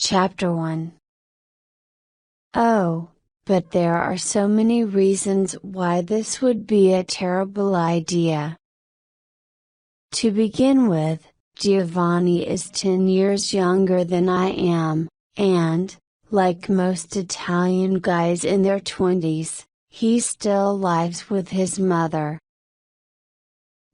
Chapter 1. Oh, but there are so many reasons why this would be a terrible idea. To begin with, Giovanni is 10 years younger than I am, and, like most Italian guys in their 20s, he still lives with his mother.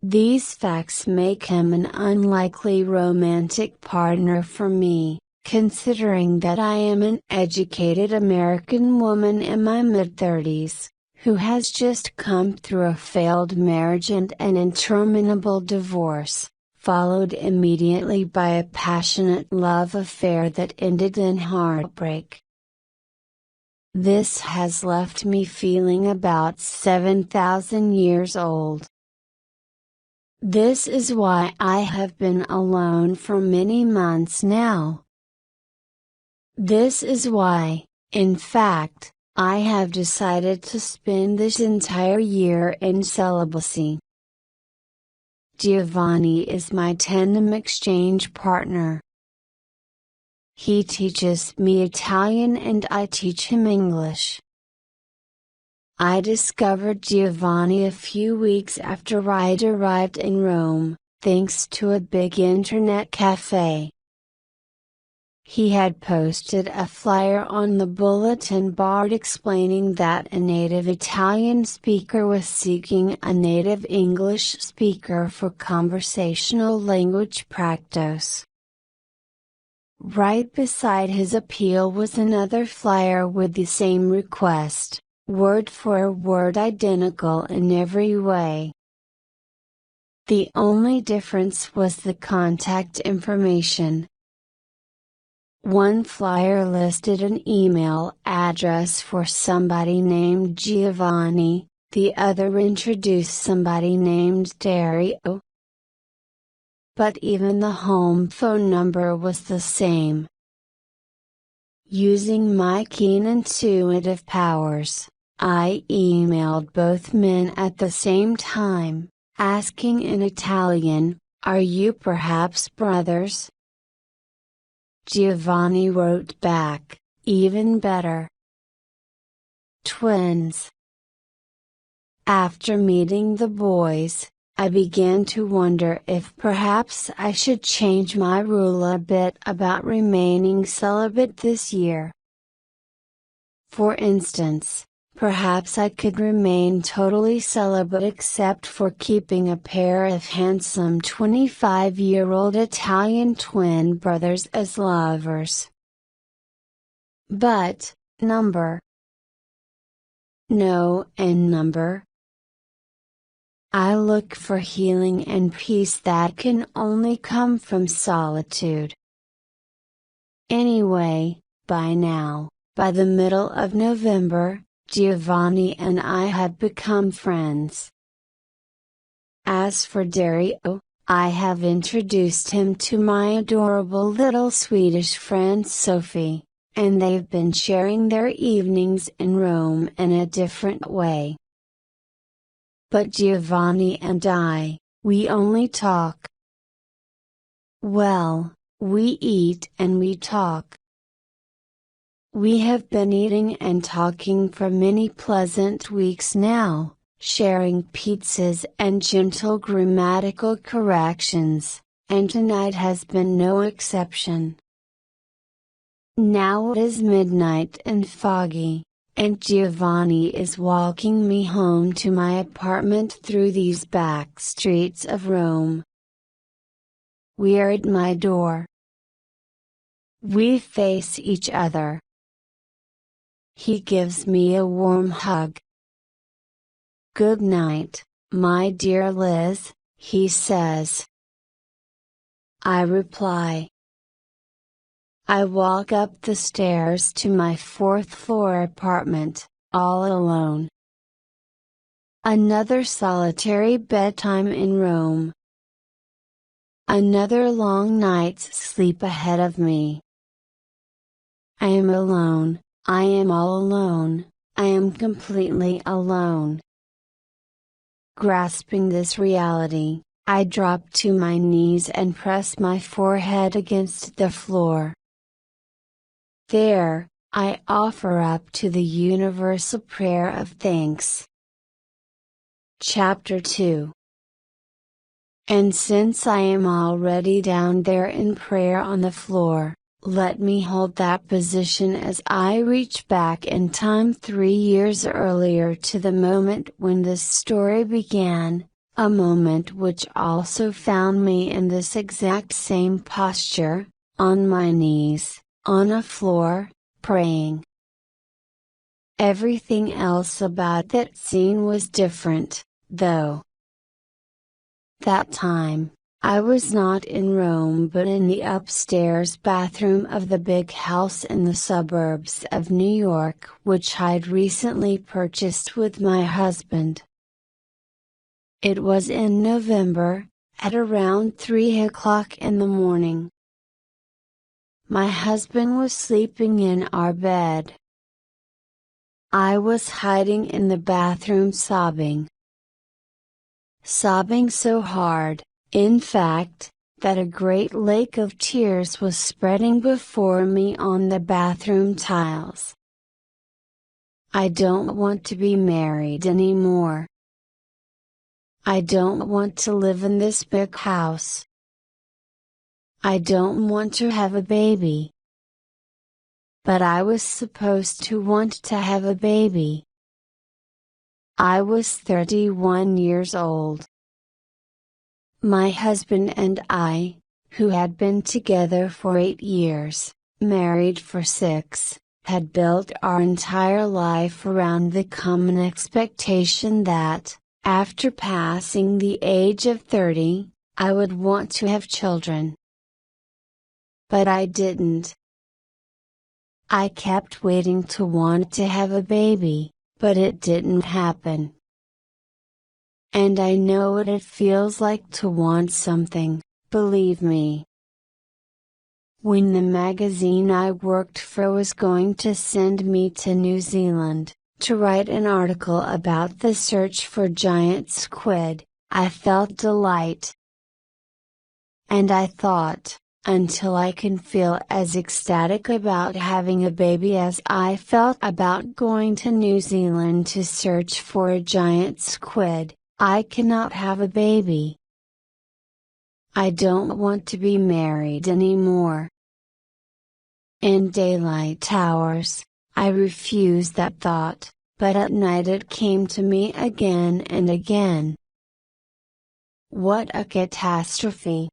These facts make him an unlikely romantic partner for me, considering that I am an educated American woman in my mid-30s, who has just come through a failed marriage and an interminable divorce, followed immediately by a passionate love affair that ended in heartbreak. This has left me feeling about 7,000 years old. This is why I have been alone for many months now. This is why, in fact, I have decided to spend this entire year in celibacy. Giovanni is my tandem exchange partner. He teaches me Italian and I teach him English. I discovered Giovanni a few weeks after I'd arrived in Rome, thanks to a big internet cafe. He had posted a flyer on the bulletin board explaining that a native Italian speaker was seeking a native English speaker for conversational language practice. Right beside his appeal was another flyer with the same request, word for word identical in every way. The only difference was the contact information. One flyer listed an email address for somebody named Giovanni, the other introduced somebody named Dario. But even the home phone number was the same. Using my keen intuitive powers, I emailed both men at the same time, asking in Italian, "Are you perhaps brothers?" Giovanni wrote back, "Even better. Twins." After meeting the boys, I began to wonder if perhaps I should change my rule a bit about remaining celibate this year. For instance, perhaps I could remain totally celibate except for keeping a pair of handsome 25-year-old Italian twin brothers as lovers. But, number. I look for healing and peace that can only come from solitude. Anyway, by now, by the middle of November, Giovanni and I had become friends. As for Dario, I have introduced him to my adorable little Swedish friend Sophie, and they've been sharing their evenings in Rome in a different way. But Giovanni and I, we only talk. Well, we eat and we talk. We have been eating and talking for many pleasant weeks now, sharing pizzas and gentle grammatical corrections, and tonight has been no exception. Now it is midnight and foggy, and Giovanni is walking me home to my apartment through these back streets of Rome. We are at my door. We face each other. He gives me a warm hug. "Good night, my dear Liz," he says. I reply. I walk up the stairs to my 4th-floor apartment, all alone. Another solitary bedtime in Rome. Another long night's sleep ahead of me. I am alone, I am all alone, I am completely alone. Grasping this reality, I drop to my knees and press my forehead against the floor. There, I offer up to the universal prayer of thanks. Chapter 2. And since I am already down there in prayer on the floor, let me hold that position as I reach back in time 3 years earlier to the moment when this story began, a moment which also found me in this exact same posture, on my knees, on a floor, praying. Everything else about that scene was different, though. That time, I was not in Rome but in the upstairs bathroom of the big house in the suburbs of New York which I'd recently purchased with my husband. It was in November, at around 3 o'clock in the morning. My husband was sleeping in our bed. I was hiding in the bathroom sobbing. Sobbing so hard, in fact, that a great lake of tears was spreading before me on the bathroom tiles. I don't want to be married anymore. I don't want to live in this big house. I don't want to have a baby. But I was supposed to want to have a baby. I was 31 years old. My husband and I, who had been together for 8 years, married for 6, had built our entire life around the common expectation that, after passing the age of 30, I would want to have children. But I didn't. I kept waiting to want to have a baby, but it didn't happen. And I know what it feels like to want something, believe me. When the magazine I worked for was going to send me to New Zealand, to write an article about the search for giant squid, I felt delight. And I thought, until I can feel as ecstatic about having a baby as I felt about going to New Zealand to search for a giant squid, I cannot have a baby. I don't want to be married anymore. In daylight hours, I refused that thought, but at night it came to me again and again. What a catastrophe!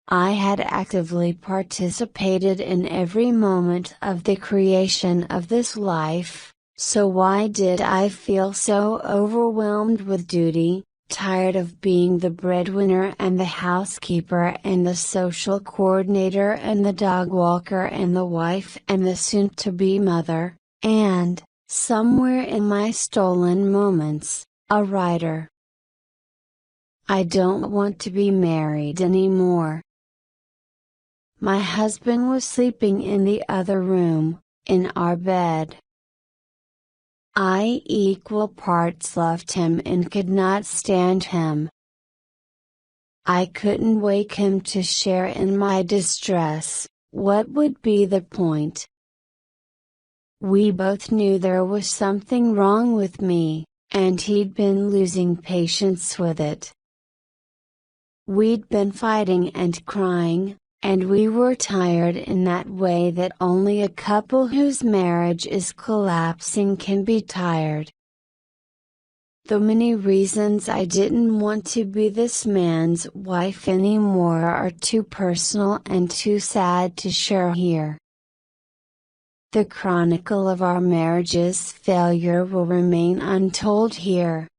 I had actively participated in every moment of the creation of this life, so why did I feel so overwhelmed with duty, tired of being the breadwinner and the housekeeper and the social coordinator and the dog walker and the wife and the soon-to-be mother, and, somewhere in my stolen moments, a writer? I don't want to be married anymore. My husband was sleeping in the other room, in our bed. I equal parts loved him and could not stand him. I couldn't wake him to share in my distress, what would be the point? We both knew there was something wrong with me, and he'd been losing patience with it. We'd been fighting and crying, and we were tired in that way that only a couple whose marriage is collapsing can be tired. The many reasons I didn't want to be this man's wife anymore are too personal and too sad to share here. The chronicle of our marriage's failure will remain untold here.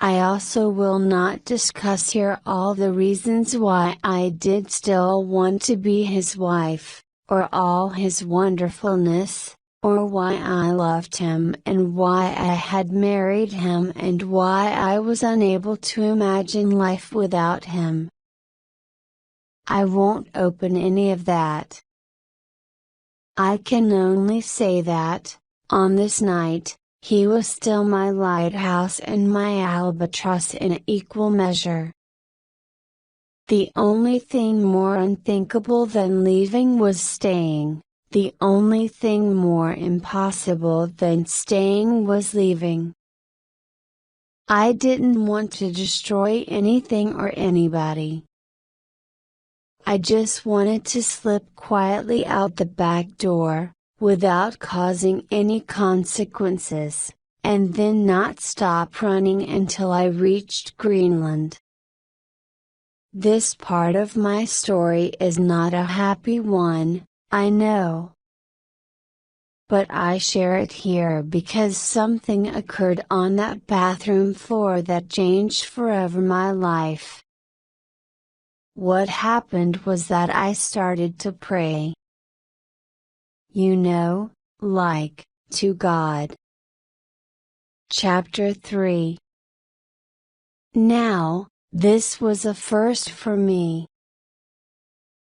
I also will not discuss here all the reasons why I did still want to be his wife, or all his wonderfulness, or why I loved him and why I had married him and why I was unable to imagine life without him. I won't open any of that. I can only say that, on this night, he was still my lighthouse and my albatross in equal measure. The only thing more unthinkable than leaving was staying. The only thing more impossible than staying was leaving. I didn't want to destroy anything or anybody. I just wanted to slip quietly out the back door, without causing any consequences, and then not stop running until I reached Greenland. This part of my story is not a happy one, I know. But I share it here because something occurred on that bathroom floor that changed forever my life. What happened was that I started to pray. You know, like, to God. Chapter 3. Now, this was a first for me.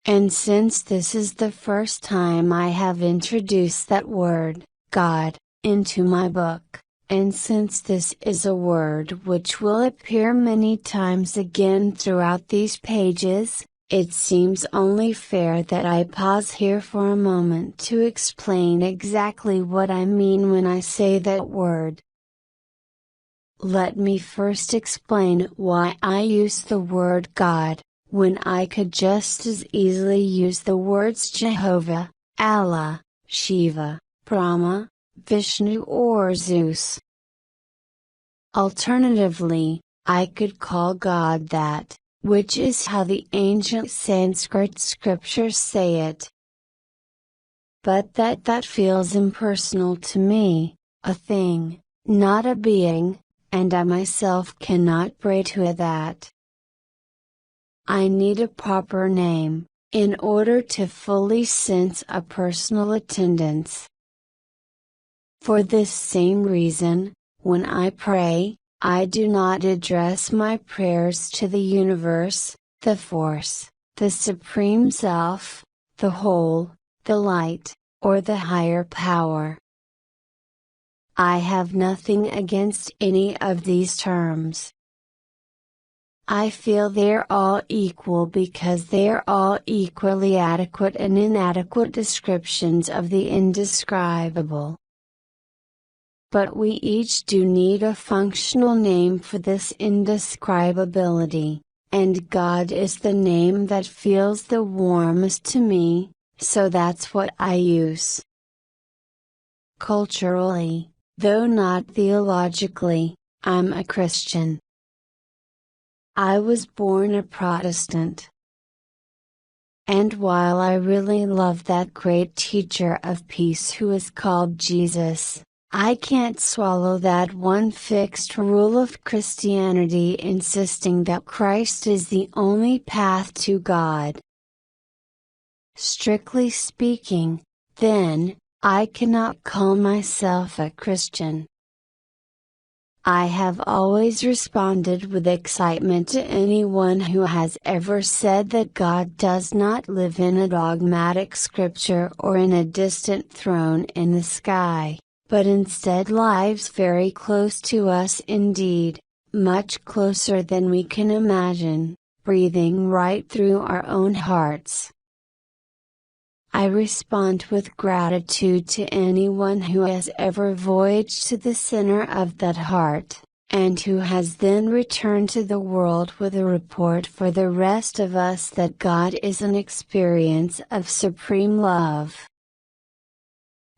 And since this is the first time I have introduced that word, God, into my book, and since this is a word which will appear many times again throughout these pages, it seems only fair that I pause here for a moment to explain exactly what I mean when I say that word. Let me first explain why I use the word God, when I could just as easily use the words Jehovah, Allah, Shiva, Brahma, Vishnu or Zeus. Alternatively, I could call God that, which is how the ancient Sanskrit scriptures say it. But that feels impersonal to me, a thing, not a being, and I myself cannot pray to that. I need a proper name, in order to fully sense a personal attendance. For this same reason, when I pray, I do not address my prayers to the universe, the force, the supreme self, the whole, the light, or the higher power. I have nothing against any of these terms. I feel they're all equal because they're all equally adequate and inadequate descriptions of the indescribable. But we each do need a functional name for this indescribability, and God is the name that feels the warmest to me, so that's what I use. Culturally, though not theologically, I'm a Christian. I was born a Protestant. And while I really love that great teacher of peace who is called Jesus, I can't swallow that one fixed rule of Christianity insisting that Christ is the only path to God. Strictly speaking, then, I cannot call myself a Christian. I have always responded with excitement to anyone who has ever said that God does not live in a dogmatic scripture or in a distant throne in the sky, but instead lives very close to us indeed, much closer than we can imagine, breathing right through our own hearts. I respond with gratitude to anyone who has ever voyaged to the center of that heart, and who has then returned to the world with a report for the rest of us that God is an experience of supreme love.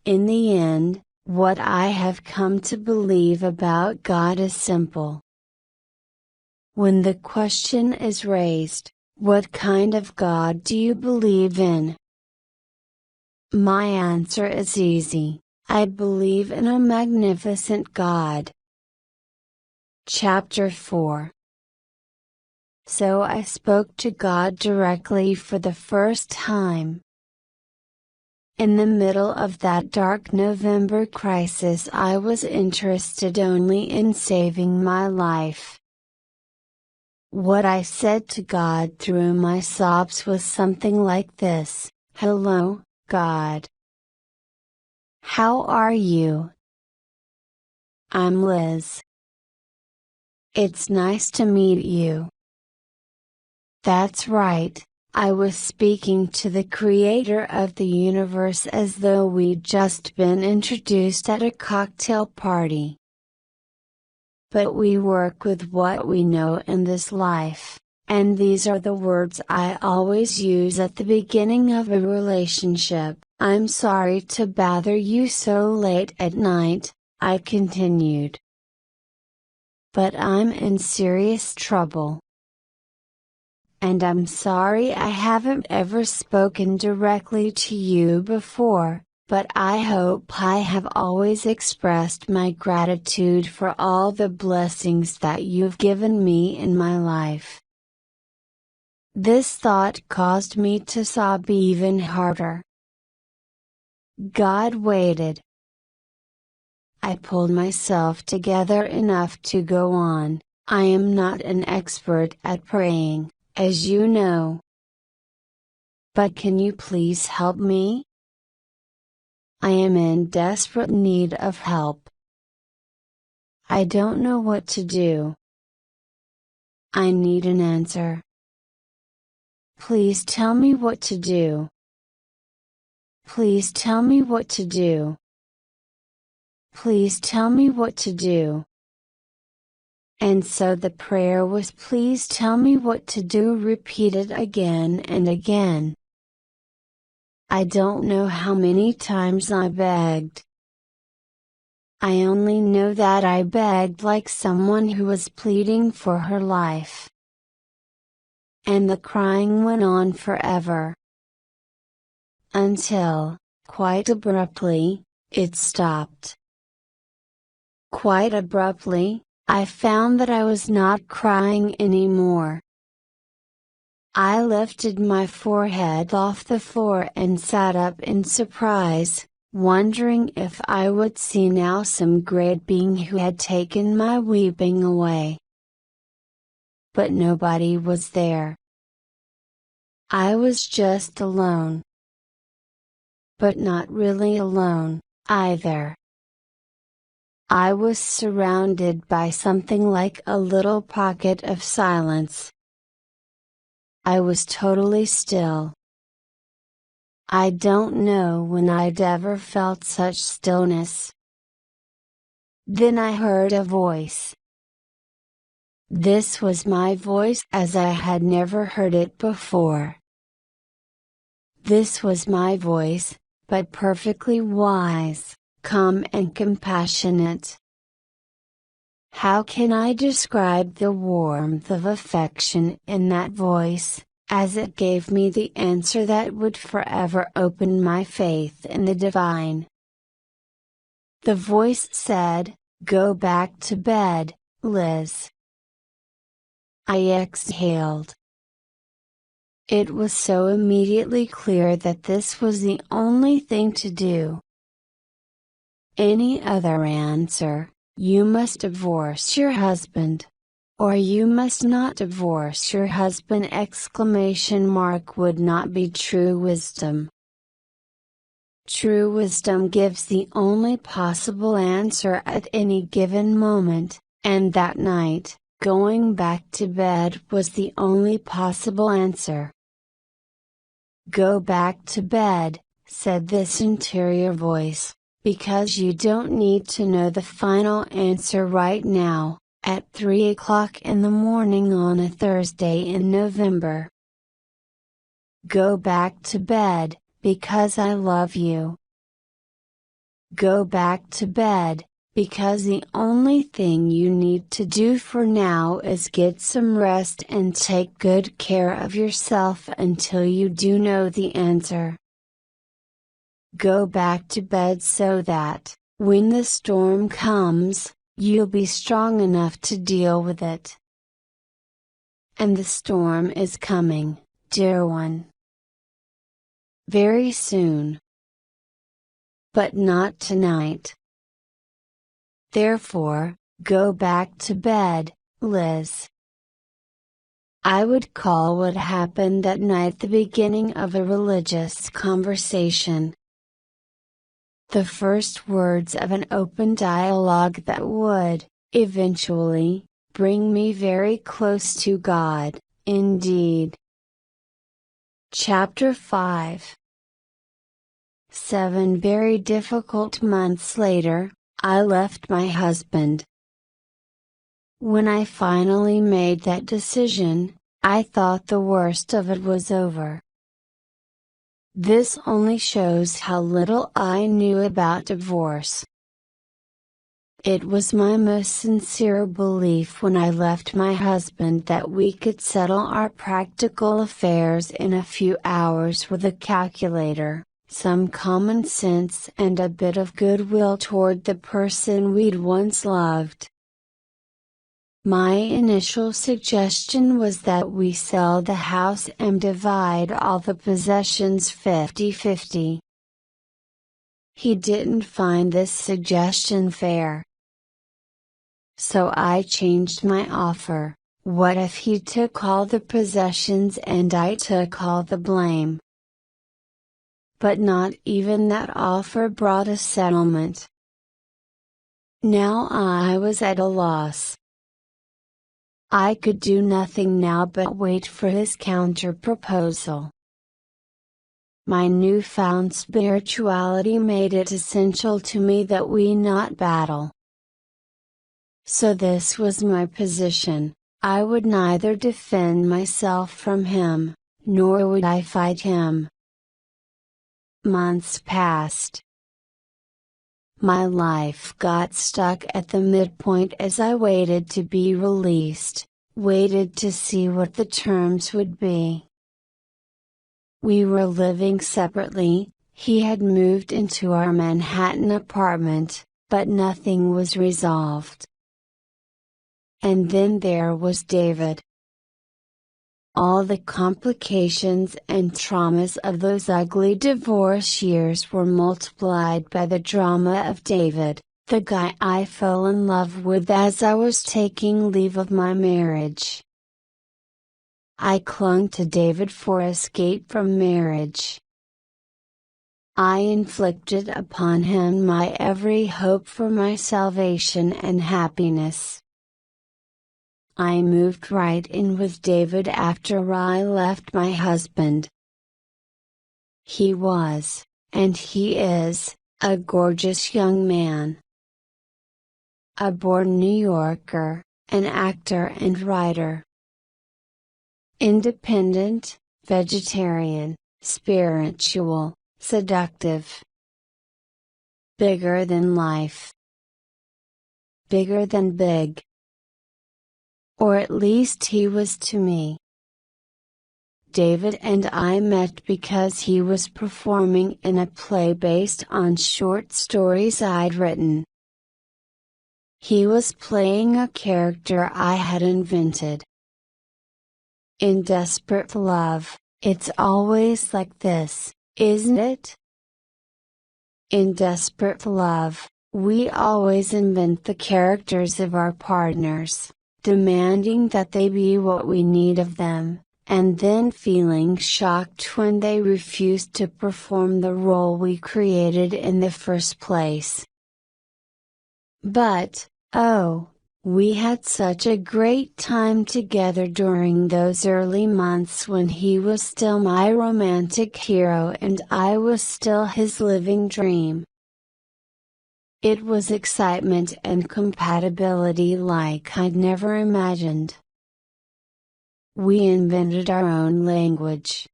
In the end, what I have come to believe about God is simple. When the question is raised, what kind of God do you believe in? My answer is easy, I believe in a magnificent God. Chapter 4. So I spoke to God directly for the first time. In the middle of that dark November crisis, I was interested only in saving my life. What I said to God through my sobs was something like this: "Hello, God. How are you? I'm Liz. It's nice to meet you. That's right, I was speaking to the creator of the universe as though we'd just been introduced at a cocktail party. But we work with what we know in this life, and these are the words I always use at the beginning of a relationship. I'm sorry to bother you so late at night, I continued. But I'm in serious trouble. And I'm sorry I haven't ever spoken directly to you before, but I hope I have always expressed my gratitude for all the blessings that you've given me in my life. This thought caused me to sob even harder. God waited. I pulled myself together enough to go on. I am not an expert at praying, as you know. But can you please help me? I am in desperate need of help. I don't know what to do. I need an answer. Please tell me what to do. Please tell me what to do. Please tell me what to do. And so the prayer was please tell me what to do repeated again and again. I don't know how many times I begged. I only know that I begged like someone who was pleading for her life. And the crying went on forever. Until, quite abruptly, it stopped. Quite abruptly, I found that I was not crying anymore. I lifted my forehead off the floor and sat up in surprise, wondering if I would see now some great being who had taken my weeping away. But nobody was there. I was just alone. But not really alone, either. I was surrounded by something like a little pocket of silence. I was totally still. I don't know when I'd ever felt such stillness. Then I heard a voice. This was my voice as I had never heard it before. This was my voice, but perfectly wise, calm and compassionate. How can I describe the warmth of affection in that voice, as it gave me the answer that would forever open my faith in the divine? The voice said, "Go back to bed, Liz." I exhaled. It was so immediately clear that this was the only thing to do. Any other answer, "You must divorce your husband," or "You must not divorce your husband!" would not be true wisdom. True wisdom gives the only possible answer at any given moment, and that night, going back to bed was the only possible answer. "Go back to bed," said this interior voice, "because you don't need to know the final answer right now, at 3 o'clock in the morning on a Thursday in November. Go back to bed, because I love you. Go back to bed, because the only thing you need to do for now is get some rest and take good care of yourself until you do know the answer. Go back to bed so that, when the storm comes, you'll be strong enough to deal with it. And the storm is coming, dear one. Very soon. But not tonight. Therefore, go back to bed, Liz." I would call what happened that night the beginning of a religious conversation. The first words of an open dialogue that would, eventually, bring me very close to God, indeed. Chapter 5. 7 very difficult months later, I left my husband. When I finally made that decision, I thought the worst of it was over. This only shows how little I knew about divorce. It was my most sincere belief when I left my husband that we could settle our practical affairs in a few hours with a calculator, some common sense and a bit of goodwill toward the person we'd once loved. My initial suggestion was that we sell the house and divide all the possessions 50-50. He didn't find this suggestion fair. So I changed my offer. What if he took all the possessions and I took all the blame? But not even that offer brought a settlement. Now I was at a loss. I could do nothing now but wait for his counter-proposal. My newfound spirituality made it essential to me that we not battle. So this was my position: I would neither defend myself from him, nor would I fight him. Months passed. My life got stuck at the midpoint as I waited to be released, waited to see what the terms would be. We were living separately. He had moved into our Manhattan apartment, but nothing was resolved. And then there was David. All the complications and traumas of those ugly divorce years were multiplied by the drama of David, the guy I fell in love with as I was taking leave of my marriage. I clung to David for escape from marriage. I inflicted upon him my every hope for my salvation and happiness. I moved right in with David after I left my husband. He was, and he is, a gorgeous young man. A born New Yorker, an actor and writer. Independent, vegetarian, spiritual, seductive. Bigger than life. Bigger than big. Or at least he was to me. David and I met because he was performing in a play based on short stories I'd written. He was playing a character I had invented. In desperate love, it's always like this, isn't it? In desperate love, we always invent the characters of our partners, demanding that they be what we need of them, and then feeling shocked when they refuse to perform the role we created in the first place. But, oh, we had such a great time together during those early months when he was still my romantic hero and I was still his living dream. It was excitement and compatibility like I'd never imagined. We invented our own language.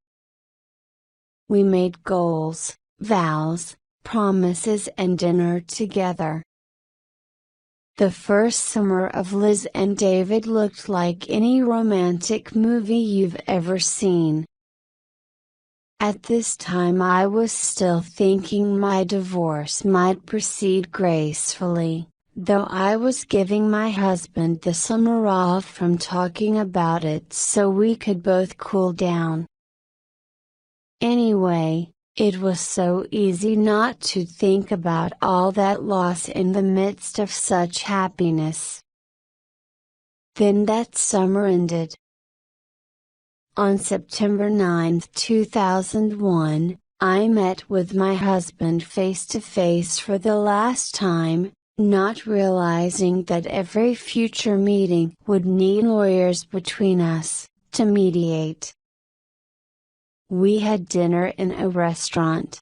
We made goals, vows, promises and dinner together. The first summer of Liz and David looked like any romantic movie you've ever seen. At this time I was still thinking my divorce might proceed gracefully, though I was giving my husband the summer off from talking about it so we could both cool down. Anyway, it was so easy not to think about all that loss in the midst of such happiness. Then that summer ended. On September 9, 2001, I met with my husband face to face for the last time, not realizing that every future meeting would need lawyers between us, to mediate. We had dinner in a restaurant.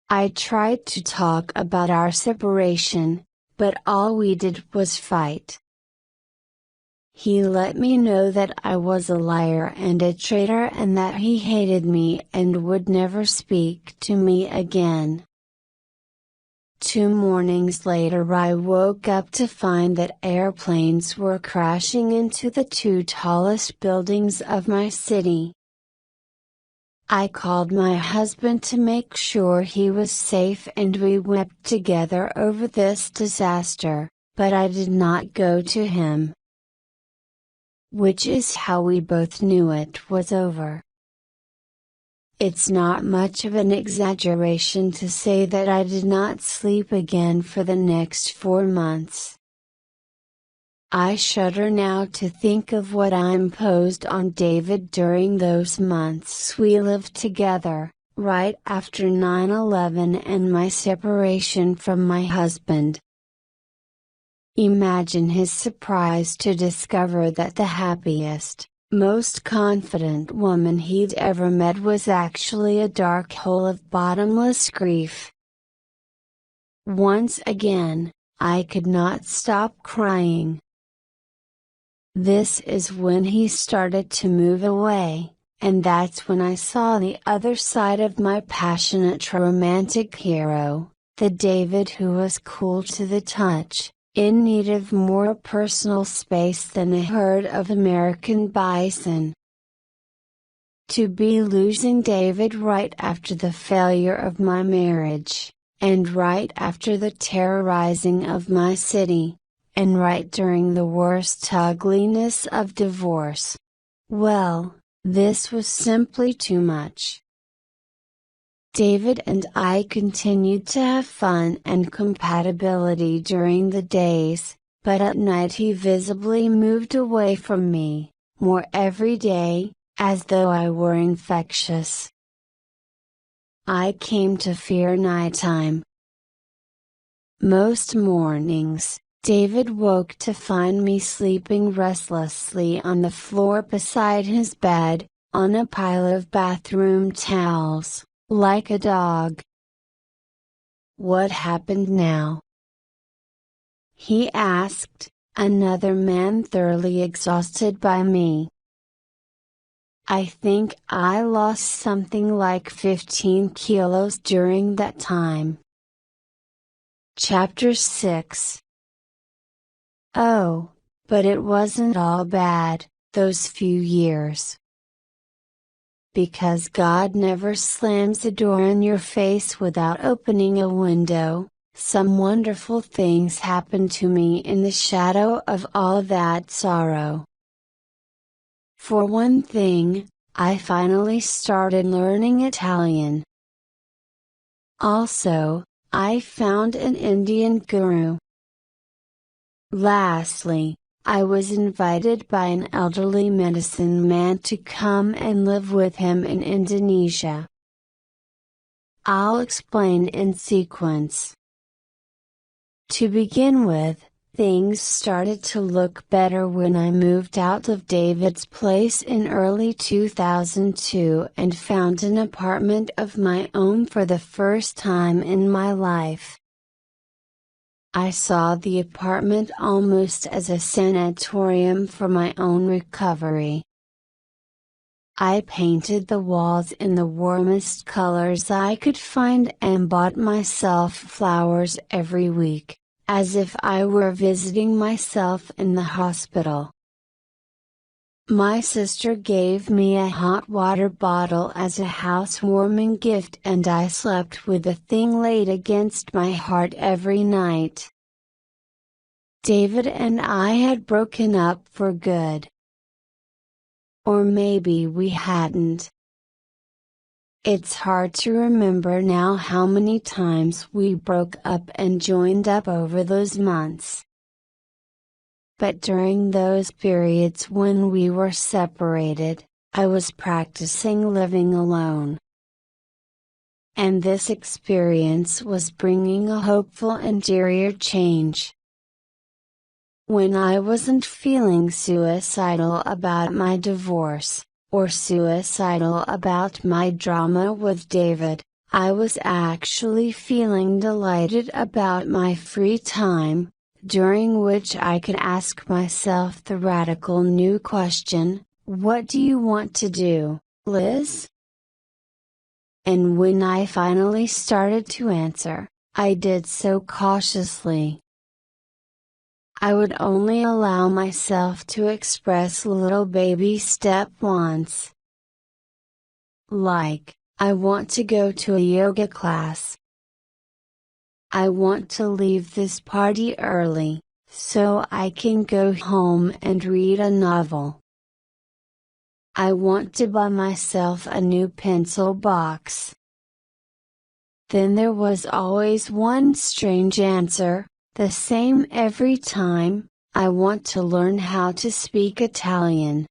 I tried to talk about our separation, but all we did was fight. He let me know that I was a liar and a traitor and that he hated me and would never speak to me again. 2 mornings later I woke up to find that airplanes were crashing into the 2 tallest buildings of my city. I called my husband to make sure he was safe and we wept together over this disaster, but I did not go to him. Which is how we both knew it was over. It's not much of an exaggeration to say that I did not sleep again for the next 4 months. I shudder now to think of what I imposed on David during those months we lived together, right after 9/11 and my separation from my husband. Imagine his surprise to discover that the happiest, most confident woman he'd ever met was actually a dark hole of bottomless grief. Once again, I could not stop crying. This is when he started to move away, and that's when I saw the other side of my passionate romantic hero, the David who was cool to the touch, in need of more personal space than a herd of American bison. To be losing David right after the failure of my marriage, and right after the terrorizing of my city, and right during the worst ugliness of divorce. Well, this was simply too much. David and I continued to have fun and compatibility during the days, but at night he visibly moved away from me, more every day, as though I were infectious. I came to fear nighttime. Most mornings, David woke to find me sleeping restlessly on the floor beside his bed, on a pile of bathroom towels, like a dog. What happened now? He asked, another man thoroughly exhausted by me. I think I lost something like 15 kilos during that time. Chapter 6. Oh, but it wasn't all bad, those few years. Because God never slams a door in your face without opening a window, some wonderful things happened to me in the shadow of all that sorrow. For one thing, I finally started learning Italian. Also, I found an Indian guru. Lastly, I was invited by an elderly medicine man to come and live with him in Indonesia. I'll explain in sequence. To begin with, things started to look better when I moved out of David's place in early 2002 and found an apartment of my own for the first time in my life. I saw the apartment almost as a sanatorium for my own recovery. I painted the walls in the warmest colors I could find and bought myself flowers every week, as if I were visiting myself in the hospital. My sister gave me a hot water bottle as a housewarming gift and I slept with the thing laid against my heart every night. David and I had broken up for good. Or maybe we hadn't. It's hard to remember now how many times we broke up and joined up over those months. But during those periods when we were separated, I was practicing living alone. And this experience was bringing a hopeful interior change. When I wasn't feeling suicidal about my divorce, or suicidal about my drama with David. I was actually feeling delighted about my free time, during which I could ask myself the radical new question, what do you want to do, Liz? And when I finally started to answer, I did so cautiously. I would only allow myself to express little baby step once. Like, I want to go to a yoga class. I want to leave this party early, so I can go home and read a novel. I want to buy myself a new pencil box. Then there was always one strange answer, the same every time, I want to learn how to speak Italian.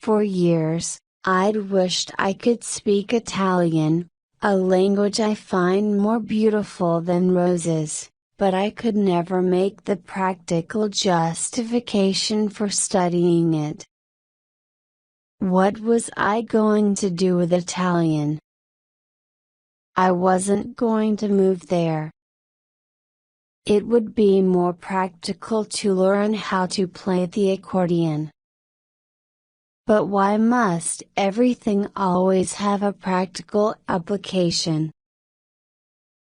For years, I'd wished I could speak Italian, a language I find more beautiful than roses, but I could never make the practical justification for studying it. What was I going to do with Italian? I wasn't going to move there. It would be more practical to learn how to play the accordion. But why must everything always have a practical application?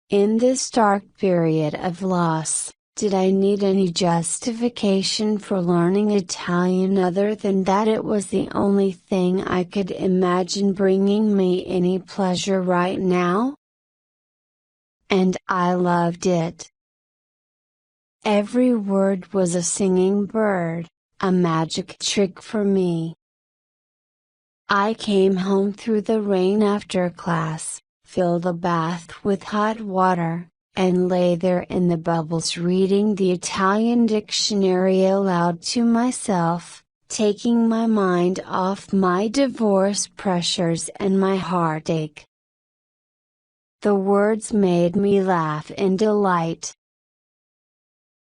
In this dark period of loss, did I need any justification for learning Italian other than that it was the only thing I could imagine bringing me any pleasure right now? And I loved it. Every word was a singing bird, a magic trick for me. I came home through the rain after class, filled a bath with hot water, and lay there in the bubbles reading the Italian dictionary aloud to myself, taking my mind off my divorce pressures and my heartache. The words made me laugh in delight.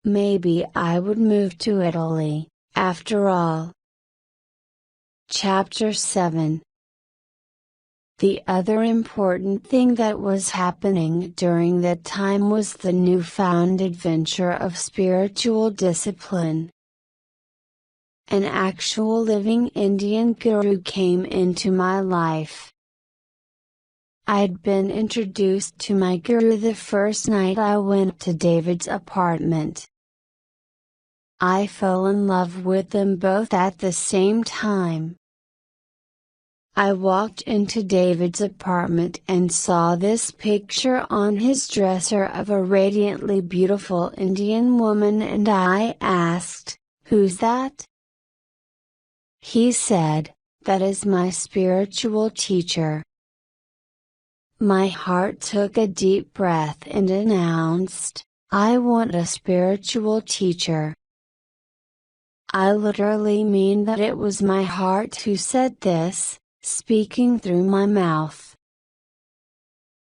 Maybe I would move to Italy, after all. Chapter 7. The other important thing that was happening during that time was the newfound adventure of spiritual discipline. An actual living Indian guru came into my life. I'd been introduced to my guru the first night I went to David's apartment. I fell in love with them both at the same time. I walked into David's apartment and saw this picture on his dresser of a radiantly beautiful Indian woman and I asked, "Who's that?" He said, "That is my spiritual teacher." My heart took a deep breath and announced, "I want a spiritual teacher." I literally mean that it was my heart who said this, speaking through my mouth.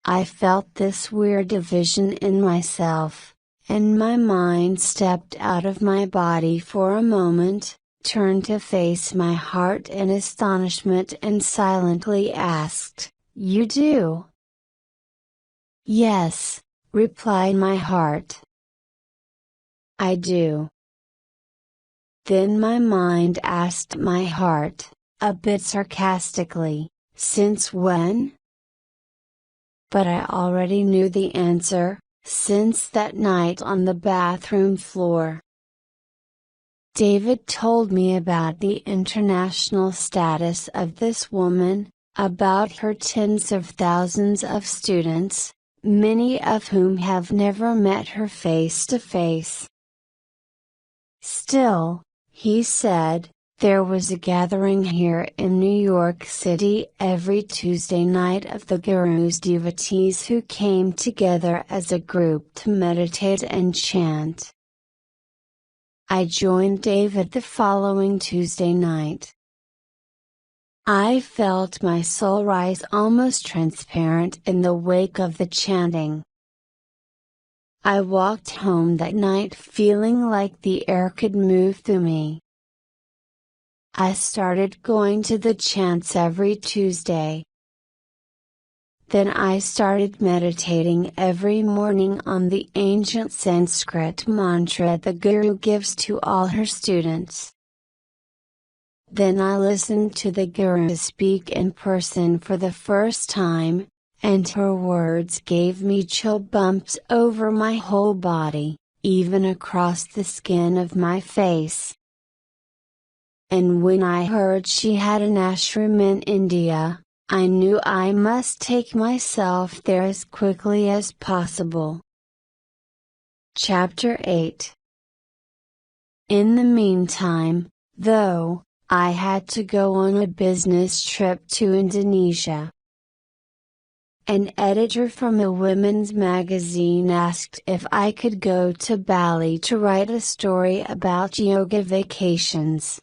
I felt this weird division in myself, and my mind stepped out of my body for a moment, turned to face my heart in astonishment and silently asked, "You do?" "Yes," replied my heart. "I do." Then my mind asked my heart, a bit sarcastically, "Since when?" But I already knew the answer, since that night on the bathroom floor. David told me about the international status of this woman, about her tens of thousands of students, many of whom have never met her face to face. Still, he said, there was a gathering here in New York City every Tuesday night of the Guru's devotees who came together as a group to meditate and chant. I joined David the following Tuesday night. I felt my soul rise almost transparent in the wake of the chanting. I walked home that night feeling like the air could move through me. I started going to the chants every Tuesday. Then I started meditating every morning on the ancient Sanskrit mantra the Guru gives to all her students. Then I listened to the Guru speak in person for the first time, and her words gave me chill bumps over my whole body, even across the skin of my face. And when I heard she had an ashram in India, I knew I must take myself there as quickly as possible. Chapter 8. In the meantime, though, I had to go on a business trip to Indonesia. An editor from a women's magazine asked if I could go to Bali to write a story about yoga vacations.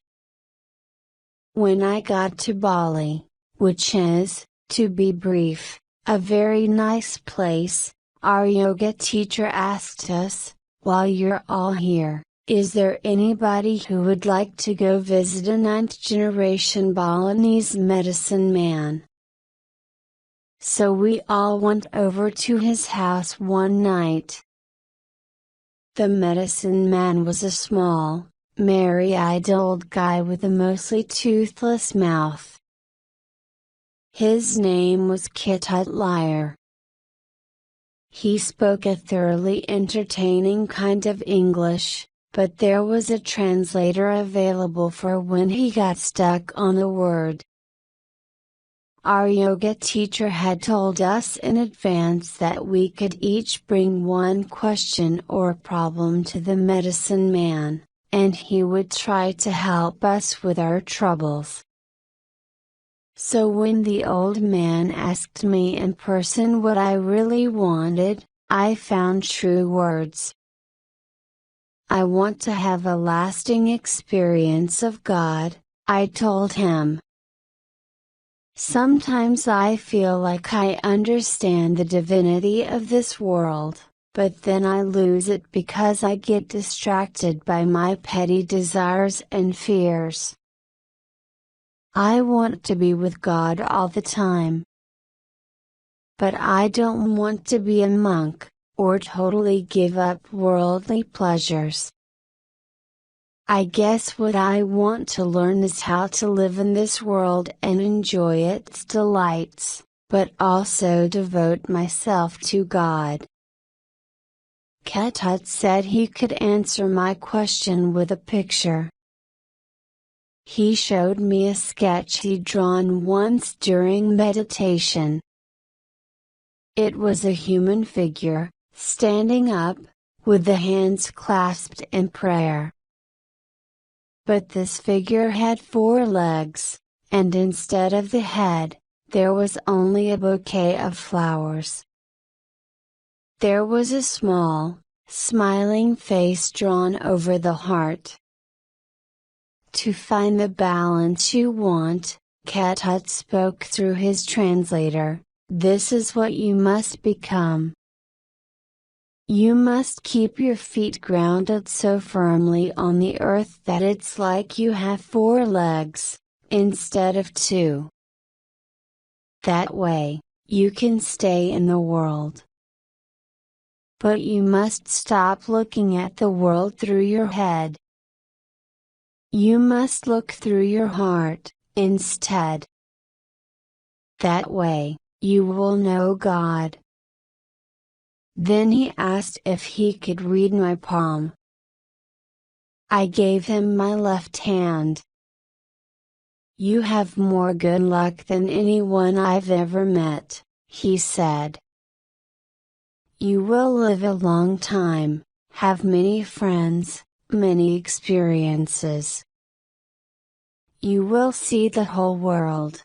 When I got to Bali, which is, to be brief, a very nice place, our yoga teacher asked us, "While you're all here, is there anybody who would like to go visit a ninth-generation Balinese medicine man?" So we all went over to his house one night. The medicine man was a small, merry-eyed old guy with a mostly toothless mouth. His name was Ketut. He spoke a thoroughly entertaining kind of English, but there was a translator available for when he got stuck on a word. Our yoga teacher had told us in advance that we could each bring one question or problem to the medicine man, and he would try to help us with our troubles. So when the old man asked me in person what I really wanted, I found true words. "I want to have a lasting experience of God," I told him. "Sometimes I feel like I understand the divinity of this world, but then I lose it because I get distracted by my petty desires and fears. I want to be with God all the time. But I don't want to be a monk, or totally give up worldly pleasures. I guess what I want to learn is how to live in this world and enjoy its delights, but also devote myself to God." Ketut said he could answer my question with a picture. He showed me a sketch he'd drawn once during meditation. It was a human figure, standing up, with the hands clasped in prayer. But this figure had 4 legs, and instead of the head, there was only a bouquet of flowers. There was a small, smiling face drawn over the heart. To find the balance you want, Ketut spoke through his translator, "This is what you must become. You must keep your feet grounded so firmly on the earth that it's like you have 4 legs, instead of 2. That way, you can stay in the world. But you must stop looking at the world through your head. You must look through your heart, instead. That way, you will know God." Then he asked if he could read my palm. I gave him my left hand. "You have more good luck than anyone I've ever met," he said. "You will live a long time, have many friends, many experiences. You will see the whole world.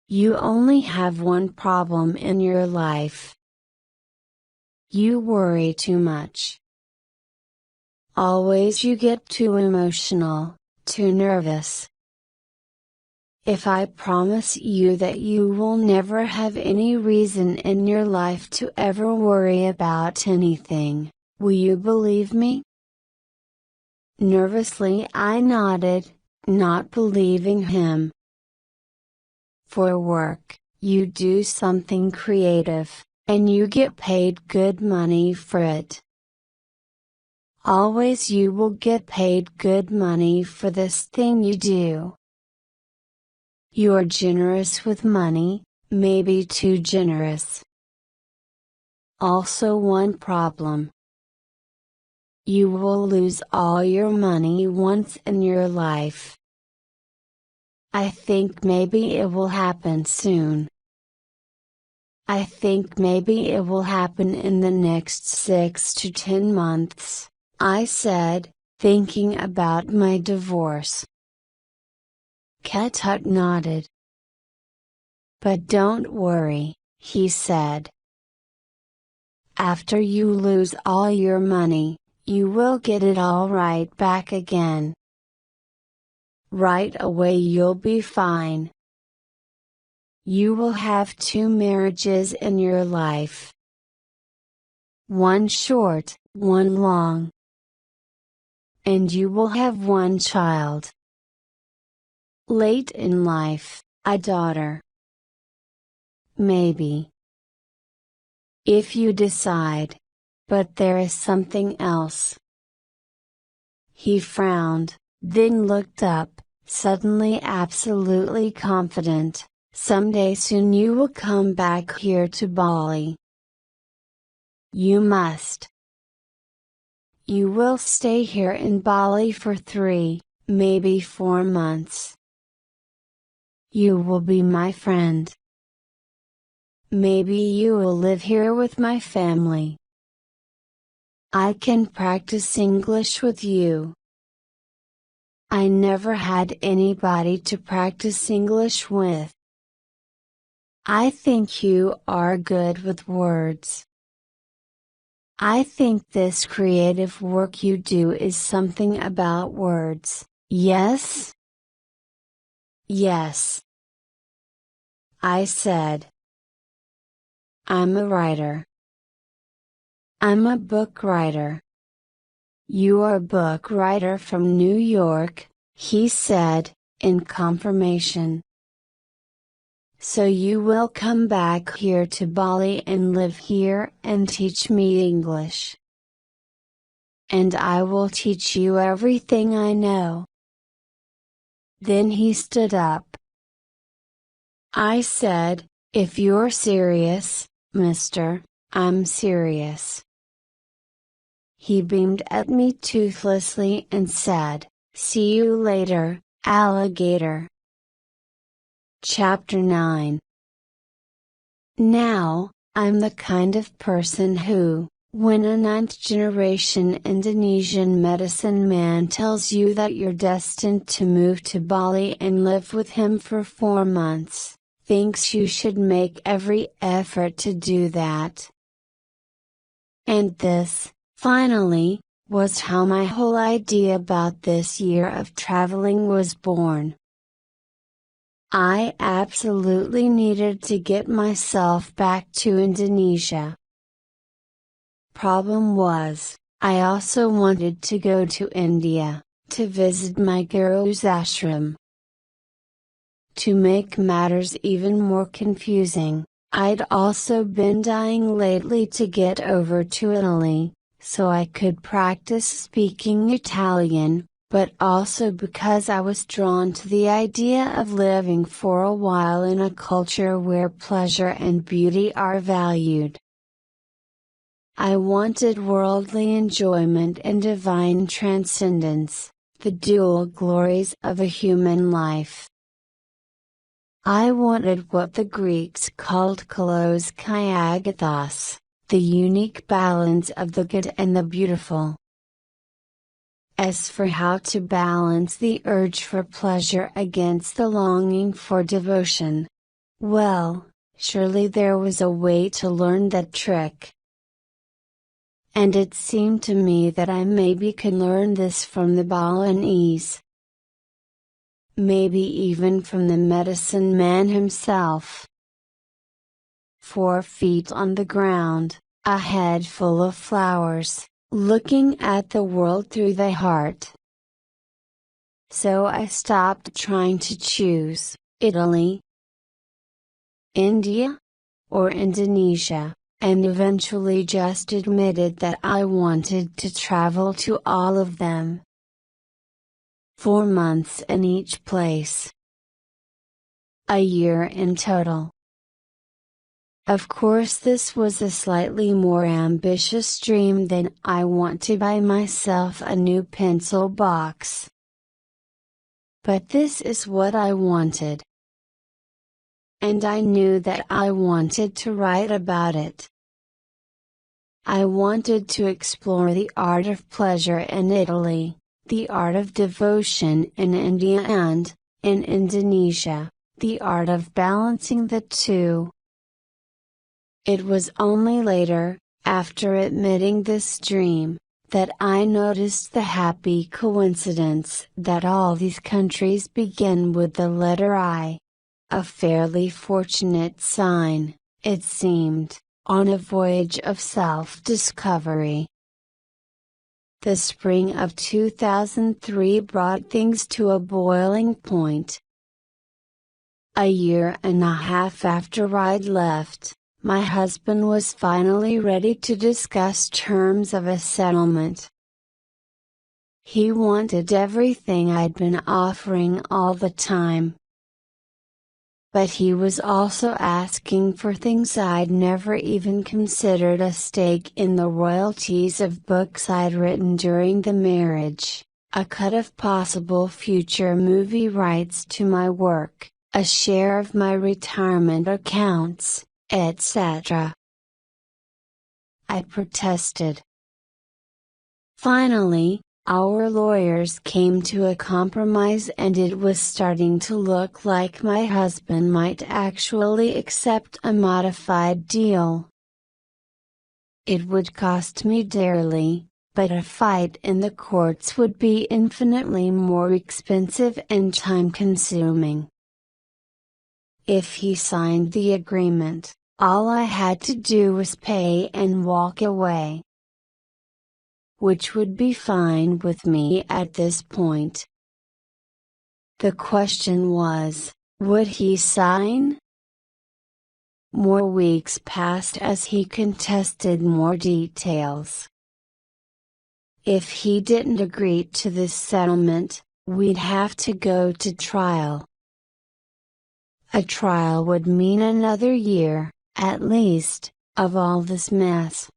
You only have one problem in your life. You worry too much. Always you get too emotional, too nervous. If I promise you that you will never have any reason in your life to ever worry about anything, will you believe me?" Nervously I nodded, not believing him. For work, you do something creative, and you get paid good money for it. Always you will get paid good money for this thing you do. You are generous with money, maybe too generous. Also one problem. You will lose all your money once in your life. I think maybe it will happen soon. I think maybe it will happen in the next 6 to 10 months, I said, thinking about my divorce. Ketut nodded. But don't worry, he said. After you lose all your money, you will get it all right back again. Right away you'll be fine. You will have 2 marriages in your life. One short, one long. And you will have 1 child. Late in life, a daughter. Maybe. If you decide. But there is something else. He frowned, then looked up, suddenly absolutely confident. Someday soon you will come back here to Bali. You must. You will stay here in Bali for 3, maybe 4 months. You will be my friend. Maybe you will live here with my family. I can practice English with you. I never had anybody to practice English with. I think you are good with words. I think this creative work you do is something about words, yes? Yes. I said. I'm a writer. I'm a book writer. You are a book writer from New York, he said, in confirmation. So you will come back here to Bali and live here and teach me English. And I will teach you everything I know. Then he stood up. I said, if you're serious, mister, I'm serious. He beamed at me toothlessly and said, see you later, alligator. Chapter 9. Now, I'm the kind of person who, when a 9th-generation Indonesian medicine man tells you that you're destined to move to Bali and live with him for 4 months, thinks you should make every effort to do that. And this, finally, was how my whole idea about this year of traveling was born. I absolutely needed to get myself back to Indonesia. Problem was, I also wanted to go to India, to visit my guru's ashram. To make matters even more confusing, I'd also been dying lately to get over to Italy, so I could practice speaking Italian, but also because I was drawn to the idea of living for a while in a culture where pleasure and beauty are valued. I wanted worldly enjoyment and divine transcendence, the dual glories of a human life. I wanted what the Greeks called kalos kai agathos, the unique balance of the good and the beautiful. As for how to balance the urge for pleasure against the longing for devotion, well, surely there was a way to learn that trick. And it seemed to me that I maybe could learn this from the Balinese. Maybe even from the medicine man himself. 4 feet on the ground, a head full of flowers, looking at the world through the heart. so I stopped trying to choose Italy, India, or Indonesia, and eventually just admitted that I wanted to travel to all of them. 4 months in each place. A year in total. Of course, this was a slightly more ambitious dream than I want to buy myself a new pencil box. But this is what I wanted. And I knew that I wanted to write about it. I wanted to explore the art of pleasure in Italy, the art of devotion in India, and, in Indonesia, the art of balancing the two. It was only later, after admitting this dream, that I noticed the happy coincidence that all these countries begin with the letter I. A fairly fortunate sign, it seemed, on a voyage of self-discovery. The spring of 2003 brought things to a boiling point. A year and a half after I'd left, my husband was finally ready to discuss terms of a settlement. He wanted everything I'd been offering all the time. But he was also asking for things I'd never even considered: a stake in the royalties of books I'd written during the marriage, a cut of possible future movie rights to my work, a share of my retirement accounts, etc. I protested. Finally, our lawyers came to a compromise, and it was starting to look like my husband might actually accept a modified deal. It would cost me dearly, but a fight in the courts would be infinitely more expensive and time-consuming. If he signed the agreement, all I had to do was pay and walk away. Which would be fine with me at this point. The question was, would he sign? More weeks passed as he contested more details. If he didn't agree to this settlement, we'd have to go to trial. A trial would mean another year, at least, of all this mess.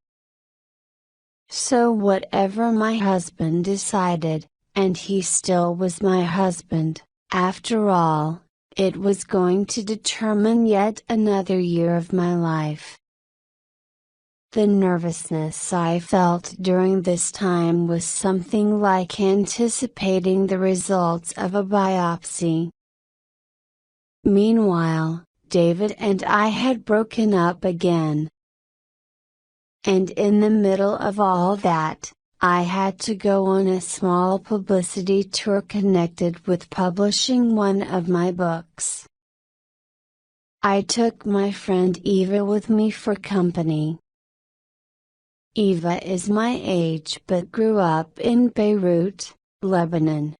So whatever my husband decided, and he still was my husband, after all, it was going to determine yet another year of my life. The nervousness I felt during this time was something like anticipating the results of a biopsy. Meanwhile, David and I had broken up again. And in the middle of all that, I had to go on a small publicity tour connected with publishing one of my books. I took my friend Eva with me for company. Eva is my age but grew up in Beirut, Lebanon.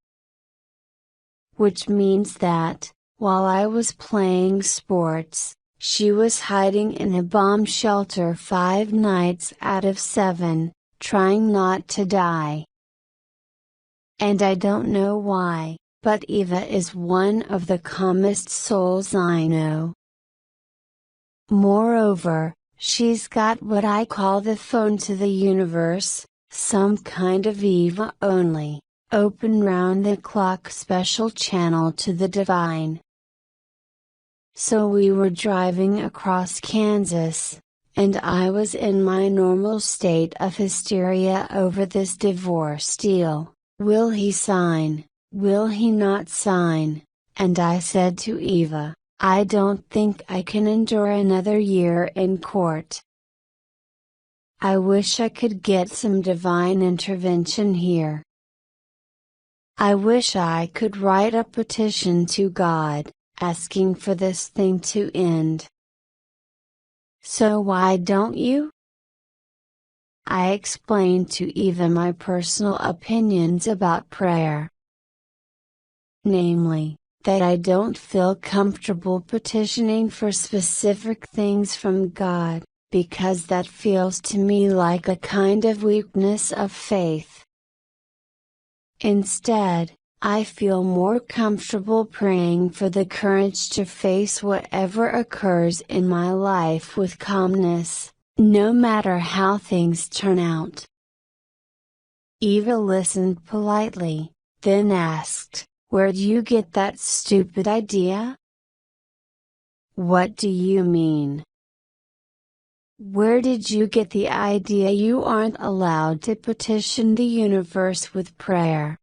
Which means that, while I was playing sports, she was hiding in a bomb shelter 5 nights out of 7, trying not to die. And I don't know why, but Eva is one of the calmest souls I know. Moreover, she's got what I call the phone to the universe, some kind of Eva only, open round-the-clock special channel to the divine. So we were driving across Kansas, and I was in my normal state of hysteria over this divorce deal. Will he sign? Will he not sign? And I said to Eva, I don't think I can endure another year in court. I wish I could get some divine intervention here. I wish I could write a petition to God, asking for this thing to end. So why don't you? I explained to Eva my personal opinions about prayer. namely, that I don't feel comfortable petitioning for specific things from God, because that feels to me like a kind of weakness of faith. Instead, I feel more comfortable praying for the courage to face whatever occurs in my life with calmness, no matter how things turn out. Eva listened politely, then asked, "Where'd you get that stupid idea?" "What do you mean?" "Where did you get the idea you aren't allowed to petition the universe with prayer?"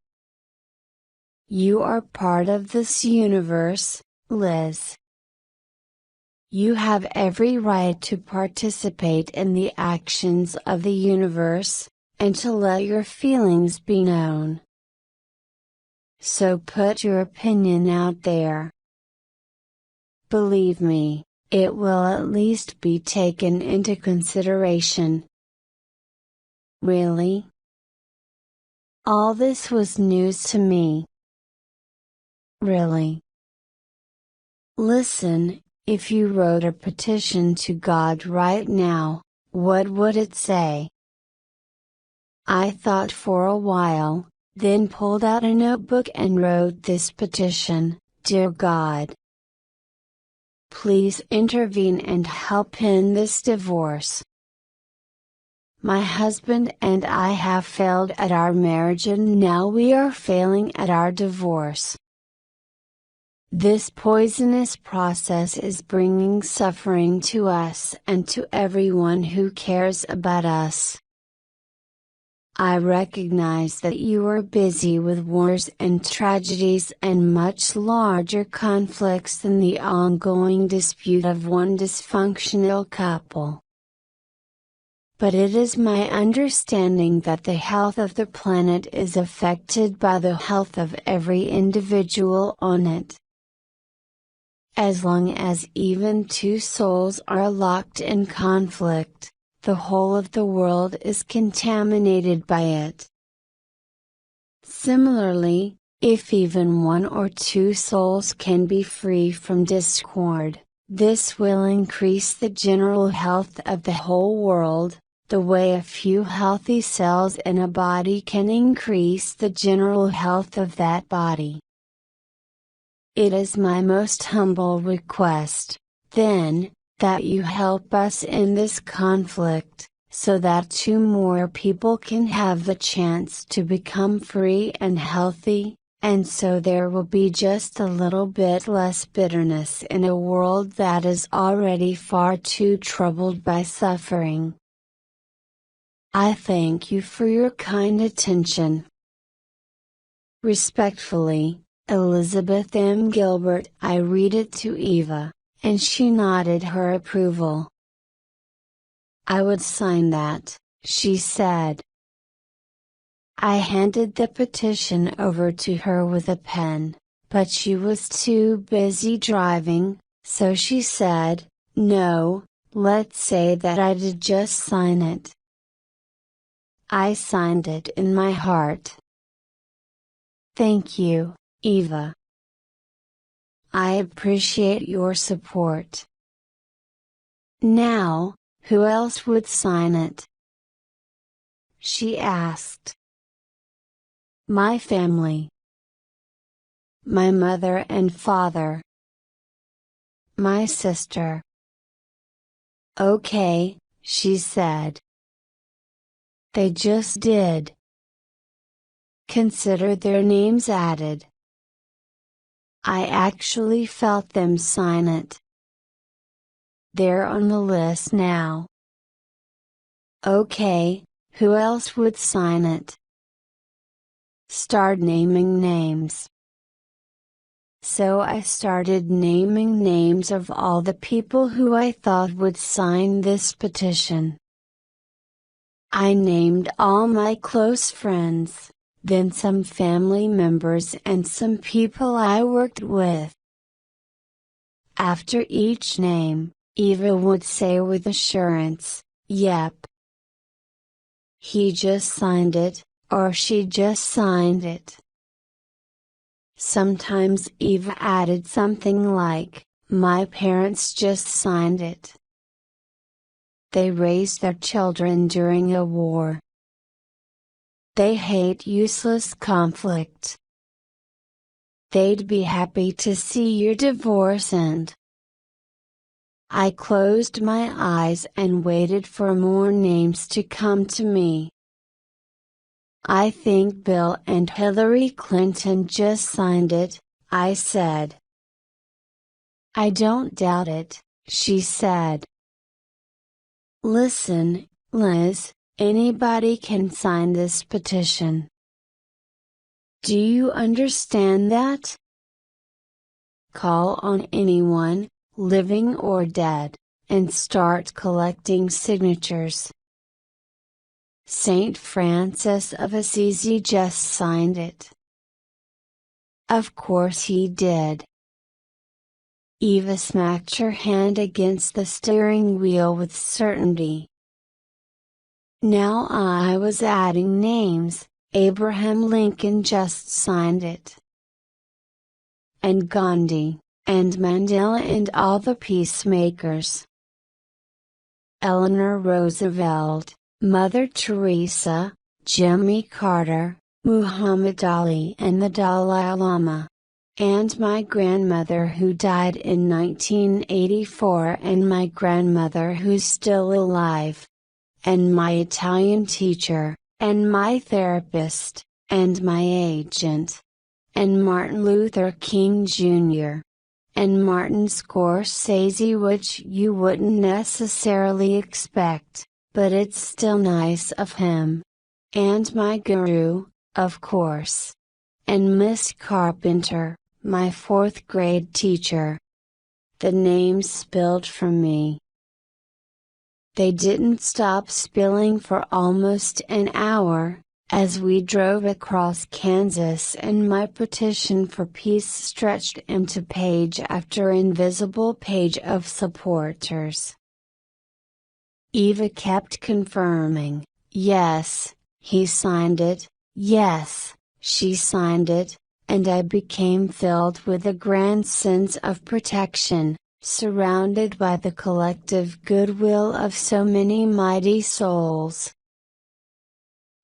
"You are part of this universe, Liz. You have every right to participate in the actions of the universe, and to let your feelings be known. So put your opinion out there. Believe me, it will at least be taken into consideration." Really? All this was news to me. Really? Listen, if you wrote a petition to God right now, what would it say? I thought for a while, then pulled out a notebook and wrote this petition: "Dear God, please intervene and help end this divorce. My husband and I have failed at our marriage and now we are failing at our divorce. This poisonous process is bringing suffering to us and to everyone who cares about us. I recognize that you are busy with wars and tragedies and much larger conflicts than the ongoing dispute of one dysfunctional couple. But it is my understanding that the health of the planet is affected by the health of every individual on it. As long as even two souls are locked in conflict, the whole of the world is contaminated by it. Similarly, if even one or two souls can be free from discord, this will increase the general health of the whole world, the way a few healthy cells in a body can increase the general health of that body. It is my most humble request, then, that you help us in this conflict, so that two more people can have the chance to become free and healthy, and so there will be just a little bit less bitterness in a world that is already far too troubled by suffering. I thank you for your kind attention. Respectfully, Elizabeth M. Gilbert. I read it to Eva, and she nodded her approval. I would sign that, she said. I handed the petition over to her with a pen, but she was too busy driving, so she said, "No, let's say that I did just sign it." I signed it in my heart. Thank you, Eva. I appreciate your support. Now, who else would sign it? She asked. My family. My mother and father. My sister. Okay, she said. They just did. Consider their names added. I actually felt them sign it. They're on the list now. Okay, who else would sign it? Start naming names. So I started naming names of all the people who I thought would sign this petition. I named all my close friends, then some family members and some people I worked with. After each name, Eva would say with assurance, "Yep. He just signed it," or "She just signed it." Sometimes Eva added something like, "My parents just signed it. They raised their children during a war. They hate useless conflict. They'd be happy to see your divorce end." I closed my eyes and waited for more names to come to me. "I think Bill and Hillary Clinton just signed it," I said. "I don't doubt it," she said. "Listen, Liz, anybody can sign this petition. Do you understand that? Call on anyone, living or dead, and start collecting signatures. Saint Francis of Assisi just signed it." Of course he did. Eva smacked her hand against the steering wheel with certainty. Now I was adding names. Abraham Lincoln just signed it. And Gandhi, and Mandela, and all the peacemakers. Eleanor Roosevelt, Mother Teresa, Jimmy Carter, Muhammad Ali, and the Dalai Lama. And my grandmother who died in 1984, and my grandmother who's still alive. And my Italian teacher, and my therapist, and my agent. And Martin Luther King Jr. And Martin Scorsese, which you wouldn't necessarily expect, but it's still nice of him. And my guru, of course. And Miss Carpenter, my 4th grade teacher. The names spilled from me. They didn't stop spilling for almost an hour, as we drove across Kansas, and my petition for peace stretched into page after invisible page of supporters. Eva kept confirming, "Yes, he signed it, yes, she signed it," and I became filled with a grand sense of protection, surrounded by the collective goodwill of so many mighty souls.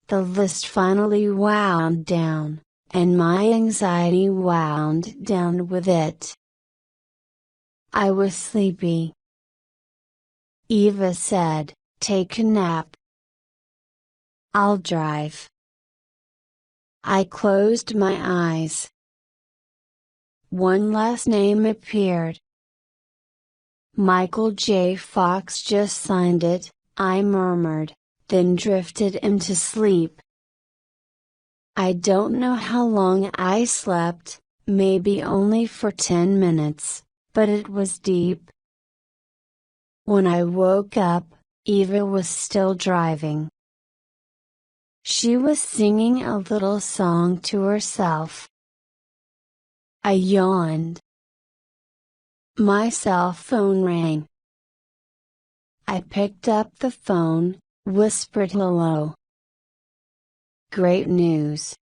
The list finally wound down, and my anxiety wound down with it. I was sleepy. Eva said, "Take a nap. I'll drive." I closed my eyes. One last name appeared. "Michael J. Fox just signed it," I murmured, then drifted into sleep. I don't know how long I slept, maybe only for 10 minutes, but it was deep. When I woke up, Eva was still driving. She was singing a little song to herself. I yawned. My cell phone rang. I picked up the phone, whispered hello. Great news.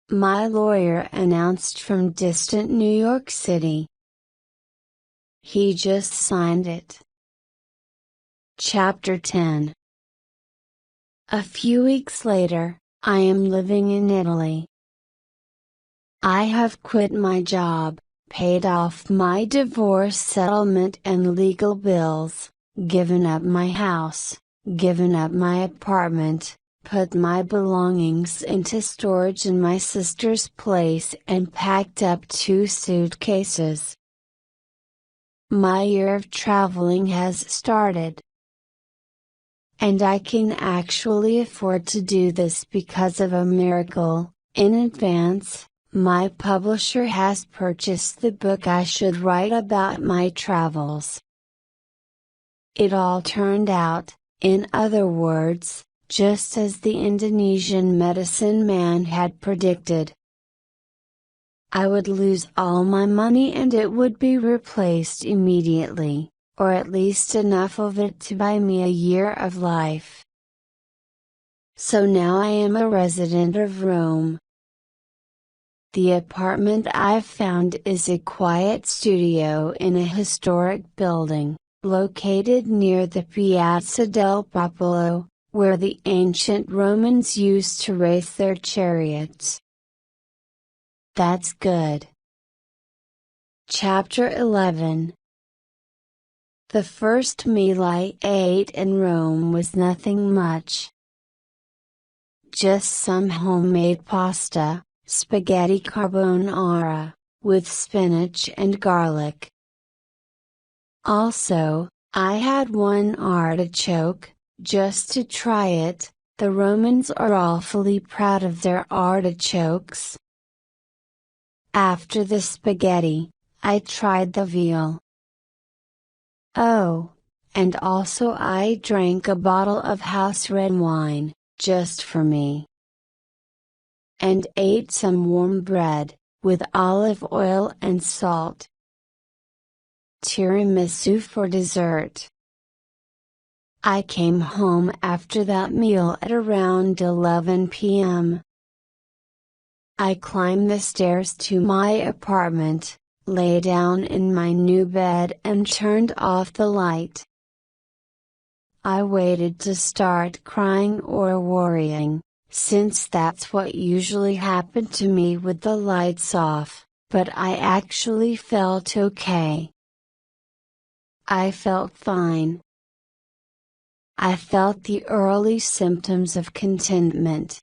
My lawyer announced from distant New York City. He just signed it. Chapter 10. A few weeks later, I am living in Italy. I have quit my job, paid off my divorce settlement and legal bills, given up my house, given up my apartment, put my belongings into storage in my sister's place, and packed up 2 suitcases. My year of traveling has started. And I can actually afford to do this because of a miracle. In advance, my publisher has purchased the book I should write about my travels. It all turned out, in other words, just as the Indonesian medicine man had predicted. I would lose all my money and it would be replaced immediately, or at least enough of it to buy me a year of life. So now I am a resident of Rome. The apartment I've found is a quiet studio in a historic building, located near the Piazza del Popolo, where the ancient Romans used to race their chariots. That's good. Chapter 11. The first meal I ate in Rome was nothing much. Just some homemade pasta, spaghetti carbonara, with spinach and garlic. Also, I had one artichoke, just to try it. The Romans are awfully proud of their artichokes. After the spaghetti, I tried the veal. Oh, and also I drank a bottle of house red wine, just for me. And ate some warm bread, with olive oil and salt. Tiramisu for dessert. I came home after that meal at around 11 p.m. I climbed the stairs to my apartment, lay down in my new bed and turned off the light. I waited to start crying or worrying, since that's what usually happened to me with the lights off, but I actually felt okay. I felt fine. I felt the early symptoms of contentment.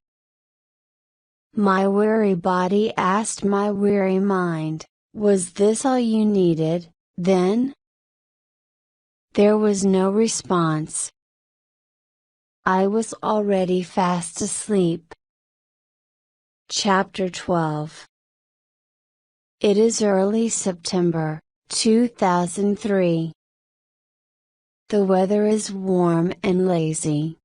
My weary body asked my weary mind, was this all you needed, then? There was no response. I was already fast asleep. Chapter 12. It is early September, 2003. The weather is warm and lazy.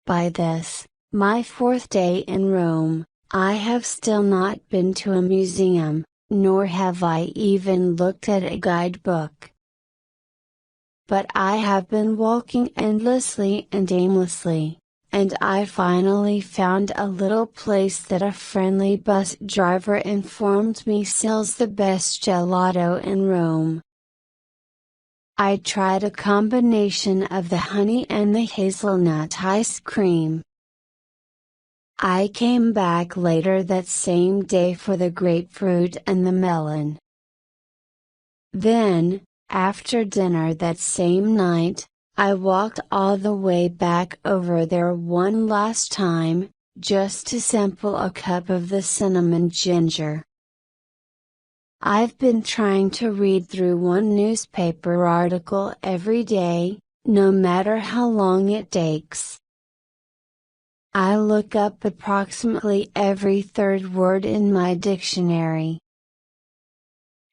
By this, my fourth day in Rome, I have still not been to a museum, nor have I even looked at a guidebook. But I have been walking endlessly and aimlessly, and I finally found a little place that a friendly bus driver informed me sells the best gelato in Rome. I tried a combination of the honey and the hazelnut ice cream. I came back later that same day for the grapefruit and the melon. Then, after dinner that same night, I walked all the way back over there one last time, just to sample a cup of the cinnamon ginger. I've been trying to read through one newspaper article every day, no matter how long it takes. I look up approximately every third word in my dictionary.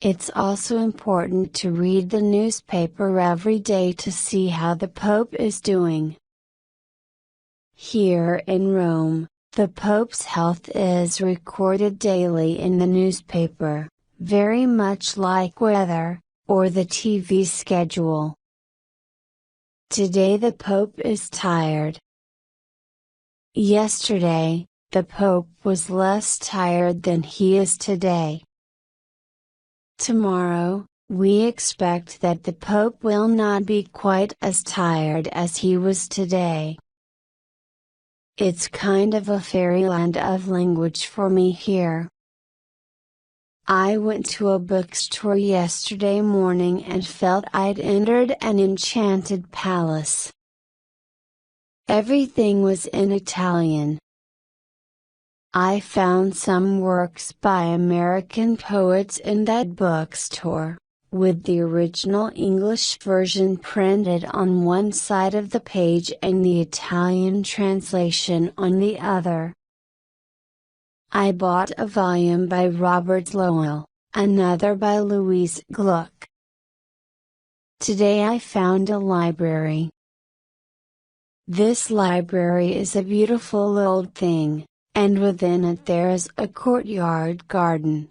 It's also important to read the newspaper every day to see how the Pope is doing. Here in Rome, the Pope's health is recorded daily in the newspaper, very much like weather, or the TV schedule. Today the Pope is tired. Yesterday, the Pope was less tired than he is today. Tomorrow, we expect that the Pope will not be quite as tired as he was today. It's kind of a fairyland of language for me here. I went to a bookstore yesterday morning and felt I'd entered an enchanted palace. Everything was in Italian. I found some works by American poets in that bookstore, with the original English version printed on one side of the page and the Italian translation on the other. I bought a volume by Robert Lowell, another by Louise Gluck. Today I found a library. This library is a beautiful old thing, and within it there is a courtyard garden.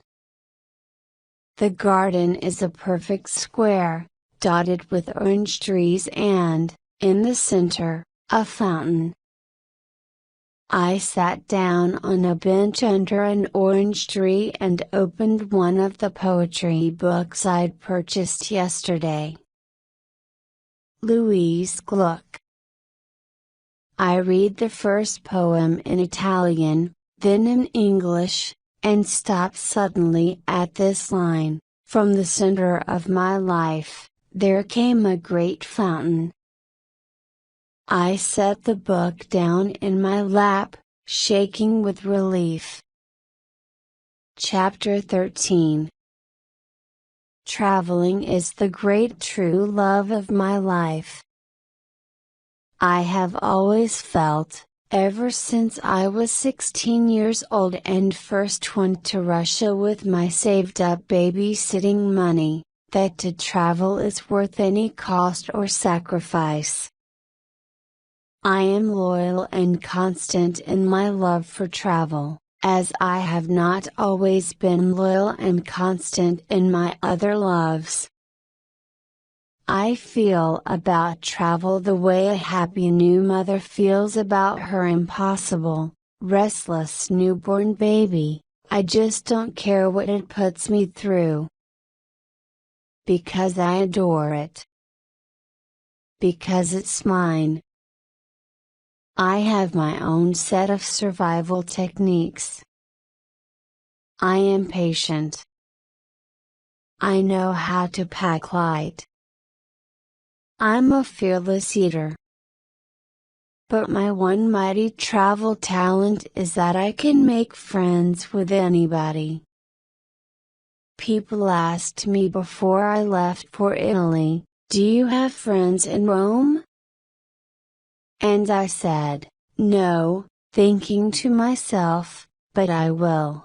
The garden is a perfect square, dotted with orange trees and, in the center, a fountain. I sat down on a bench under an orange tree and opened one of the poetry books I'd purchased yesterday. Louise Gluck. I read the first poem in Italian, then in English, and stop suddenly at this line: "From the center of my life, there came a great fountain." I set the book down in my lap, shaking with relief. Chapter 13. Traveling is the great true love of my life. I have always felt, ever since I was 16 years old and first went to Russia with my saved up babysitting money, that to travel is worth any cost or sacrifice. I am loyal and constant in my love for travel, as I have not always been loyal and constant in my other loves. I feel about travel the way a happy new mother feels about her impossible, restless newborn baby. I just don't care what it puts me through. Because I adore it. Because it's mine. I have my own set of survival techniques. I am patient. I know how to pack light. I'm a fearless eater. But my one mighty travel talent is that I can make friends with anybody. People asked me before I left for Italy, "Do you have friends in Rome?" And I said, "No," thinking to myself, "but I will."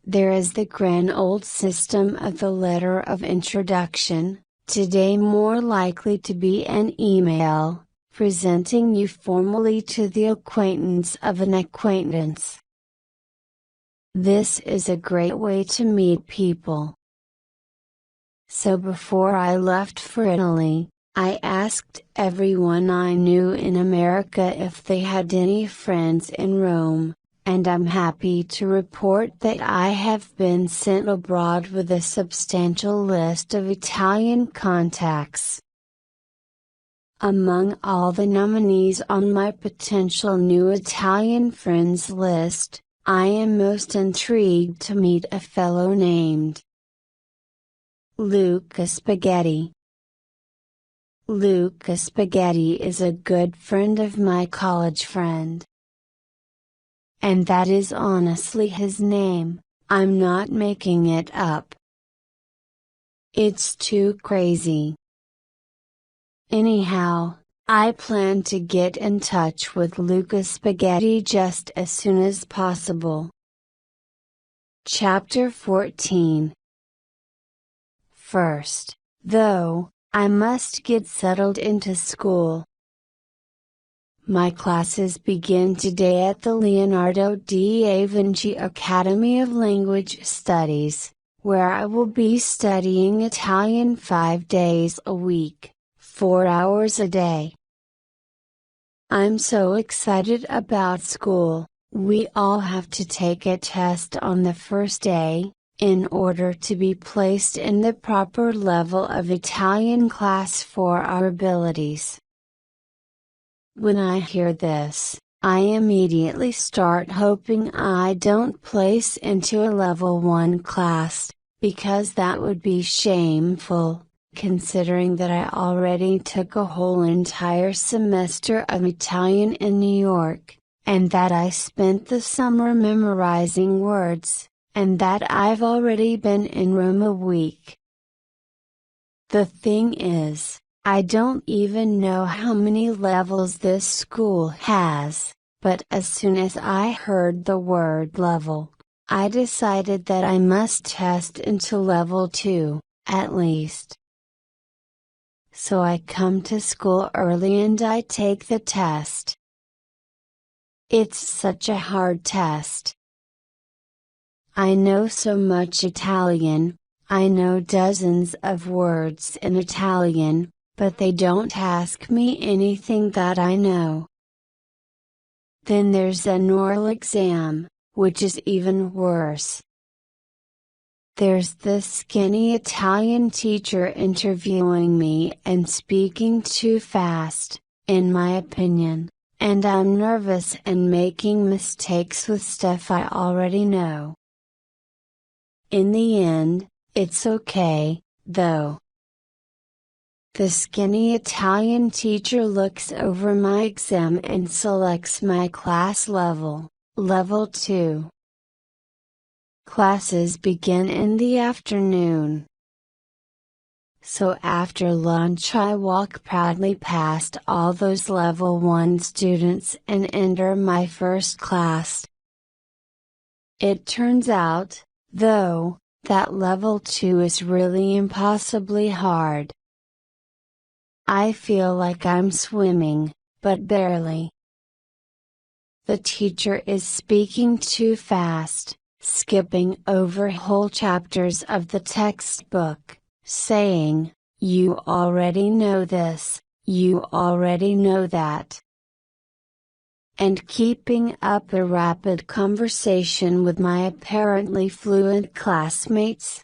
There is the grand old system of the letter of introduction, today more likely to be an email, presenting you formally to the acquaintance of an acquaintance. This is a great way to meet people. So before I left for Italy, I asked everyone I knew in America if they had any friends in Rome, and I'm happy to report that I have been sent abroad with a substantial list of Italian contacts. Among all the nominees on my potential new Italian friends list, I am most intrigued to meet a fellow named Luca Spaghetti. Luca Spaghetti is a good friend of my college friend. And that is honestly his name, I'm not making it up. It's too crazy. Anyhow, I plan to get in touch with Luca Spaghetti just as soon as possible. Chapter 14. First, though, I must get settled into school. My classes begin today at the Leonardo da Vinci Academy of Language Studies, where I will be studying Italian 5 days a week, 4 hours a day. I'm so excited about school. We all have to take a test on the first day, in order to be placed in the proper level of Italian class for our abilities. When I hear this, I immediately start hoping I don't place into a level 1 class, because that would be shameful, considering that I already took a whole entire semester of Italian in New York, and that I spent the summer memorizing words, and that I've already been in Rome a week. The thing is, I don't even know how many levels this school has, but as soon as I heard the word level, I decided that I must test into level 2, at least. So I come to school early and I take the test. It's such a hard test. I know so much Italian, I know dozens of words in Italian, but they don't ask me anything that I know. Then there's an oral exam, which is even worse. There's this skinny Italian teacher interviewing me and speaking too fast, in my opinion, and I'm nervous and making mistakes with stuff I already know. In the end, it's okay, though. The skinny Italian teacher looks over my exam and selects my class level, Level 2. Classes begin in the afternoon. So after lunch I walk proudly past all those Level 1 students and enter my first class. It turns out, though, that Level 2 is really impossibly hard. I feel like I'm swimming, but barely. The teacher is speaking too fast, skipping over whole chapters of the textbook, saying, "You already know this, you already know that," and keeping up a rapid conversation with my apparently fluent classmates.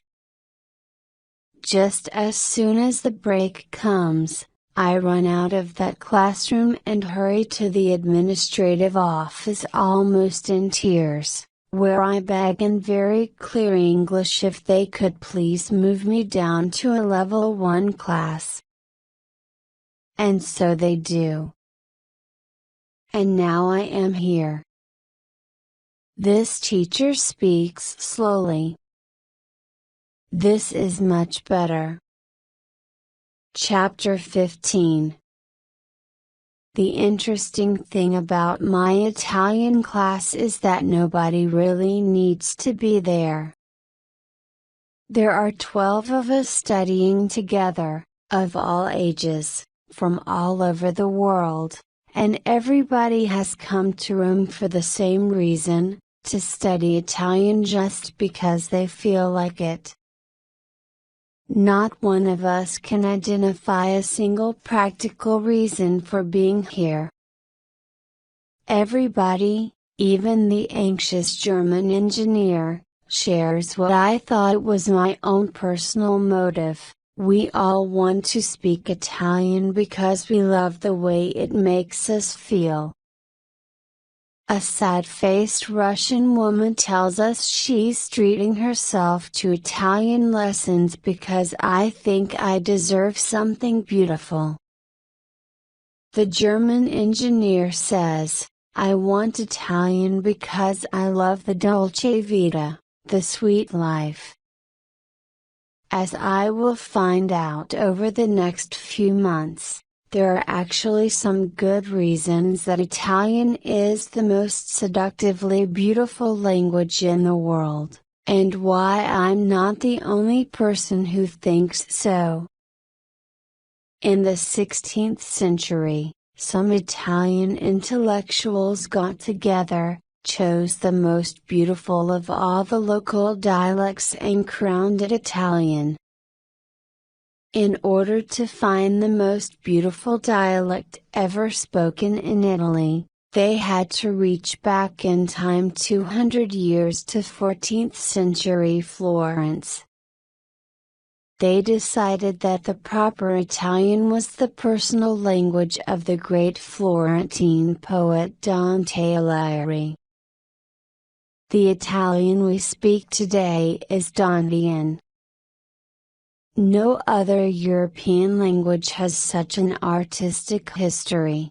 Just as soon as the break comes, I run out of that classroom and hurry to the administrative office almost in tears, where I beg in very clear English if they could please move me down to a Level 1 class. And so they do. And now I am here. This teacher speaks slowly. This is much better. Chapter 15. The interesting thing about my Italian class is that nobody really needs to be there. There are 12 of us studying together, of all ages, from all over the world, and everybody has come to Rome for the same reason, to study Italian just because they feel like it. Not one of us can identify a single practical reason for being here. Everybody, even the anxious German engineer, shares what I thought was my own personal motive. We all want to speak Italian because we love the way it makes us feel. A sad-faced Russian woman tells us she's treating herself to Italian lessons because I think I deserve something beautiful. The German engineer says, I want Italian because I love the dolce vita, the sweet life. As I will find out over the next few months, there are actually some good reasons that Italian is the most seductively beautiful language in the world, and why I'm not the only person who thinks so. In the 16th century, some Italian intellectuals got together, chose the most beautiful of all the local dialects and crowned it Italian. In order to find the most beautiful dialect ever spoken in Italy, they had to reach back in time 200 years to 14th century Florence. They decided that the proper Italian was the personal language of the great Florentine poet Dante Alighieri. The Italian we speak today is Dantean. No other European language has such an artistic history.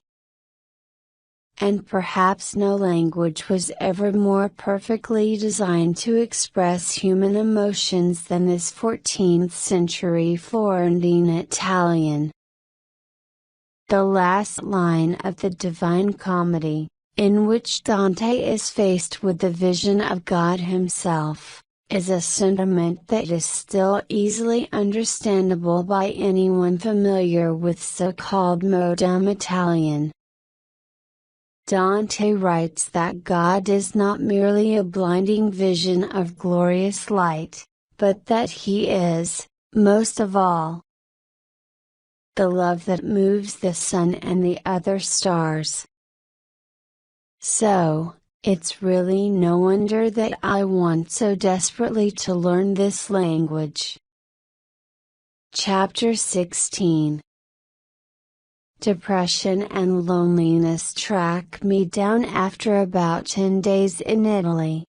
And perhaps no language was ever more perfectly designed to express human emotions than this 14th century Florentine Italian. The last line of the Divine Comedy, in which Dante is faced with the vision of God himself, is a sentiment that is still easily understandable by anyone familiar with so-called modern Italian. Dante writes that God is not merely a blinding vision of glorious light, but that He is, most of all, the love that moves the sun and the other stars. So, it's really no wonder that I want so desperately to learn this language. Chapter 16. Depression and loneliness track me down after about 10 days in Italy.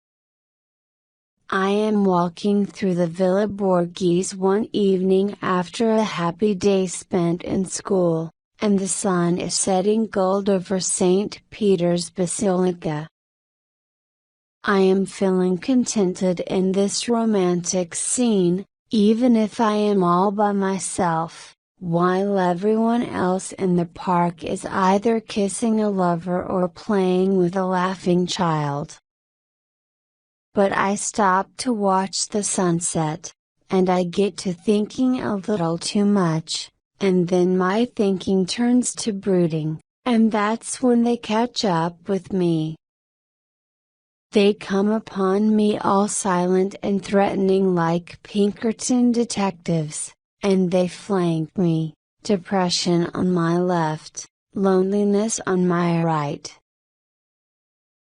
I am walking through the Villa Borghese one evening after a happy day spent in school, and the sun is setting gold over St. Peter's Basilica. I am feeling contented in this romantic scene, even if I am all by myself, while everyone else in the park is either kissing a lover or playing with a laughing child. But I stop to watch the sunset, and I get to thinking a little too much, and then my thinking turns to brooding, and that's when they catch up with me. They come upon me all silent and threatening like Pinkerton detectives, and they flank me, depression on my left, loneliness on my right.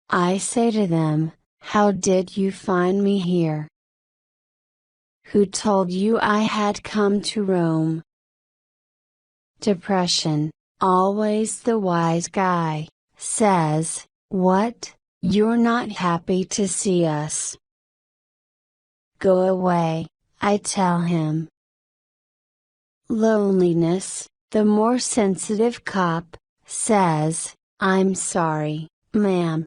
I say to them, "How did you find me here? Who told you I had come to Rome?" Depression, always the wise guy, says, "What, you're not happy to see us?" "Go away," I tell him. Loneliness, the more sensitive cop, says, "I'm sorry, ma'am.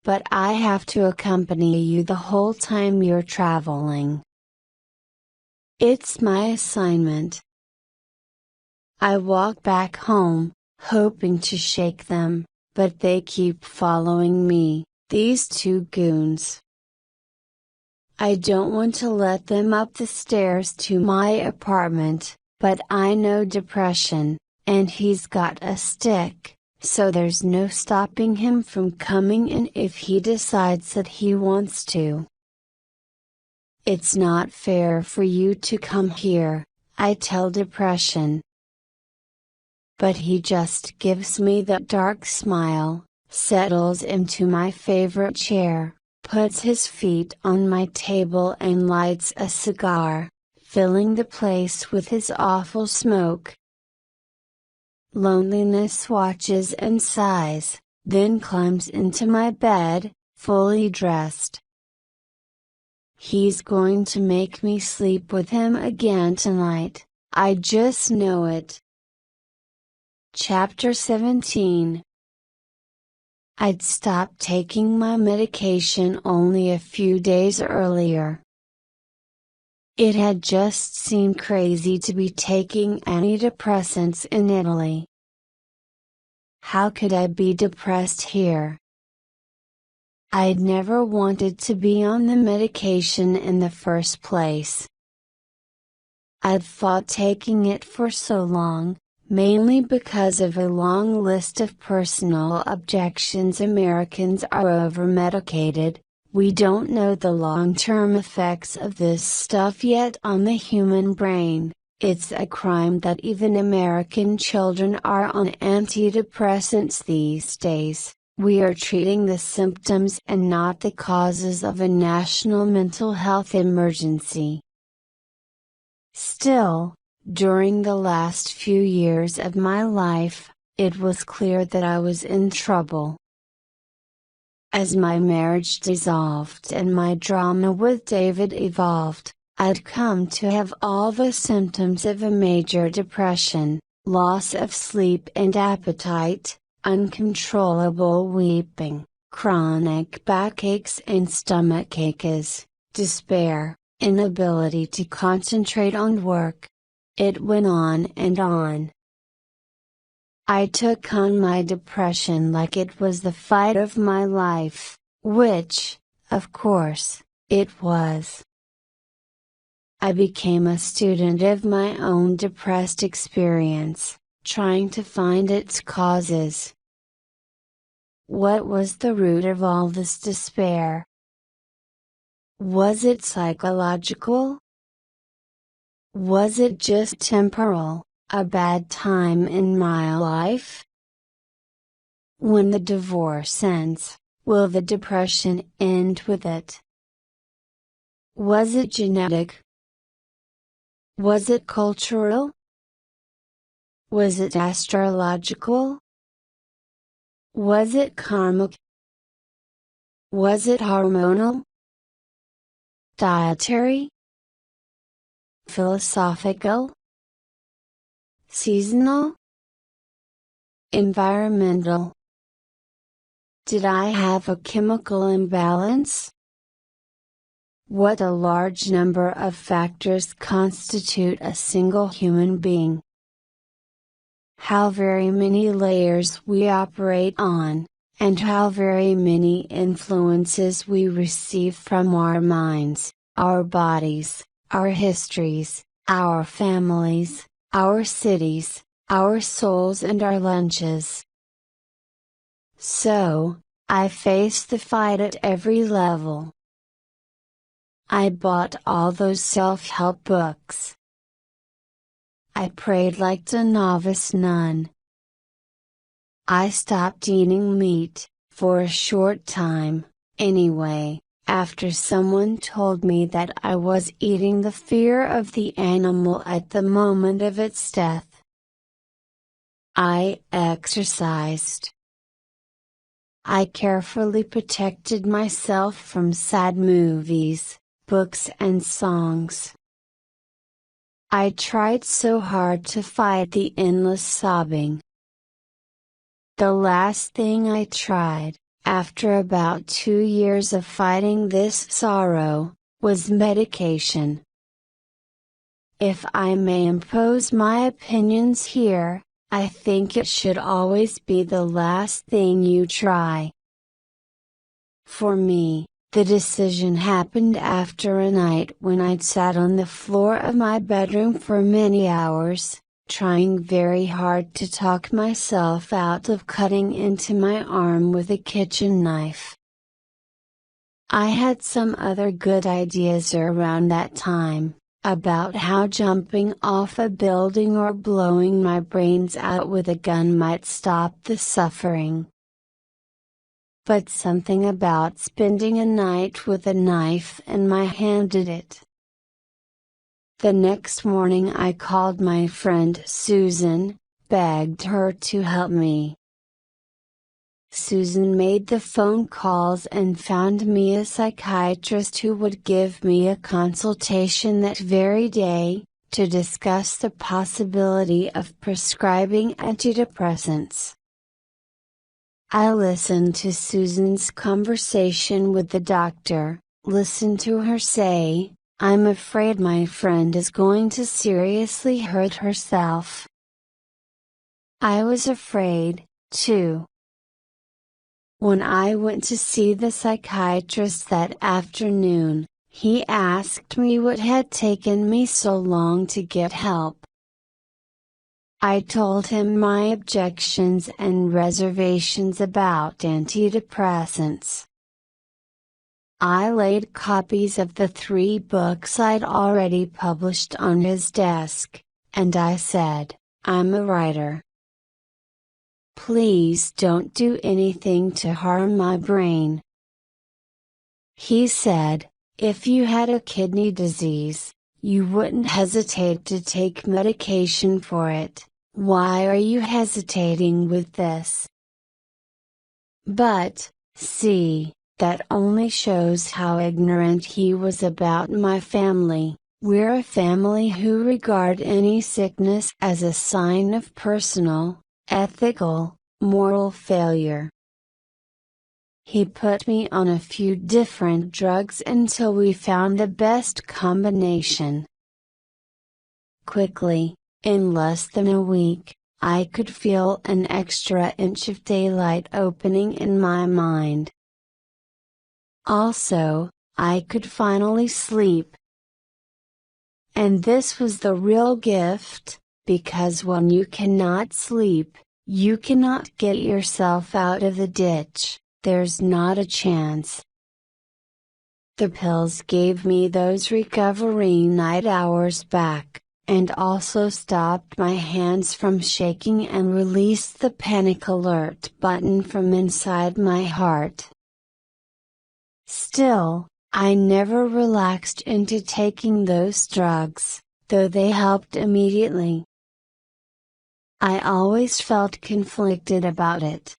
But I have to accompany you the whole time you're traveling. It's my assignment." I walk back home, hoping to shake them, but they keep following me, these two goons. I don't want to let them up the stairs to my apartment, but I know depression, and he's got a stick, so there's no stopping him from coming in if he decides that he wants to. "It's not fair for you to come here," I tell depression. But he just gives me that dark smile, settles into my favorite chair, puts his feet on my table and lights a cigar, filling the place with his awful smoke. Loneliness watches and sighs, then climbs into my bed, fully dressed. He's going to make me sleep with him again tonight, I just know it. Chapter 17. I'd stopped taking my medication only a few days earlier. It had just seemed crazy to be taking antidepressants in Italy. How could I be depressed here? I'd never wanted to be on the medication in the first place. I'd fought taking it for so long, mainly because of a long list of personal objections. Americans are over-medicated, we don't know the long-term effects of this stuff yet on the human brain, it's a crime that even American children are on antidepressants these days, we are treating the symptoms and not the causes of a national mental health emergency. Still, during the last few years of my life, it was clear that I was in trouble. As my marriage dissolved and my drama with David evolved, I'd come to have all the symptoms of a major depression: loss of sleep and appetite, uncontrollable weeping, chronic backaches and stomach aches, despair, inability to concentrate on work. It went on and on. I took on my depression like it was the fight of my life, which, of course, it was. I became a student of my own depressed experience, trying to find its causes. What was the root of all this despair? Was it psychological? Was it just temporal, a bad time in my life? When the divorce ends, will the depression end with it? Was it genetic? Was it cultural? Was it astrological? Was it karmic? Was it hormonal? Dietary? Philosophical? Seasonal? Environmental? Did I have a chemical imbalance? What a large number of factors constitute a single human being. How very many layers we operate on, and how very many influences we receive from our minds, our bodies, our histories, our families, our cities, our souls and our lunches. So, I faced the fight at every level. I bought all those self-help books. I prayed like a novice nun. I stopped eating meat, for a short time, anyway, after someone told me that I was eating the fear of the animal at the moment of its death. I exercised. I carefully protected myself from sad movies, books and songs. I tried so hard to fight the endless sobbing. The last thing I tried, after about 2 years of fighting this sorrow, was medication. If I may impose my opinions here, I think it should always be the last thing you try. For me, the decision happened after a night when I'd sat on the floor of my bedroom for many hours, trying very hard to talk myself out of cutting into my arm with a kitchen knife. I had some other good ideas around that time, about how jumping off a building or blowing my brains out with a gun might stop the suffering. But something about spending a night with a knife in my hand did it. The next morning I called my friend Susan, begged her to help me. Susan made the phone calls and found me a psychiatrist who would give me a consultation that very day, to discuss the possibility of prescribing antidepressants. I listened to Susan's conversation with the doctor, listened to her say, "I'm afraid my friend is going to seriously hurt herself." I was afraid, too. When I went to see the psychiatrist that afternoon, he asked me what had taken me so long to get help. I told him my objections and reservations about antidepressants. I laid copies of the 3 books I'd already published on his desk, and I said, "I'm a writer. Please don't do anything to harm my brain." He said, "If you had a kidney disease, you wouldn't hesitate to take medication for it. Why are you hesitating with this?" But, see, that only shows how ignorant he was about my family. We're a family who regard any sickness as a sign of personal, ethical, moral failure. He put me on a few different drugs until we found the best combination. Quickly, in less than a week, I could feel an extra inch of daylight opening in my mind. Also, I could finally sleep. And this was the real gift, because when you cannot sleep, you cannot get yourself out of the ditch, there's not a chance. The pills gave me those recovery night hours back, and also stopped my hands from shaking and released the panic alert button from inside my heart. Still, I never relaxed into taking those drugs, though they helped immediately. I always felt conflicted about it.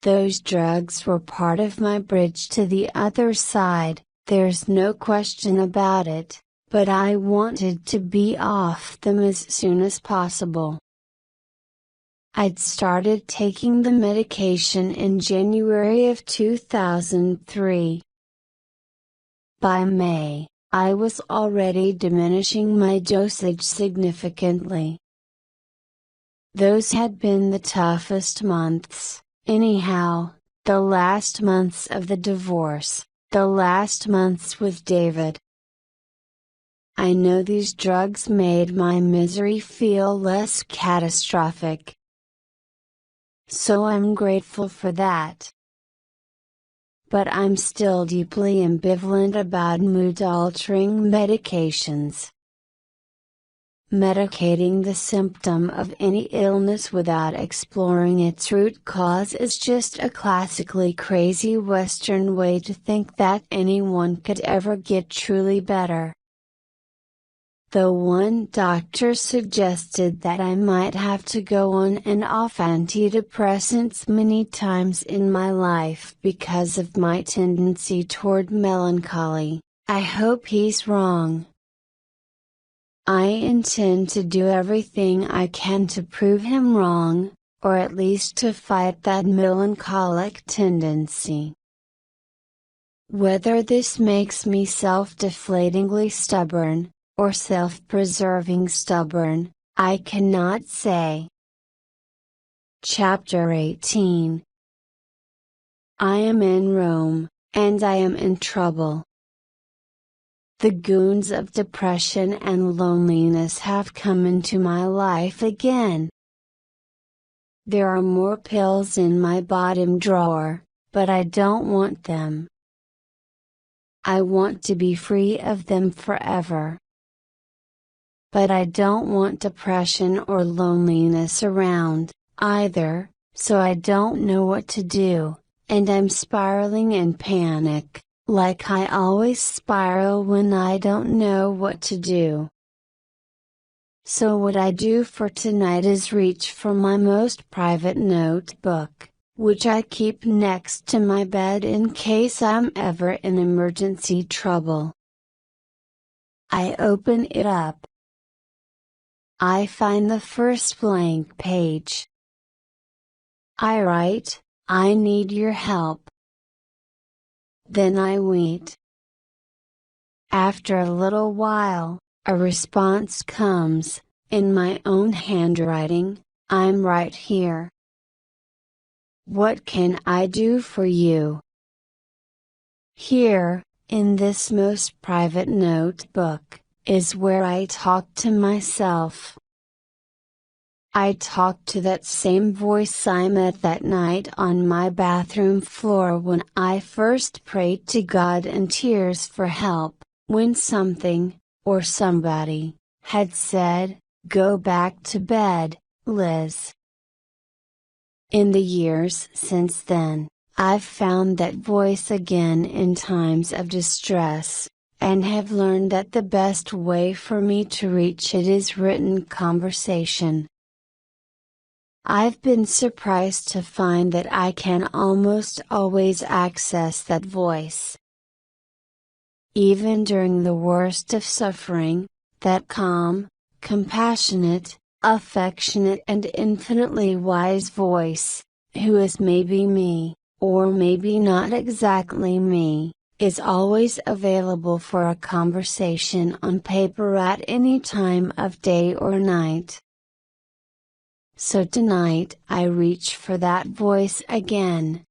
Those drugs were part of my bridge to the other side, there's no question about it, but I wanted to be off them as soon as possible. I'd started taking the medication in January of 2003. By May, I was already diminishing my dosage significantly. Those had been the toughest months, anyhow, the last months of the divorce, the last months with David. I know these drugs made my misery feel less catastrophic. So I'm grateful for that. But I'm still deeply ambivalent about mood-altering medications. Medicating the symptom of any illness without exploring its root cause is just a classically crazy Western way to think that anyone could ever get truly better. Though one doctor suggested that I might have to go on and off antidepressants many times in my life because of my tendency toward melancholy, I hope he's wrong. I intend to do everything I can to prove him wrong, or at least to fight that melancholic tendency. Whether this makes me self-deflatingly stubborn, or self-preserving stubborn, I cannot say. Chapter 18. I am in Rome, and I am in trouble. The goons of depression and loneliness have come into my life again. There are more pills in my bottom drawer, but I don't want them. I want to be free of them forever. But I don't want depression or loneliness around, either, so I don't know what to do, and I'm spiraling in panic, like I always spiral when I don't know what to do. So what I do for tonight is reach for my most private notebook, which I keep next to my bed in case I'm ever in emergency trouble. I open it up. I find the first blank page. I write, I need your help. Then I wait. After a little while, a response comes, in my own handwriting, I'm right here. What can I do for you? Here, in this most private notebook, is where I talk to myself. I talk to that same voice I met that night on my bathroom floor when I first prayed to God in tears for help, when something, or somebody, had said, "Go back to bed, Liz." In the years since then, I've found that voice again in times of distress, and have learned that the best way for me to reach it is written conversation. I've been surprised to find that I can almost always access that voice. Even during the worst of suffering, that calm, compassionate, affectionate and infinitely wise voice, who is maybe me, or maybe not exactly me, is always available for a conversation on paper at any time of day or night. So tonight I reach for that voice again.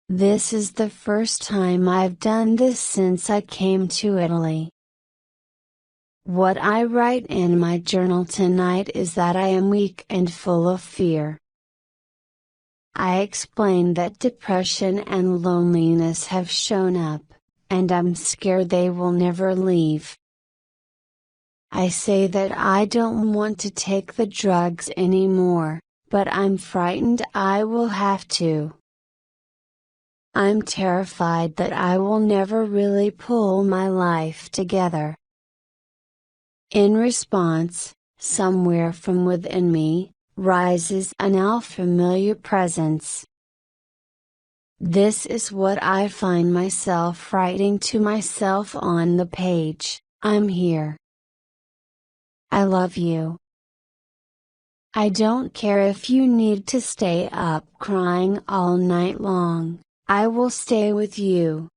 This is the first time I've done this since I came to Italy. What I write in my journal tonight is that I am weak and full of fear. I explain that depression and loneliness have shown up, and I'm scared they will never leave. I say that I don't want to take the drugs anymore, but I'm frightened I will have to. I'm terrified that I will never really pull my life together. In response, somewhere from within me, rises a now familiar presence. This is what I find myself writing to myself on the page: I'm here. I love you. I don't care if you need to stay up crying all night long, I will stay with you.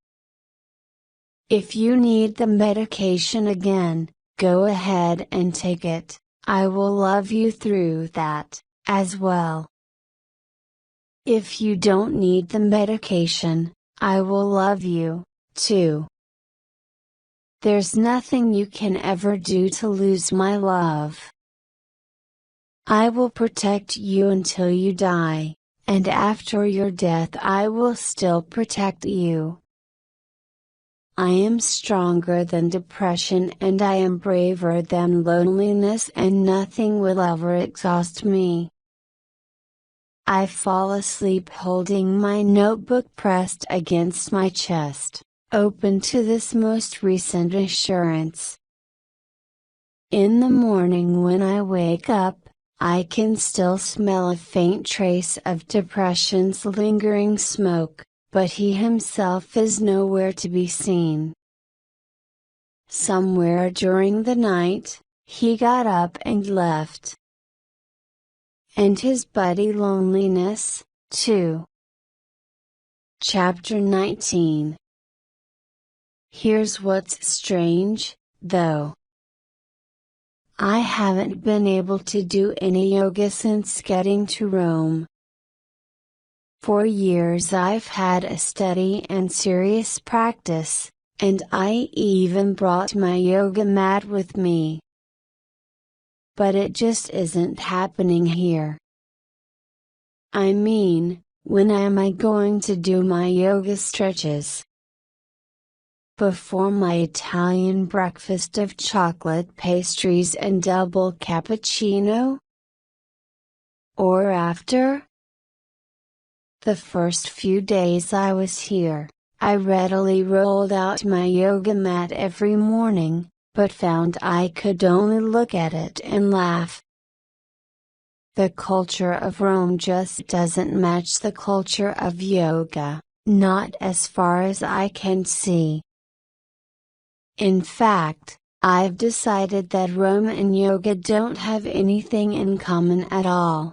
If you need the medication again, go ahead and take it, I will love you through that, as well. If you don't need the medication, I will love you, too. There's nothing you can ever do to lose my love. I will protect you until you die, and after your death I will still protect you. I am stronger than depression and I am braver than loneliness, and nothing will ever exhaust me. I fall asleep holding my notebook pressed against my chest, open to this most recent assurance. In the morning when I wake up, I can still smell a faint trace of depression's lingering smoke, but he himself is nowhere to be seen. Somewhere during the night, he got up and left. And his buddy loneliness, too. Chapter 19. Here's what's strange, though. I haven't been able to do any yoga since getting to Rome. For years I've had a steady and serious practice, and I even brought my yoga mat with me. But it just isn't happening here. I mean, when am I going to do my yoga stretches? Before my Italian breakfast of chocolate pastries and double cappuccino? Or after? The first few days I was here, I readily rolled out my yoga mat every morning, but found I could only look at it and laugh. The culture of Rome just doesn't match the culture of yoga, not as far as I can see. In fact, I've decided that Rome and yoga don't have anything in common at all.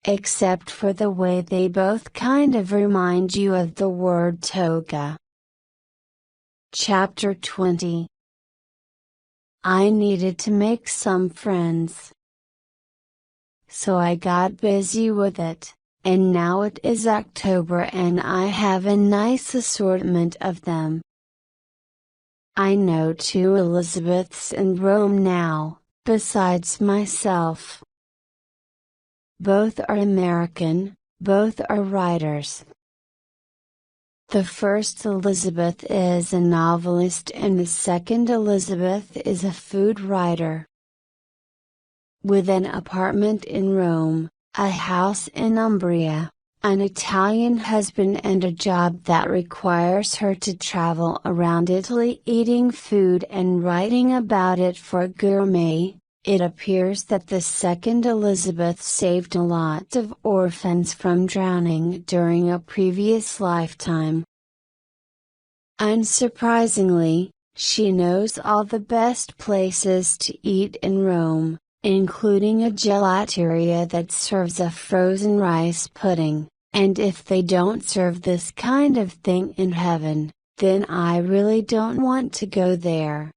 Except for the way they both kind of remind you of the word toga. Chapter 20. I needed to make some friends. So I got busy with it, and now it is October and I have a nice assortment of them. I know 2 Elizabeths in Rome now, besides myself. Both are American, both are writers. The first Elizabeth is a novelist and the second Elizabeth is a food writer. With an apartment in Rome, a house in Umbria, an Italian husband and a job that requires her to travel around Italy eating food and writing about it for Gourmet, it appears that the second Elizabeth saved a lot of orphans from drowning during a previous lifetime. Unsurprisingly, she knows all the best places to eat in Rome, including a gelateria that serves a frozen rice pudding, and if they don't serve this kind of thing in heaven, then I really don't want to go there.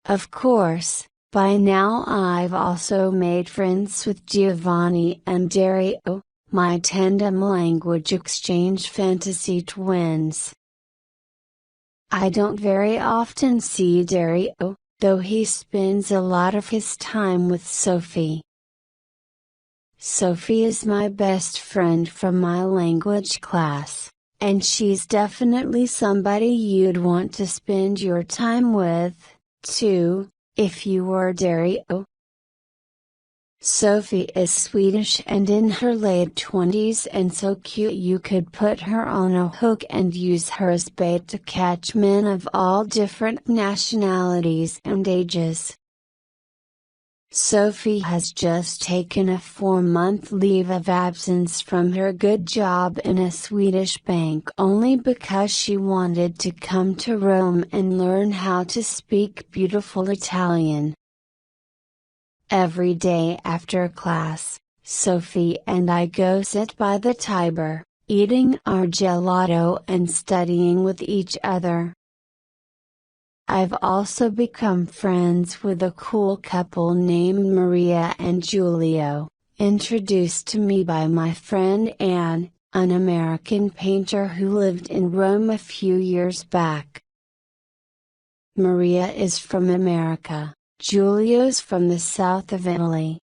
Of course, by now I've also made friends with Giovanni and Dario, my tandem language exchange fantasy twins. I don't very often see Dario, though he spends a lot of his time with Sophie. Sophie is my best friend from my language class, and she's definitely somebody you'd want to spend your time with, 2. If you were Dario. Sophie is Swedish and in her late 20s and so cute you could put her on a hook and use her as bait to catch men of all different nationalities and ages. Sophie has just taken a 4-month leave of absence from her good job in a Swedish bank only because she wanted to come to Rome and learn how to speak beautiful Italian. Every day after class, Sophie and I go sit by the Tiber, eating our gelato and studying with each other. I've also become friends with a cool couple named Maria and Giulio, introduced to me by my friend Anne, an American painter who lived in Rome a few years back. Maria is from America. Giulio's from the south of Italy.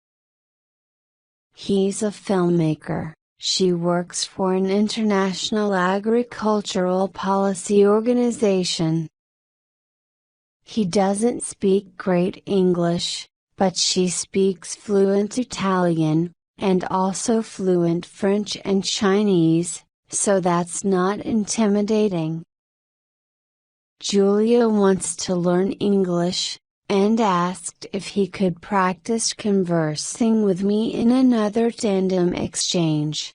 He's a filmmaker, she works for an international agricultural policy organization. He doesn't speak great English, but she speaks fluent Italian, and also fluent French and Chinese, so that's not intimidating. Giulio wants to learn English, and asked if he could practice conversing with me in another tandem exchange.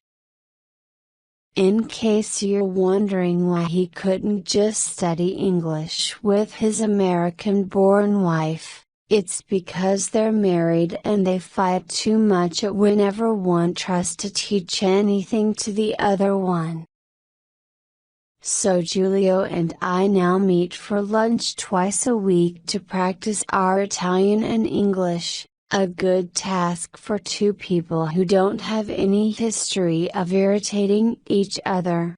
In case you're wondering why he couldn't just study English with his American-born wife, it's because they're married and they fight too much whenever one tries to teach anything to the other one. So Giulio and I now meet for lunch twice a week to practice our Italian and English, a good task for two people who don't have any history of irritating each other.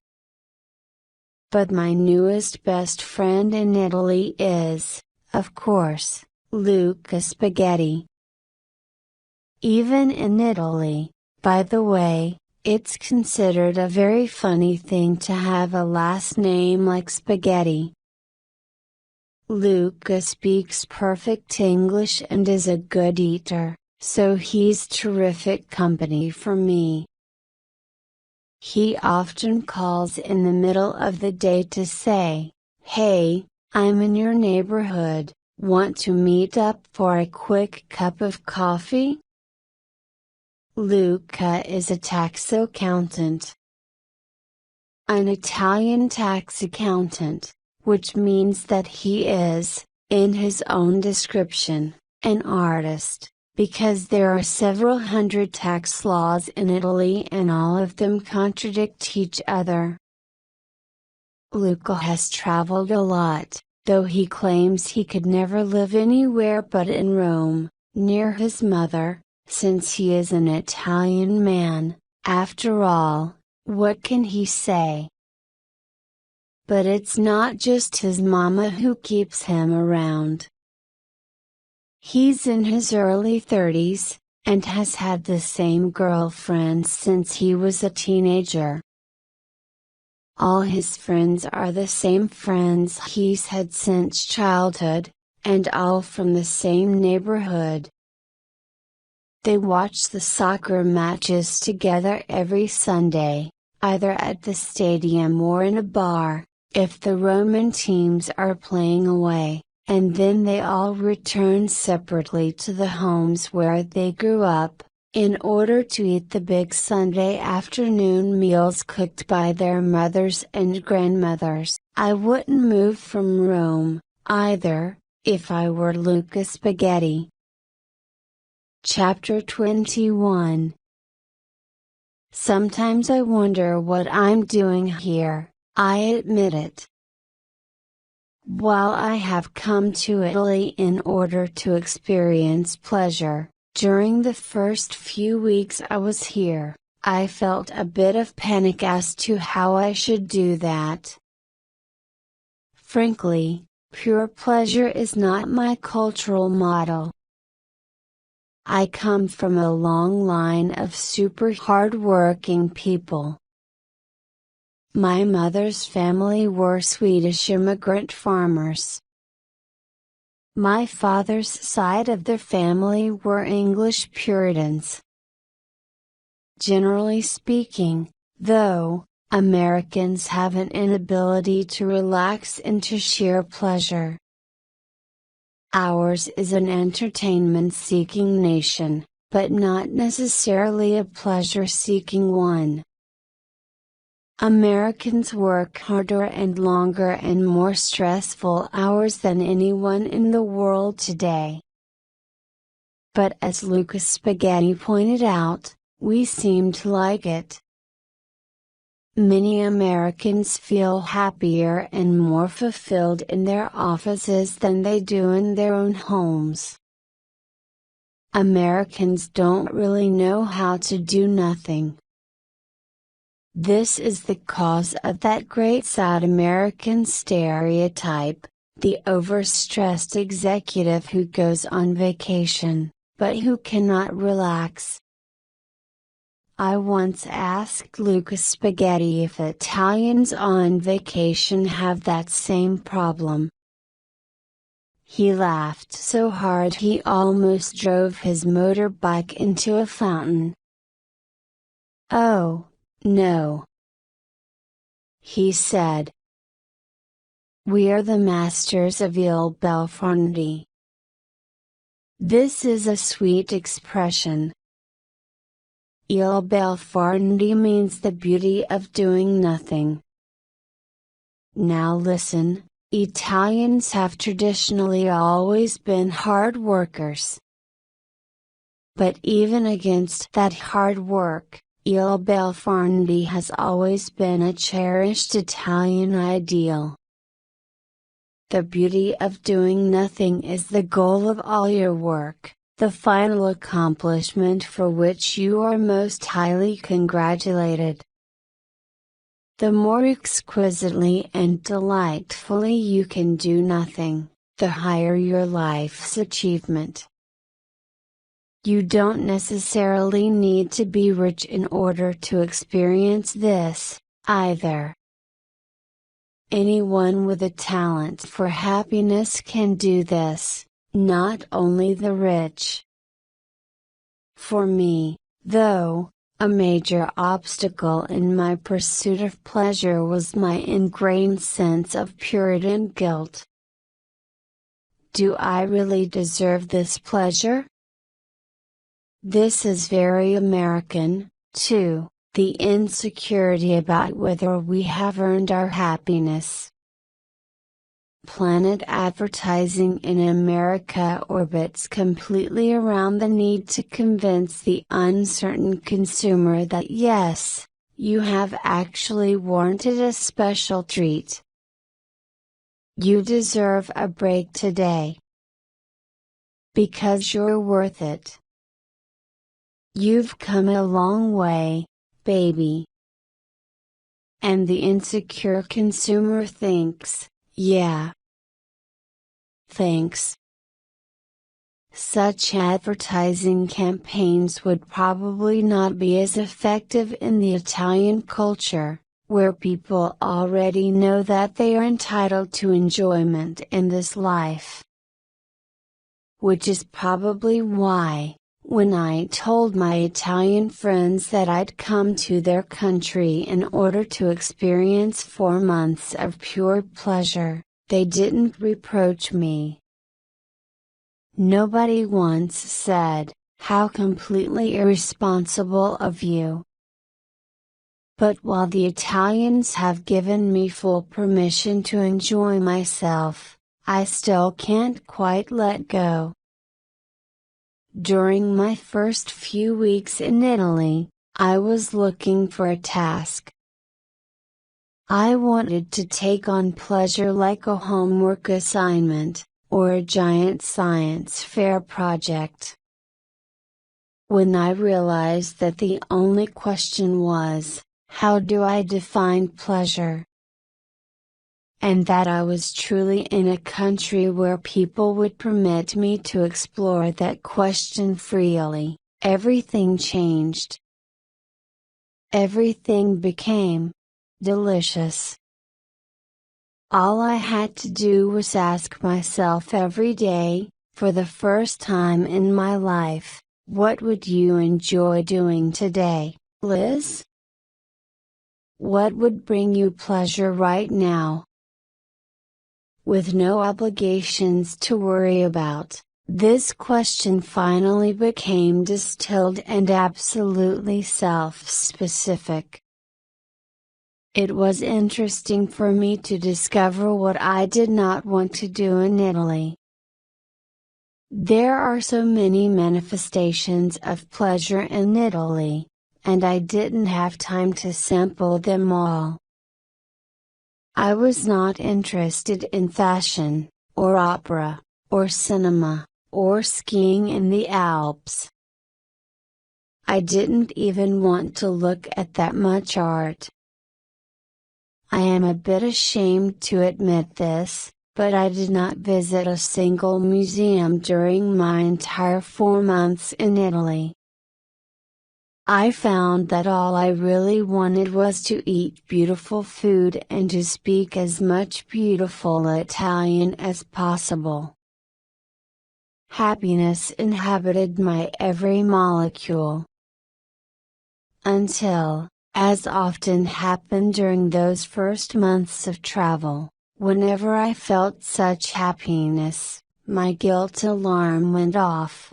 But my newest best friend in Italy is, of course, Luca Spaghetti. Even in Italy, by the way, it's considered a very funny thing to have a last name like Spaghetti. Luca speaks perfect English and is a good eater, so he's terrific company for me. He often calls in the middle of the day to say, "Hey, I'm in your neighborhood, want to meet up for a quick cup of coffee?" Luca is a tax accountant. An Italian tax accountant, which means that he is, in his own description, an artist, because there are several hundred tax laws in Italy and all of them contradict each other. Luca has traveled a lot, though he claims he could never live anywhere but in Rome, near his mother, since he is an Italian man, after all, what can he say? But it's not just his mama who keeps him around. He's in his early 30s, and has had the same girlfriend since he was a teenager. All his friends are the same friends he's had since childhood, and all from the same neighborhood. They watch the soccer matches together every Sunday, either at the stadium or in a bar, if the Roman teams are playing away, and then they all return separately to the homes where they grew up, in order to eat the big Sunday afternoon meals cooked by their mothers and grandmothers. I wouldn't move from Rome, either, if I were Luca Spaghetti. Chapter 21. Sometimes I wonder what I'm doing here, I admit it. While I have come to Italy in order to experience pleasure, during the first few weeks I was here, I felt a bit of panic as to how I should do that. Frankly, pure pleasure is not my cultural model. I come from a long line of super hard-working people. My mother's family were Swedish immigrant farmers. My father's side of the family were English Puritans. Generally speaking, though, Americans have an inability to relax into sheer pleasure. Ours is an entertainment-seeking nation, but not necessarily a pleasure-seeking one. Americans work harder and longer and more stressful hours than anyone in the world today. But as Lucas Spaghetti pointed out, we seem to like it. Many Americans feel happier and more fulfilled in their offices than they do in their own homes. Americans don't really know how to do nothing. This is the cause of that great South American stereotype, the overstressed executive who goes on vacation, but who cannot relax. I once asked Lucas Spaghetti if Italians on vacation have that same problem. He laughed so hard he almost drove his motorbike into a fountain. "Oh, no," he said. "We are the masters of il bel farniente." This is a sweet expression. Il bel farniente means the beauty of doing nothing. Now listen, Italians have traditionally always been hard workers. But even against that hard work, il bel farniente has always been a cherished Italian ideal. The beauty of doing nothing is the goal of all your work, the final accomplishment for which you are most highly congratulated. The more exquisitely and delightfully you can do nothing, the higher your life's achievement. You don't necessarily need to be rich in order to experience this, either. Anyone with a talent for happiness can do this, not only the rich. For me, though, a major obstacle in my pursuit of pleasure was my ingrained sense of Puritan guilt. Do I really deserve this pleasure? This is very American, too, the insecurity about whether we have earned our happiness. Planet advertising in America orbits completely around the need to convince the uncertain consumer that yes, you have actually warranted a special treat. You deserve a break today. Because you're worth it. You've come a long way, baby. And the insecure consumer thinks, yeah. Thanks. Such advertising campaigns would probably not be as effective in the Italian culture, where people already know that they are entitled to enjoyment in this life. Which is probably why, when I told my Italian friends that I'd come to their country in order to experience 4 months of pure pleasure, they didn't reproach me. Nobody once said, "How completely irresponsible of you." But while the Italians have given me full permission to enjoy myself, I still can't quite let go. During my first few weeks in Italy, I was looking for a task. I wanted to take on pleasure like a homework assignment, or a giant science fair project. When I realized that the only question was, how do I define pleasure? And that I was truly in a country where people would permit me to explore that question freely, everything changed. Everything became delicious. All I had to do was ask myself every day, for the first time in my life, what would you enjoy doing today, Liz? What would bring you pleasure right now? With no obligations to worry about, this question finally became distilled and absolutely self-specific. It was interesting for me to discover what I did not want to do in Italy. There are so many manifestations of pleasure in Italy, and I didn't have time to sample them all. I was not interested in fashion, or opera, or cinema, or skiing in the Alps. I didn't even want to look at that much art. I am a bit ashamed to admit this, but I did not visit a single museum during my entire 4 months in Italy. I found that all I really wanted was to eat beautiful food and to speak as much beautiful Italian as possible. Happiness inhabited my every molecule. Until, as often happened during those first months of travel, whenever I felt such happiness, my guilt alarm went off.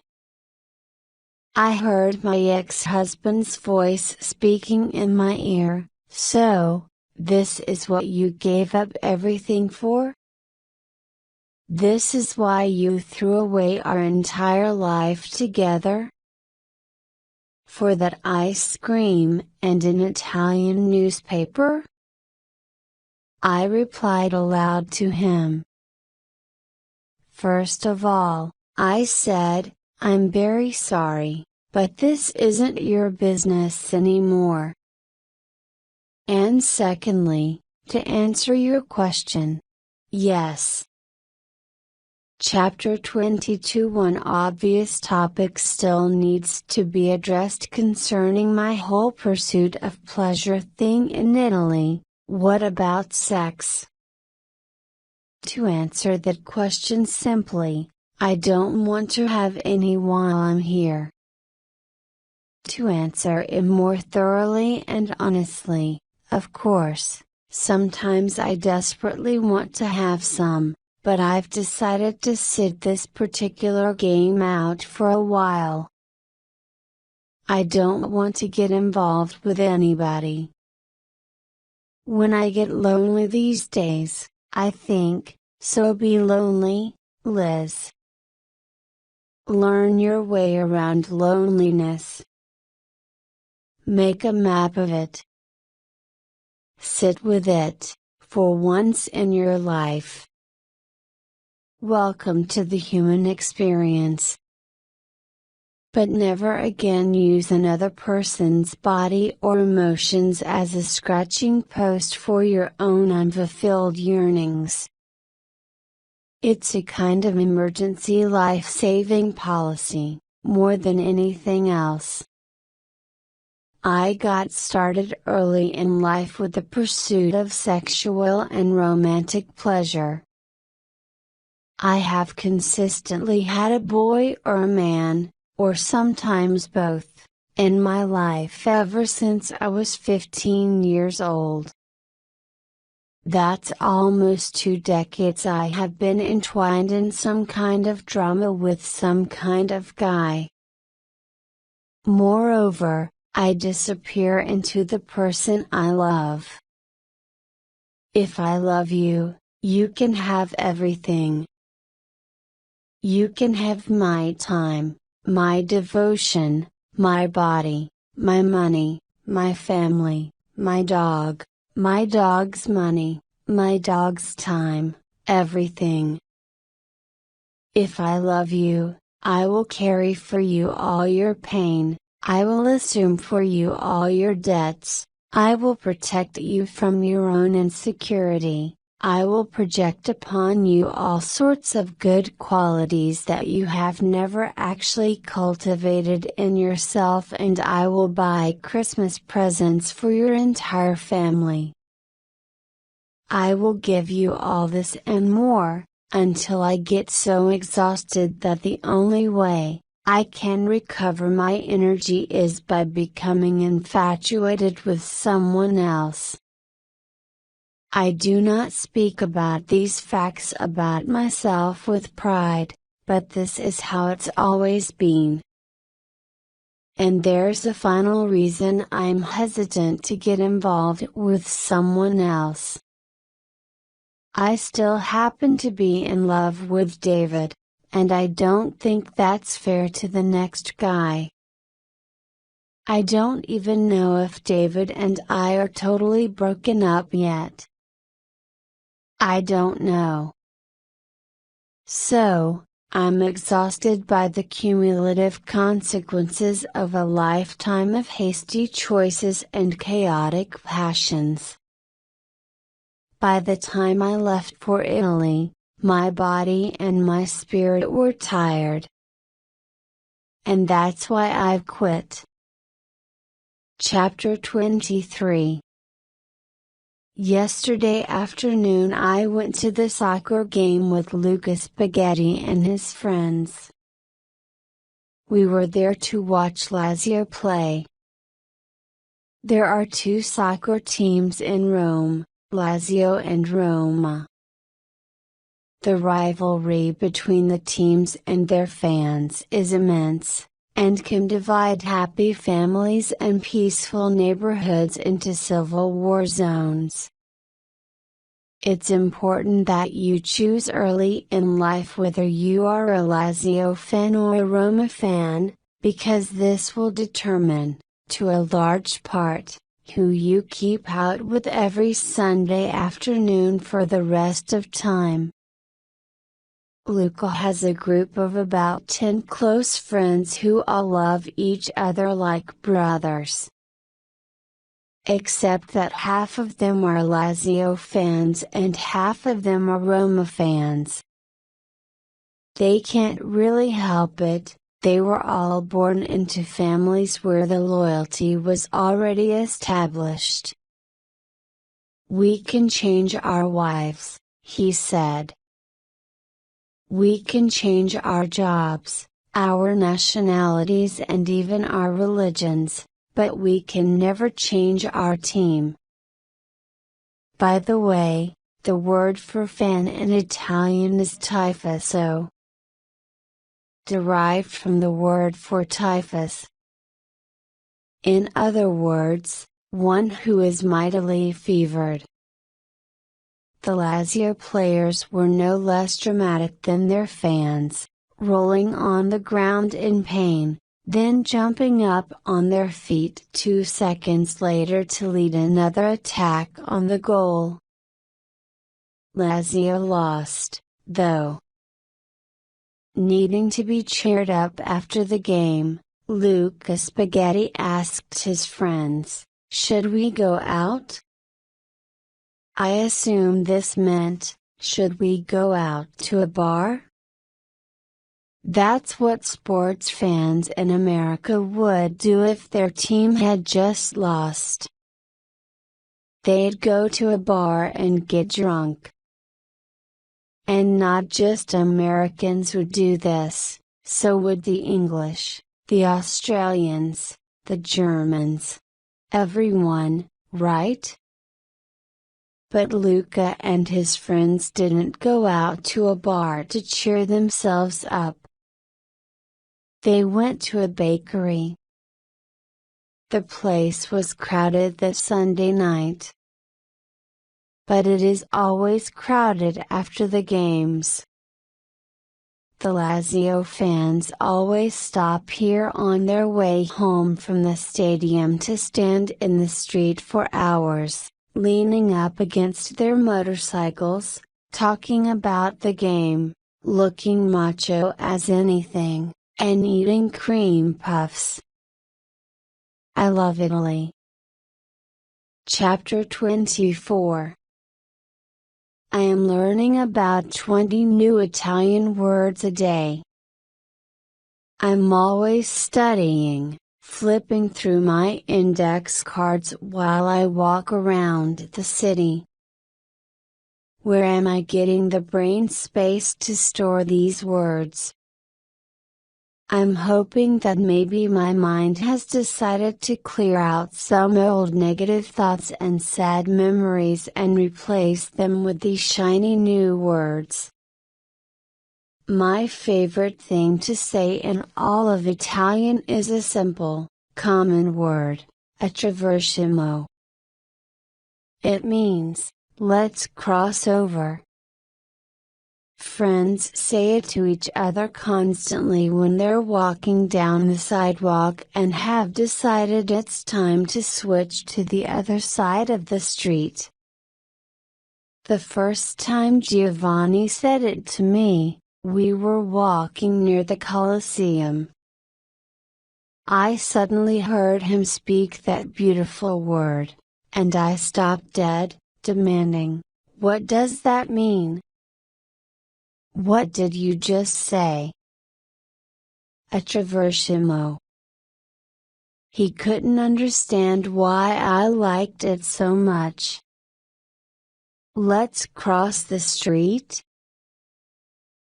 I heard my ex-husband's voice speaking in my ear, "So, this is what you gave up everything for? This is why you threw away our entire life together? For that ice cream and an Italian newspaper?" I replied aloud to him. "First of all," I said, "I'm very sorry, but this isn't your business anymore. And secondly, to answer your question, yes." Chapter 22. One obvious topic still needs to be addressed concerning my whole pursuit of pleasure thing in Italy: what about sex? To answer that question simply, I don't want to have any while I'm here. To answer it more thoroughly and honestly, of course, sometimes I desperately want to have some. But I've decided to sit this particular game out for a while. I don't want to get involved with anybody. When I get lonely these days, I think, so be lonely, Liz. Learn your way around loneliness. Make a map of it. Sit with it, for once in your life. Welcome to the human experience. But never again use another person's body or emotions as a scratching post for your own unfulfilled yearnings. It's a kind of emergency life-saving policy, more than anything else. I got started early in life with the pursuit of sexual and romantic pleasure. I have consistently had a boy or a man, or sometimes both, in my life ever since I was 15 years old. That's almost 2 decades I have been entwined in some kind of drama with some kind of guy. Moreover, I disappear into the person I love. If I love you, you can have everything. You can have my time, my devotion, my body, my money, my family, my dog, my dog's money, my dog's time, everything. If I love you, I will carry for you all your pain, I will assume for you all your debts, I will protect you from your own insecurity. I will project upon you all sorts of good qualities that you have never actually cultivated in yourself, and I will buy Christmas presents for your entire family. I will give you all this and more, until I get so exhausted that the only way I can recover my energy is by becoming infatuated with someone else. I do not speak about these facts about myself with pride, but this is how it's always been. And there's a final reason I'm hesitant to get involved with someone else. I still happen to be in love with David, and I don't think that's fair to the next guy. I don't even know if David and I are totally broken up yet. I don't know. So, I'm exhausted by the cumulative consequences of a lifetime of hasty choices and chaotic passions. By the time I left for Italy, my body and my spirit were tired. And that's why I've quit. Chapter 23. Yesterday afternoon I went to the soccer game with Luca Spaghetti and his friends. We were there to watch Lazio play. There are two soccer teams in Rome, Lazio and Roma. The rivalry between the teams and their fans is immense, and can divide happy families and peaceful neighborhoods into civil war zones. It's important that you choose early in life whether you are a Lazio fan or a Roma fan, because this will determine, to a large part, who you keep out with every Sunday afternoon for the rest of time. Luca has a group of about 10 close friends who all love each other like brothers. Except that half of them are Lazio fans and half of them are Roma fans. They can't really help it, they were all born into families where the loyalty was already established. "We can change our wives," he said. "We can change our jobs, our nationalities and even our religions, but we can never change our team." By the way, the word for fan in Italian is tifoso, derived from the word for typhus. In other words, one who is mightily fevered. The Lazio players were no less dramatic than their fans, rolling on the ground in pain, then jumping up on their feet 2 seconds later to lead another attack on the goal. Lazio lost, though. Needing to be cheered up after the game, Luca Spaghetti asked his friends, "Should we go out?" I assume this meant, should we go out to a bar? That's what sports fans in America would do if their team had just lost. They'd go to a bar and get drunk. And not just Americans would do this, so would the English, the Australians, the Germans. Everyone, right? But Luca and his friends didn't go out to a bar to cheer themselves up. They went to a bakery. The place was crowded that Sunday night. But it is always crowded after the games. The Lazio fans always stop here on their way home from the stadium to stand in the street for hours, leaning up against their motorcycles, talking about the game, looking macho as anything, and eating cream puffs. I love Italy. Chapter 24. I am learning about 20 new Italian words a day. I'm always studying, flipping through my index cards while I walk around the city. Where am I getting the brain space to store these words? I'm hoping that maybe my mind has decided to clear out some old negative thoughts and sad memories and replace them with these shiny new words. My favorite thing to say in all of Italian is a simple, common word, attraversiamo. It means, let's cross over. Friends say it to each other constantly when they're walking down the sidewalk and have decided it's time to switch to the other side of the street. The first time Giovanni said it to me, we were walking near the Colosseum. I suddenly heard him speak that beautiful word, and I stopped dead, demanding, "What does that mean? What did you just say?" Attraversiamo. He couldn't understand why I liked it so much. Let's cross the street?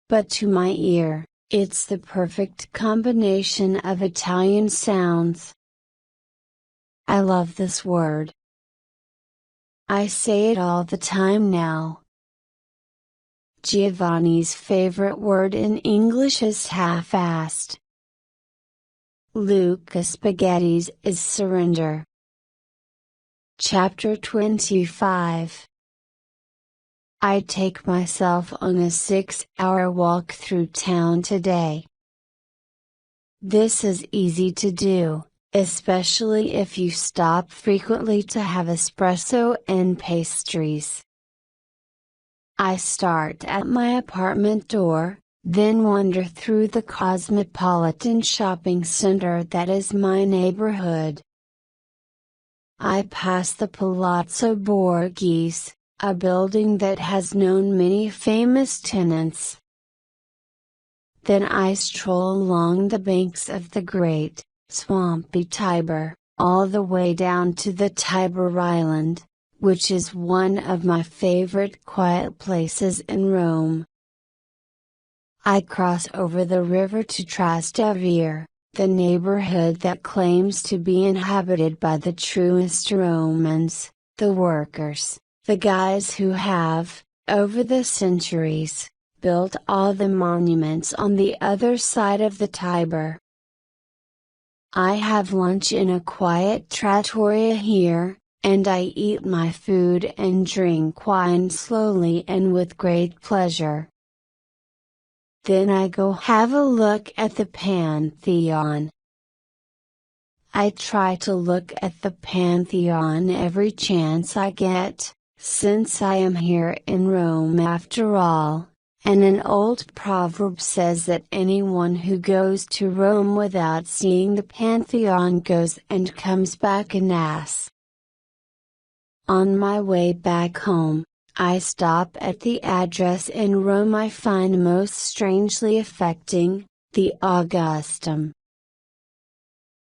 But to my ear, it's the perfect combination of Italian sounds. I love this word. I say it all the time now. Giovanni's favorite word in English is half-assed. Luca Spaghetti's is surrender. Chapter 25. I take myself on a 6-hour walk through town today. This is easy to do, especially if you stop frequently to have espresso and pastries. I start at my apartment door, then wander through the cosmopolitan shopping center that is my neighborhood. I pass the Palazzo Borghese, a building that has known many famous tenants. Then I stroll along the banks of the great, swampy Tiber, all the way down to the Tiber Island, which is one of my favorite quiet places in Rome. I cross over the river to Trastevere, the neighborhood that claims to be inhabited by the truest Romans, the workers, the guys who have, over the centuries, built all the monuments on the other side of the Tiber. I have lunch in a quiet trattoria here, and I eat my food and drink wine slowly and with great pleasure. Then I go have a look at the Pantheon. I try to look at the Pantheon every chance I get, since I am here in Rome after all, and an old proverb says that anyone who goes to Rome without seeing the Pantheon goes and comes back an ass. On my way back home, I stop at the address in Rome I find most strangely affecting, the Augustum.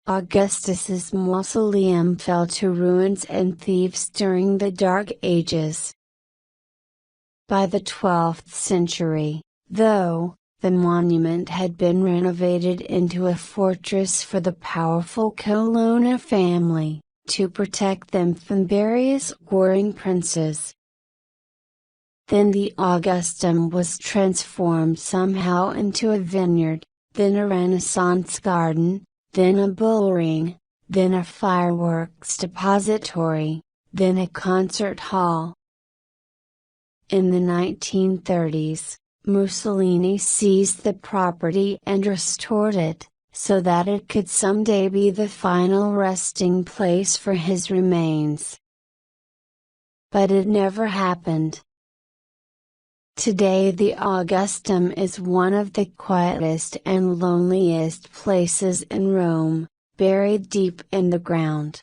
Augustus's mausoleum fell to ruins and thieves during the Dark Ages. By the 12th century, though, the monument had been renovated into a fortress for the powerful Colonna family, to protect them from various warring princes. Then the Augustum was transformed somehow into a vineyard, then a Renaissance garden, then a bullring, then a fireworks depository, then a concert hall. In the 1930s, Mussolini seized the property and restored it, so that it could someday be the final resting place for his remains. But it never happened. Today the Augustum is one of the quietest and loneliest places in Rome, buried deep in the ground.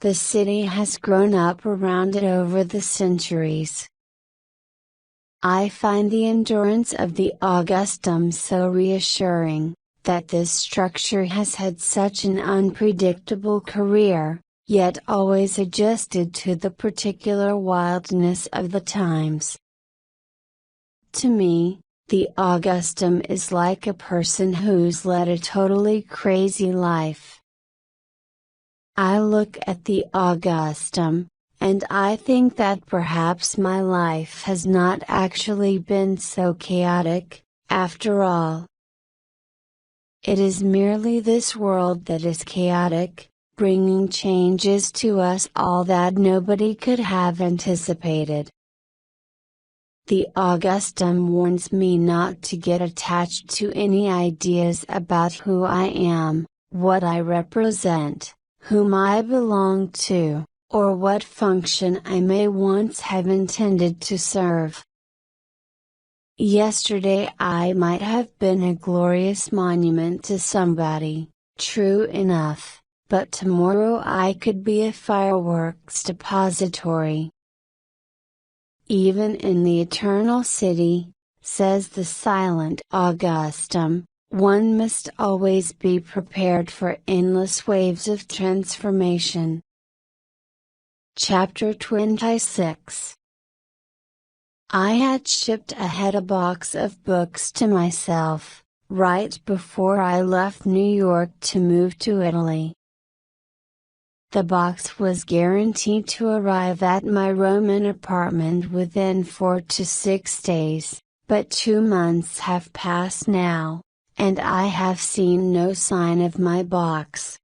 The city has grown up around it over the centuries. I find the endurance of the Augustum so reassuring, that this structure has had such an unpredictable career, yet always adjusted to the particular wildness of the times. To me, the Augustum is like a person who's led a totally crazy life. I look at the Augustum, and I think that perhaps my life has not actually been so chaotic, after all. It is merely this world that is chaotic, bringing changes to us all that nobody could have anticipated. The Augustum warns me not to get attached to any ideas about who I am, what I represent, whom I belong to, or what function I may once have intended to serve. Yesterday I might have been a glorious monument to somebody, true enough, but tomorrow I could be a fireworks depository. Even in the eternal city, says the silent Augustum, one must always be prepared for endless waves of transformation. Chapter 26. I had shipped ahead a box of books to myself, right before I left New York to move to Italy. The box was guaranteed to arrive at my Roman apartment within 4 to 6 days, but 2 months have passed now, and I have seen no sign of my box.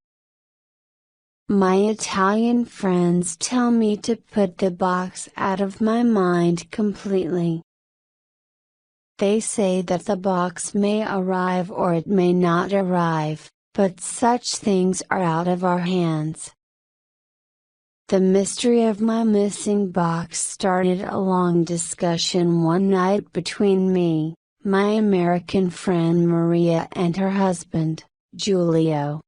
My Italian friends tell me to put the box out of my mind completely. They say that the box may arrive or it may not arrive, but such things are out of our hands. The mystery of my missing box started a long discussion one night between me, my American friend Maria and her husband, Giulio.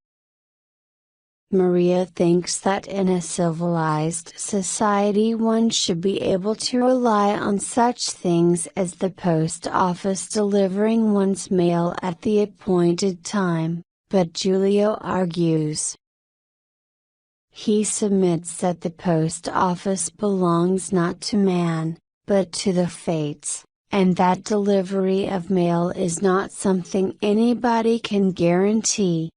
Maria thinks that in a civilized society one should be able to rely on such things as the post office delivering one's mail at the appointed time, but Giulio argues. He submits that the post office belongs not to man, but to the fates, and that delivery of mail is not something anybody can guarantee.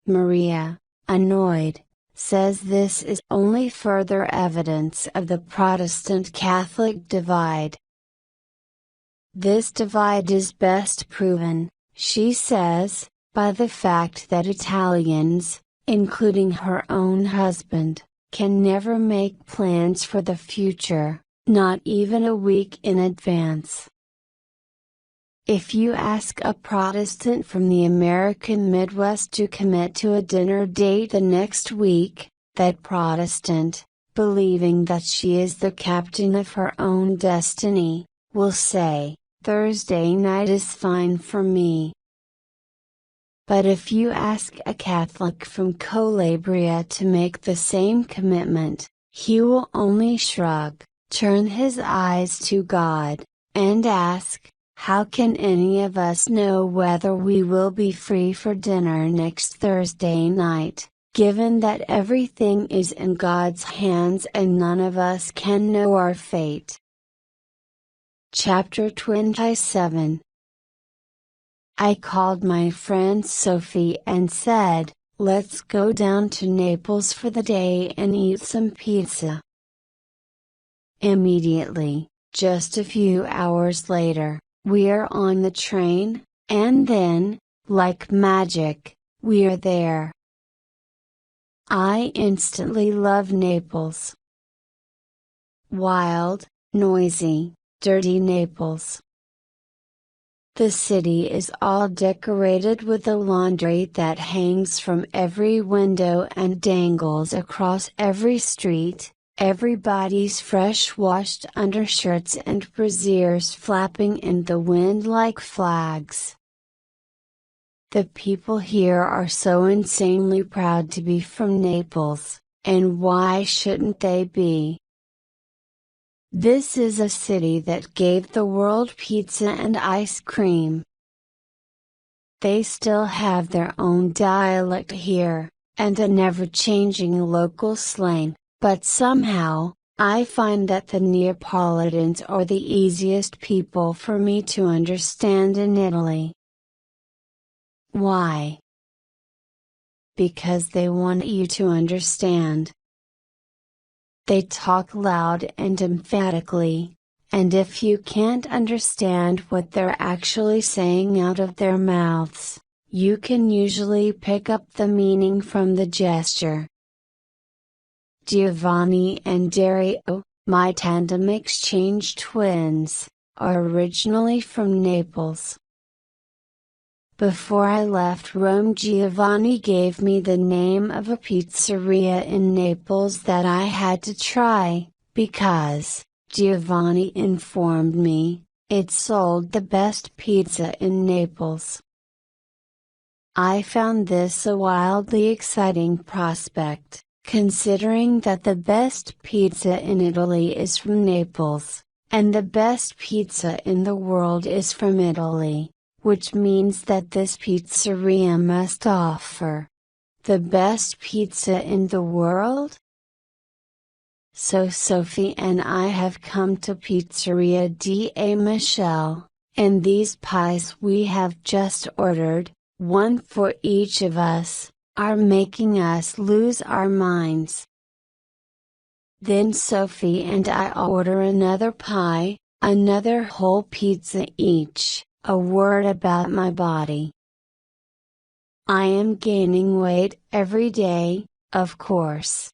Maria, annoyed, says this is only further evidence of the Protestant-Catholic divide. This divide is best proven, she says, by the fact that Italians, including her own husband, can never make plans for the future, not even a week in advance. If you ask a Protestant from the American Midwest to commit to a dinner date the next week, that Protestant, believing that she is the captain of her own destiny, will say, "Thursday night is fine for me." But if you ask a Catholic from Calabria to make the same commitment, he will only shrug, turn his eyes to God, and ask, "How can any of us know whether we will be free for dinner next Thursday night, given that everything is in God's hands and none of us can know our fate?" Chapter 27. I called my friend Sophie and said, "Let's go down to Naples for the day and eat some pizza." Immediately, just a few hours later, we are on the train, and then, like magic, we are there. I instantly love Naples. Wild, noisy, dirty Naples. The city is all decorated with a laundry that hangs from every window and dangles across every street, everybody's fresh washed undershirts and brassieres flapping in the wind like flags. The people here are so insanely proud to be from Naples, and why shouldn't they be? This is a city that gave the world pizza and ice cream. They still have their own dialect here, and a never-changing local slang, but somehow, I find that the Neapolitans are the easiest people for me to understand in Italy. Why? Because they want you to understand. They talk loud and emphatically, and if you can't understand what they're actually saying out of their mouths, you can usually pick up the meaning from the gesture. Giovanni and Dario, my tandem exchange twins, are originally from Naples. Before I left Rome, Giovanni gave me the name of a pizzeria in Naples that I had to try, because, Giovanni informed me, it sold the best pizza in Naples. I found this a wildly exciting prospect, considering that the best pizza in Italy is from Naples, and the best pizza in the world is from Italy, which means that this pizzeria must offer the best pizza in the world? So Sophie and I have come to Pizzeria da Michele, and these pies we have just ordered, one for each of us, are making us lose our minds. Then Sophie and I order another pie, another whole pizza each, a word about my body. I am gaining weight every day, of course.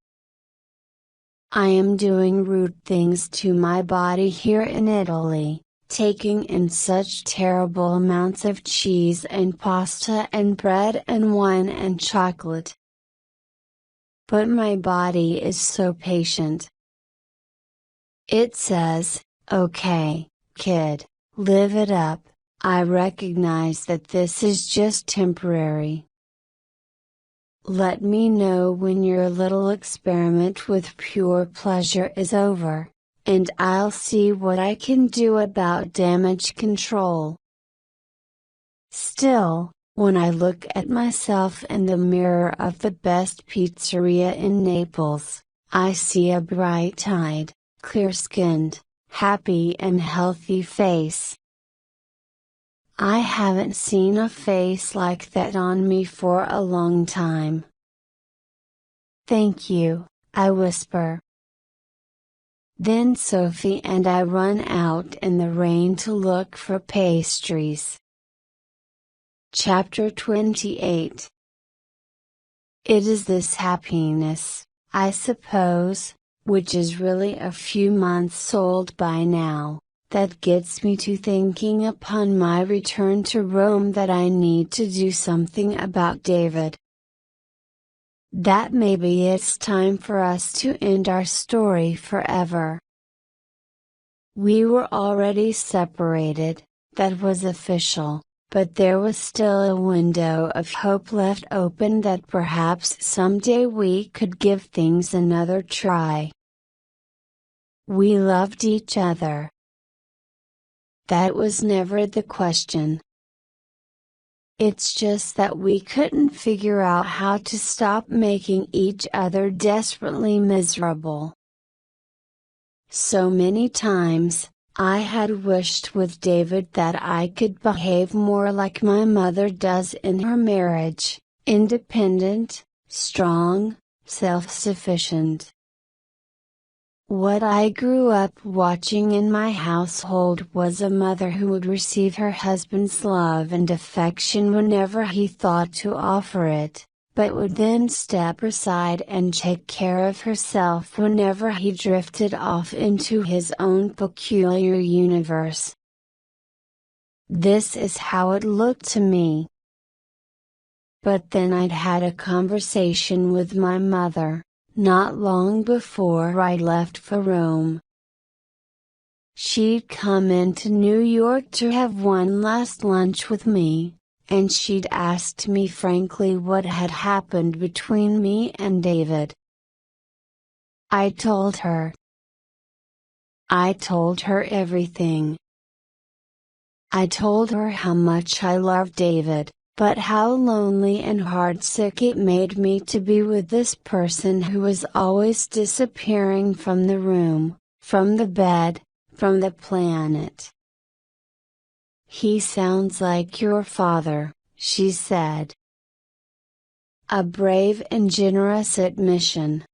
I am doing rude things to my body here in Italy, taking in such terrible amounts of cheese and pasta and bread and wine and chocolate. But my body is so patient. It says, "Okay, kid, live it up, I recognize that this is just temporary. Let me know when your little experiment with pure pleasure is over, and I'll see what I can do about damage control." Still, when I look at myself in the mirror of the best pizzeria in Naples, I see a bright-eyed, clear-skinned, happy and healthy face. I haven't seen a face like that on me for a long time. "Thank you," I whisper. Then Sophie and I run out in the rain to look for pastries. Chapter 28. It is this happiness, I suppose, which is really a few months old by now, that gets me to thinking upon my return to Rome that I need to do something about David. That maybe it's time for us to end our story forever. We were already separated, that was official, but there was still a window of hope left open that perhaps someday we could give things another try. We loved each other. That was never the question. It's just that we couldn't figure out how to stop making each other desperately miserable. So many times, I had wished with David that I could behave more like my mother does in her marriage, independent, strong, self-sufficient. What I grew up watching in my household was a mother who would receive her husband's love and affection whenever he thought to offer it, but would then step aside and take care of herself whenever he drifted off into his own peculiar universe. This is how it looked to me. But then I'd had a conversation with my mother, not long before I left for Rome. She'd come into New York to have one last lunch with me, and she'd asked me frankly what had happened between me and David. I told her. I told her everything. I told her how much I loved David, But how lonely and heartsick it made me to be with this person who was always disappearing from the room, from the bed, from the planet. "He sounds like your father," she said. A brave and generous admission.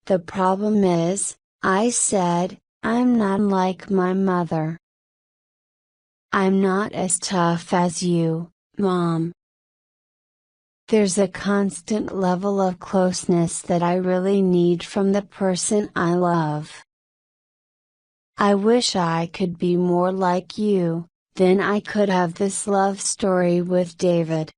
"The problem is," I said, "I'm not like my mother. I'm not as tough as you, Mom. There's a constant level of closeness that I really need from the person I love. I wish I could be more like you, then I could have this love story with David.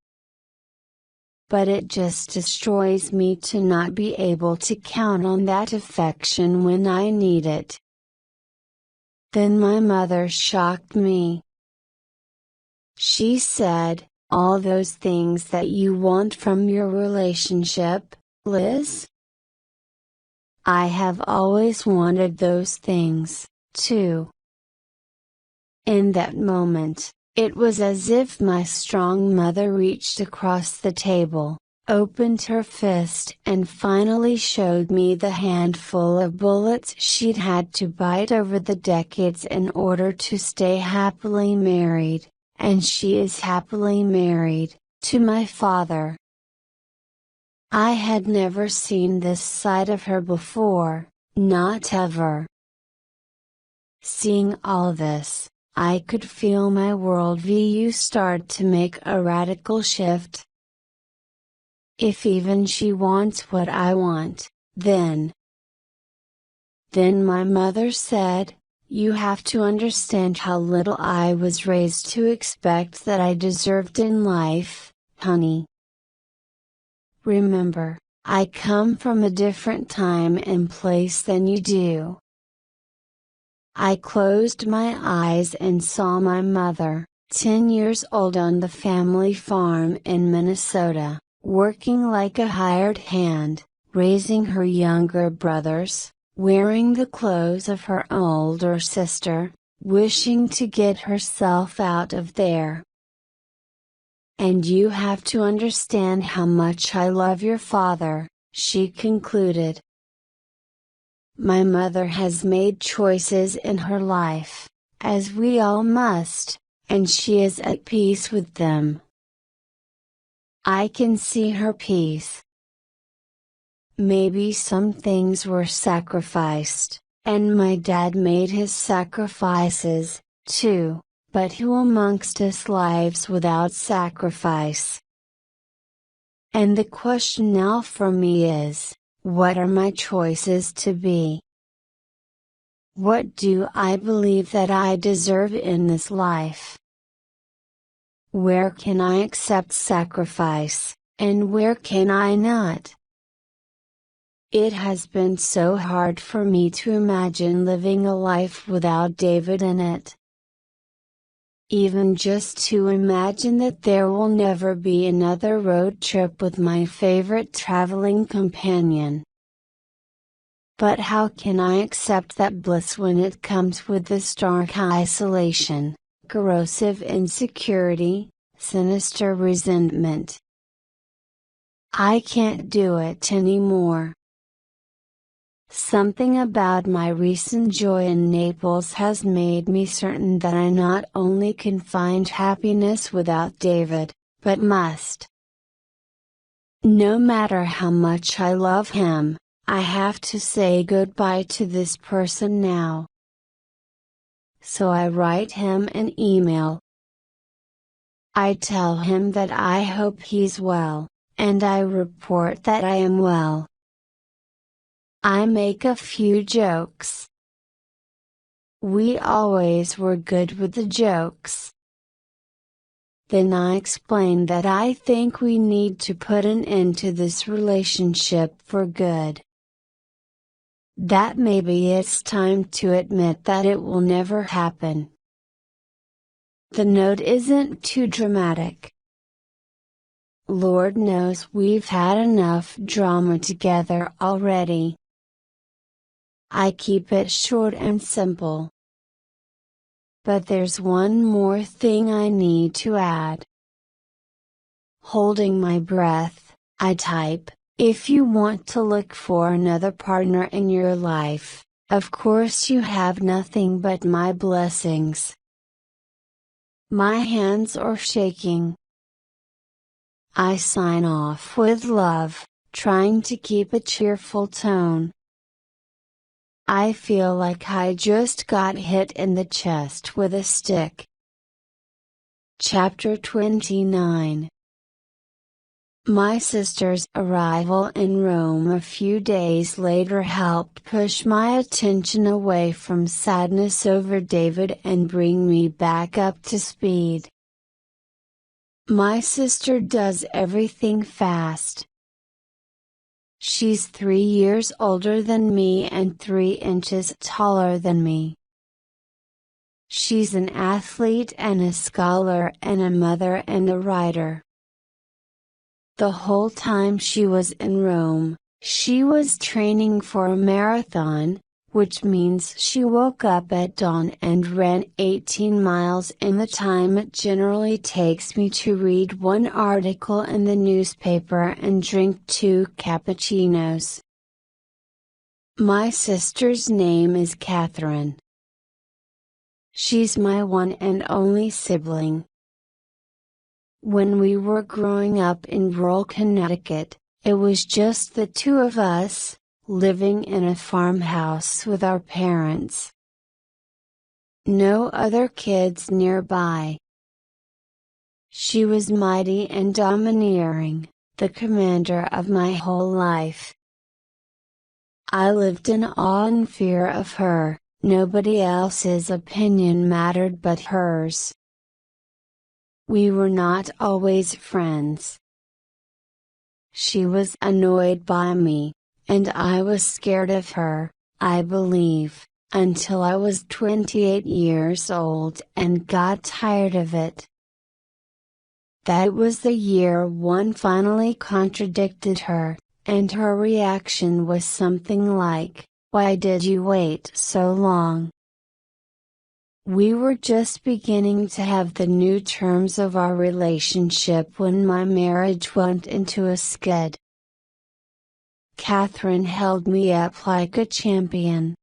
But it just destroys me to not be able to count on that affection when I need it." Then my mother shocked me. She said, "All those things that you want from your relationship, Liz? I have always wanted those things, too." In that moment, it was as if my strong mother reached across the table, opened her fist and finally showed me the handful of bullets she'd had to bite over the decades in order to stay happily married, and she is happily married, to my father. I had never seen this side of her before, not ever. Seeing all this, I could feel my worldview start to make a radical shift. If even she wants what I want, then my mother said, "You have to understand how little I was raised to expect that I deserved in life, honey. Remember, I come from a different time and place than you do." I closed my eyes and saw my mother, 10 years old on the family farm in Minnesota, working like a hired hand, raising her younger brothers, wearing the clothes of her older sister, wishing to get herself out of there. "And you have to understand how much I love your father," she concluded. My mother has made choices in her life, as we all must, and she is at peace with them. I can see her peace. Maybe some things were sacrificed, and my dad made his sacrifices, too, but who amongst us lives without sacrifice? And the question now for me is, what are my choices to be? What do I believe that I deserve in this life? Where can I accept sacrifice, and where can I not? It has been so hard for me to imagine living a life without David in it. Even just to imagine that there will never be another road trip with my favorite traveling companion. But how can I accept that bliss when it comes with the stark isolation, corrosive insecurity, sinister resentment? I can't do it anymore. Something about my recent joy in Naples has made me certain that I not only can find happiness without David, but must. No matter how much I love him, I have to say goodbye to this person now. So I write him an email. I tell him that I hope he's well, and I report that I am well. I make a few jokes. We always were good with the jokes. Then I explain that I think we need to put an end to this relationship for good. That maybe it's time to admit that it will never happen. The note isn't too dramatic. Lord knows we've had enough drama together already. I keep it short and simple. But there's one more thing I need to add. Holding my breath, I type, if you want to look for another partner in your life, of course you have nothing but my blessings. My hands are shaking. I sign off with love, trying to keep a cheerful tone. I feel like I just got hit in the chest with a stick. Chapter 29. My sister's arrival in Rome a few days later helped push my attention away from sadness over David and bring me back up to speed. My sister does everything fast. She's 3 years older than me and 3 inches taller than me. She's an athlete and a scholar and a mother and a writer. The whole time she was in Rome, she was training for a marathon, which means she woke up at dawn and ran 18 miles in the time it generally takes me to read one article in the newspaper and drink 2 cappuccinos. My sister's name is Catherine. She's my one and only sibling. When we were growing up in rural Connecticut, it was just the 2 of us, living in a farmhouse with our parents. No other kids nearby. She was mighty and domineering, the commander of my whole life. I lived in awe and fear of her, nobody else's opinion mattered but hers. We were not always friends. She was annoyed by me, and I was scared of her, I believe, until I was 28 years old and got tired of it. That was the year one finally contradicted her, and her reaction was something like, "Why did you wait so long?" We were just beginning to have the new terms of our relationship when my marriage went into a skid. Catherine held me up like a champion.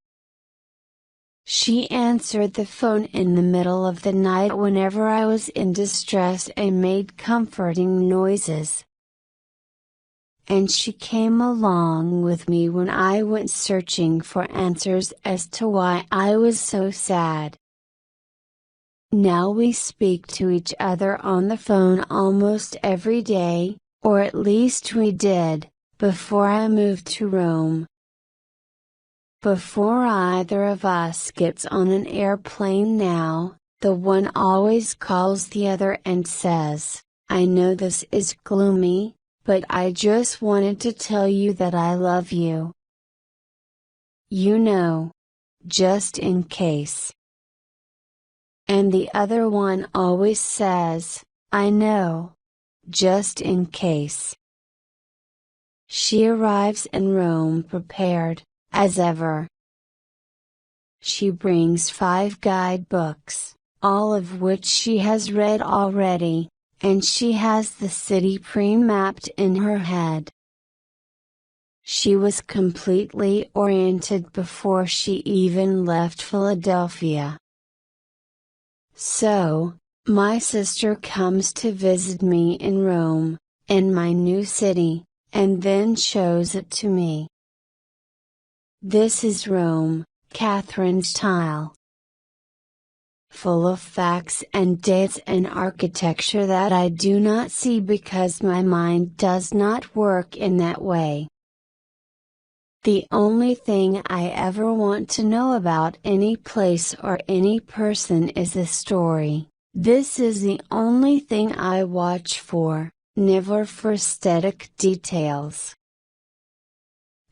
She answered the phone in the middle of the night whenever I was in distress and made comforting noises. And she came along with me when I went searching for answers as to why I was so sad. Now we speak to each other on the phone almost every day, or at least we did, before I moved to Rome. Before either of us gets on an airplane now, the one always calls the other and says, "I know this is gloomy, but I just wanted to tell you that I love you. You know. Just in case." And the other one always says, "I know. Just in case." She arrives in Rome prepared, as ever. She brings 5 guidebooks, all of which she has read already, and she has the city pre-mapped in her head. She was completely oriented before she even left Philadelphia. So, my sister comes to visit me in Rome, in my new city, and then shows it to me. This is Rome, Catherine's style. Full of facts and dates and architecture that I do not see because my mind does not work in that way. The only thing I ever want to know about any place or any person is the story. This is the only thing I watch for, never for aesthetic details.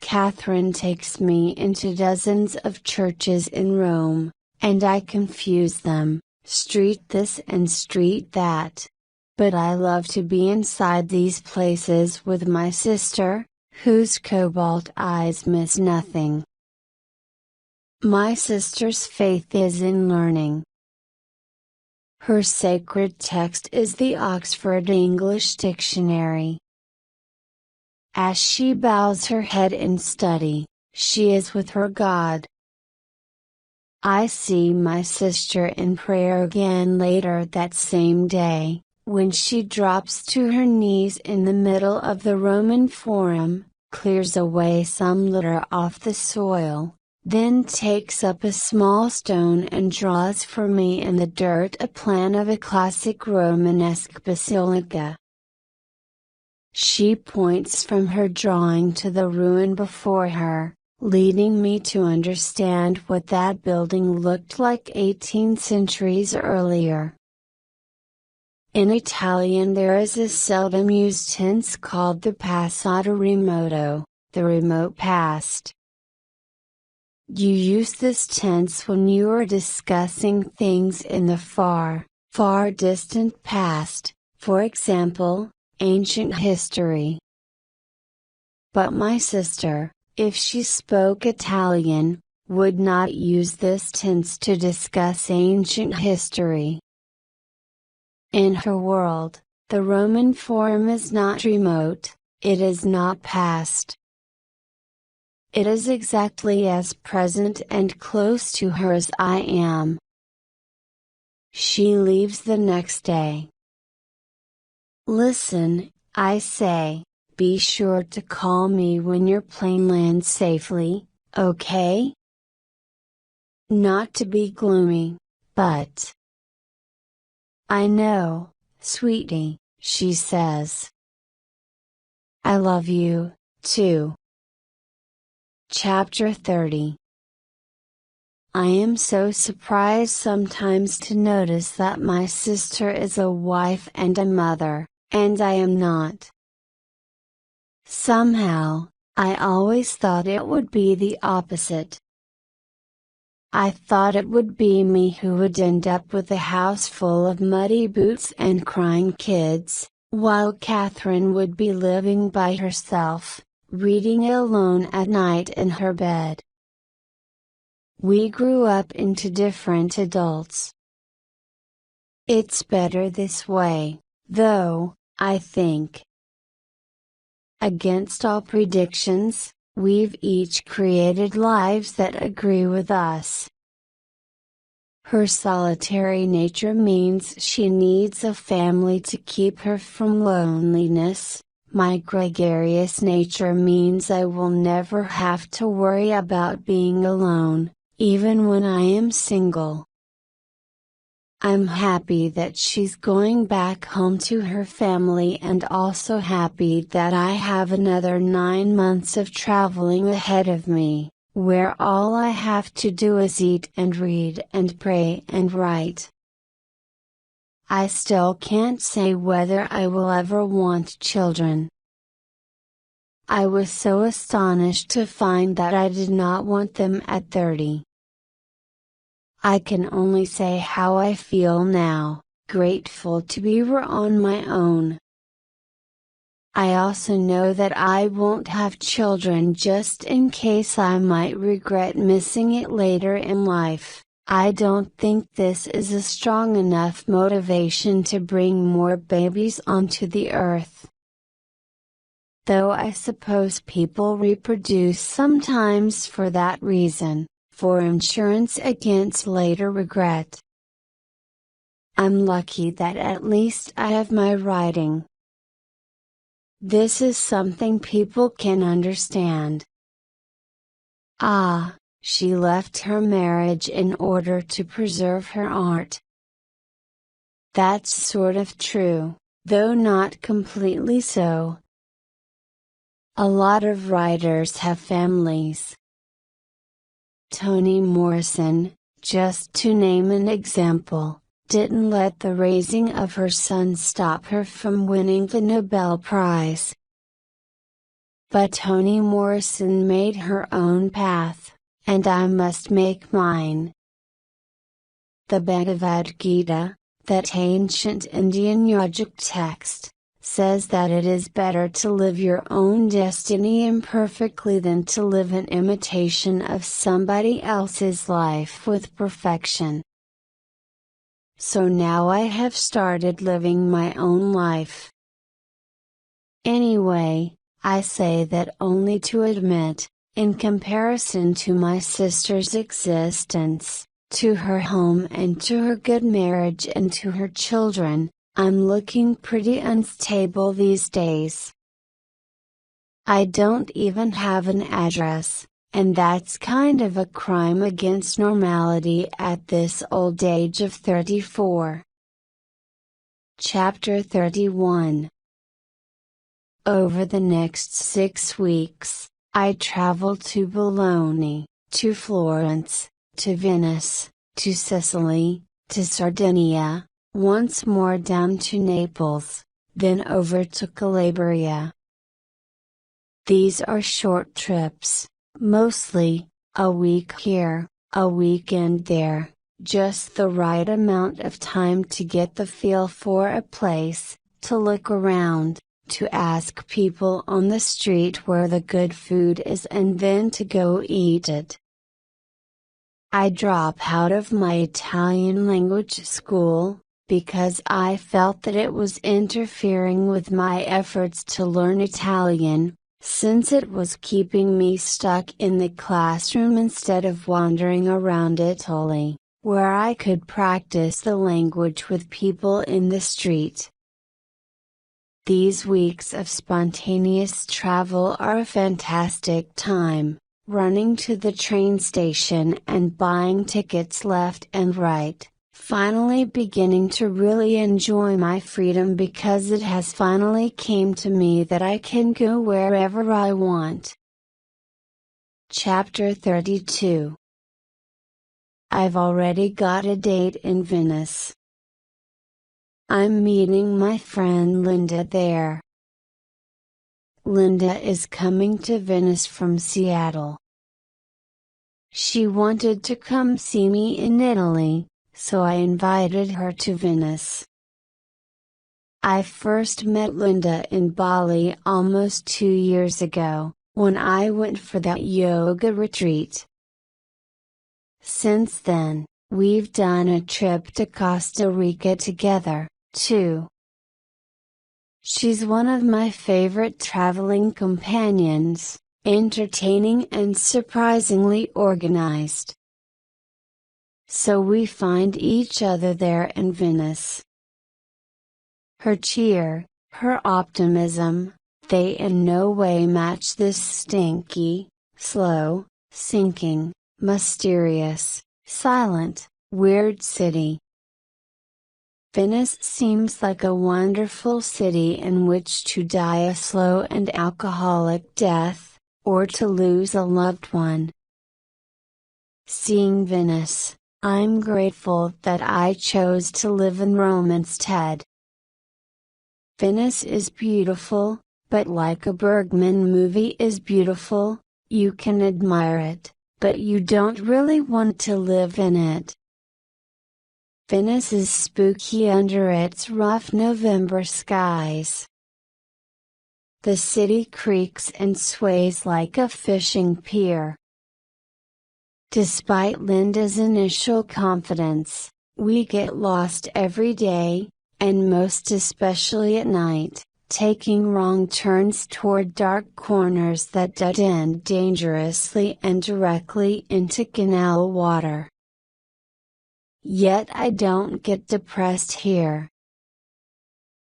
Catherine takes me into dozens of churches in Rome, and I confuse them, street this and street that. But I love to be inside these places with my sister, whose cobalt eyes miss nothing. My sister's faith is in learning. Her sacred text is the Oxford English Dictionary. As she bows her head in study, she is with her God. I see my sister in prayer again later that same day, when she drops to her knees in the middle of the Roman Forum, clears away some litter off the soil, then takes up a small stone and draws for me in the dirt a plan of a classic Romanesque basilica. She points from her drawing to the ruin before her, leading me to understand what that building looked like 18 centuries earlier. In Italian there is a seldom used tense called the passato remoto, the remote past. You use this tense when you are discussing things in the far, far distant past, for example, ancient history. But my sister, if she spoke Italian, would not use this tense to discuss ancient history. In her world, the Roman Forum is not remote, it is not past. It is exactly as present and close to her as I am. She leaves the next day. Listen, I say, be sure to call me when your plane lands safely, okay? Not to be gloomy, but. I know, sweetie, she says. I love you, too. Chapter 30. I am so surprised sometimes to notice that my sister is a wife and a mother, and I am not. Somehow, I always thought it would be the opposite. I thought it would be me who would end up with a house full of muddy boots and crying kids, while Catherine would be living by herself, reading alone at night in her bed. We grew up into different adults. It's better this way, though, I think. Against all predictions, we've each created lives that agree with us. Her solitary nature means she needs a family to keep her from loneliness. My gregarious nature means I will never have to worry about being alone, even when I am single. I'm happy that she's going back home to her family and also happy that I have another 9 months of traveling ahead of me, where all I have to do is eat and read and pray and write. I still can't say whether I will ever want children. I was so astonished to find that I did not want them at 30. I can only say how I feel now, grateful to be on my own. I also know that I won't have children just in case I might regret missing it later in life. I don't think this is a strong enough motivation to bring more babies onto the earth. Though I suppose people reproduce sometimes for that reason, for insurance against later regret. I'm lucky that at least I have my writing. This is something people can understand. Ah, she left her marriage in order to preserve her art. That's sort of true, though not completely so. A lot of writers have families. Toni Morrison, just to name an example, didn't let the raising of her son stop her from winning the Nobel Prize. But Toni Morrison made her own path, and I must make mine. The Bhagavad Gita, that ancient Indian yogic text, says that it is better to live your own destiny imperfectly than to live an imitation of somebody else's life with perfection. so now I have started living my own life. Anyway, I say that only to admit, in comparison to my sister's existence, to her home and to her good marriage and to her children, I'm looking pretty unstable these days. I don't even have an address, and that's kind of a crime against normality at this old age of 34. Chapter 31. Over the next 6 weeks, I travel to Bologna, to Florence, to Venice, to Sicily, to Sardinia, once more down to Naples, then over to Calabria. These are short trips, mostly, a week here, a weekend there, just the right amount of time to get the feel for a place, to look around, to ask people on the street where the good food is and then to go eat it. I drop out of my Italian language school, because I felt that it was interfering with my efforts to learn Italian, since it was keeping me stuck in the classroom instead of wandering around Italy, where I could practice the language with people in the street. These weeks of spontaneous travel are a fantastic time, running to the train station and buying tickets left and right, finally beginning to really enjoy my freedom because it has finally came to me that I can go wherever I want. Chapter 32. I've already got a date in Venice. I'm meeting my friend Linda there. Linda is coming to Venice from Seattle. She wanted to come see me in Italy, so I invited her to Venice. I first met Linda in Bali almost 2 years ago, when I went for that yoga retreat. Since then, we've done a trip to Costa Rica together, too. She's one of my favorite traveling companions, entertaining and surprisingly organized. So we find each other there in Venice. Her cheer, her optimism, they in no way match this stinky, slow, sinking, mysterious, silent, weird city. Venice seems like a wonderful city in which to die a slow and alcoholic death, or to lose a loved one. Seeing Venice, I'm grateful that I chose to live in Rome instead. Venice is beautiful, but like a Bergman movie is beautiful, you can admire it, but you don't really want to live in it. Venice is spooky under its rough November skies. The city creaks and sways like a fishing pier. Despite Linda's initial confidence, we get lost every day, and most especially at night, taking wrong turns toward dark corners that dead-end dangerously and directly into canal water. Yet I don't get depressed here.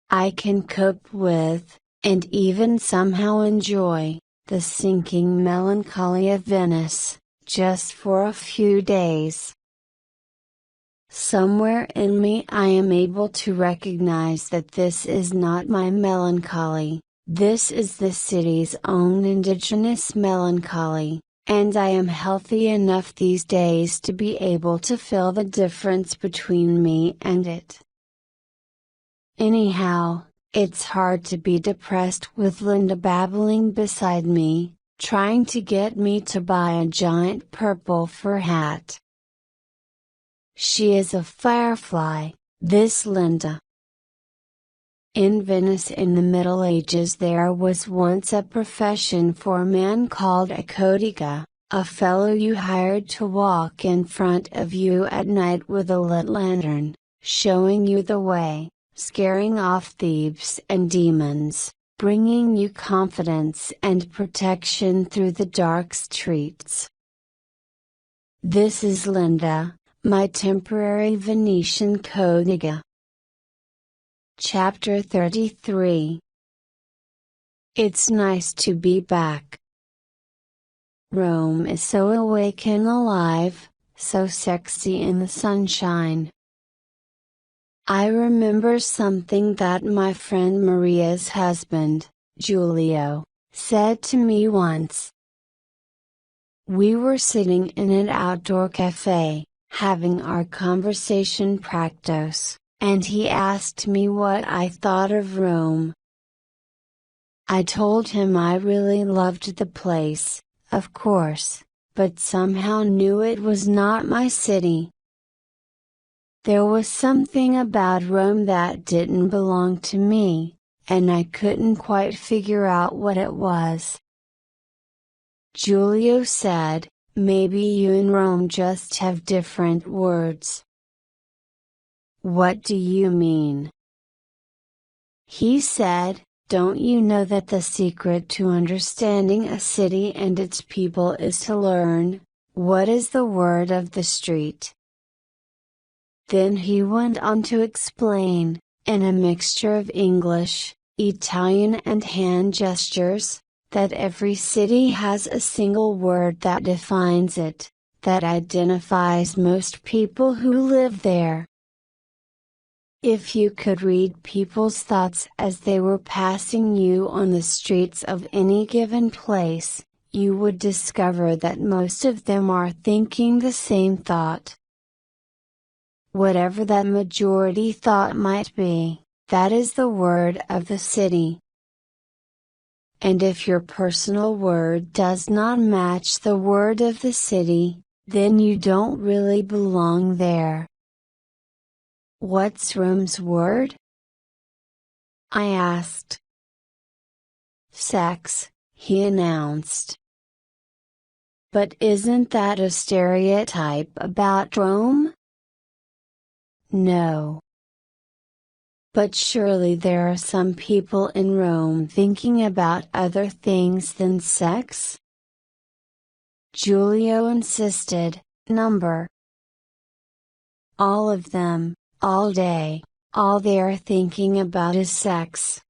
I can cope with, and even somehow enjoy, the sinking melancholy of Venice, just for a few days. Somewhere in me I am able to recognize that this is not my melancholy, this is the city's own indigenous melancholy, and I am healthy enough these days to be able to feel the difference between me and it. Anyhow, it's hard to be depressed with Linda babbling beside me, trying to get me to buy a giant purple fur hat. She is a firefly, this Linda. In Venice in the Middle Ages there was once a profession for a man called a codiga, a fellow you hired to walk in front of you at night with a lit lantern, showing you the way, scaring off thieves and demons, bringing you confidence and protection through the dark streets. This is Linda, my temporary Venetian colleague. Chapter 33. It's nice to be back. Rome is so awake and alive, so sexy in the sunshine. I remember something that my friend Maria's husband, Giulio, said to me once. We were sitting in an outdoor cafe, having our conversation practice, and he asked me what I thought of Rome. I told him I really loved the place, of course, but somehow knew it was not my city. There was something about Rome that didn't belong to me, and I couldn't quite figure out what it was. Giulio said, maybe you and Rome just have different words. What do you mean? He said, don't you know that the secret to understanding a city and its people is to learn, what is the word of the street? Then he went on to explain, in a mixture of English, Italian and hand gestures, that every city has a single word that defines it, that identifies most people who live there. If you could read people's thoughts as they were passing you on the streets of any given place, you would discover that most of them are thinking the same thought. Whatever that majority thought might be, that is the word of the city. And if your personal word does not match the word of the city, then you don't really belong there. What's Rome's word? I asked. Sex, he announced. But isn't that a stereotype about Rome? No. But surely there are some people in Rome thinking about other things than sex? Giulio insisted, number. All of them, all day, all they are thinking about is sex.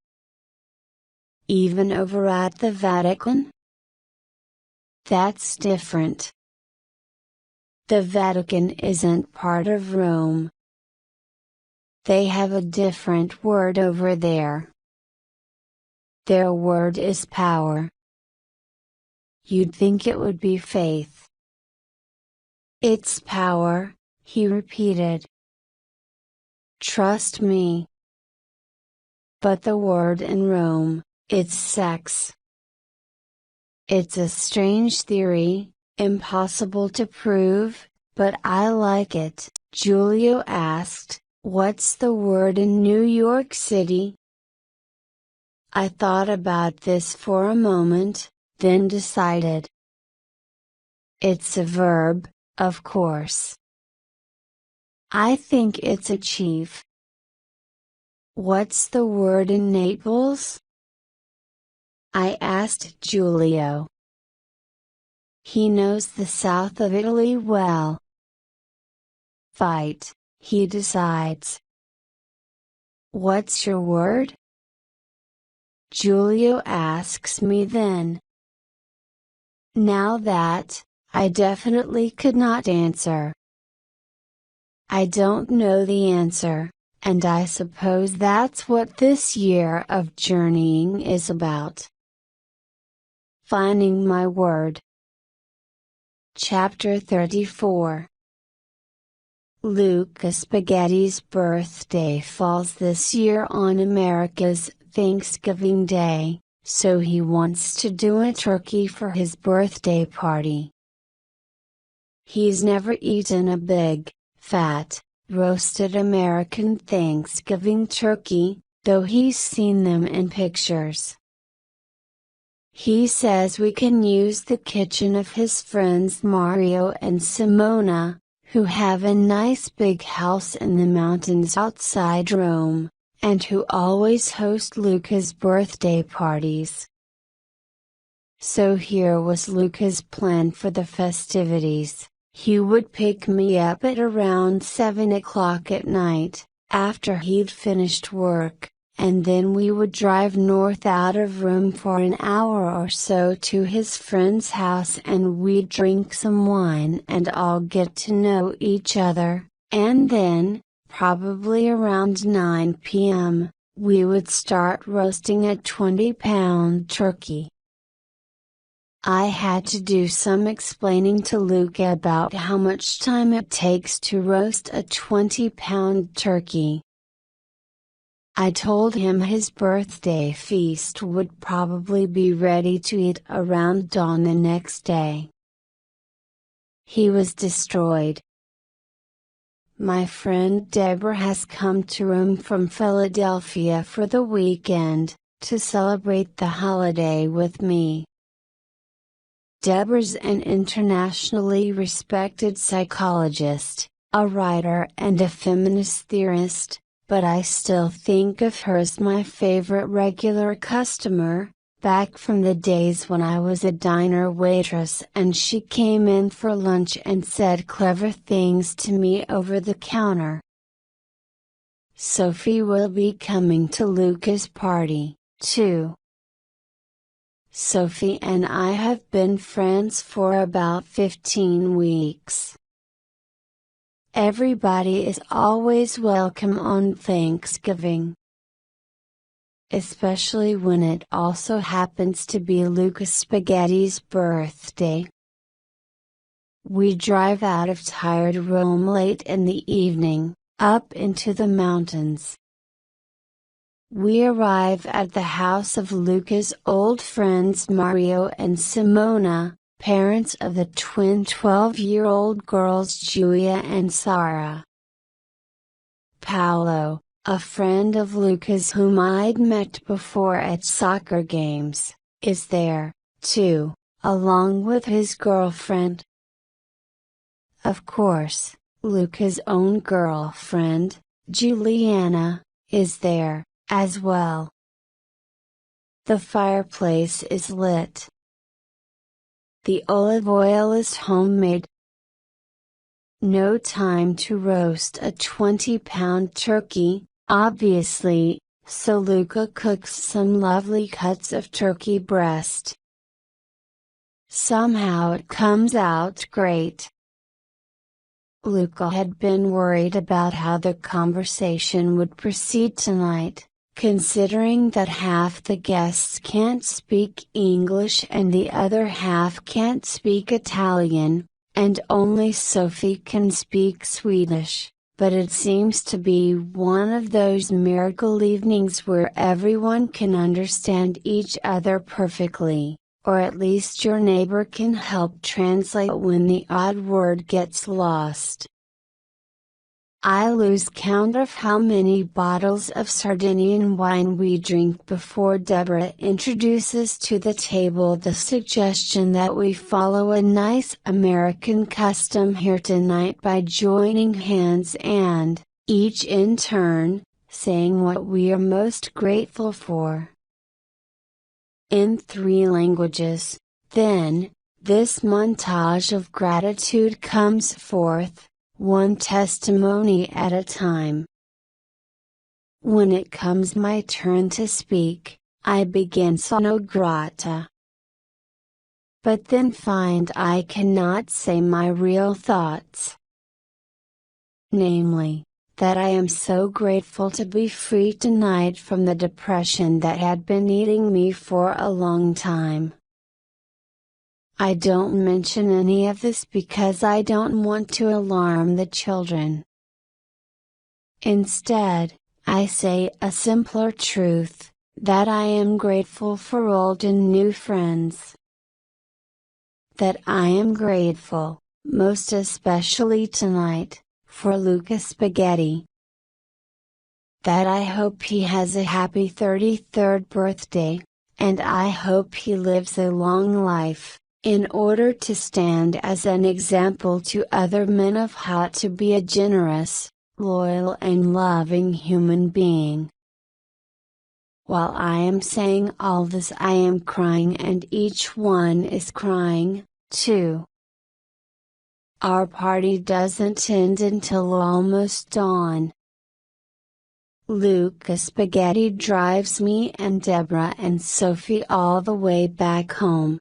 Even over at the Vatican? That's different. The Vatican isn't part of Rome. They have a different word over there. Their word is power. You'd think it would be faith. It's power, he repeated. Trust me. But the word in Rome, it's sex. It's a strange theory, impossible to prove, but I like it. Giulio asked, what's the word in New York City? I thought about this for a moment, then decided. It's a verb, of course. I think it's achieve. What's the word in Naples? I asked Giulio. He knows the south of Italy well. Fight, he decides. What's your word? Giulio asks me then. Now that, I definitely could not answer. I don't know the answer, and I suppose that's what this year of journeying is about. Finding my word. Chapter 34. Luca Spaghetti's birthday falls this year on America's Thanksgiving Day, so he wants to do a turkey for his birthday party. He's never eaten a big, fat, roasted American Thanksgiving turkey, though he's seen them in pictures. He says we can use the kitchen of his friends Mario and Simona, who have a nice big house in the mountains outside Rome, and who always host Luca's birthday parties. So here was Luca's plan for the festivities. He would pick me up at around 7 o'clock at night, after he'd finished work, and then we would drive north out of Rome for an hour or so to his friend's house and we'd drink some wine and all get to know each other, and then, probably around 9 p.m., we would start roasting a 20-pound turkey. I had to do some explaining to Luca about how much time it takes to roast a 20-pound turkey. I told him his birthday feast would probably be ready to eat around dawn the next day. He was destroyed. My friend Deborah has come to Rome from Philadelphia for the weekend, to celebrate the holiday with me. Deborah's an internationally respected psychologist, a writer and a feminist theorist, but I still think of her as my favorite regular customer, back from the days when I was a diner waitress and she came in for lunch and said clever things to me over the counter. Sophie will be coming to Luca's party, too. Sophie and I have been friends for about 15 weeks. Everybody is always welcome on Thanksgiving. Especially when it also happens to be Luca Spaghetti's birthday. We drive out of tired Rome late in the evening, up into the mountains. We arrive at the house of Luca's old friends Mario and Simona, parents of the twin 12-year-old girls Giulia and Sara. Paolo, a friend of Luca's whom I'd met before at soccer games, is there, too, along with his girlfriend. Of course, Luca's own girlfriend, Juliana, is there, as well. The fireplace is lit. The olive oil is homemade. No time to roast a 20-pound turkey, obviously, so Luca cooks some lovely cuts of turkey breast. Somehow it comes out great. Luca had been worried about how the conversation would proceed tonight, considering that half the guests can't speak English and the other half can't speak Italian, and only Sophie can speak Swedish, but it seems to be one of those miracle evenings where everyone can understand each other perfectly, or at least your neighbor can help translate when the odd word gets lost. I lose count of how many bottles of Sardinian wine we drink before Deborah introduces to the table the suggestion that we follow a nice American custom here tonight by joining hands and, each in turn, saying what we are most grateful for. In 3 languages, then, this montage of gratitude comes forth, one testimony at a time. When it comes my turn to speak, I begin sono grata. But then find I cannot say my real thoughts. Namely, that I am so grateful to be free tonight from the depression that had been eating me for a long time. I don't mention any of this because I don't want to alarm the children. Instead, I say a simpler truth, that I am grateful for old and new friends. That I am grateful, most especially tonight, for Luca Spaghetti. That I hope he has a happy 33rd birthday, and I hope he lives a long life, in order to stand as an example to other men of how to be a generous, loyal and loving human being. While I am saying all this, I am crying, and each one is crying, too. Our party doesn't end until almost dawn. Luca Spaghetti drives me and Deborah and Sophie all the way back home.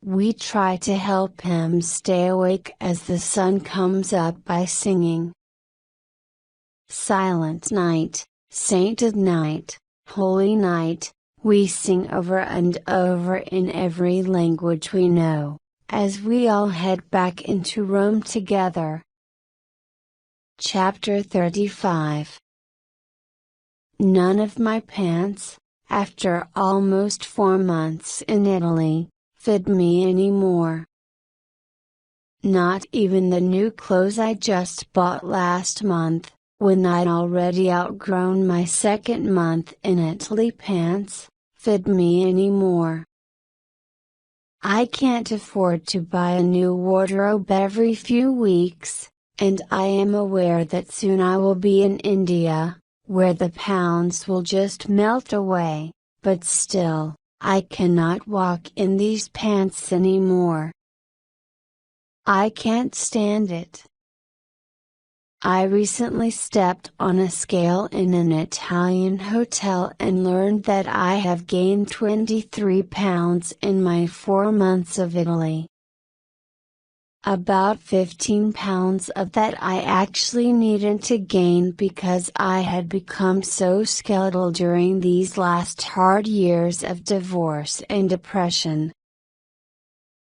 We try to help him stay awake as the sun comes up by singing Silent Night, Sainted Night, Holy Night. We sing over and over in every language we know, as we all head back into Rome together. Chapter 35. None of my pants, after almost 4 months in Italy, fit me anymore. Not even the new clothes I just bought last month, when I'd already outgrown my second month in Italy pants, fit me anymore. I can't afford to buy a new wardrobe every few weeks, and I am aware that soon I will be in India, where the pounds will just melt away, but still, I cannot walk in these pants anymore. I can't stand it. I recently stepped on a scale in an Italian hotel and learned that I have gained 23 pounds in my 4 months of Italy. About 15 pounds of that I actually needed to gain because I had become so skeletal during these last hard years of divorce and depression.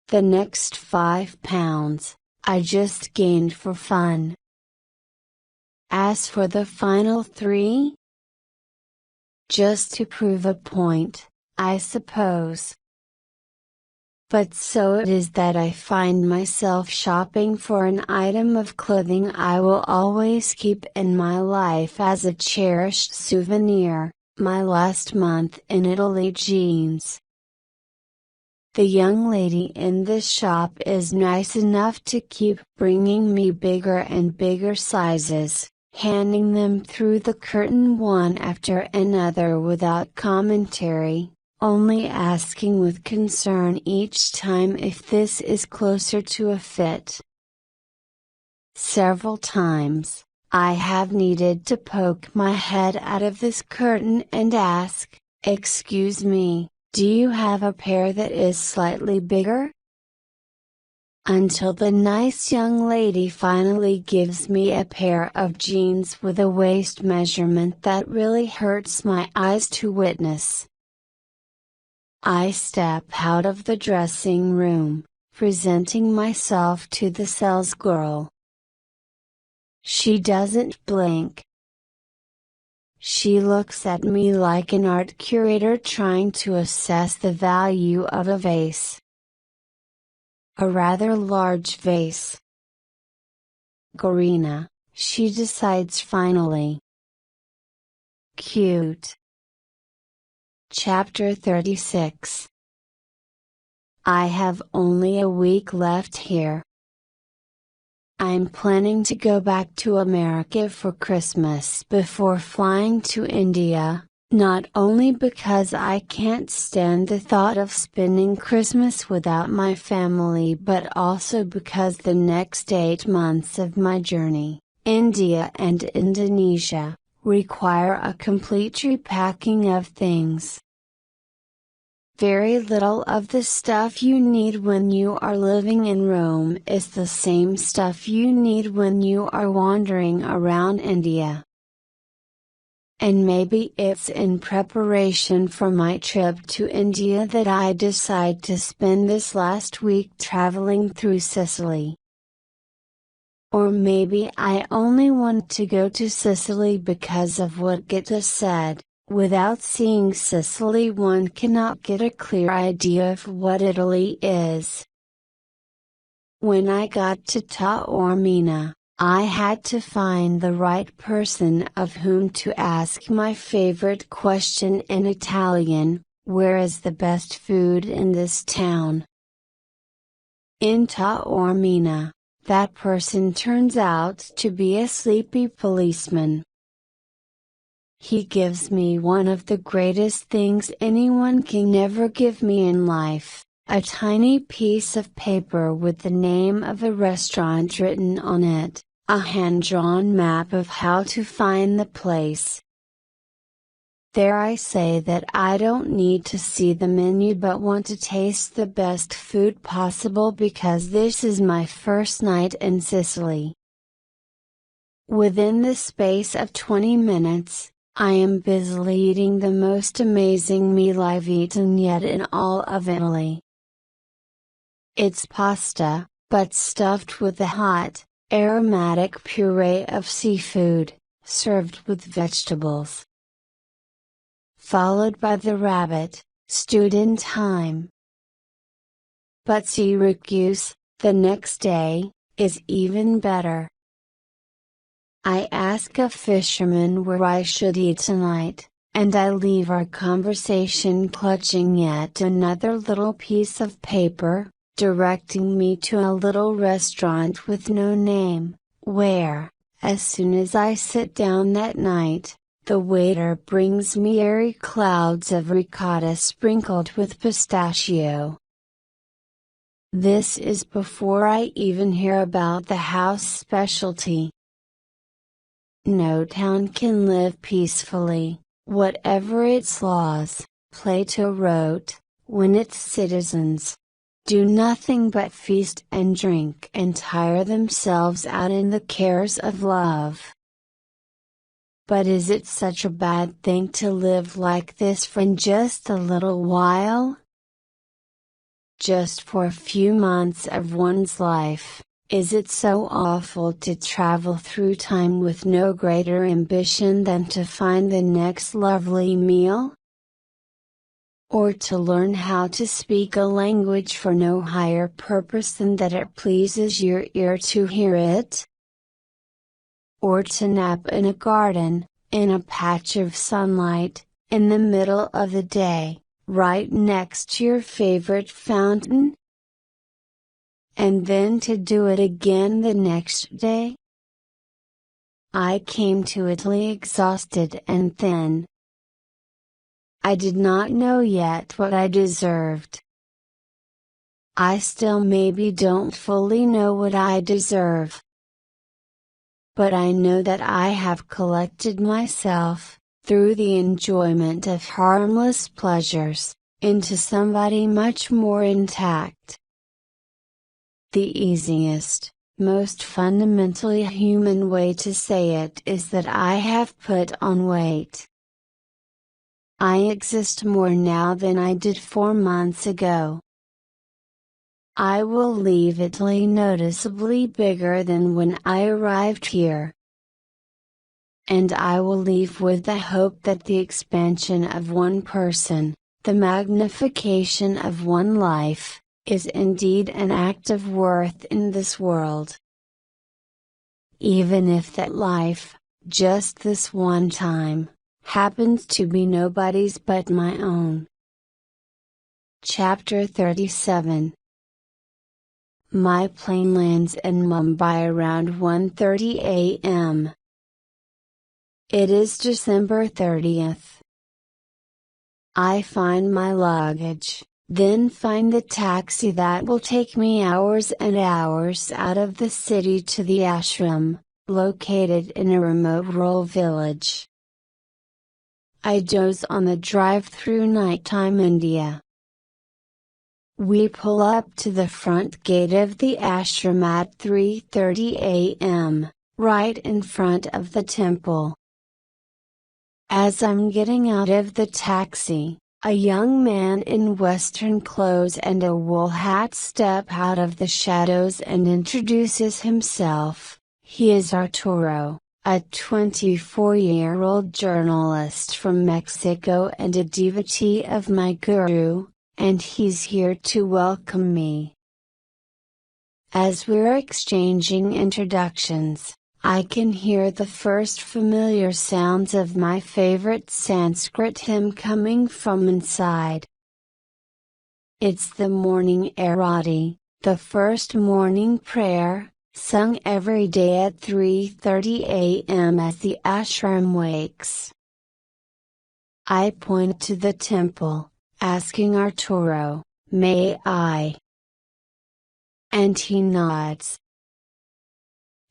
The next 5 pounds, I just gained for fun. As for the final 3? Just to prove a point, I suppose. But so it is that I find myself shopping for an item of clothing I will always keep in my life as a cherished souvenir, my last month in Italy jeans. The young lady in this shop is nice enough to keep bringing me bigger and bigger sizes, handing them through the curtain one after another without commentary, only asking with concern each time if this is closer to a fit. Several times, I have needed to poke my head out of this curtain and ask, "Excuse me, do you have a pair that is slightly bigger?" Until the nice young lady finally gives me a pair of jeans with a waist measurement that really hurts my eyes to witness. I step out of the dressing room, presenting myself to the salesgirl. She doesn't blink. She looks at me like an art curator trying to assess the value of a vase. A rather large vase. Gorina, she decides finally. Cute. Chapter 36. I have only a week left here. I'm planning to go back to America for Christmas before flying to India, not only because I can't stand the thought of spending Christmas without my family, but also because the next 8 months of my journey, India and Indonesia, require a complete repacking of things. Very little of the stuff you need when you are living in Rome is the same stuff you need when you are wandering around India. And maybe it's in preparation for my trip to India that I decide to spend this last week traveling through Sicily. Or maybe I only want to go to Sicily because of what Goethe said, without seeing Sicily one cannot get a clear idea of what Italy is. When I got to Taormina, I had to find the right person of whom to ask my favorite question in Italian, Where is the best food in this town? In Taormina, that person turns out to be a sleepy policeman. He gives me one of the greatest things anyone can ever give me in life, a tiny piece of paper with the name of a restaurant written on it, a hand-drawn map of how to find the place. There I say that I don't need to see the menu but want to taste the best food possible because this is my first night in Sicily. Within the space of 20 minutes, I am busily eating the most amazing meal I've eaten yet in all of Italy. It's pasta, but stuffed with a hot, aromatic puree of seafood, served with vegetables. Followed by the rabbit, stewed in thyme. But Syracuse, the next day, is even better. I ask a fisherman where I should eat tonight, and I leave our conversation clutching yet another little piece of paper, directing me to a little restaurant with no name, where, as soon as I sit down that night, the waiter brings me airy clouds of ricotta sprinkled with pistachio. This is before I even hear about the house specialty. No town can live peacefully, whatever its laws, Plato wrote, when its citizens do nothing but feast and drink and tire themselves out in the cares of love. But is it such a bad thing to live like this for just a little while? Just for a few months of one's life, is it so awful to travel through time with no greater ambition than to find the next lovely meal? Or to learn how to speak a language for no higher purpose than that it pleases your ear to hear it? Or to nap in a garden, in a patch of sunlight, in the middle of the day, right next to your favorite fountain? And then to do it again the next day? I came to Italy exhausted and thin. I did not know yet what I deserved. I still maybe don't fully know what I deserve. But I know that I have collected myself, through the enjoyment of harmless pleasures, into somebody much more intact. The easiest, most fundamentally human way to say it is that I have put on weight. I exist more now than I did 4 months ago. I will leave Italy noticeably bigger than when I arrived here. And I will leave with the hope that the expansion of one person, the magnification of one life, is indeed an act of worth in this world. Even if that life, just this one time, happens to be nobody's but my own. Chapter 37. My plane lands in Mumbai around 1:30 a.m. It is December 30th. I find my luggage, then find the taxi that will take me hours and hours out of the city to the ashram, located in a remote rural village. I doze on the drive through nighttime India. We pull up to the front gate of the ashram at 3:30 a.m., right in front of the temple. As I'm getting out of the taxi, a young man in Western clothes and a wool hat steps out of the shadows and introduces himself. He is Arturo, a 24-year-old journalist from Mexico and a devotee of my guru, and he's here to welcome me. As we're exchanging introductions, I can hear the first familiar sounds of my favorite Sanskrit hymn coming from inside. It's the morning arati, the first morning prayer, sung every day at 3:30 a.m. as the ashram wakes. I point to the temple, asking Arturo, "May I?" And he nods.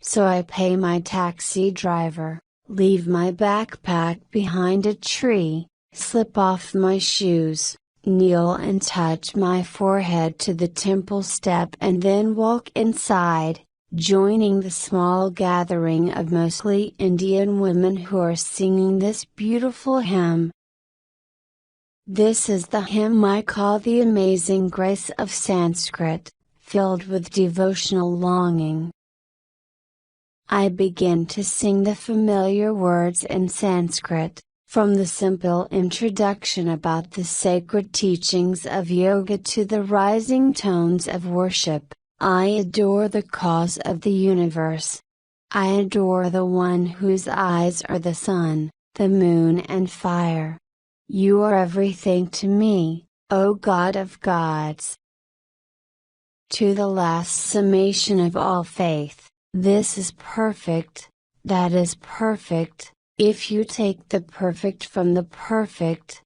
So I pay my taxi driver, leave my backpack behind a tree, slip off my shoes, kneel and touch my forehead to the temple step and then walk inside, joining the small gathering of mostly Indian women who are singing this beautiful hymn. This is the hymn I call the amazing grace of Sanskrit, filled with devotional longing. I begin to sing the familiar words in Sanskrit, from the simple introduction about the sacred teachings of yoga to the rising tones of worship. I adore the cause of the universe. I adore the one whose eyes are the sun, the moon and fire. You are everything to me, O God of gods. To the last summation of all faith. This is perfect, that is perfect, if you take the perfect from the perfect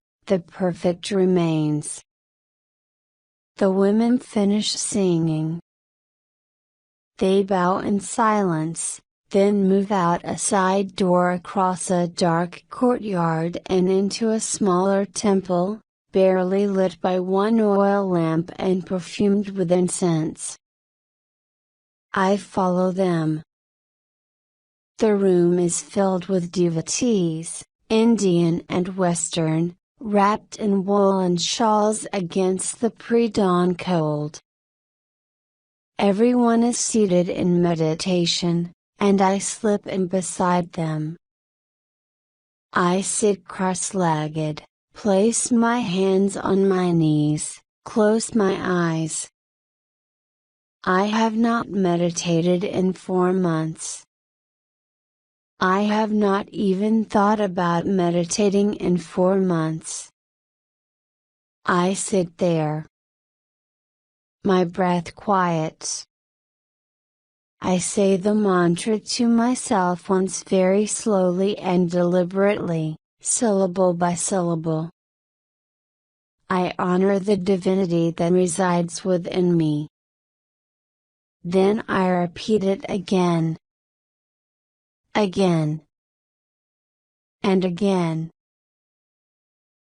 remains. The women finish singing. They bow in silence, then move out a side door across a dark courtyard and into a smaller temple, barely lit by one oil lamp and perfumed with incense. I follow them. The room is filled with devotees, Indian and Western, wrapped in woolen shawls against the pre-dawn cold. Everyone is seated in meditation, and I slip in beside them. I sit cross-legged, place my hands on my knees, close my eyes. I have not meditated in 4 months. I have not even thought about meditating in 4 months. I sit there. My breath quiets. I say the mantra to myself once very slowly and deliberately, syllable by syllable. I honor the divinity that resides within me. Then I repeat it again. Again. And again.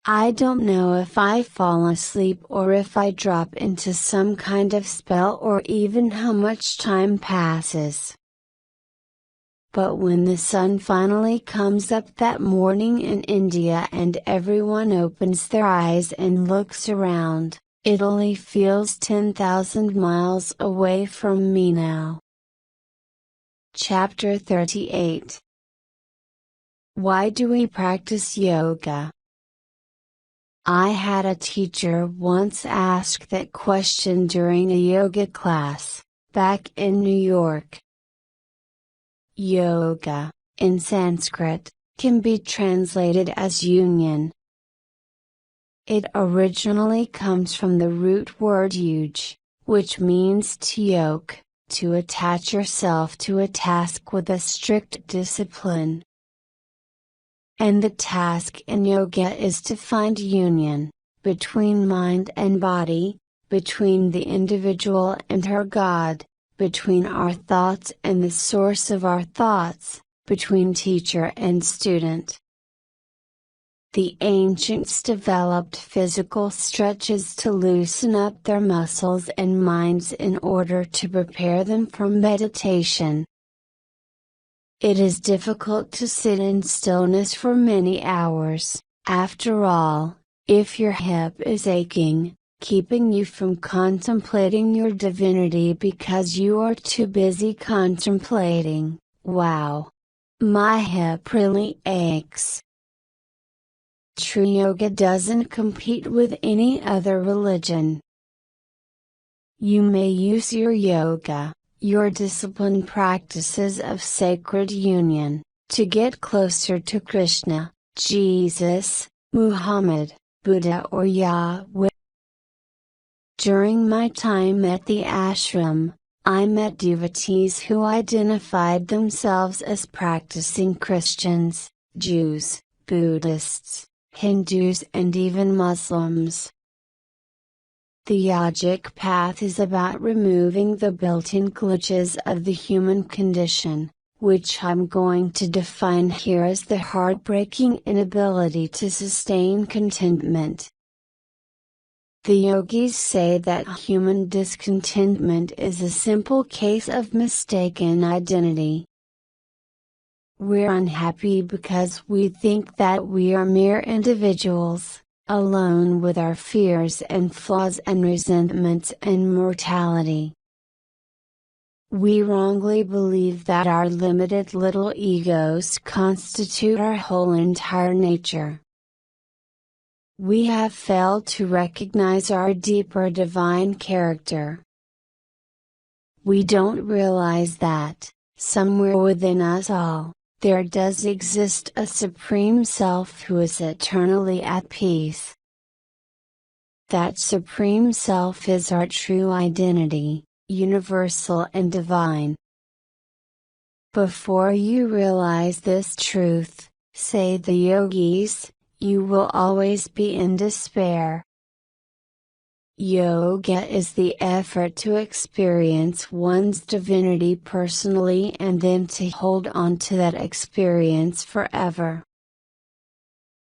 I don't know if I fall asleep or if I drop into some kind of spell or even how much time passes. But when the sun finally comes up that morning in India and everyone opens their eyes and looks around, Italy feels 10,000 miles away from me now. Chapter 38. Why do we practice yoga? I had a teacher once ask that question during a yoga class, back in New York. Yoga, in Sanskrit, can be translated as union. It originally comes from the root word yuj, which means to yoke, to attach yourself to a task with a strict discipline. And the task in yoga is to find union, between mind and body, between the individual and her God, between our thoughts and the source of our thoughts, between teacher and student. The ancients developed physical stretches to loosen up their muscles and minds in order to prepare them for meditation. It is difficult to sit in stillness for many hours, after all, if your hip is aching, keeping you from contemplating your divinity because you are too busy contemplating, "Wow! My hip really aches." True yoga doesn't compete with any other religion. You may use your yoga, your disciplined practices of sacred union, to get closer to Krishna, Jesus, Muhammad, Buddha or Yahweh. During my time at the ashram, I met devotees who identified themselves as practicing Christians, Jews, Buddhists, Hindus and even Muslims. The yogic path is about removing the built-in glitches of the human condition, which I'm going to define here as the heartbreaking inability to sustain contentment. The yogis say that human discontentment is a simple case of mistaken identity. We're unhappy because we think that we are mere individuals, alone with our fears and flaws and resentments and mortality. We wrongly believe that our limited little egos constitute our whole entire nature. We have failed to recognize our deeper divine character. We don't realize that, somewhere within us all, there does exist a Supreme Self who is eternally at peace. That Supreme Self is our true identity, universal and divine. Before you realize this truth, say the yogis, you will always be in despair. Yoga is the effort to experience one's divinity personally and then to hold on to that experience forever.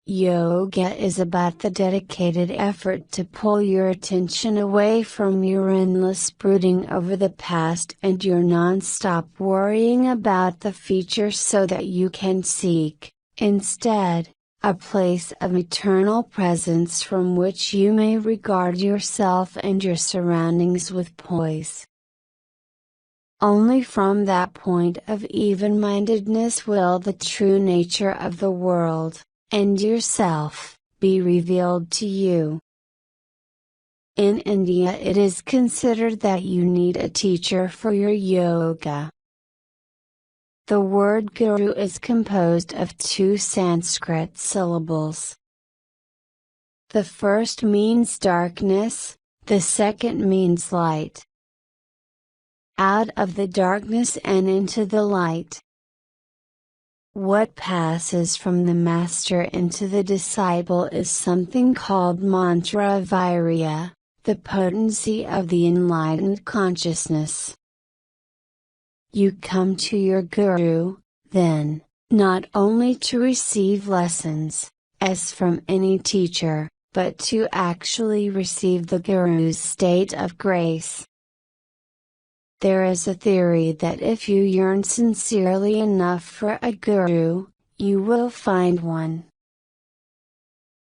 Yoga is about the dedicated effort to pull your attention away from your endless brooding over the past and your non-stop worrying about the future so that you can seek, instead, a place of eternal presence from which you may regard yourself and your surroundings with poise. Only from that point of even-mindedness will the true nature of the world, and yourself, be revealed to you. In India it is considered that you need a teacher for your yoga. The word guru is composed of two Sanskrit syllables. The first means darkness, the second means light. Out of the darkness and into the light. What passes from the master into the disciple is something called mantra virya, the potency of the enlightened consciousness. You come to your guru, then, not only to receive lessons, as from any teacher, but to actually receive the guru's state of grace. There is a theory that if you yearn sincerely enough for a guru, you will find one.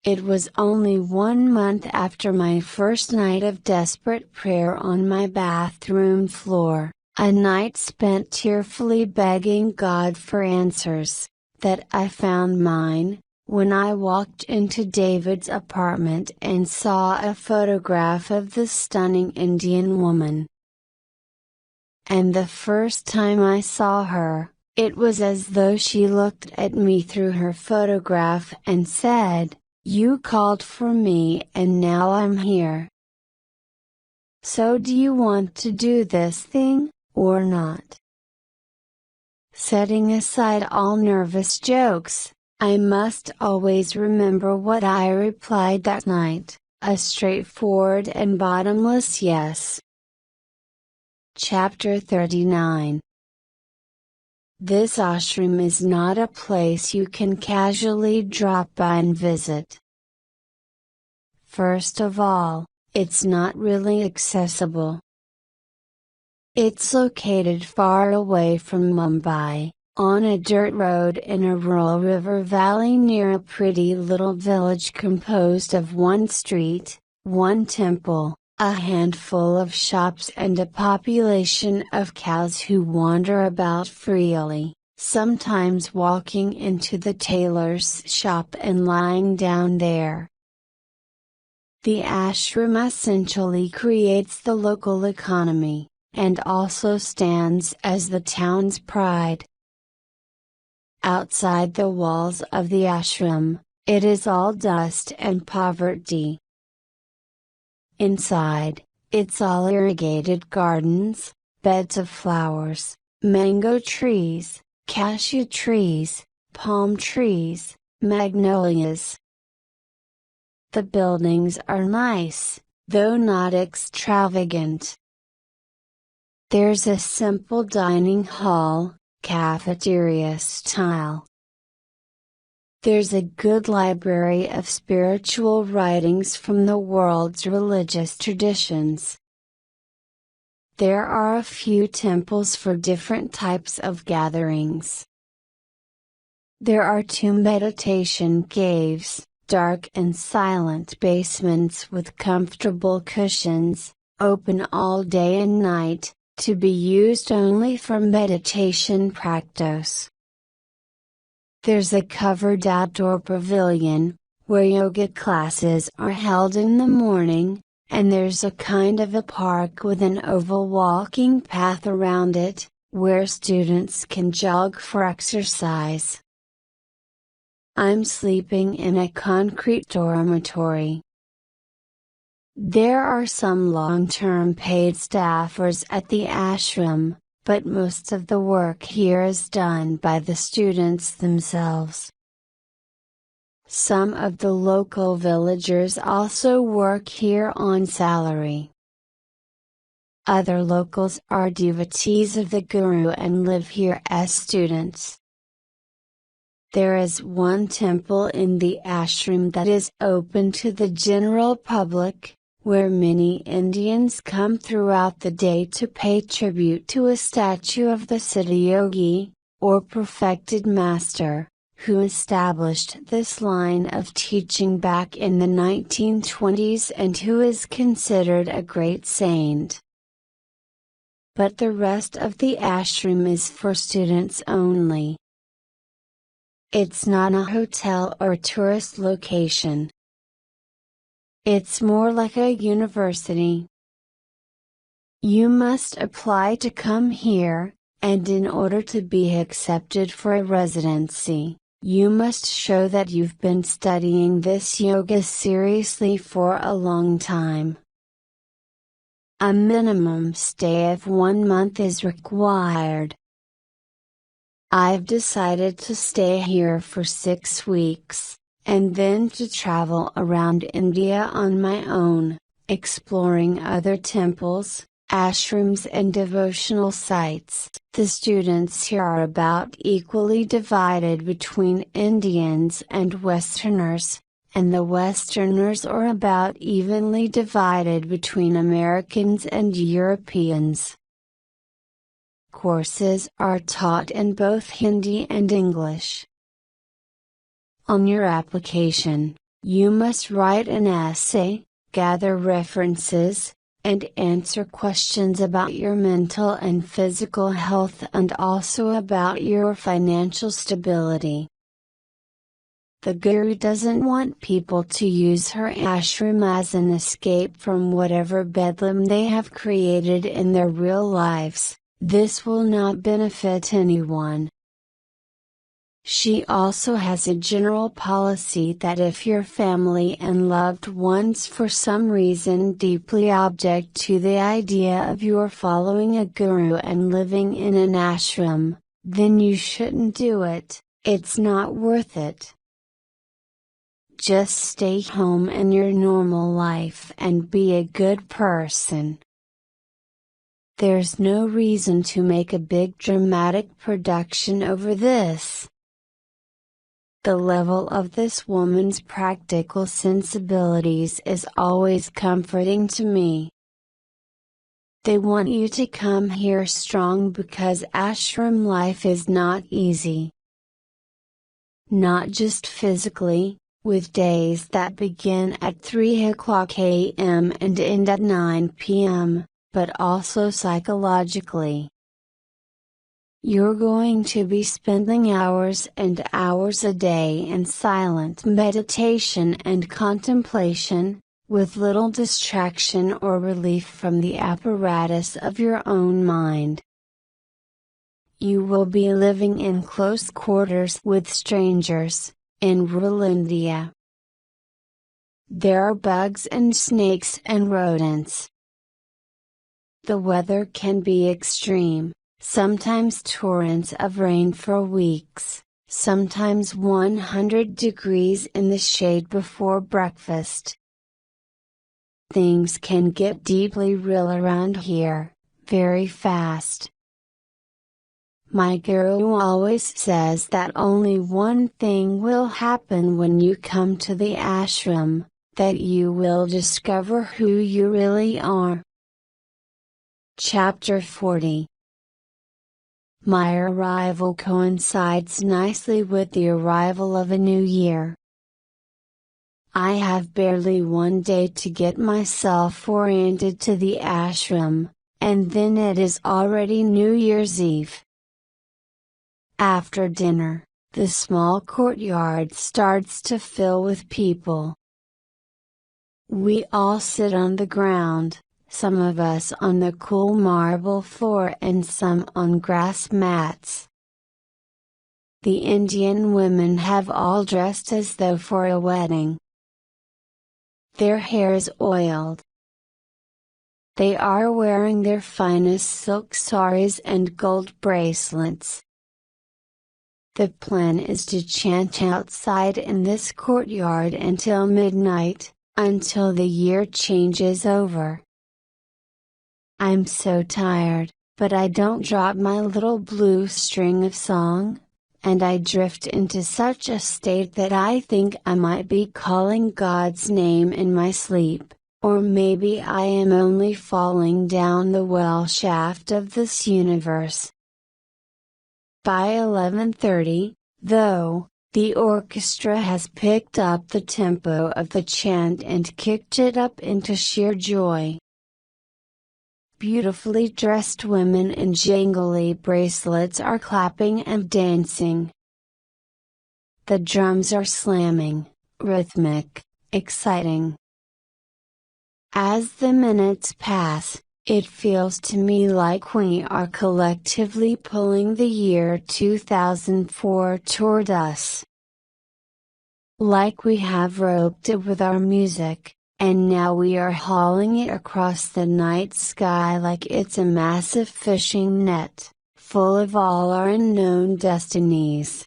It was only 1 month after my first night of desperate prayer on my bathroom floor, a night spent tearfully begging God for answers, that I found mine, when I walked into David's apartment and saw a photograph of the stunning Indian woman. And the first time I saw her, it was as though she looked at me through her photograph and said, "You called for me and now I'm here. So do you want to do this thing, or not?" Setting aside all nervous jokes, I must always remember what I replied that night, a straightforward and bottomless yes. Chapter 39. This ashram is not a place you can casually drop by and visit. First of all, it's not really accessible. It's located far away from Mumbai, on a dirt road in a rural river valley near a pretty little village composed of one street, one temple, a handful of shops and a population of cows who wander about freely, sometimes walking into the tailor's shop and lying down there. The ashram essentially creates the local economy, and also stands as the town's pride. Outside the walls of the ashram, it is all dust and poverty. Inside, it's all irrigated gardens, beds of flowers, mango trees, cashew trees, palm trees, magnolias. The buildings are nice, though not extravagant. There's a simple dining hall, cafeteria style. There's a good library of spiritual writings from the world's religious traditions. There are a few temples for different types of gatherings. There are 2 meditation caves, dark and silent basements with comfortable cushions, open all day and night, to be used only for meditation practice. There's a covered outdoor pavilion, where yoga classes are held in the morning, and there's a kind of a park with an oval walking path around it, where students can jog for exercise. I'm sleeping in a concrete dormitory. There are some long-term paid staffers at the ashram, but most of the work here is done by the students themselves. Some of the local villagers also work here on salary. Other locals are devotees of the Guru and live here as students. There is one temple in the ashram that is open to the general public, where many Indians come throughout the day to pay tribute to a statue of the Siddha Yogi, or perfected master, who established this line of teaching back in the 1920s and who is considered a great saint. But the rest of the ashram is for students only. It's not a hotel or tourist location. It's more like a university. You must apply to come here, and in order to be accepted for a residency, you must show that you've been studying this yoga seriously for a long time. A minimum stay of 1 month is required. I've decided to stay here for 6 weeks, and then to travel around India on my own, exploring other temples, ashrams and devotional sites. The students here are about equally divided between Indians and Westerners, and the Westerners are about evenly divided between Americans and Europeans. Courses are taught in both Hindi and English. On your application, you must write an essay, gather references, and answer questions about your mental and physical health and also about your financial stability. The Guru doesn't want people to use her ashram as an escape from whatever bedlam they have created in their real lives. This will not benefit anyone. She also has a general policy that if your family and loved ones for some reason deeply object to the idea of your following a guru and living in an ashram, then you shouldn't do it. It's not worth it. Just stay home in your normal life and be a good person. There's no reason to make a big dramatic production over this. The level of this woman's practical sensibilities is always comforting to me. They want you to come here strong because ashram life is not easy. Not just physically, with days that begin at 3 o'clock a.m. and end at 9 p.m., but also psychologically. You're going to be spending hours and hours a day in silent meditation and contemplation, with little distraction or relief from the apparatus of your own mind. You will be living in close quarters with strangers, in rural India. There are bugs and snakes and rodents. The weather can be extreme, sometimes torrents of rain for weeks, sometimes 100 degrees in the shade before breakfast. Things can get deeply real around here, very fast. My guru always says that only one thing will happen when you come to the ashram, that you will discover who you really are. Chapter 40. My arrival coincides nicely with the arrival of a new year. I have barely one day to get myself oriented to the ashram, and then it is already New Year's Eve. After dinner, the small courtyard starts to fill with people. We all sit on the ground, some of us on the cool marble floor and some on grass mats. The Indian women have all dressed as though for a wedding. Their hair is oiled. They are wearing their finest silk saris and gold bracelets. The plan is to chant outside in this courtyard until midnight, until the year changes over. I'm so tired, but I don't drop my little blue string of song, and I drift into such a state that I think I might be calling God's name in my sleep, or maybe I am only falling down the well shaft of this universe. By 11:30, though, the orchestra has picked up the tempo of the chant and kicked it up into sheer joy. Beautifully dressed women in jingly bracelets are clapping and dancing. The drums are slamming, rhythmic, exciting. As the minutes pass, it feels to me like we are collectively pulling the year 2004 toward us. Like we have roped it with our music, and now we are hauling it across the night sky like it's a massive fishing net, full of all our unknown destinies.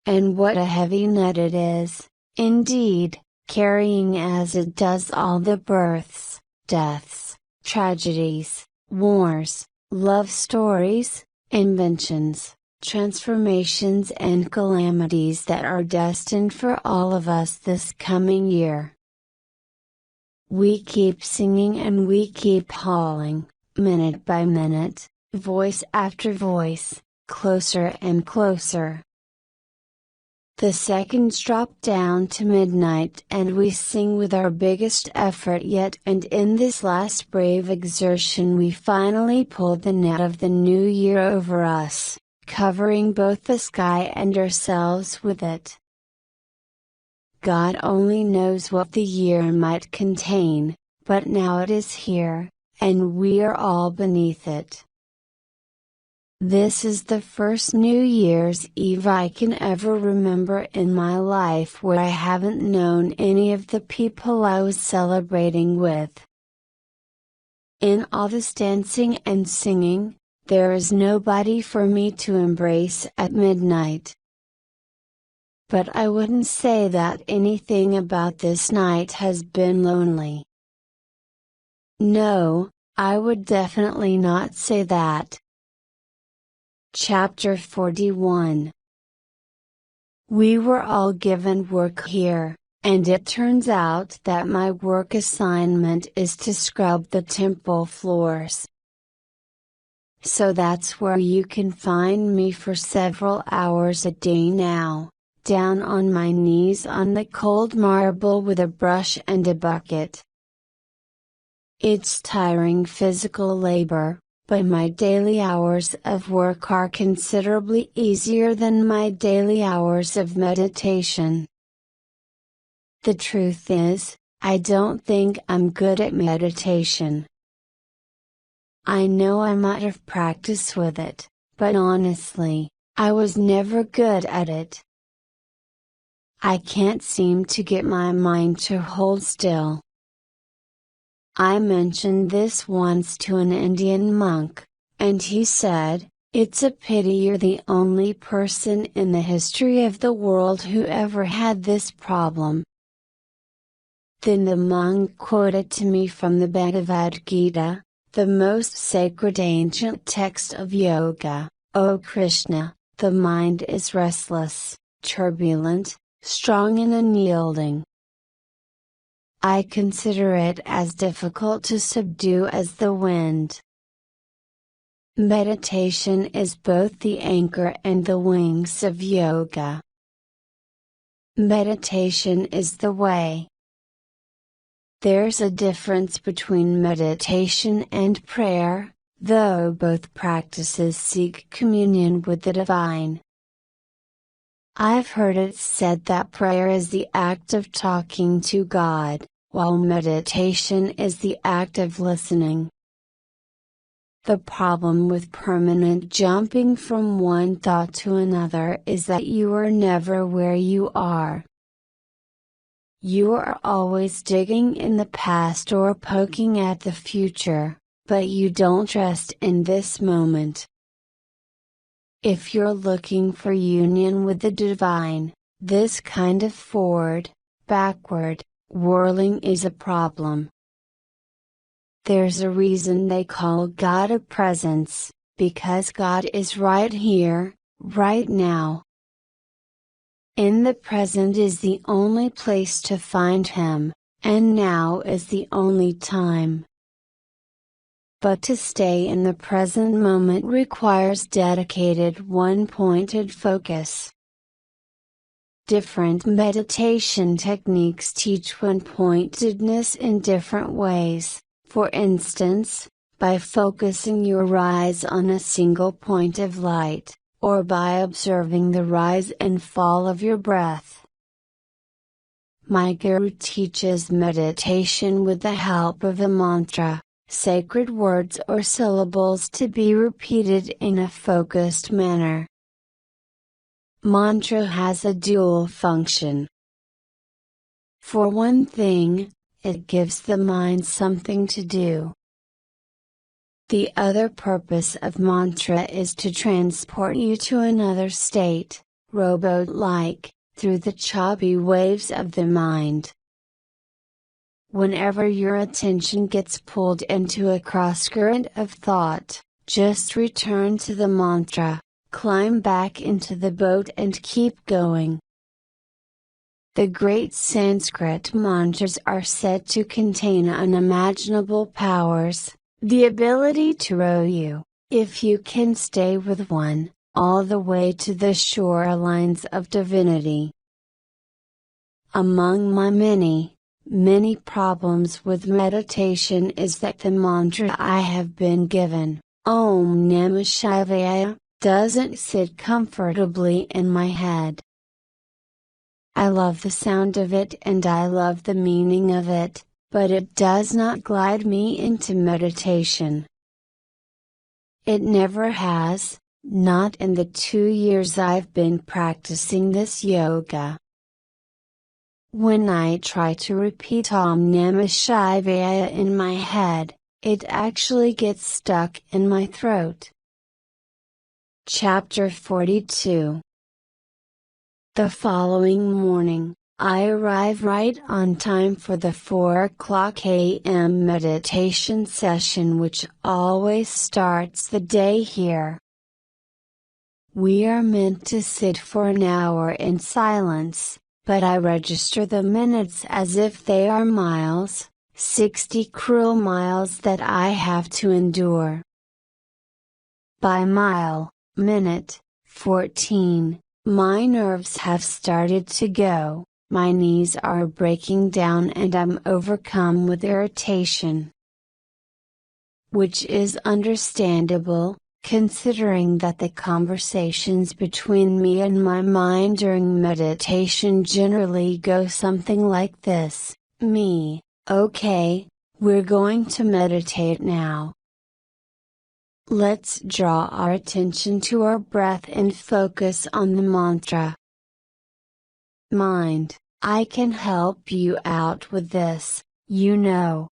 And what a heavy net it is, indeed, carrying as it does all the births, deaths, tragedies, wars, love stories, inventions, transformations and calamities that are destined for all of us this coming year. We keep singing and we keep hauling, minute by minute, voice after voice, closer and closer. The seconds drop down to midnight and we sing with our biggest effort yet, and in this last brave exertion we finally pull the net of the new year over us, covering both the sky and ourselves with it. God only knows what the year might contain, but now it is here, and we are all beneath it. This is the first New Year's Eve I can ever remember in my life where I haven't known any of the people I was celebrating with. In all this dancing and singing, there is nobody for me to embrace at midnight. But I wouldn't say that anything about this night has been lonely. No, I would definitely not say that. Chapter 41. We were all given work here, and it turns out that my work assignment is to scrub the temple floors. So that's where you can find me for several hours a day now, down on my knees on the cold marble with a brush and a bucket. It's tiring physical labor, but my daily hours of work are considerably easier than my daily hours of meditation. The truth is, I don't think I'm good at meditation. I know I might have practiced with it, but honestly, I was never good at it. I can't seem to get my mind to hold still. I mentioned this once to an Indian monk, and he said, "It's a pity you're the only person in the history of the world who ever had this problem." Then the monk quoted to me from the Bhagavad Gita, the most sacred ancient text of yoga, "O Krishna, the mind is restless, turbulent, strong and unyielding. I consider it as difficult to subdue as the wind." Meditation is both the anchor and the wings of yoga. Meditation is the way. There's a difference between meditation and prayer, though both practices seek communion with the divine. I've heard it said that prayer is the act of talking to God, while meditation is the act of listening. The problem with permanent jumping from one thought to another is that you are never where you are. You are always digging in the past or poking at the future, but you don't rest in this moment. If you're looking for union with the divine, this kind of forward, backward, whirling is a problem. There's a reason they call God a presence, because God is right here, right now. In the present is the only place to find Him, and now is the only time. But to stay in the present moment requires dedicated one-pointed focus. Different meditation techniques teach one-pointedness in different ways, for instance, by focusing your eyes on a single point of light, or by observing the rise and fall of your breath. My guru teaches meditation with the help of a mantra, sacred words or syllables to be repeated in a focused manner. Mantra has a dual function. For one thing, it gives the mind something to do. The other purpose of mantra is to transport you to another state, rowboat-like, through the choppy waves of the mind. Whenever your attention gets pulled into a cross-current of thought, just return to the mantra, climb back into the boat and keep going. The great Sanskrit mantras are said to contain unimaginable powers, the ability to row you, if you can stay with one, all the way to the shorelines of divinity. Among my many problems with meditation is that the mantra I have been given, Om Namah Shivaya, doesn't sit comfortably in my head. I love the sound of it and I love the meaning of it, but it does not glide me into meditation. It never has, not in the 2 years I've been practicing this yoga. When I try to repeat Om Namah Shivaya in my head, it actually gets stuck in my throat. Chapter 42. The following morning, I arrive right on time for the 4:00 a.m. meditation session which always starts the day here. We are meant to sit for an hour in silence, but I register the minutes as if they are miles, 60 cruel miles that I have to endure. By mile, minute, 14, my nerves have started to go, my knees are breaking down and I'm overcome with irritation. Which is understandable, considering that the conversations between me and my mind during meditation generally go something like this: Me, okay, we're going to meditate now. Let's draw our attention to our breath and focus on the mantra. Mind, I can help you out with this, you know.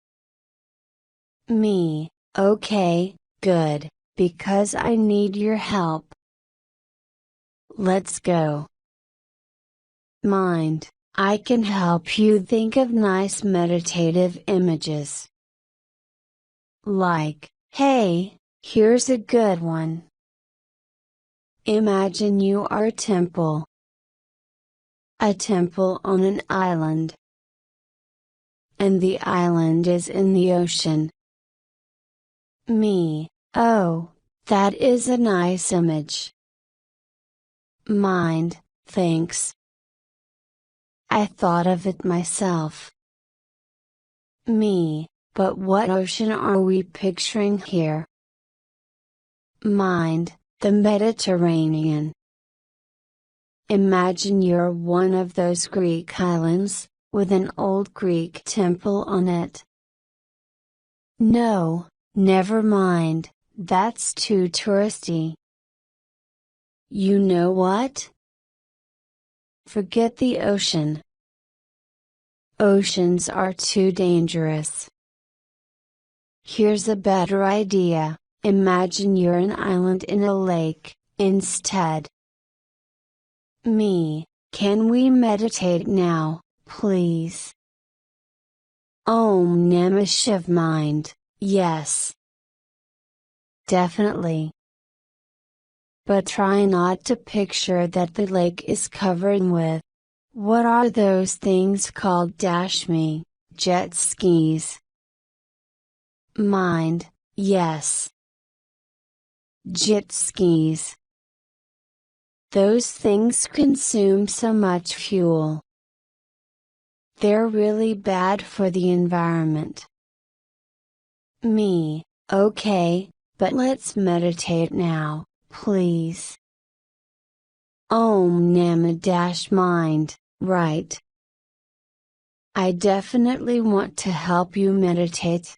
Me, okay, good, because I need your help. Let's go. Mind, I can help you think of nice meditative images. Like, hey, here's a good one. Imagine you are a temple. A temple on an island. And the island is in the ocean. Me, oh, that is a nice image. Mind, thanks. I thought of it myself. Me, but what ocean are we picturing here? Mind, the Mediterranean. Imagine you're one of those Greek islands, with an old Greek temple on it. No, never mind, that's too touristy. You know what? Forget the ocean. Oceans are too dangerous. Here's a better idea, imagine you're an island in a lake, instead. Me, can we meditate now, please? Om Namah Shiv Mind, yes. Definitely. But try not to picture that the lake is covered with, what are those things called? Me, jet skis. Mind, yes. Jet skis. Those things consume so much fuel. They're really bad for the environment. Me, okay, but let's meditate now, please. Om Namah Mind, right. I definitely want to help you meditate.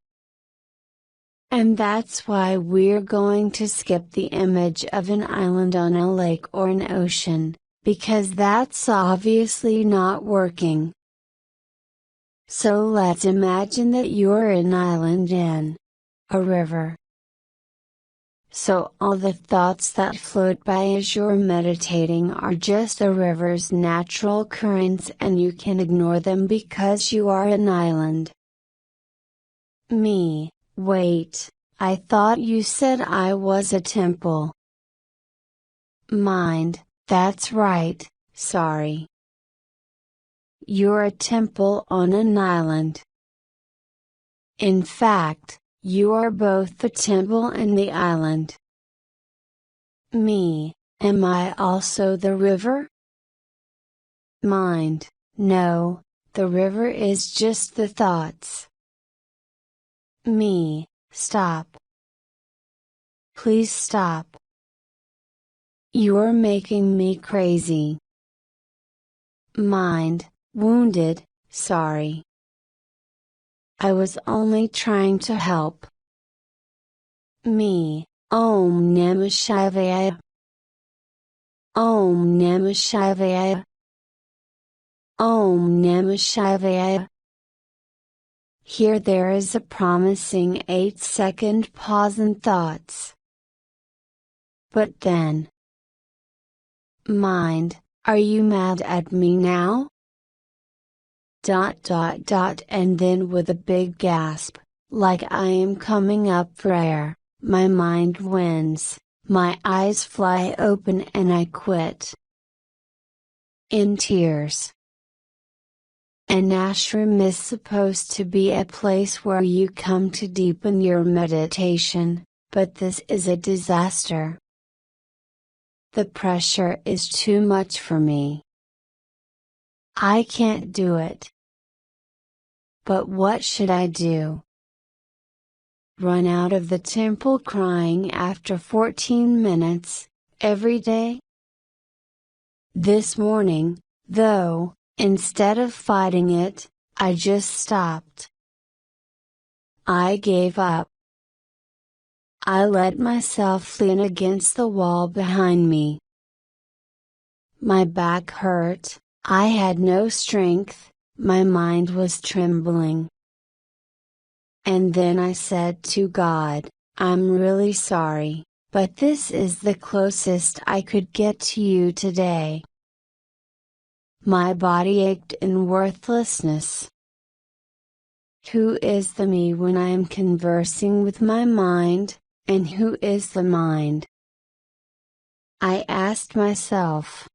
And that's why we're going to skip the image of an island on a lake or an ocean, because that's obviously not working. So let's imagine that you're an island in a river. So all the thoughts that float by as you're meditating are just the river's natural currents and you can ignore them because you are an island. Me, wait, I thought you said I was a temple. Mind, that's right, sorry. You're a temple on an island. In fact, you are both the temple and the island. Me, am I also the river? Mind, no, the river is just the thoughts. Me, stop. Please stop. You're making me crazy. Mind, wounded, sorry. I was only trying to help. Me, Om Namah Shivaya. Om Namah Shivaya. Om Namah Shivaya. Here there is a promising 8-second pause in thoughts. But then. Mind, are you mad at me now? And then with a big gasp, like I am coming up for air, my mind wins, my eyes fly open and I quit. In tears. An ashram is supposed to be a place where you come to deepen your meditation, but this is a disaster. The pressure is too much for me. I can't do it. But what should I do? Run out of the temple crying after 14 minutes, every day? This morning, though, instead of fighting it, I just stopped. I gave up. I let myself lean against the wall behind me. My back hurt, I had no strength, my mind was trembling. And then I said to God, I'm really sorry, but this is the closest I could get to you today. My body ached in worthlessness. Who is the me when I am conversing with my mind, and who is the mind? I asked myself.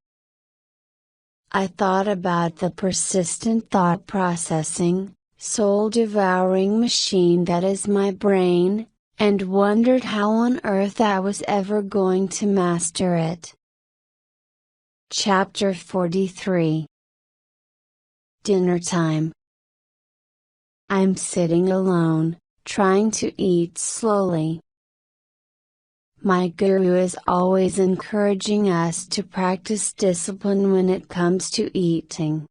I thought about the persistent thought processing, soul-devouring machine that is my brain, and wondered how on earth I was ever going to master it. Chapter 43. Dinner time. I'm sitting alone, trying to eat slowly. My guru is always encouraging us to practice discipline when it comes to eating.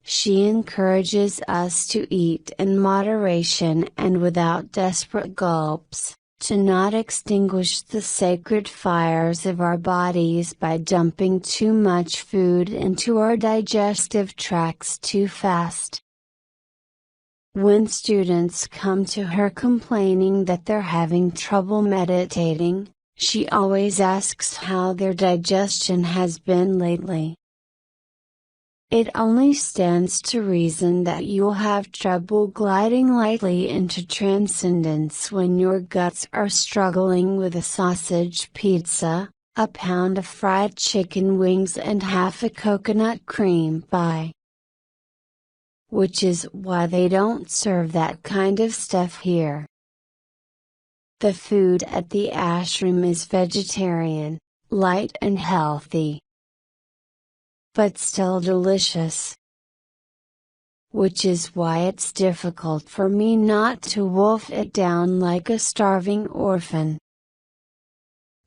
She encourages us to eat in moderation and without desperate gulps, to not extinguish the sacred fires of our bodies by dumping too much food into our digestive tracts too fast. When students come to her complaining that they're having trouble meditating, she always asks how their digestion has been lately. It only stands to reason that you'll have trouble gliding lightly into transcendence when your guts are struggling with a sausage pizza, a pound of fried chicken wings and half a coconut cream pie. Which is why they don't serve that kind of stuff here. The food at the ashram is vegetarian, light and healthy. But still delicious. Which is why it's difficult for me not to wolf it down like a starving orphan.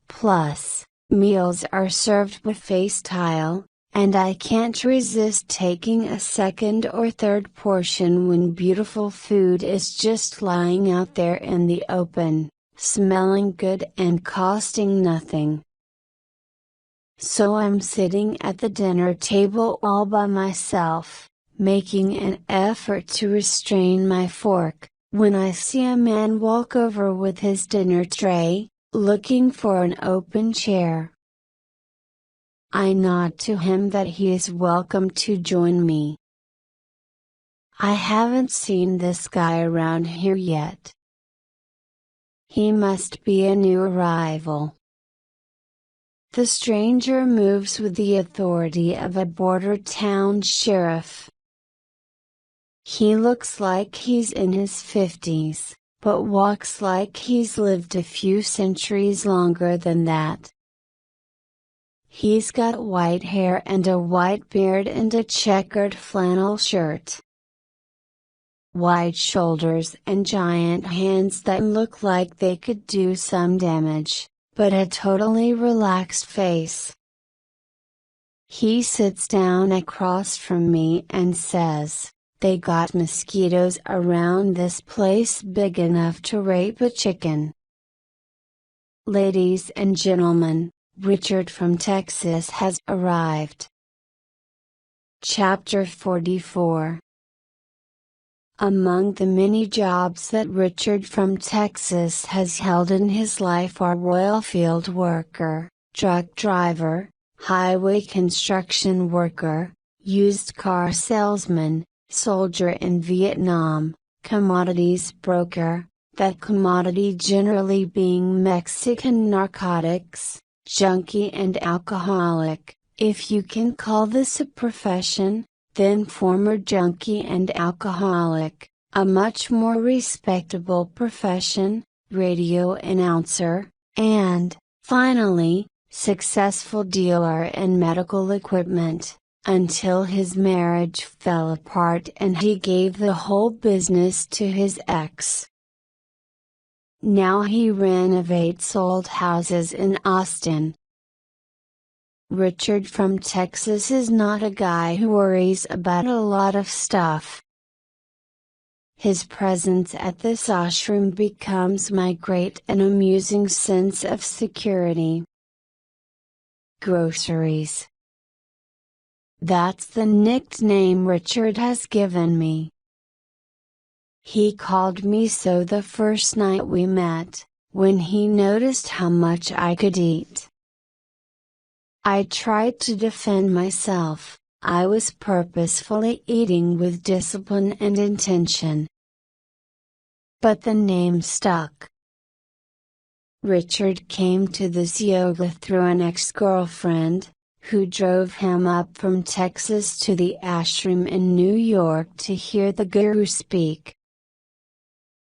Plus, meals are served buffet style, and I can't resist taking a second or third portion when beautiful food is just lying out there in the open, smelling good and costing nothing. So I'm sitting at the dinner table all by myself, making an effort to restrain my fork, when I see a man walk over with his dinner tray, looking for an open chair. I nod to him that he is welcome to join me. I haven't seen this guy around here yet. He must be a new arrival. The stranger moves with the authority of a border town sheriff. He looks like he's in his 50s, but walks like he's lived a few centuries longer than that. He's got white hair and a white beard and a checkered flannel shirt. Wide shoulders and giant hands that look like they could do some damage, but a totally relaxed face. He sits down across from me and says, "They got mosquitoes around this place big enough to rape a chicken." Ladies and gentlemen, Richard from Texas has arrived. Chapter 44. Among the many jobs that Richard from Texas has held in his life are oil field worker, truck driver, highway construction worker, used car salesman, soldier in Vietnam, commodities broker, that commodity generally being Mexican narcotics, junkie and alcoholic, if you can call this a profession, then former junkie and alcoholic, a much more respectable profession, radio announcer, and, finally, successful dealer in medical equipment, until his marriage fell apart and he gave the whole business to his ex. Now he renovates old houses in Austin. Richard from Texas is not a guy who worries about a lot of stuff. His presence at this ashram becomes my great and amusing sense of security. Groceries. That's the nickname Richard has given me. He called me so the first night we met, when he noticed how much I could eat. I tried to defend myself. I was purposefully eating with discipline and intention. But the name stuck. Richard came to this yoga through an ex-girlfriend, who drove him up from Texas to the ashram in New York to hear the guru speak.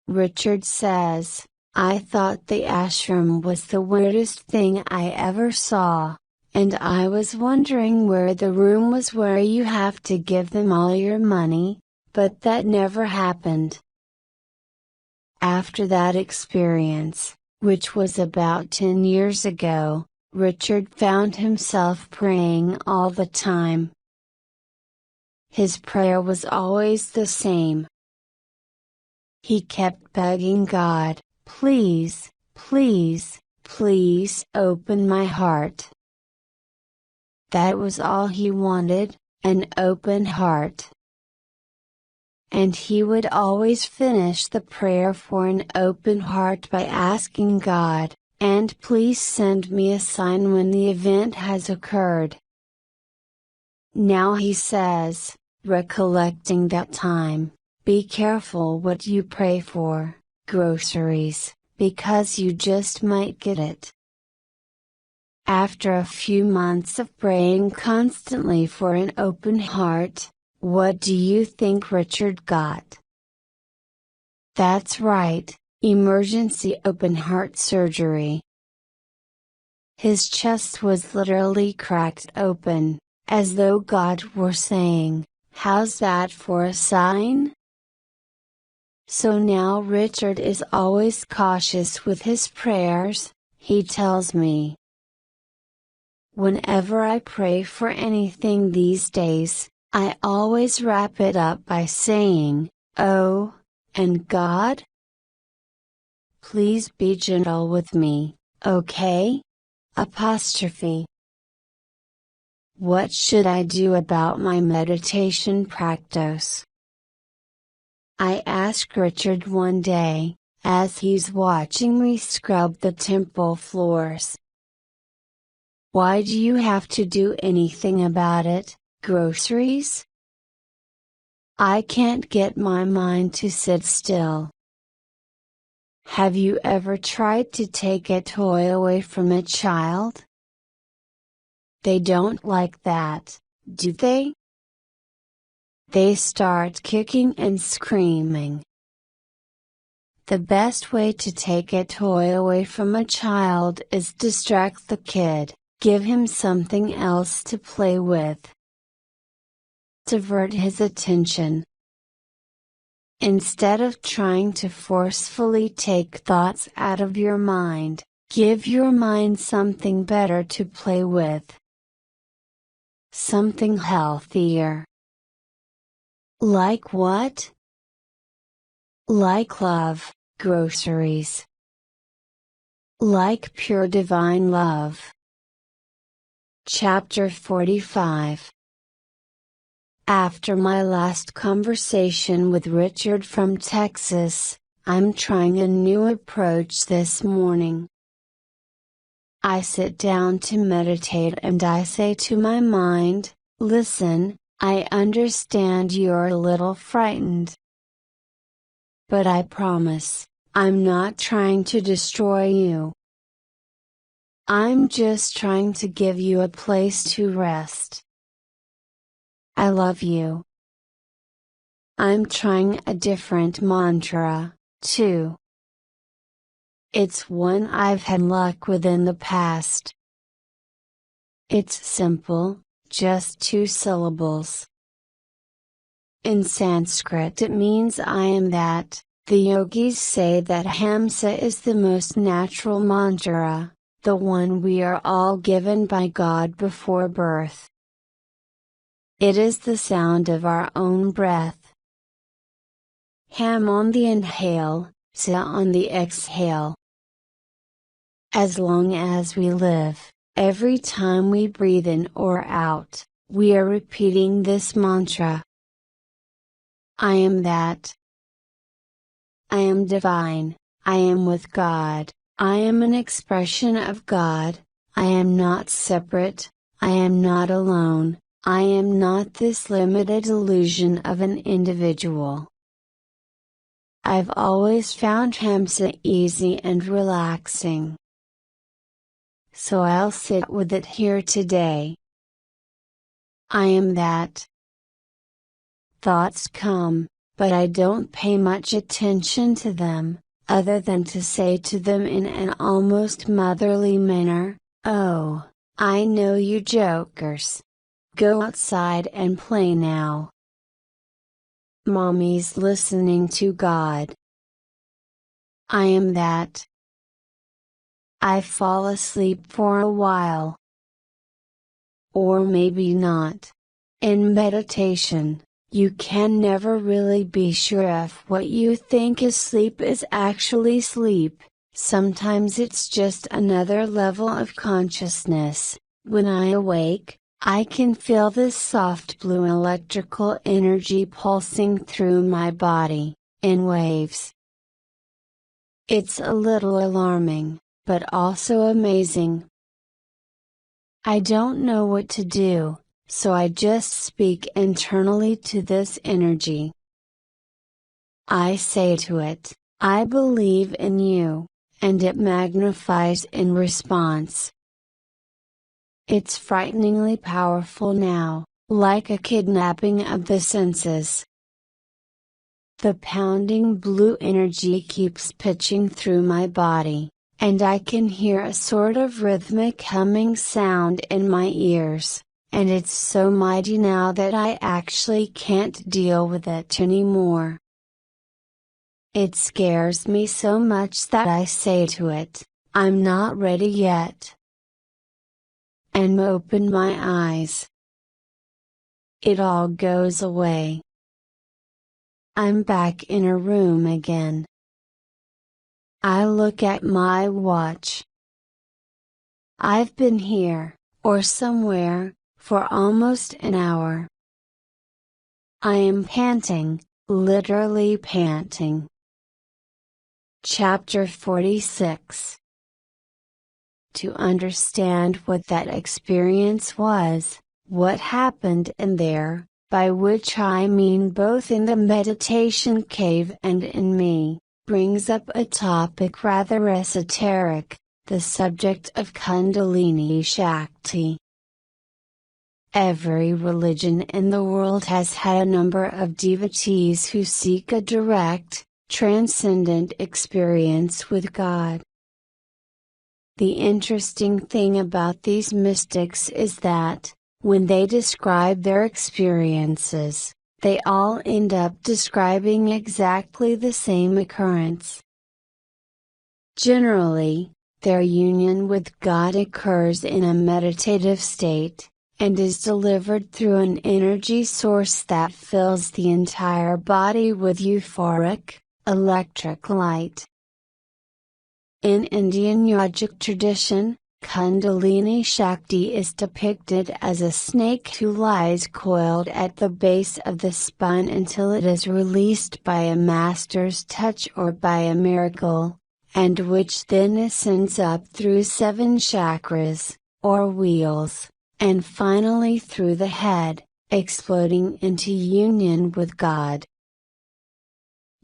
Richard says, "I thought the ashram was the weirdest thing I ever saw, and I was wondering where the room was where you have to give them all your money, but that never happened." After that experience, which was about 10 years ago, Richard found himself praying all the time. His prayer was always the same. He kept begging God, "Please, please, please open my heart." That was all he wanted, an open heart. And he would always finish the prayer for an open heart by asking God, "And please send me a sign when the event has occurred." Now he says, recollecting that time, "Be careful what you pray for, groceries, because you just might get it." After a few months of praying constantly for an open heart, what do you think Richard got? That's right, emergency open heart surgery. His chest was literally cracked open, as though God were saying, "How's that for a sign?" So now Richard is always cautious with his prayers, he tells me. Whenever I pray for anything these days, I always wrap it up by saying, "Oh, and God? Please be gentle with me, okay?" Apostrophe. What should I do about my meditation practice? I asked Richard one day, as he's watching me scrub the temple floors. "Why do you have to do anything about it, groceries? I can't get my mind to sit still." Have you ever tried to take a toy away from a child? They don't like that, do they? They start kicking and screaming. The best way to take a toy away from a child is distract the kid, give him something else to play with. Divert his attention. Instead of trying to forcefully take thoughts out of your mind, give your mind something better to play with. Something healthier. Like what? Like love, groceries. Like pure divine love. Chapter 45. After my last conversation with Richard from Texas, I'm trying a new approach this morning. I sit down to meditate and I say to my mind, "Listen, I understand you're a little frightened. But I promise, I'm not trying to destroy you. I'm just trying to give you a place to rest. I love you." I'm trying a different mantra, too. It's one I've had luck with in the past. It's simple, just 2 syllables. In Sanskrit it means "I am that." The yogis say that Hamsa is the most natural mantra, the one we are all given by God before birth. It is the sound of our own breath. Ham on the inhale, sa on the exhale. As long as we live, every time we breathe in or out, we are repeating this mantra. I am that. I am divine, I am with God, I am an expression of God, I am not separate, I am not alone, I am not this limited illusion of an individual. I've always found Hamsa easy and relaxing. So I'll sit with it here today. I am that. Thoughts come, but I don't pay much attention to them, other than to say to them in an almost motherly manner, "Oh, I know you jokers. Go outside and play now. Mommy's listening to God." I am that. I fall asleep for a while. Or maybe not. In meditation, you can never really be sure if what you think is actually sleep. Sometimes it's just another level of consciousness. When I awake, I can feel this soft blue electrical energy pulsing through my body, in waves. It's a little alarming, but also amazing. I don't know what to do, so I just speak internally to this energy. I say to it, "I believe in you," and it magnifies in response. It's frighteningly powerful now, like a kidnapping of the senses. The pounding blue energy keeps pitching through my body, and I can hear a sort of rhythmic humming sound in my ears, and it's so mighty now that I actually can't deal with it anymore. It scares me so much that I say to it, "I'm not ready yet," and open my eyes. It all goes away. I'm back in a room again. I look at my watch. I've been here, or somewhere, for almost an hour. I am panting, literally panting. Chapter 46. To understand what that experience was, what happened in there, by which I mean both in the meditation cave and in me, brings up a topic rather esoteric, the subject of Kundalini Shakti. Every religion in the world has had a number of devotees who seek a direct, transcendent experience with God. The interesting thing about these mystics is that, when they describe their experiences, they all end up describing exactly the same occurrence. Generally, their union with God occurs in a meditative state, and is delivered through an energy source that fills the entire body with euphoric, electric light. In Indian yogic tradition, Kundalini Shakti is depicted as a snake who lies coiled at the base of the spine until it is released by a master's touch or by a miracle, and which then ascends up through 7 chakras, or wheels, and finally through the head, exploding into union with God.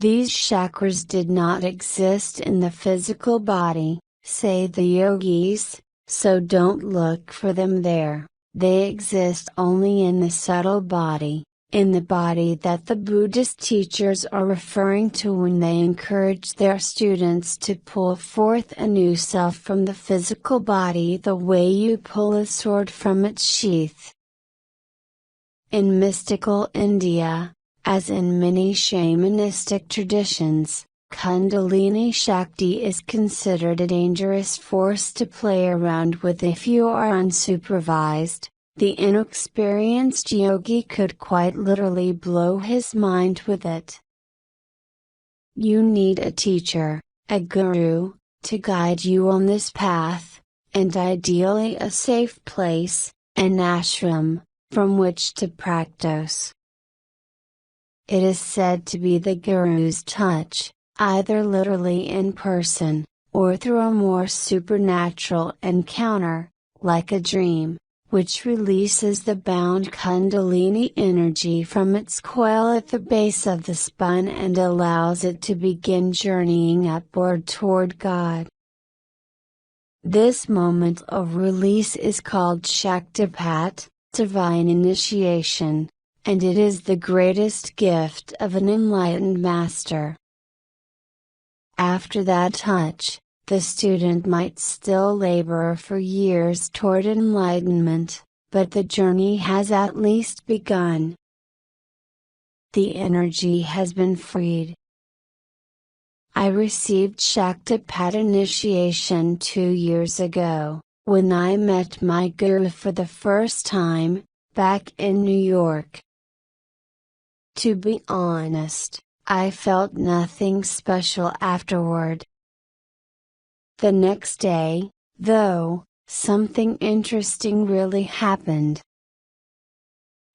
These chakras did not exist in the physical body, say the yogis, so don't look for them there. They exist only in the subtle body, in the body that the Buddhist teachers are referring to when they encourage their students to pull forth a new self from the physical body the way you pull a sword from its sheath. In mystical India, as in many shamanistic traditions, Kundalini Shakti is considered a dangerous force to play around with if you are unsupervised. The inexperienced yogi could quite literally blow his mind with it. You need a teacher, a guru, to guide you on this path, and ideally a safe place, an ashram, from which to practice. It is said to be the guru's touch, either literally in person, or through a more supernatural encounter, like a dream, which releases the bound Kundalini energy from its coil at the base of the spine and allows it to begin journeying upward toward God. This moment of release is called Shaktipat, divine initiation, and it is the greatest gift of an enlightened master. After that touch, the student might still labor for years toward enlightenment, but the journey has at least begun. The energy has been freed. I received Shaktipat initiation 2 years ago, when I met my guru for the first time, back in New York. To be honest, I felt nothing special afterward. The next day, though, something interesting really happened.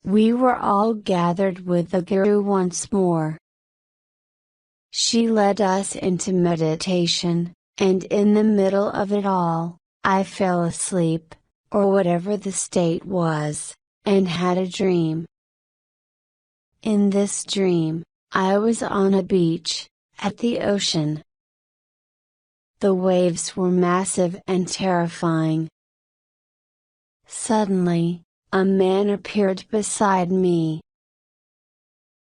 We were all gathered with the guru once more. She led us into meditation, and in the middle of it all, I fell asleep, or whatever the state was, and had a dream. In this dream, I was on a beach, at the ocean. The waves were massive and terrifying. Suddenly, a man appeared beside me.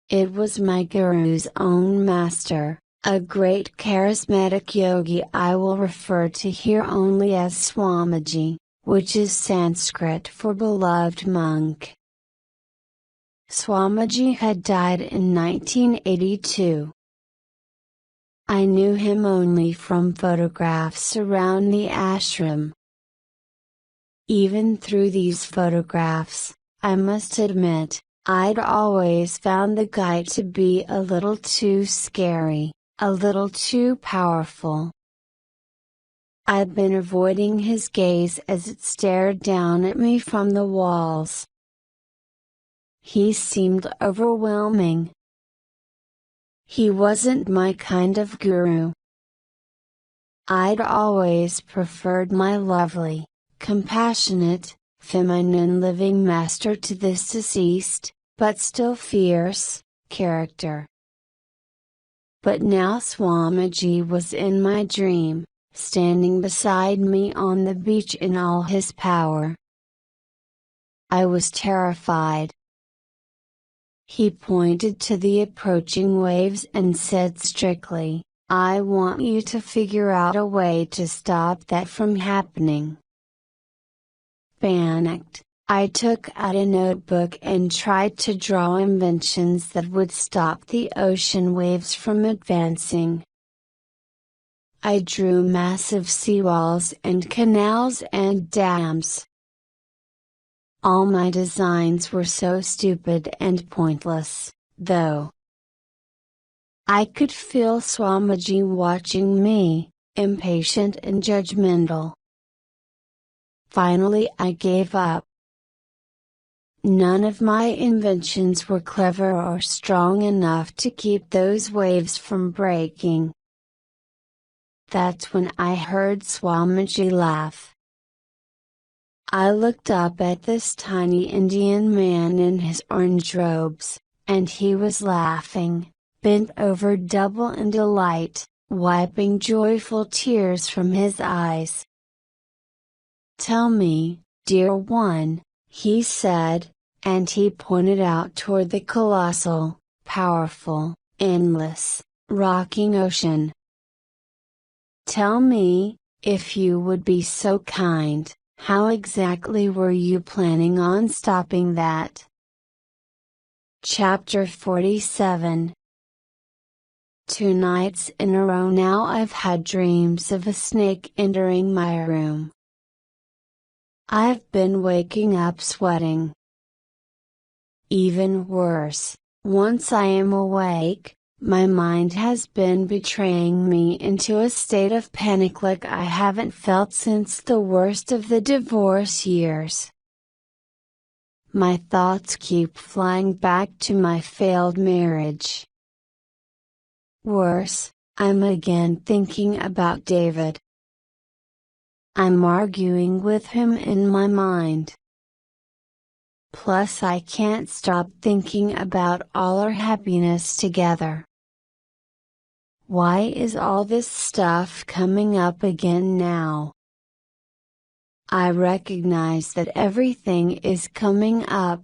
It was my guru's own master, a great charismatic yogi I will refer to here only as Swamiji, which is Sanskrit for beloved monk. Swamiji had died in 1982. I knew him only from photographs around the ashram. Even through these photographs, I must admit, I'd always found the guy to be a little too scary, a little too powerful. I'd been avoiding his gaze as it stared down at me from the walls. He seemed overwhelming. He wasn't my kind of guru. I'd always preferred my lovely, compassionate, feminine living master to this deceased, but still fierce, character. But now Swamiji was in my dream, standing beside me on the beach in all his power. I was terrified. He pointed to the approaching waves and said strictly, "I want you to figure out a way to stop that from happening." Panicked, I took out a notebook and tried to draw inventions that would stop the ocean waves from advancing. I drew massive seawalls and canals and dams. All my designs were so stupid and pointless, though. I could feel Swamiji watching me, impatient and judgmental. Finally I gave up. None of my inventions were clever or strong enough to keep those waves from breaking. That's when I heard Swamiji laugh. I looked up at this tiny Indian man in his orange robes, and he was laughing, bent over double in delight, wiping joyful tears from his eyes. "Tell me, dear one," he said, and he pointed out toward the colossal, powerful, endless, rocking ocean. "Tell me, if you would be so kind, how exactly were you planning on stopping that?" Chapter 47. 2 nights in a row now I've had dreams of a snake entering my room. I've been waking up sweating. Even worse, once I am awake, my mind has been betraying me into a state of panic like I haven't felt since the worst of the divorce years. My thoughts keep flying back to my failed marriage. Worse, I'm again thinking about David. I'm arguing with him in my mind. Plus I can't stop thinking about all our happiness together. Why is all this stuff coming up again now? I recognize that everything is coming up.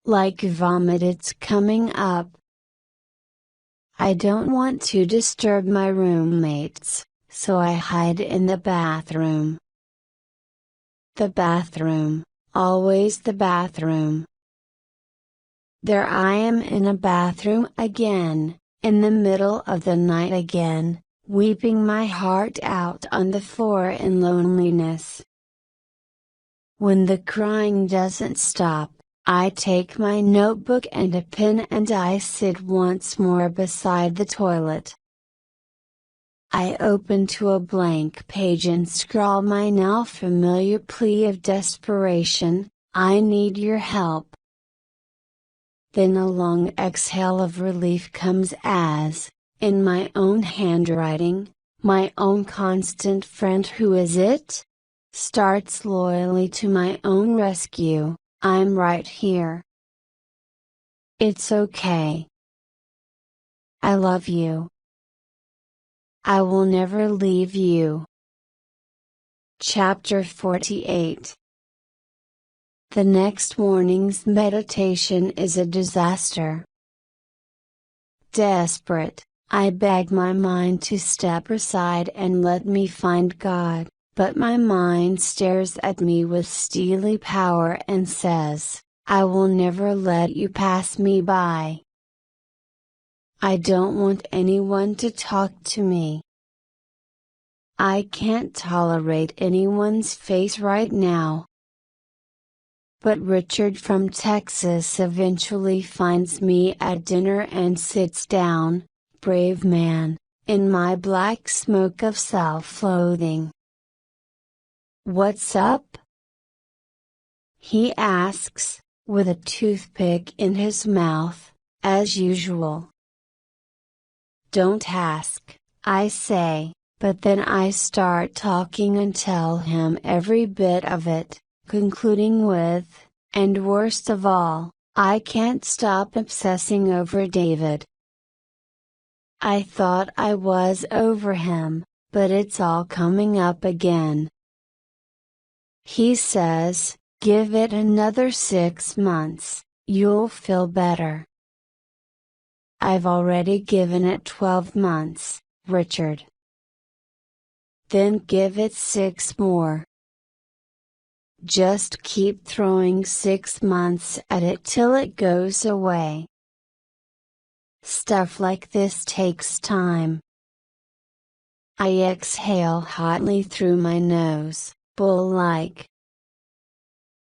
Like vomit, it's coming up. I don't want to disturb my roommates, so I hide in the bathroom. The bathroom, always the bathroom. There I am in a bathroom again, in the middle of the night again, weeping my heart out on the floor in loneliness. When the crying doesn't stop, I take my notebook and a pen and I sit once more beside the toilet. I open to a blank page and scrawl my now familiar plea of desperation, I need your help. Then a long exhale of relief comes as, in my own handwriting, my own constant friend who is it? Starts loyally to my own rescue, I'm right here. It's okay. I love you. I will never leave you. Chapter 48. The next morning's meditation is a disaster. Desperate, I beg my mind to step aside and let me find God, but my mind stares at me with steely power and says, I will never let you pass me by. I don't want anyone to talk to me. I can't tolerate anyone's face right now. But Richard from Texas eventually finds me at dinner and sits down, brave man, in my black smoke of self-loathing. What's up? He asks, with a toothpick in his mouth, as usual. Don't ask, I say, but then I start talking and tell him every bit of it, concluding with, and worst of all, I can't stop obsessing over David. I thought I was over him, but it's all coming up again. He says, give it another 6 months, you'll feel better. I've already given it 12 months, Richard. Then give it 6 more. Just keep throwing 6 months at it till it goes away. Stuff like this takes time. I exhale hotly through my nose, bull-like.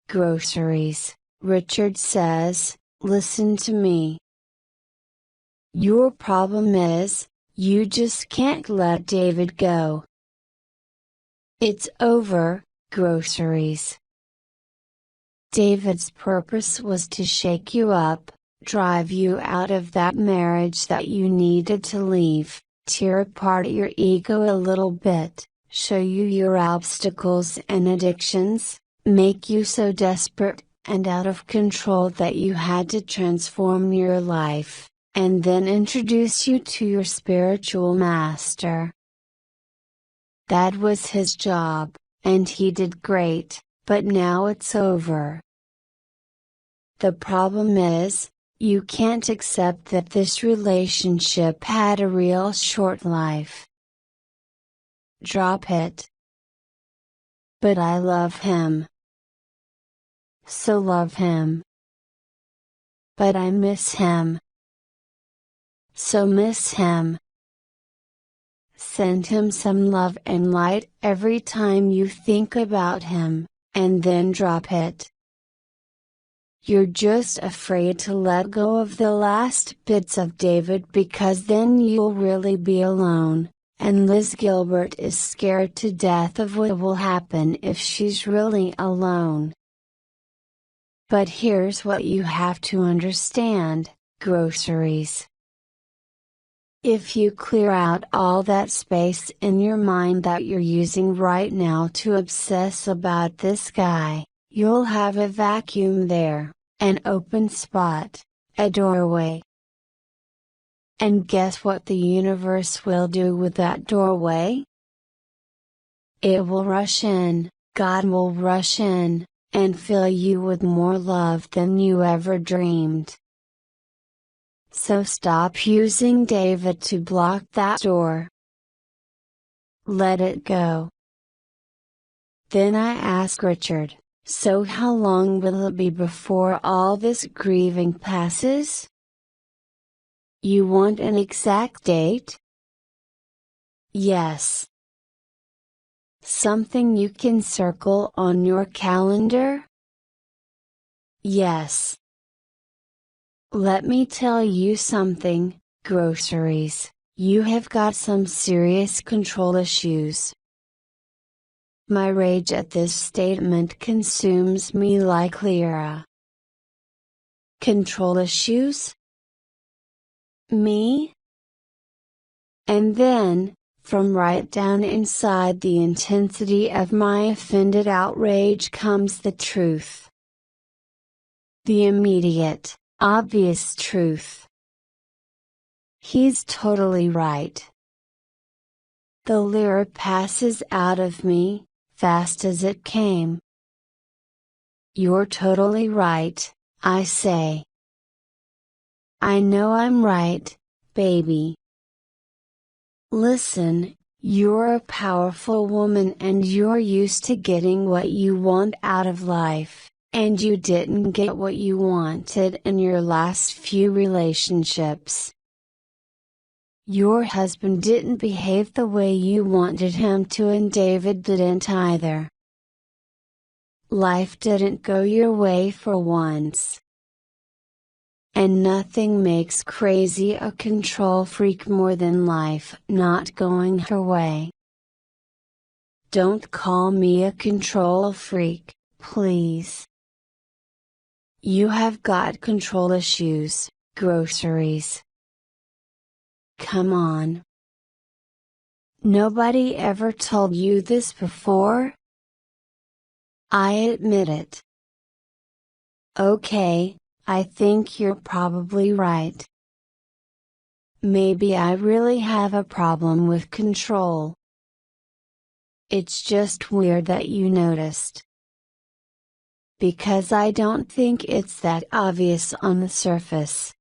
Groceries, Richard says, listen to me. Your problem is, you just can't let David go. It's over, groceries. David's purpose was to shake you up, drive you out of that marriage that you needed to leave, tear apart your ego a little bit, show you your obstacles and addictions, make you so desperate and out of control that you had to transform your life, and then introduce you to your spiritual master. That was his job, and he did great, but now it's over. The problem is, you can't accept that this relationship had a real short life. Drop it. But I love him. So love him. But I miss him. so miss him. Send him some love and light every time you think about him, and then drop it. You're just afraid to let go of the last bits of David because then you'll really be alone, and Liz Gilbert is scared to death of what will happen if she's really alone. But here's what you have to understand: groceries. If you clear out all that space in your mind that you're using right now to obsess about this guy, you'll have a vacuum there, an open spot, a doorway. And guess what the universe will do with that doorway? It will rush in, God will rush in, and fill you with more love than you ever dreamed. So stop using David to block that door. Let it go. Then I asked Richard, so how long will it be before all this grieving passes? You want an exact date? Yes. Something you can circle on your calendar? Yes. Let me tell you something, groceries, you have got some serious control issues. My rage at this statement consumes me like Lyra. Control issues? Me? And then, from right down inside the intensity of my offended outrage comes the truth. The immediate, obvious truth. He's totally right. The Lyra passes out of me, fast as it came. You're totally right, I say. I know I'm right, baby. Listen, you're a powerful woman and you're used to getting what you want out of life, and you didn't get what you wanted in your last few relationships. Your husband didn't behave the way you wanted him to, and David didn't either. Life didn't go your way for once. And nothing makes crazy a control freak more than life not going her way. Don't call me a control freak, please. You have got control issues, groceries. Come on. Nobody ever told you this before? I admit it. Okay, I think you're probably right. Maybe I really have a problem with control. It's just weird that you noticed. Because I don't think it's that obvious on the surface.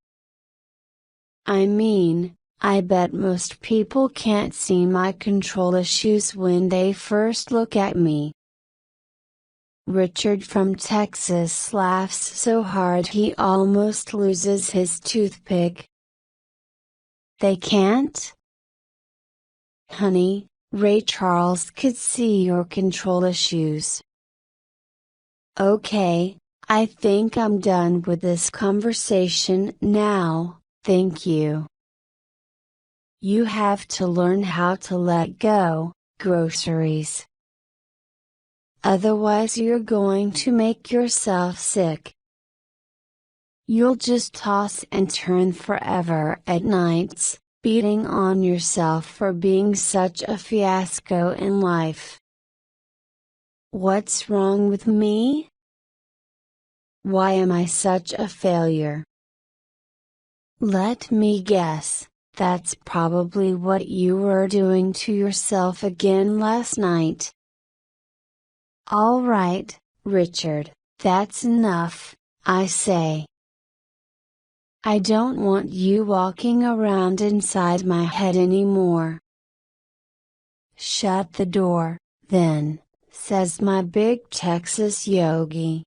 I mean, I bet most people can't see my control issues when they first look at me. Richard from Texas laughs so hard he almost loses his toothpick. They can't? Honey, Ray Charles could see your control issues. Okay, I think I'm done with this conversation now, thank you. You have to learn how to let go, groceries. Otherwise you're going to make yourself sick. You'll just toss and turn forever at nights, beating on yourself for being such a fiasco in life. What's wrong with me? Why am I such a failure? Let me guess, that's probably what you were doing to yourself again last night. All right, Richard, that's enough, I say. I don't want you walking around inside my head anymore. Shut the door, then, says my big Texas yogi.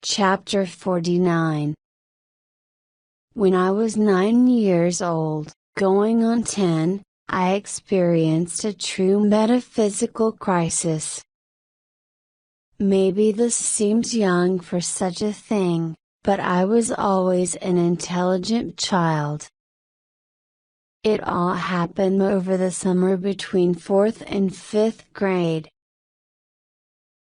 Chapter 49. When I was 9 years old, going on 10, I experienced a true metaphysical crisis. Maybe this seems young for such a thing, but I was always an intelligent child. It all happened over the summer between 4th and 5th grade.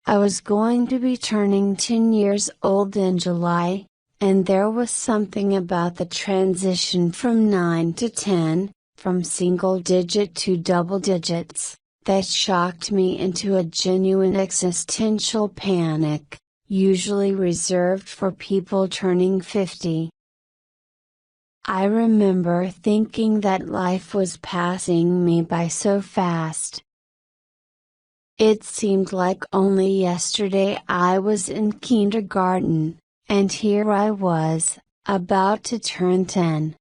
I was going to be turning 10 years old in July, and there was something about the transition from 9 to 10, from single digit to double digits, that shocked me into a genuine existential panic, usually reserved for people turning 50. I remember thinking that life was passing me by so fast. It seemed like only yesterday I was in kindergarten, and here I was, about to turn 10.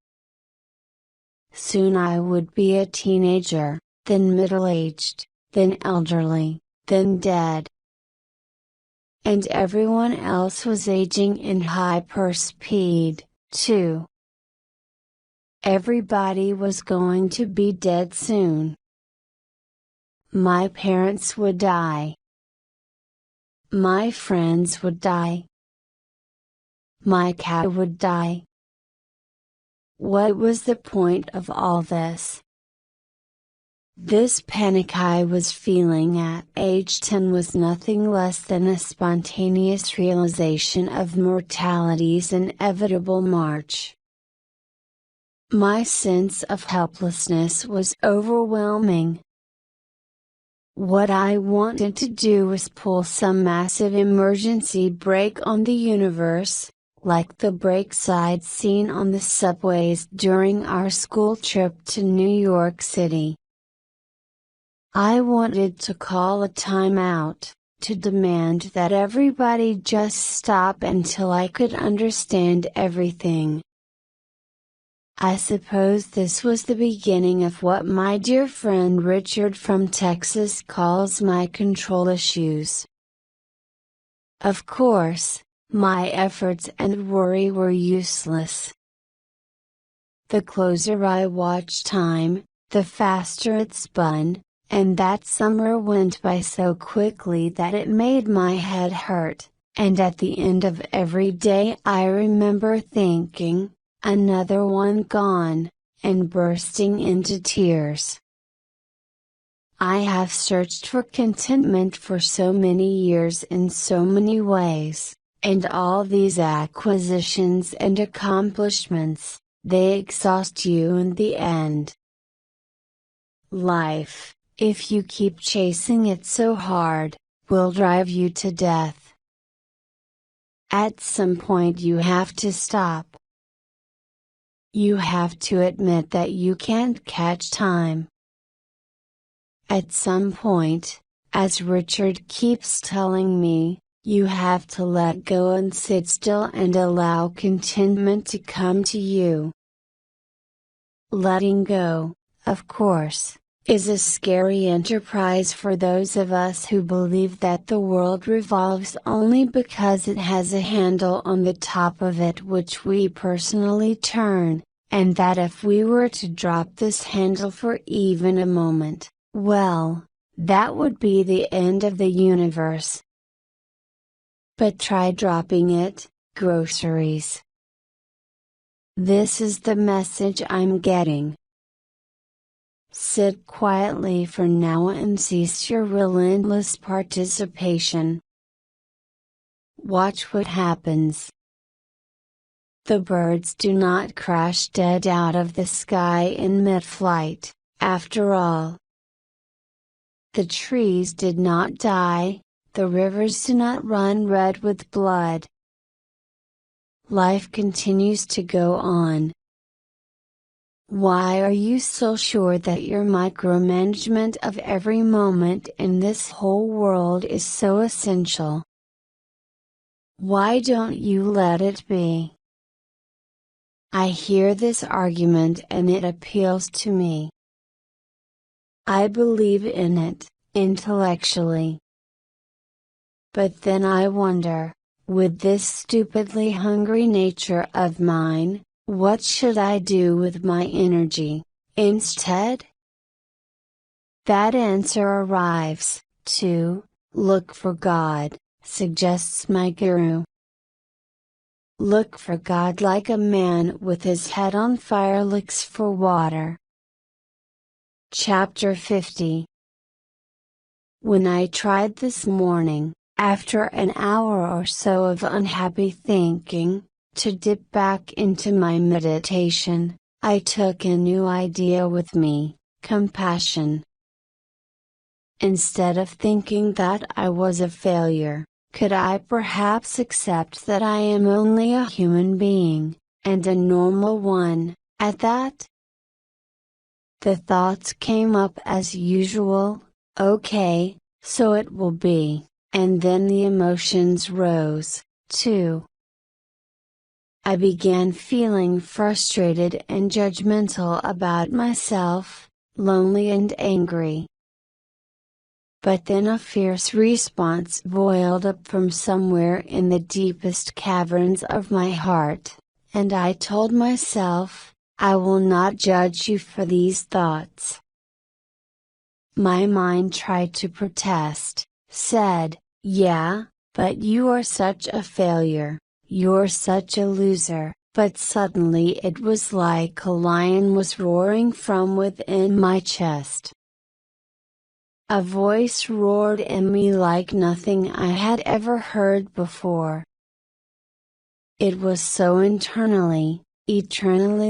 Soon I would be a teenager, then middle-aged, then elderly, then dead. And everyone else was aging in hyperspeed, too. Everybody was going to be dead soon. My parents would die. My friends would die. My cat would die. What was the point of all this? This panic I was feeling at age 10 was nothing less than a spontaneous realization of mortality's inevitable march. My sense of helplessness was overwhelming. What I wanted to do was pull some massive emergency brake on the universe, like the brakes I'd seen on the subways during our school trip to New York City. I wanted to call a timeout, to demand that everybody just stop until I could understand everything. I suppose this was the beginning of what my dear friend Richard from Texas calls my control issues. Of course, my efforts and worry were useless. The closer I watched time, the faster it spun, and that summer went by so quickly that it made my head hurt, and at the end of every day I remember thinking, another one gone, and bursting into tears. I have searched for contentment for so many years in so many ways, and all these acquisitions and accomplishments, they exhaust you in the end. Life, if you keep chasing it so hard, will drive you to death. At some point you have to stop. You have to admit that you can't catch time. At some point, as Richard keeps telling me, you have to let go and sit still and allow contentment to come to you. Letting go, of course, is a scary enterprise for those of us who believe that the world revolves only because it has a handle on the top of it which we personally turn, and that if we were to drop this handle for even a moment, well, that would be the end of the universe. But try dropping it, groceries. This is the message I'm getting. Sit quietly for now and cease your relentless participation. Watch what happens. The birds do not crash dead out of the sky in mid-flight, after all. The trees did not die, the rivers do not run red with blood. Life continues to go on. Why are you so sure that your micromanagement of every moment in this whole world is so essential? Why don't you let it be? I hear this argument and it appeals to me. I believe in it, intellectually. But then I wonder, with this stupidly hungry nature of mine, What should I do with my energy, instead? That answer arrives, too. Look for God, suggests my guru. Look for God like a man with his head on fire looks for water. Chapter 50. When I tried this morning, after an hour or so of unhappy thinking, to dip back into my meditation, I took a new idea with me: compassion. Instead of thinking that I was a failure, could I perhaps accept that I am only a human being, and a normal one, at that? The thoughts came up as usual: okay, so it will be, and then the emotions rose, too. I began feeling frustrated and judgmental about myself, lonely and angry. But then a fierce response boiled up from somewhere in the deepest caverns of my heart, and I told myself, I will not judge you for these thoughts. My mind tried to protest, said, yeah, but you are such a failure, you're such a loser, but suddenly it was like a lion was roaring from within my chest. A voice roared in me like nothing I had ever heard before. It was so eternally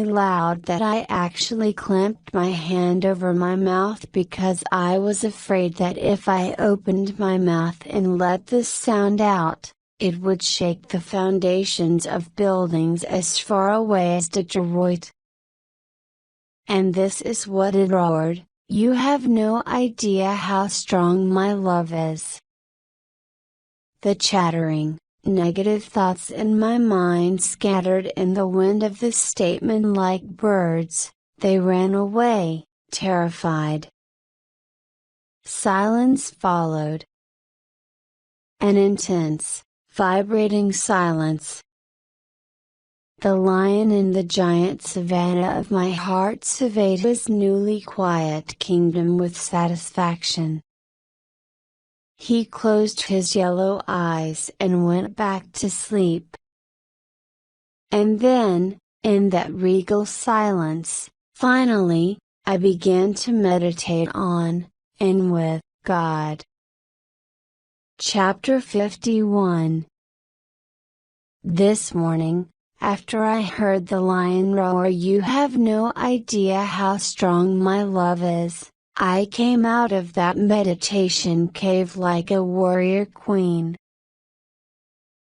loud that I actually clamped my hand over my mouth because I was afraid that if I opened my mouth and let this sound out, it would shake the foundations of buildings as far away as Detroit. And this is what it roared: you have no idea how strong my love is. The chattering, negative thoughts in my mind scattered in the wind of this statement like birds. They ran away, terrified. Silence followed. An intense, vibrating silence. The lion in the giant savanna of my heart surveyed his newly quiet kingdom with satisfaction. He closed his yellow eyes and went back to sleep. And then, in that regal silence, finally, I began to meditate on, and with, God. Chapter 51. This morning, after I heard the lion roar, you have no idea how strong my love is, I came out of that meditation cave like a warrior queen.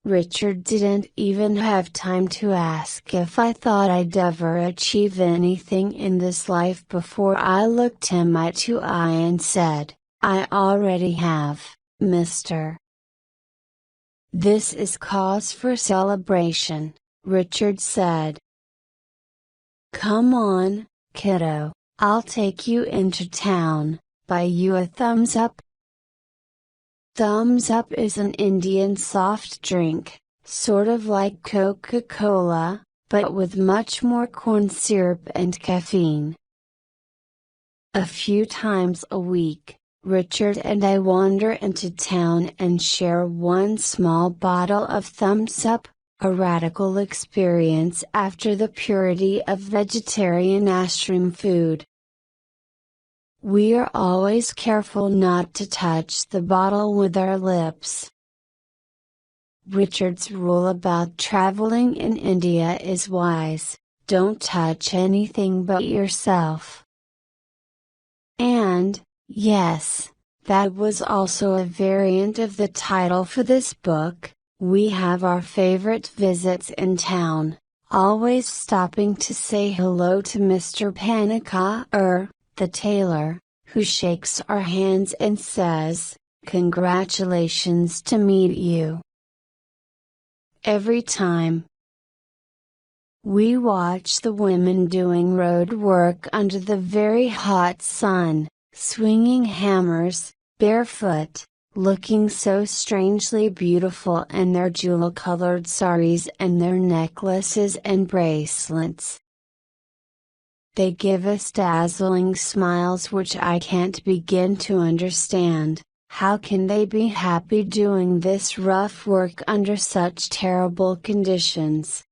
Richard didn't even have time to ask if I thought I'd ever achieve anything in this life before I looked him eye to eye and said, I already have, mister. This is cause for celebration, Richard said. Come on, kiddo, I'll take you into town, buy you a thumbs up. Thumbs up is an Indian soft drink, sort of like Coca-Cola, but with much more corn syrup and caffeine. A few times a week, Richard and I wander into town and share one small bottle of thumbs up, a radical experience after the purity of vegetarian ashram food. We are always careful not to touch the bottle with our lips. Richard's rule about traveling in India is wise: don't touch anything but yourself. And, yes, that was also a variant of the title for this book. We have our favorite visits in town, always stopping to say hello to Mr. Panika, the tailor, who shakes our hands and says, "Congratulations to meet you." Every time. We watch the women doing road work under the very hot sun, swinging hammers, barefoot, looking so strangely beautiful in their jewel-colored saris and their necklaces and bracelets. They give us dazzling smiles which I can't begin to understand. How can they be happy doing this rough work under such terrible conditions?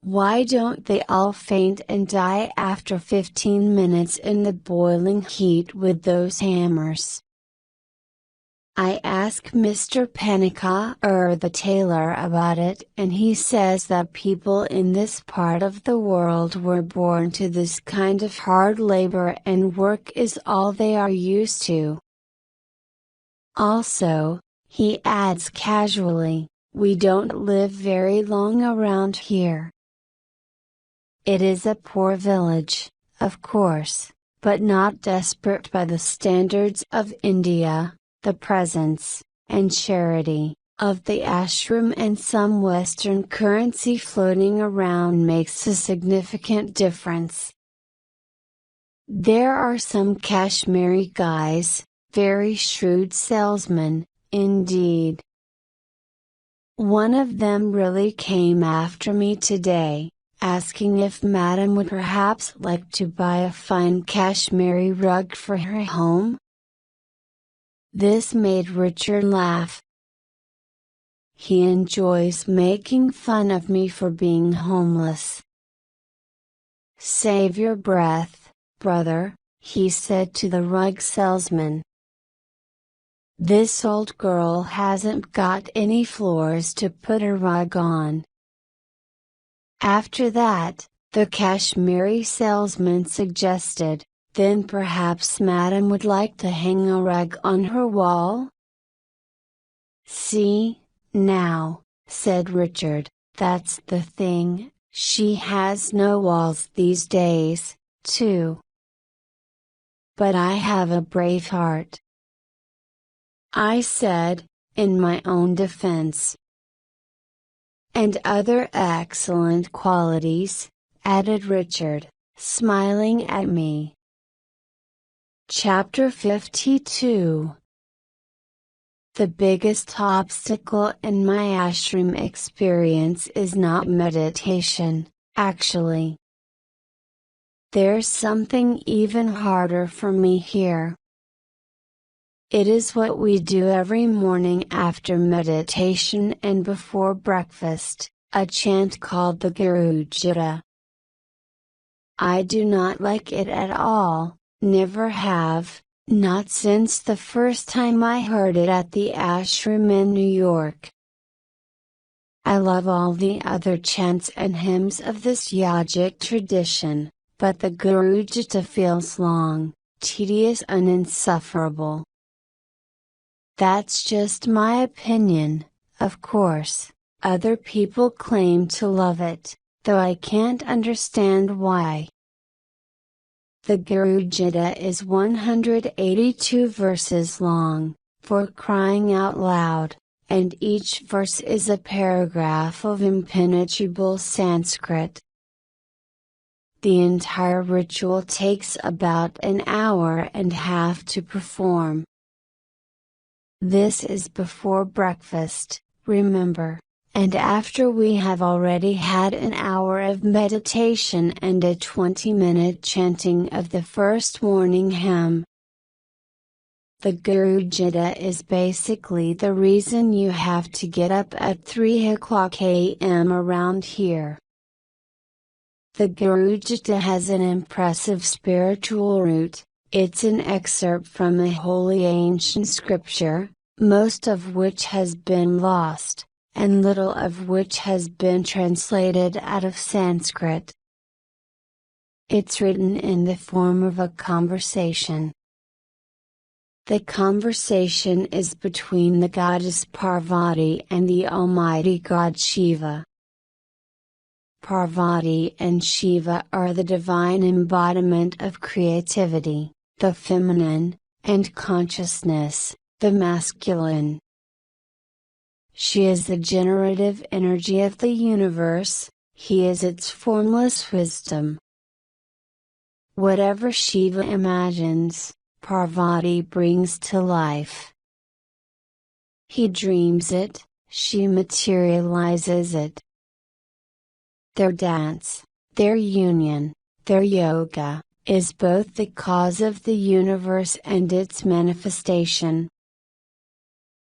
Why don't they all faint and die after 15 minutes in the boiling heat with those hammers? I asked Mr. Pennicker the tailor about it, and he says that people in this part of the world were born to this kind of hard labor and work is all they are used to. Also, he adds casually, we don't live very long around here. It is a poor village, of course, but not desperate by the standards of India. The presence, and charity, of the ashram and some Western currency floating around makes a significant difference. There are some Kashmiri guys, very shrewd salesmen, indeed. One of them really came after me today, asking if Madam would perhaps like to buy a fine Kashmiri rug for her home. This made Richard laugh. He enjoys making fun of me for being homeless. Save your breath, brother, he said to the rug salesman. This old girl hasn't got any floors to put a rug on. After that, the Kashmiri salesman suggested, then perhaps Madam would like to hang a rug on her wall? See, now, said Richard, that's the thing, she has no walls these days, too. But I have a brave heart, I said, in my own defense. And other excellent qualities, added Richard, smiling at me. Chapter 52. The biggest obstacle in my ashram experience is not meditation, actually. There's something even harder for me here. It is what we do every morning after meditation and before breakfast, a chant called the Guru Jita. I do not like it at all. Never have, not since the first time I heard it at the ashram in New York. I love all the other chants and hymns of this yogic tradition, but the Guru Jita feels long, tedious and insufferable. That's just my opinion, of course, other people claim to love it, though I can't understand why. The Guru Jita is 182 verses long, for crying out loud, and each verse is a paragraph of impenetrable Sanskrit. The entire ritual takes about an hour and a half to perform. This is before breakfast, remember. And after we have already had an hour of meditation and a 20-minute chanting of the first morning hymn. The Guru Jita is basically the reason you have to get up at 3 o'clock a.m. around here. The Guru Jita has an impressive spiritual root. It's an excerpt from a holy ancient scripture, most of which has been lost, and little of which has been translated out of Sanskrit. It's written in the form of a conversation. The conversation is between the goddess Parvati and the almighty god Shiva. Parvati and Shiva are the divine embodiment of creativity, the feminine, and consciousness, the masculine. She is the generative energy of the universe, he is its formless wisdom. Whatever Shiva imagines, Parvati brings to life. He dreams it, she materializes it. Their dance, their union, their yoga, is both the cause of the universe and its manifestation.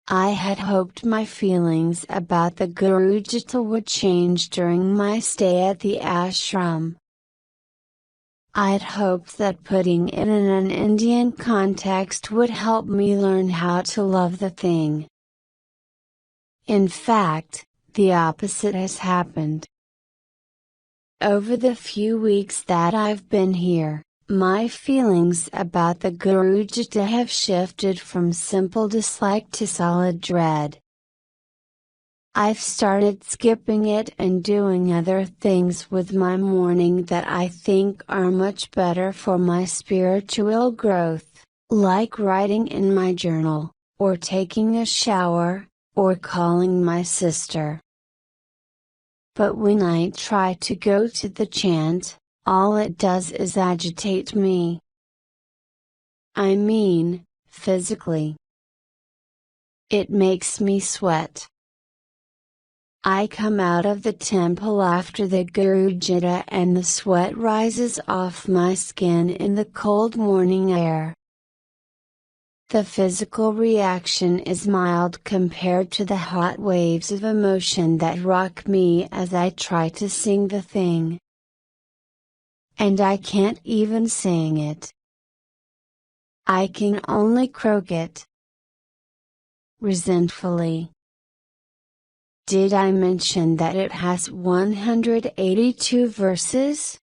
I had hoped my feelings about the Guru Jita would change during my stay at the ashram. I'd hoped that putting it in an Indian context would help me learn how to love the thing. In fact, the opposite has happened. Over the few weeks that I've been here, my feelings about the Guru Jita have shifted from simple dislike to solid dread. I've started skipping it and doing other things with my morning that I think are much better for my spiritual growth, like writing in my journal, or taking a shower, or calling my sister. But when I try to go to the chant, all it does is agitate me. I mean, physically. It makes me sweat. I come out of the temple after the Guru Jita and the sweat rises off my skin in the cold morning air. The physical reaction is mild compared to the hot waves of emotion that rock me as I try to sing the thing. And I can't even sing it. I can only croak it. Resentfully. Did I mention that it has 182 verses?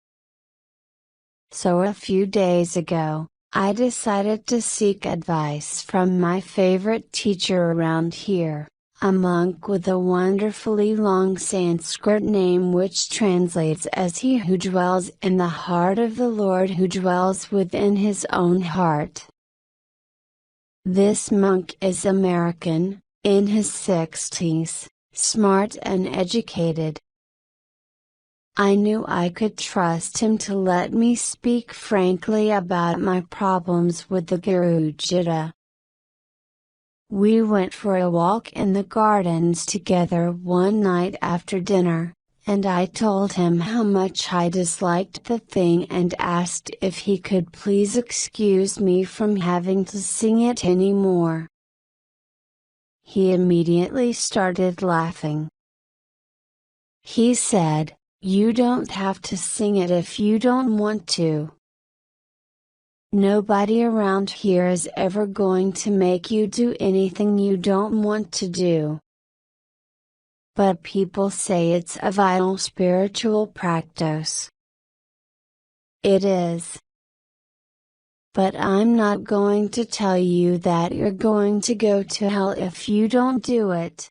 So a few days ago, I decided to seek advice from my favorite teacher around here, a monk with a wonderfully long Sanskrit name which translates as he who dwells in the heart of the Lord who dwells within his own heart. This monk is American, in his 60s. Smart and educated. I knew I could trust him to let me speak frankly about my problems with the Guru Jita. We went for a walk in the gardens together one night after dinner, and I told him how much I disliked the thing and asked if he could please excuse me from having to sing it anymore. He immediately started laughing. He said, "You don't have to sing it if you don't want to. Nobody around here is ever going to make you do anything you don't want to do. But people say it's a vital spiritual practice. It is. But I'm not going to tell you that you're going to go to hell if you don't do it.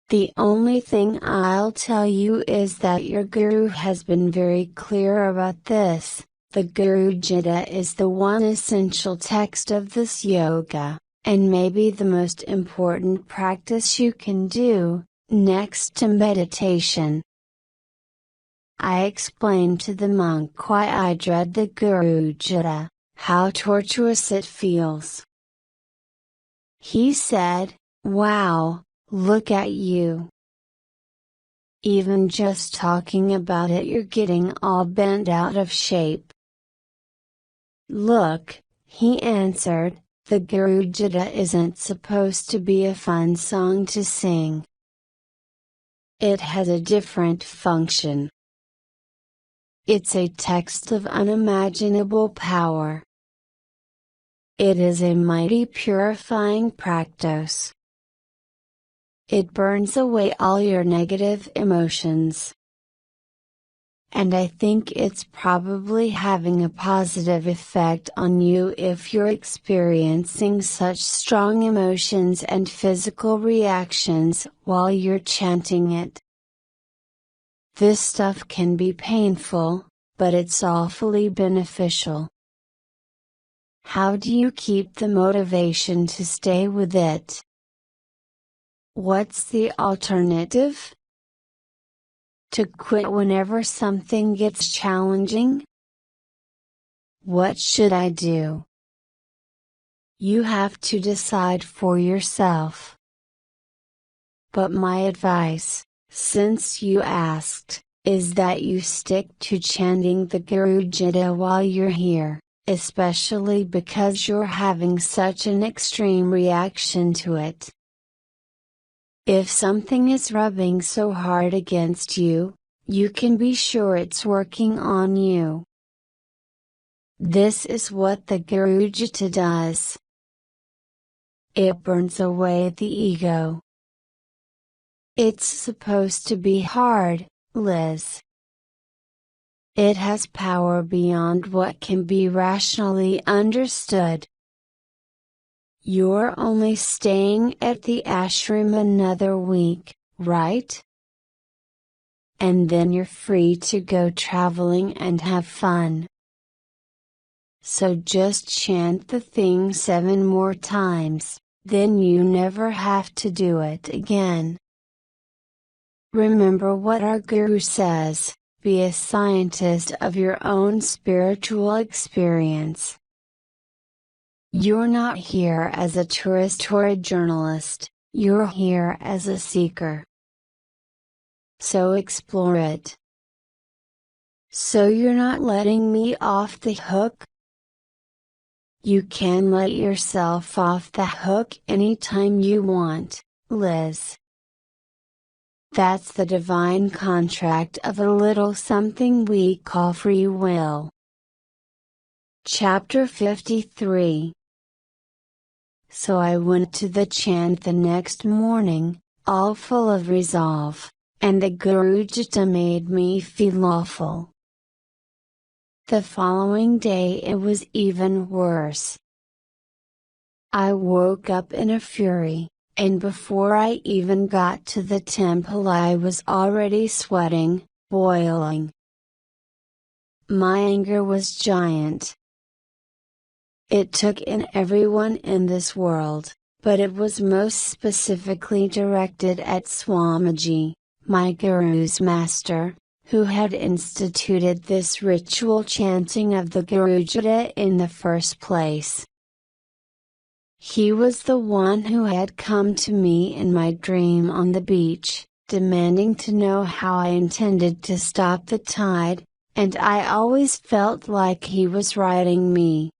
The only thing I'll tell you is that your guru has been very clear about this. The Guru Jita is the one essential text of this yoga, and maybe the most important practice you can do, next to meditation." I explained to the monk why I dread the Guru Jita, how tortuous it feels. He said, "Wow, look at you. Even just talking about it you're getting all bent out of shape." "Look," he answered, "the Guru Jita isn't supposed to be a fun song to sing. It has a different function. It's a text of unimaginable power. It is a mighty purifying practice. It burns away all your negative emotions. And I think it's probably having a positive effect on you if you're experiencing such strong emotions and physical reactions while you're chanting it. This stuff can be painful, but it's awfully beneficial. How do you keep the motivation to stay with it? What's the alternative? To quit whenever something gets challenging? What should I do?" You have to decide for yourself. But my advice, since you asked, is that you stick to chanting the Guru Jita while you're here, especially because you're having such an extreme reaction to it. If something is rubbing so hard against you, you can be sure it's working on you. This is what the Guru Jita does. It burns away the ego. It's supposed to be hard, Liz. It has power beyond what can be rationally understood. You're only staying at the ashram another week, right? And then you're free to go traveling and have fun. So just chant the thing 7 more times, then you never have to do it again. Remember what our Guru says, be a scientist of your own spiritual experience. You're not here as a tourist or a journalist, you're here as a seeker. So explore it. So you're not letting me off the hook? You can let yourself off the hook anytime you want, Liz. That's the divine contract of a little something we call free will. Chapter 53. So I went to the chant the next morning, all full of resolve, and the Guru Jita made me feel awful. The following day it was even worse. I woke up in a fury, and before I even got to the temple I was already sweating, boiling. My anger was giant. It took in everyone in this world, but it was most specifically directed at Swamiji, my Guru's master, who had instituted this ritual chanting of the Guru Jita in the first place. He was the one who had come to me in my dream on the beach, demanding to know how I intended to stop the tide, and I always felt like he was writing me.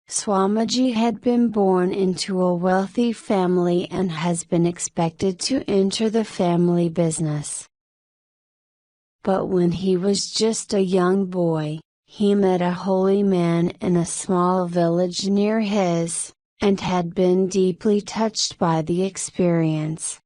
Swamiji had been born into a wealthy family and has been expected to enter the family business. But when he was just a young boy, he met a holy man in a small village near his, and had been deeply touched by the experience.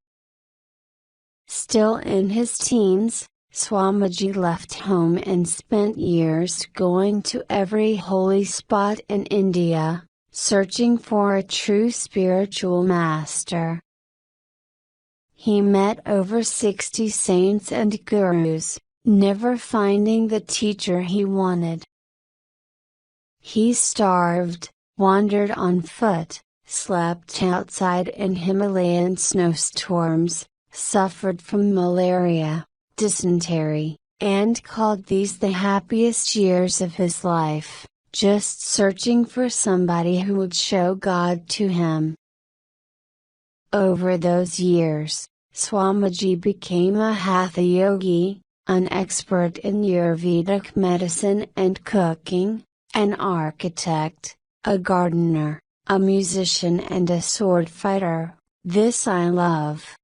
Still in his teens, Swamiji left home and spent years going to every holy spot in India, searching for a true spiritual master. He met over 60 saints and gurus, never finding the teacher he wanted. He starved, wandered on foot, slept outside in Himalayan snowstorms, suffered from malaria, dysentery, and called these the happiest years of his life, just searching for somebody who would show God to him. Over those years, Swamiji became a Hatha yogi, an expert in Ayurvedic medicine and cooking, an architect, a gardener, a musician and a sword fighter. This I love.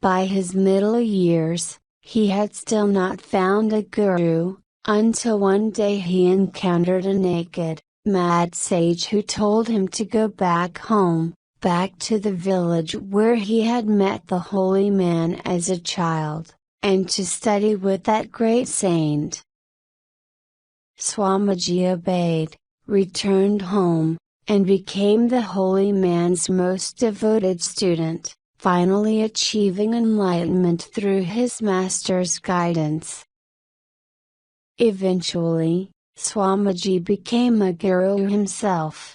By his middle years, he had still not found a guru, until one day he encountered a naked, mad sage who told him to go back home, back to the village where he had met the holy man as a child, and to study with that great saint. Swamiji obeyed, returned home, and became the holy man's most devoted student, finally achieving enlightenment through his master's guidance. Eventually, Swamiji became a guru himself.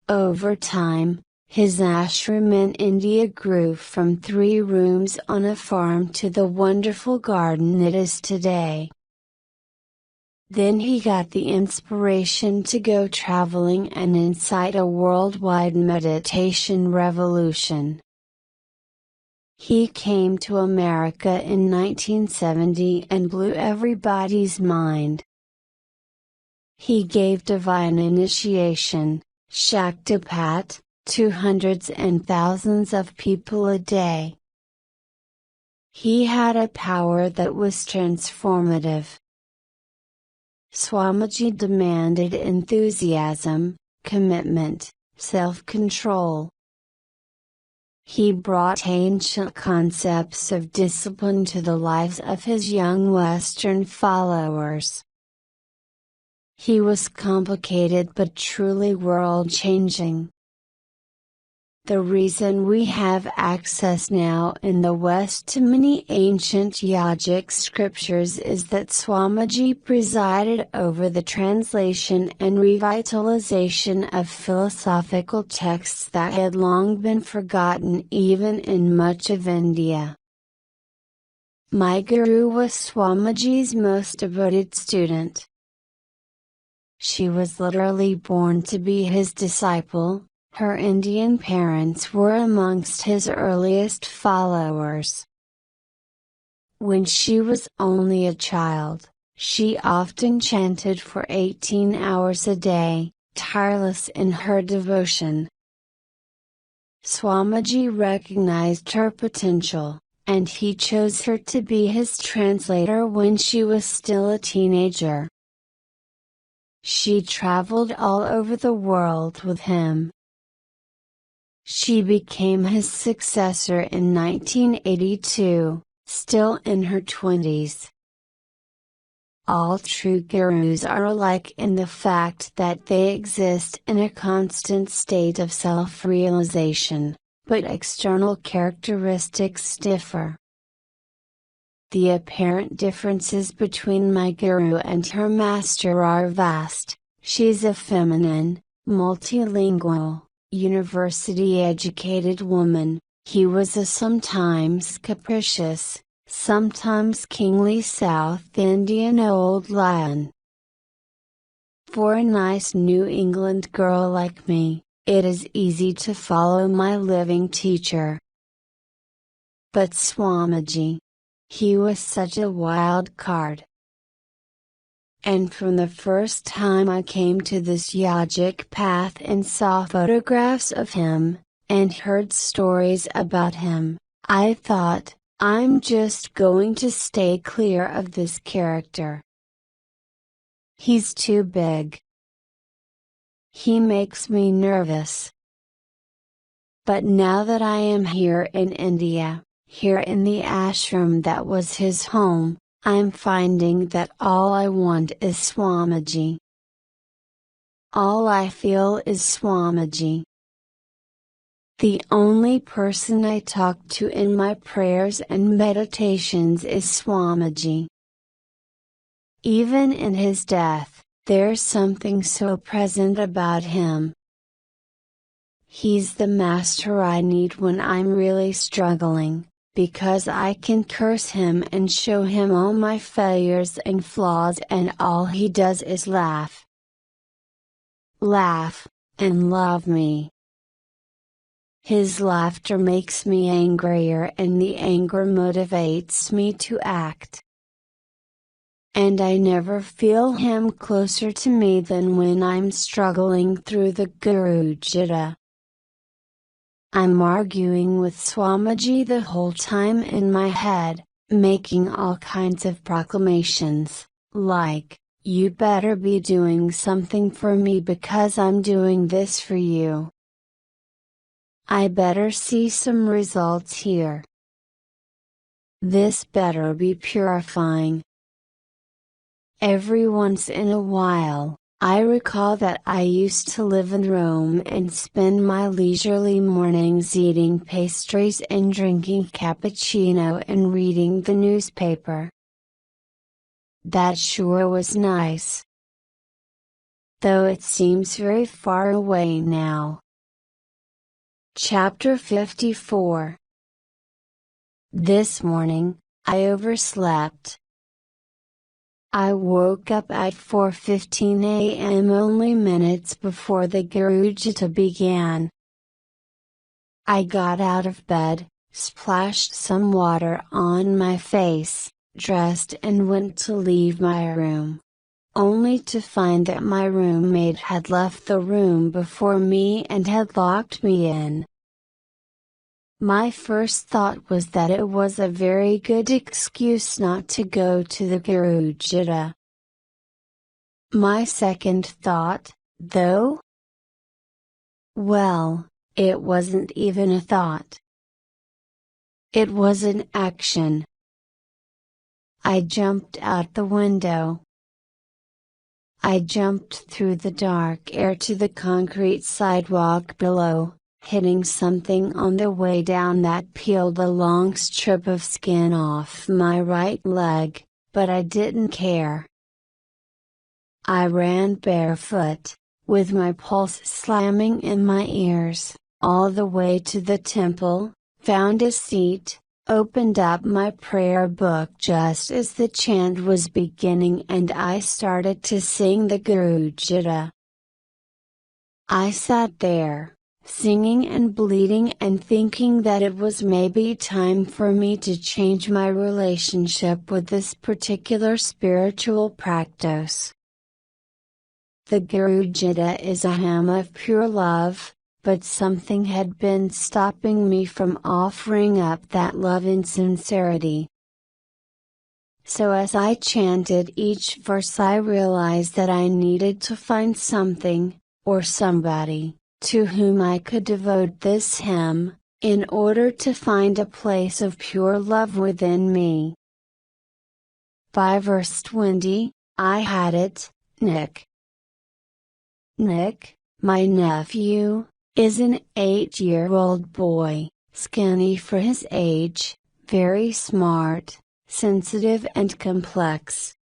Over time, his ashram in India grew from 3 rooms on a farm to the wonderful garden it is today. Then he got the inspiration to go traveling and incite a worldwide meditation revolution. He came to America in 1970 and blew everybody's mind. He gave divine initiation, Shaktipat, to hundreds and thousands of people a day. He had a power that was transformative. Swamiji demanded enthusiasm, commitment, self-control. He brought ancient concepts of discipline to the lives of his young Western followers. He was complicated but truly world-changing. The reason we have access now in the West to many ancient yogic scriptures is that Swamiji presided over the translation and revitalization of philosophical texts that had long been forgotten even in much of India. My guru was Swamiji's most devoted student. She was literally born to be his disciple. Her Indian parents were amongst his earliest followers. When she was only a child, she often chanted for 18 hours a day, tireless in her devotion. Swamiji recognized her potential, and he chose her to be his translator when she was still a teenager. She traveled all over the world with him. She became his successor in 1982, still in her 20s. All true gurus are alike in the fact that they exist in a constant state of self-realization, but external characteristics differ. The apparent differences between my guru and her master are vast. She's a feminine, multilingual, university-educated woman. He was a sometimes capricious, sometimes kingly South Indian old lion. For a nice New England girl like me, it is easy to follow my living teacher. But Swamiji, he was such a wild card. And from the first time I came to this yogic path and saw photographs of him, and heard stories about him, I thought, I'm just going to stay clear of this character. He's too big. He makes me nervous. But now that I am here in India, here in the ashram that was his home, I'm finding that all I want is Swamiji. All I feel is Swamiji. The only person I talk to in my prayers and meditations is Swamiji. Even in his death, there's something so present about him. He's the master I need when I'm really struggling, because I can curse him and show him all my failures and flaws, and all he does is laugh. Laugh, and love me. His laughter makes me angrier, and the anger motivates me to act. And I never feel him closer to me than when I'm struggling through the Guru Jita. I'm arguing with Swamiji the whole time in my head, making all kinds of proclamations, like, you better be doing something for me because I'm doing this for you. I better see some results here. This better be purifying. Every once in a while, I recall that I used to live in Rome and spend my leisurely mornings eating pastries and drinking cappuccino and reading the newspaper. That sure was nice. Though it seems very far away now. Chapter 54. This morning, I overslept. I woke up at 4:15 a.m. only minutes before the Garujita began. I got out of bed, splashed some water on my face, dressed and went to leave my room. Only to find that my roommate had left the room before me and had locked me in. My first thought was that it was a very good excuse not to go to the Garujita. My second thought, though? Well, it wasn't even a thought. It was an action. I jumped out the window. I jumped through the dark air to the concrete sidewalk below, hitting something on the way down that peeled a long strip of skin off my right leg, but I didn't care. I ran barefoot, with my pulse slamming in my ears, all the way to the temple, found a seat, opened up my prayer book just as the chant was beginning and I started to sing the Garujita. I sat there, singing and bleeding and thinking that it was maybe time for me to change my relationship with this particular spiritual practice. The Garujita is a hymn of pure love, but something had been stopping me from offering up that love in sincerity. So as I chanted each verse I realized that I needed to find something, or somebody, to whom I could devote this hymn, in order to find a place of pure love within me. By verse 20, I had it, Nick. Nick, my nephew, is an 8-year-old boy, skinny for his age, very smart, sensitive and complex.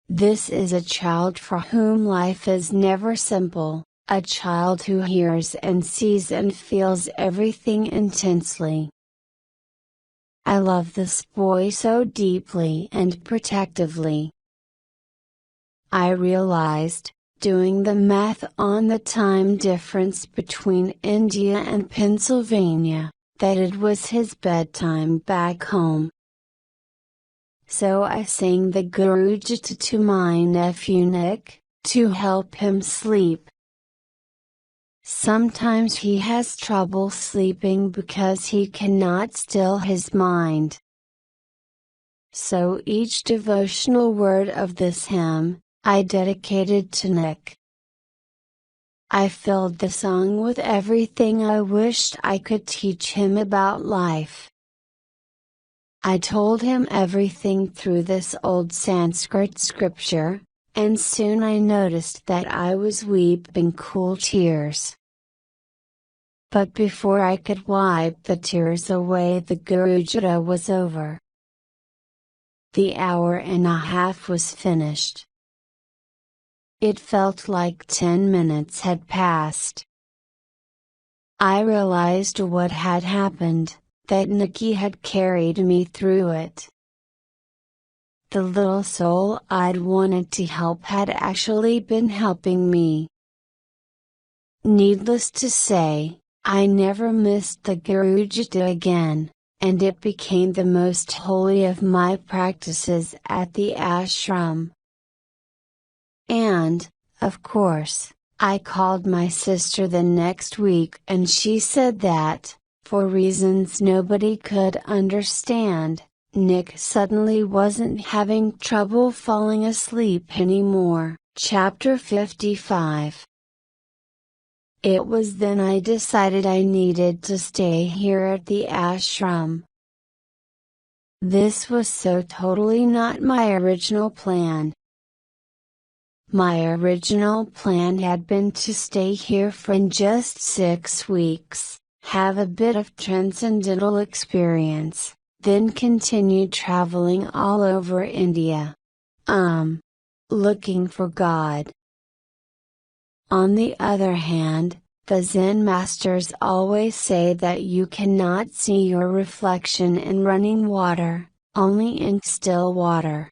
This is a child for whom life is never simple, a child who hears and sees and feels everything intensely. I love this boy so deeply and protectively. I realized, doing the math on the time difference between India and Pennsylvania, that it was his bedtime back home. So I sang the Garujita to my nephew Nick, to help him sleep. Sometimes he has trouble sleeping because he cannot still his mind. So each devotional word of this hymn, I dedicated to Nick. I filled the song with everything I wished I could teach him about life. I told him everything through this old Sanskrit scripture, and soon I noticed that I was weeping cool tears. But before I could wipe the tears away the Garujita was over. The hour and a half was finished. It felt like 10 minutes had passed. I realized what had happened, that Nikki had carried me through it. The little soul I'd wanted to help had actually been helping me. Needless to say, I never missed the Garujita again, and it became the most holy of my practices at the ashram. And, of course, I called my sister the next week and she said that, for reasons nobody could understand, Nick suddenly wasn't having trouble falling asleep anymore. Chapter 55. It was then I decided I needed to stay here at the ashram. This was so totally not my original plan. My original plan had been to stay here for just 6 weeks, have a bit of transcendental experience, then continue traveling all over India. Looking for God. On the other hand, the Zen masters always say that you cannot see your reflection in running water, only in still water.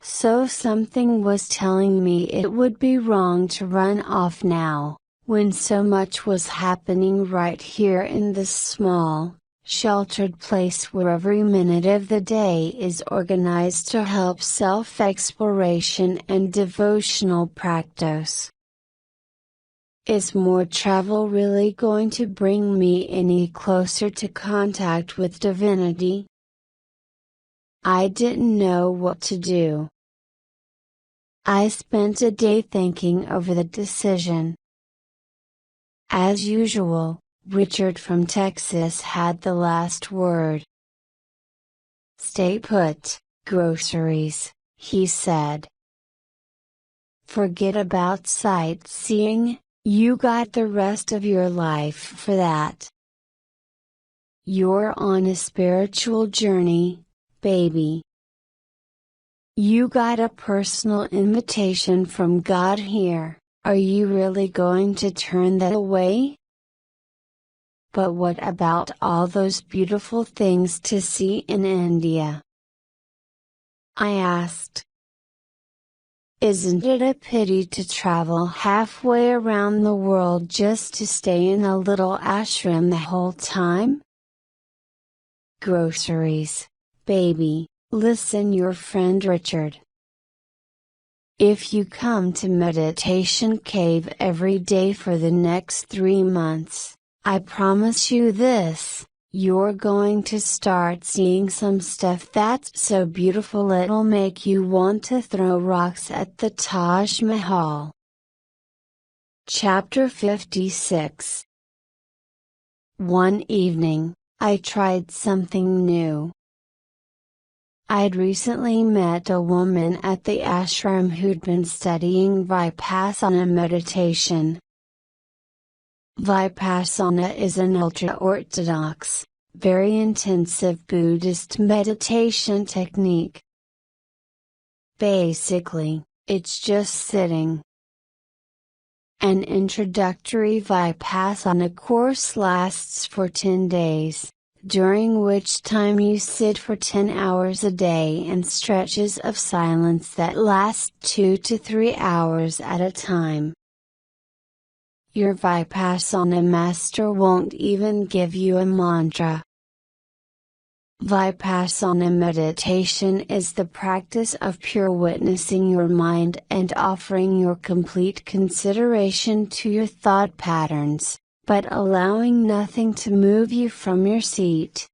So something was telling me it would be wrong to run off now, when so much was happening right here in this small, sheltered place where every minute of the day is organized to help self-exploration and devotional practice. Is more travel really going to bring me any closer to contact with divinity? I didn't know what to do. I spent a day thinking over the decision. As usual, Richard from Texas had the last word. "Stay put, groceries," he said. "Forget about sightseeing, you got the rest of your life for that. You're on a spiritual journey, baby. You got a personal invitation from God here, are you really going to turn that away?" "But what about all those beautiful things to see in India?" I asked. "Isn't it a pity to travel halfway around the world just to stay in a little ashram the whole time?" "Groceries, baby, listen, your friend Richard. If you come to Meditation Cave every day for the next 3 months, I promise you this, you're going to start seeing some stuff that's so beautiful it'll make you want to throw rocks at the Taj Mahal." Chapter 56. One evening, I tried something new. I'd recently met a woman at the ashram who'd been studying Vipassana meditation. Vipassana is an ultra-orthodox, very intensive Buddhist meditation technique. Basically, it's just sitting. An introductory Vipassana course lasts for 10 days, during which time you sit for 10 hours a day in stretches of silence that last 2 to 3 hours at a time. Your Vipassana master won't even give you a mantra. Vipassana meditation is the practice of pure witnessing your mind and offering your complete consideration to your thought patterns, but allowing nothing to move you from your seat.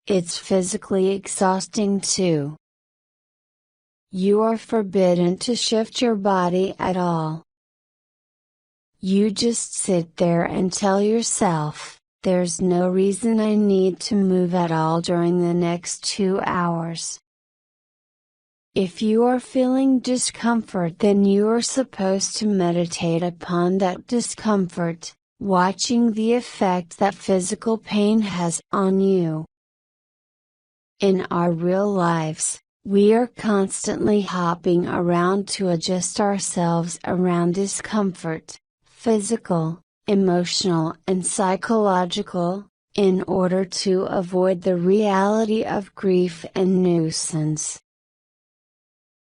It's physically exhausting too. You are forbidden to shift your body at all. You just sit there and tell yourself, there's no reason I need to move at all during the next 2 hours. If you are feeling discomfort, then you are supposed to meditate upon that discomfort, watching the effect that physical pain has on you. In our real lives, we are constantly hopping around to adjust ourselves around discomfort, physical, emotional and psychological, in order to avoid the reality of grief and nuisance.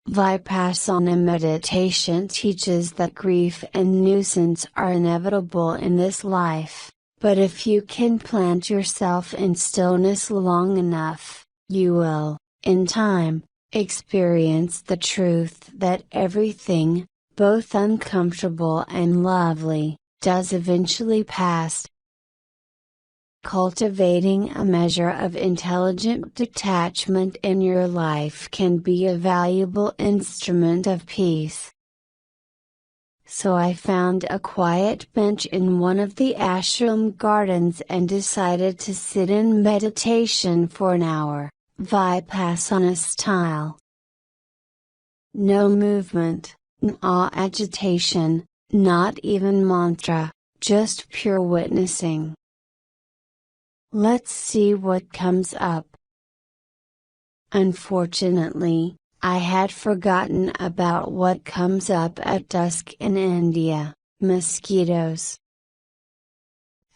Vipassana meditation teaches that grief and nuisance are inevitable in this life, but if you can plant yourself in stillness long enough, you will, in time, experience the truth that everything, both uncomfortable and lovely, does eventually pass. Cultivating a measure of intelligent detachment in your life can be a valuable instrument of peace. So I found a quiet bench in one of the ashram gardens and decided to sit in meditation for an hour, Vipassana style. No movement, no agitation, not even mantra, just pure witnessing. Let's see what comes up. Unfortunately, I had forgotten about what comes up at dusk in India: mosquitoes.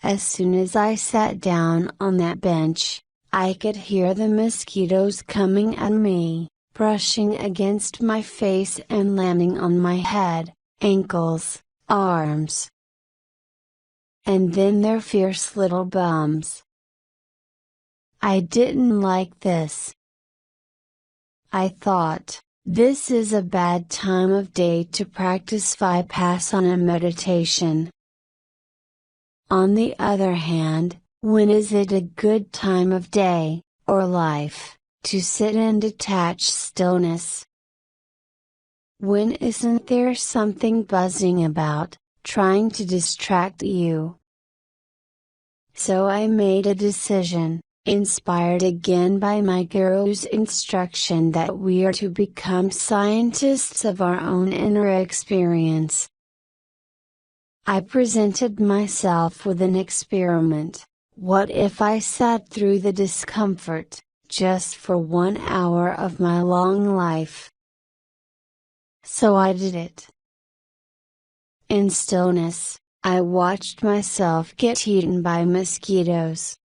As soon as I sat down on that bench, I could hear the mosquitoes coming at me, brushing against my face and landing on my head, ankles, arms. And then their fierce little bums. I didn't like this. I thought, this is a bad time of day to practice Vipassana meditation. On the other hand, when is it a good time of day, or life, to sit in detached stillness? When isn't there something buzzing about, trying to distract you? So I made a decision, inspired again by my guru's instruction that we are to become scientists of our own inner experience. I presented myself with an experiment. What if I sat through the discomfort, just for 1 hour of my long life? So I did it. In stillness, I watched myself get eaten by mosquitoes.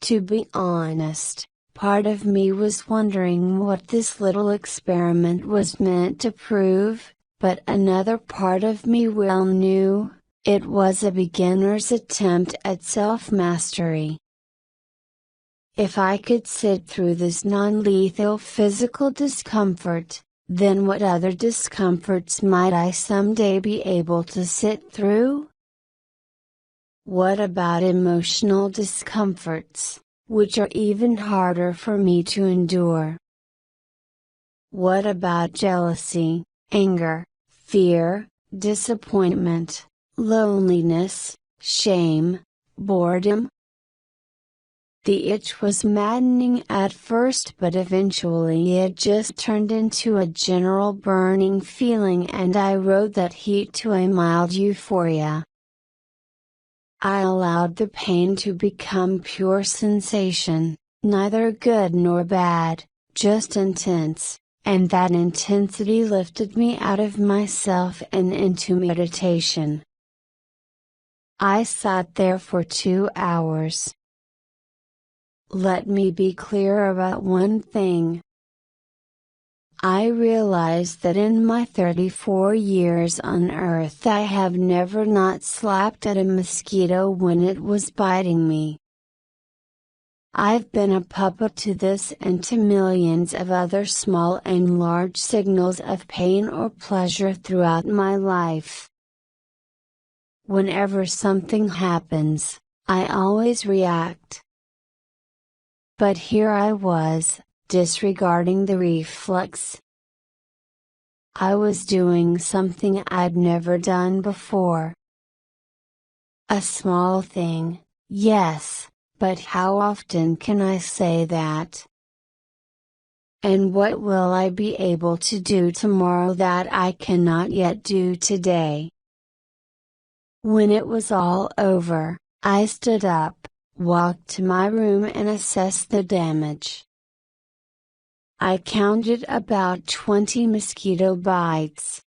To be honest, part of me was wondering what this little experiment was meant to prove, but another part of me well knew, it was a beginner's attempt at self-mastery. If I could sit through this non-lethal physical discomfort, then what other discomforts might I someday be able to sit through? What about emotional discomforts, which are even harder for me to endure? What about jealousy, anger, fear, disappointment, loneliness, shame, boredom? The itch was maddening at first, but eventually it just turned into a general burning feeling, and I rode that heat to a mild euphoria. I allowed the pain to become pure sensation, neither good nor bad, just intense, and that intensity lifted me out of myself and into meditation. I sat there for 2 hours. Let me be clear about one thing. I realize that in my 34 years on Earth I have never not slapped at a mosquito when it was biting me. I've been a puppet to this and to millions of other small and large signals of pain or pleasure throughout my life. Whenever something happens, I always react. But here I was, disregarding the reflex. I was doing something I'd never done before. A small thing, yes, but how often can I say that? And what will I be able to do tomorrow that I cannot yet do today? When it was all over, I stood up, walked to my room and assessed the damage. I counted about 20 mosquito bites.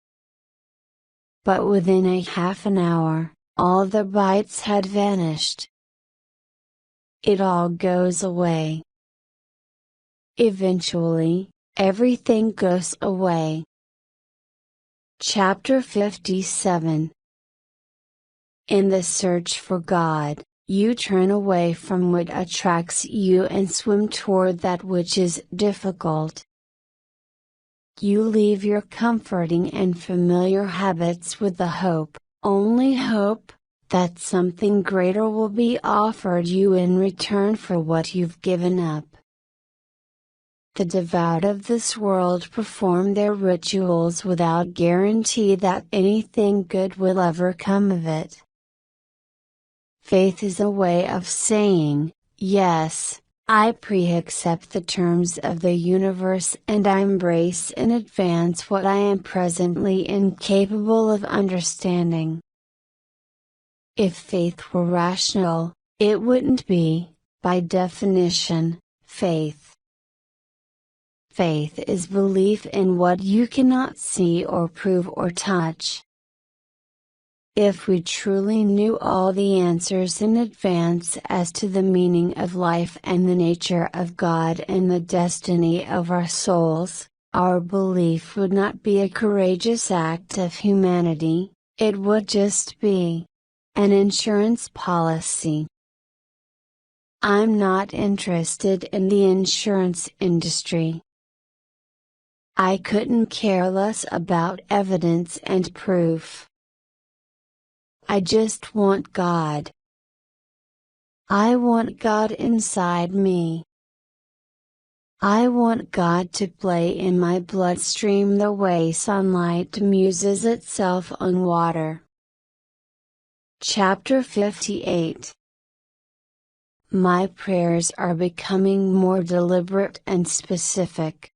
But within a half an hour, all the bites had vanished. It all goes away. Eventually, everything goes away. Chapter 57. In the search for God, you turn away from what attracts you and swim toward that which is difficult. You leave your comforting and familiar habits with the hope, only hope, that something greater will be offered you in return for what you've given up. The devout of this world perform their rituals without guarantee that anything good will ever come of it. Faith is a way of saying, yes, I pre-accept the terms of the universe and I embrace in advance what I am presently incapable of understanding. If faith were rational, it wouldn't be, by definition, faith. Faith is belief in what you cannot see or prove or touch. If we truly knew all the answers in advance as to the meaning of life and the nature of God and the destiny of our souls, our belief would not be a courageous act of humanity, it would just be an insurance policy. I'm not interested in the insurance industry. I couldn't care less about evidence and proof. I just want God. I want God inside me. I want God to play in my bloodstream the way sunlight muses itself on water. Chapter 58. My prayers are becoming more deliberate and specific.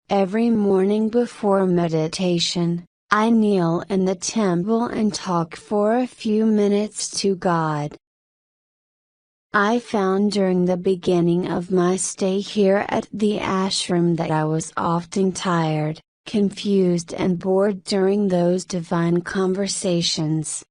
Every morning before meditation, I kneel in the temple and talk for a few minutes to God. I found during the beginning of my stay here at the ashram that I was often tired, confused and bored during those divine conversations.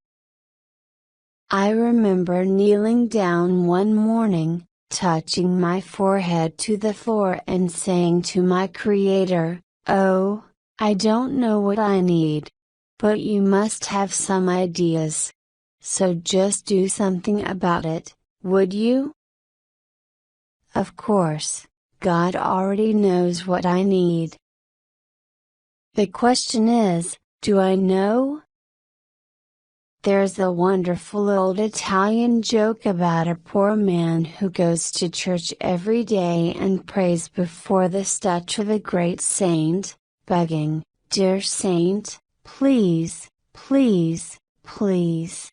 I remember kneeling down one morning, touching my forehead to the floor and saying to my Creator, "Oh, I don't know what I need. But you must have some ideas. So just do something about it, would you?" Of course, God already knows what I need. The question is, do I know? There's a wonderful old Italian joke about a poor man who goes to church every day and prays before the statue of a great saint, begging, "Dear saint, please, please, please,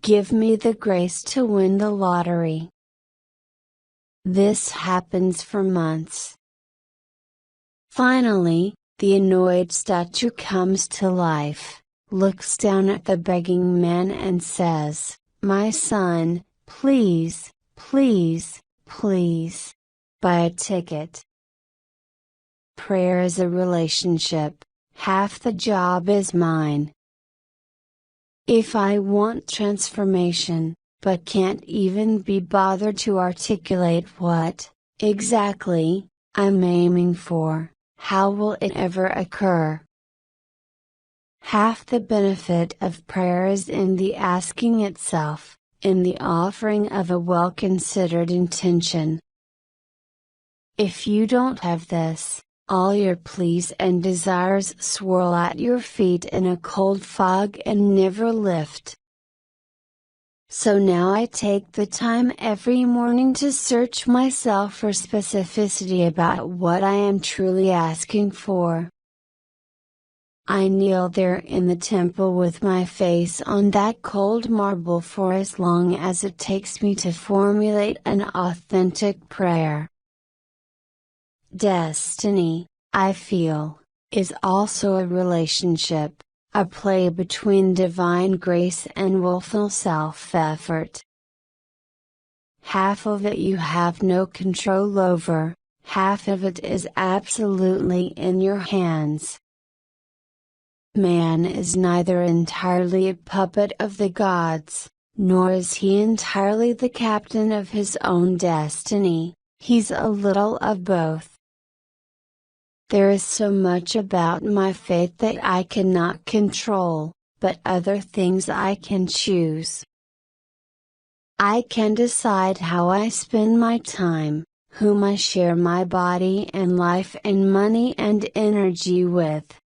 give me the grace to win the lottery." This happens for months. Finally, the annoyed statue comes to life, looks down at the begging man and says, "My son, please, please, please, buy a ticket." Prayer is a relationship, half the job is mine. If I want transformation, but can't even be bothered to articulate what, exactly, I'm aiming for, how will it ever occur? Half the benefit of prayer is in the asking itself, in the offering of a well-considered intention. If you don't have this, all your pleas and desires swirl at your feet in a cold fog and never lift. So now I take the time every morning to search myself for specificity about what I am truly asking for. I kneel there in the temple with my face on that cold marble for as long as it takes me to formulate an authentic prayer. Destiny, I feel, is also a relationship, a play between divine grace and willful self-effort. Half of it you have no control over, half of it is absolutely in your hands. Man is neither entirely a puppet of the gods, nor is he entirely the captain of his own destiny, he's a little of both. There is so much about my fate that I cannot control, but other things I can choose. I can decide how I spend my time, whom I share my body and life and money and energy with.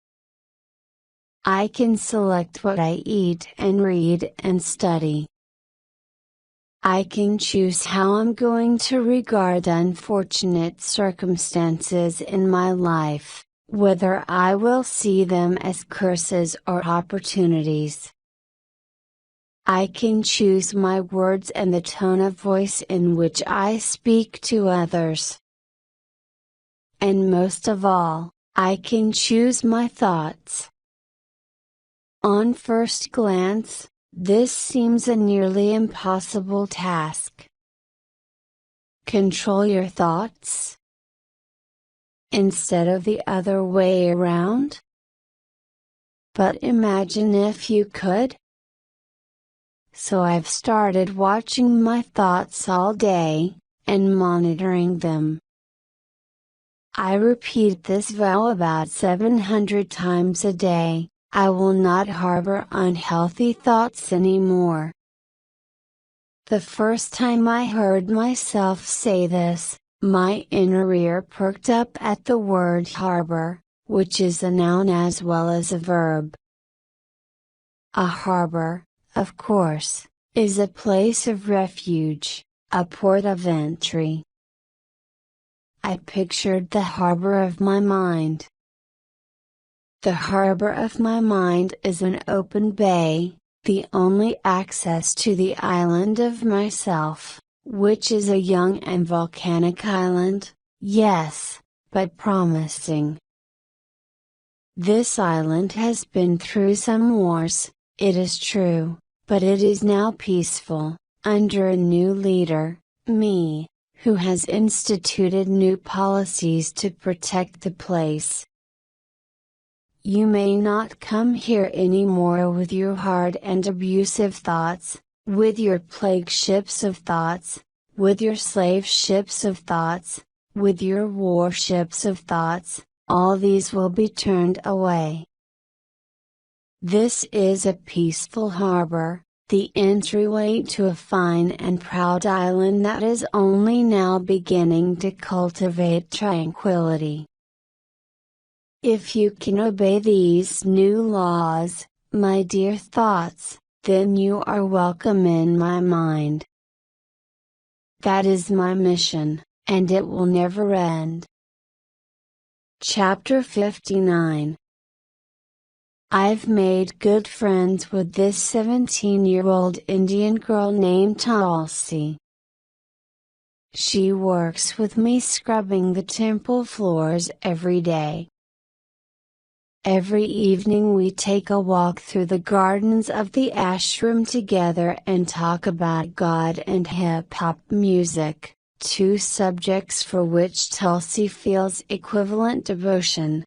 I can select what I eat and read and study. I can choose how I'm going to regard unfortunate circumstances in my life, whether I will see them as curses or opportunities. I can choose my words and the tone of voice in which I speak to others. And most of all, I can choose my thoughts. On first glance, this seems a nearly impossible task. Control your thoughts? Instead of the other way around? but imagine if you could. So I've started watching my thoughts all day, and monitoring them. I repeat this vow about 700 times a day: I will not harbor unhealthy thoughts anymore. The first time I heard myself say this, my inner ear perked up at the word harbor, which is a noun as well as a verb. A harbor, of course, is a place of refuge, a port of entry. I pictured the harbor of my mind. The harbor of my mind is an open bay, the only access to the island of myself, which is a young and volcanic island, yes, but promising. This island has been through some wars, it is true, but it is now peaceful, under a new leader, me, who has instituted new policies to protect the place. You may not come here anymore with your hard and abusive thoughts, with your plague ships of thoughts, with your slave ships of thoughts, with your warships of thoughts, all these will be turned away. This is a peaceful harbor, the entryway to a fine and proud island that is only now beginning to cultivate tranquility. If you can obey these new laws, my dear thoughts, then you are welcome in my mind. That is my mission, and it will never end. Chapter 59. I've made good friends with this 17-year-old Indian girl named Tulsi. She works with me scrubbing the temple floors every day. Every evening we take a walk through the gardens of the ashram together and talk about God and hip-hop music, two subjects for which Tulsi feels equivalent devotion.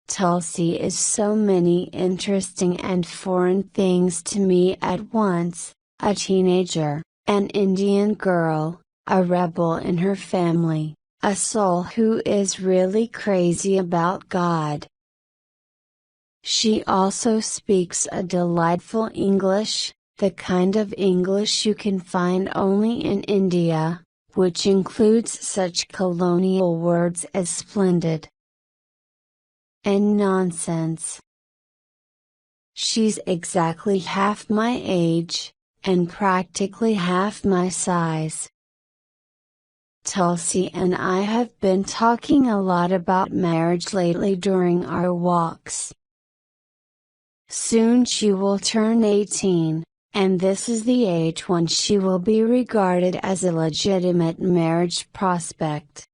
Tulsi is so many interesting and foreign things to me at once: a teenager, an Indian girl, a rebel in her family, a soul who is really crazy about God. She also speaks a delightful English, the kind of English you can find only in India, which includes such colonial words as splendid and nonsense. She's exactly half my age, and practically half my size. Tulsi and I have been talking a lot about marriage lately during our walks. Soon she will turn 18, and this is the age when she will be regarded as a legitimate marriage prospect.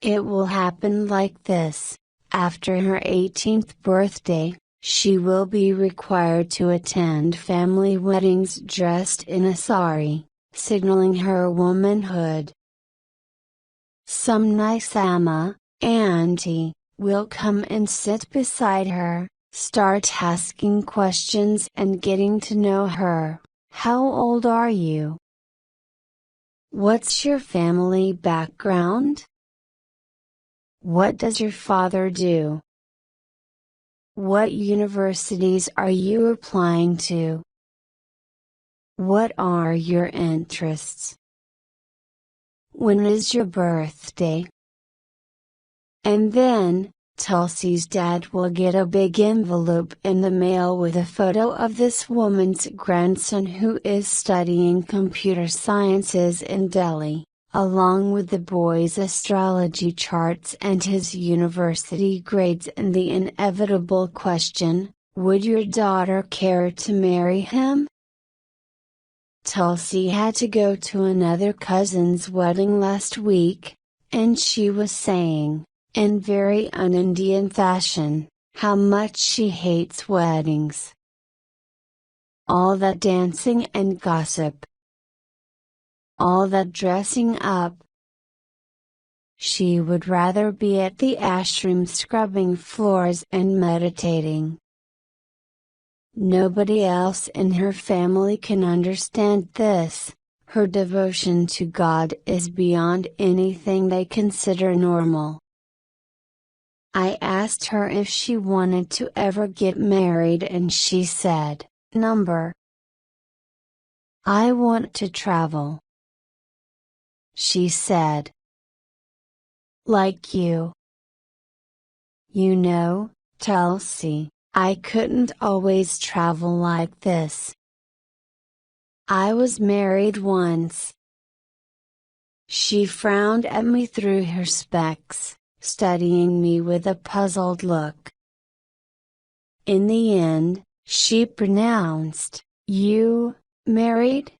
It will happen like this: after her 18th birthday, she will be required to attend family weddings dressed in a sari, signaling her womanhood. Some nice auntie, will come and sit beside her, start asking questions and getting to know her. How old are you? What's your family background? What does your father do? What universities are you applying to? What are your interests? When is your birthday? And then, Tulsi's dad will get a big envelope in the mail with a photo of this woman's grandson who is studying computer sciences in Delhi, along with the boy's astrology charts and his university grades, and the inevitable question: would your daughter care to marry him? Tulsi had to go to another cousin's wedding last week, and she was saying, in very un-Indian fashion, how much she hates weddings. All that dancing and gossip. All that dressing up. she would rather be at the ashram scrubbing floors and meditating. Nobody else in her family can understand this. Her devotion to God is beyond anything they consider normal. I asked her if she wanted to ever get married and she said, "Number. I want to travel." She said. "Like you." You know, Tulsi, I couldn't always travel like this. I was married once. She frowned at me through her specs, studying me with a puzzled look. In the end, she pronounced, "You, married?"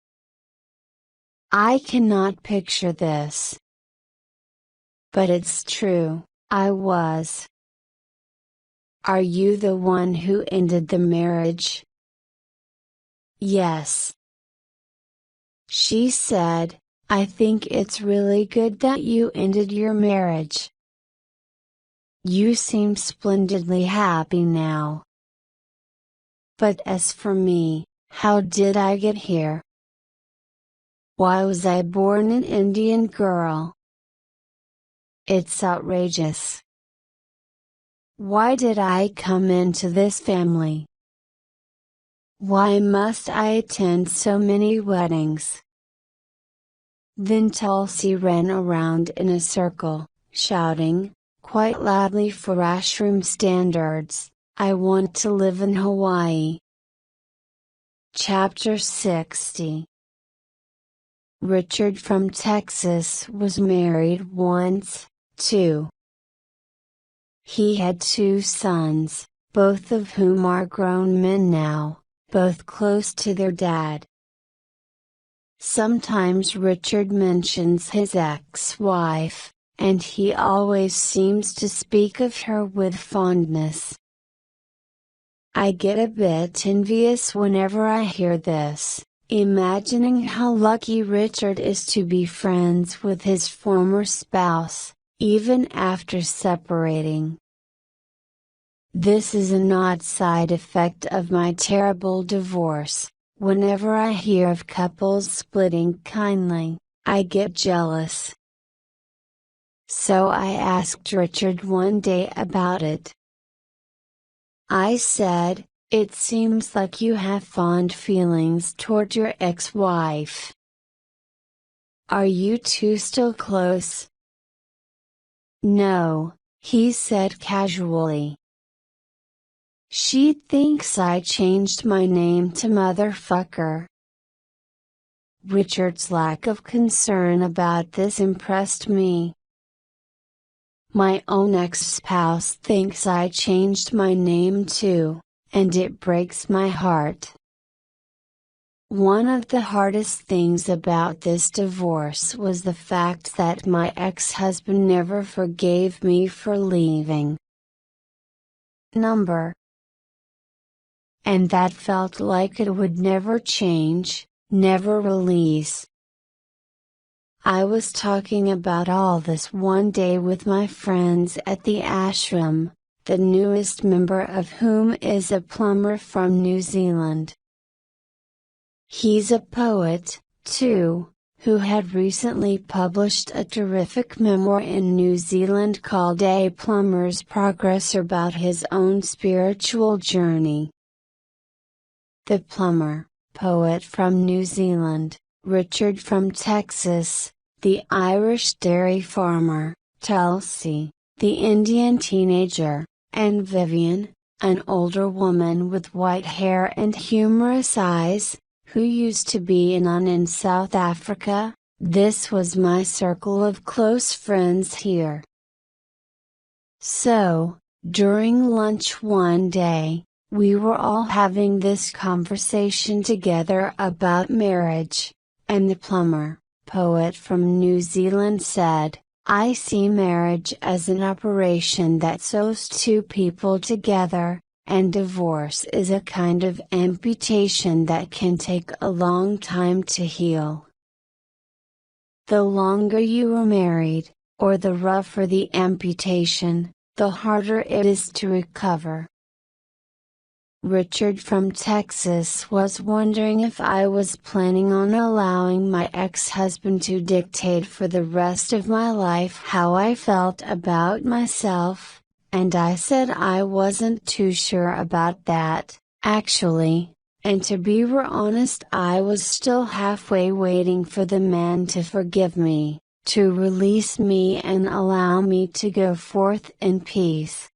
I cannot picture this. But it's true, I was. Are you the one who ended the marriage? Yes. She said, "I think it's really good that you ended your marriage. You seem splendidly happy now." But as for me, how did I get here? Why was I born an Indian girl? It's outrageous. Why did I come into this family? Why must I attend so many weddings? Then Tulsi ran around in a circle, shouting, quite loudly for ashram standards, "I want to live in Hawaii." Chapter 60. Richard from Texas was married once, too. He had 2 sons, both of whom are grown men now, both close to their dad. Sometimes Richard mentions his ex-wife, and he always seems to speak of her with fondness. I get a bit envious whenever I hear this, imagining how lucky Richard is to be friends with his former spouse, even after separating. This is an odd side effect of my terrible divorce. Whenever I hear of couples splitting kindly, I get jealous. So I asked Richard one day about it. I said, "It seems like you have fond feelings toward your ex-wife. Are you two still close?" "No," he said casually. "She thinks I changed my name to Motherfucker." Richard's lack of concern about this impressed me. My own ex-spouse thinks I changed my name too, and it breaks my heart. One of the hardest things about this divorce was the fact that my ex-husband never forgave me for leaving. Number. And that felt like it would never change, never release. I was talking about all this one day with my friends at the ashram, the newest member of whom is a plumber from New Zealand. He's a poet, too, who had recently published a terrific memoir in New Zealand called A Plumber's Progress about his own spiritual journey. The plumber, poet from New Zealand, Richard from Texas, the Irish dairy farmer, Tulsi, the Indian teenager, and Vivian, an older woman with white hair and humorous eyes, who used to be a nun in South Africa. This was my circle of close friends here. So, during lunch one day, we were all having this conversation together about marriage, and the plumber, poet from New Zealand said, "I see marriage as an operation that sews 2 people together, and divorce is a kind of amputation that can take a long time to heal. The longer you were married, or the rougher the amputation, the harder it is to recover. Richard from Texas was wondering if I was planning on allowing my ex-husband to dictate for the rest of my life how I felt about myself, and I said I wasn't too sure about that, actually, and to be honest I was still halfway waiting for the man to forgive me, to release me and allow me to go forth in peace.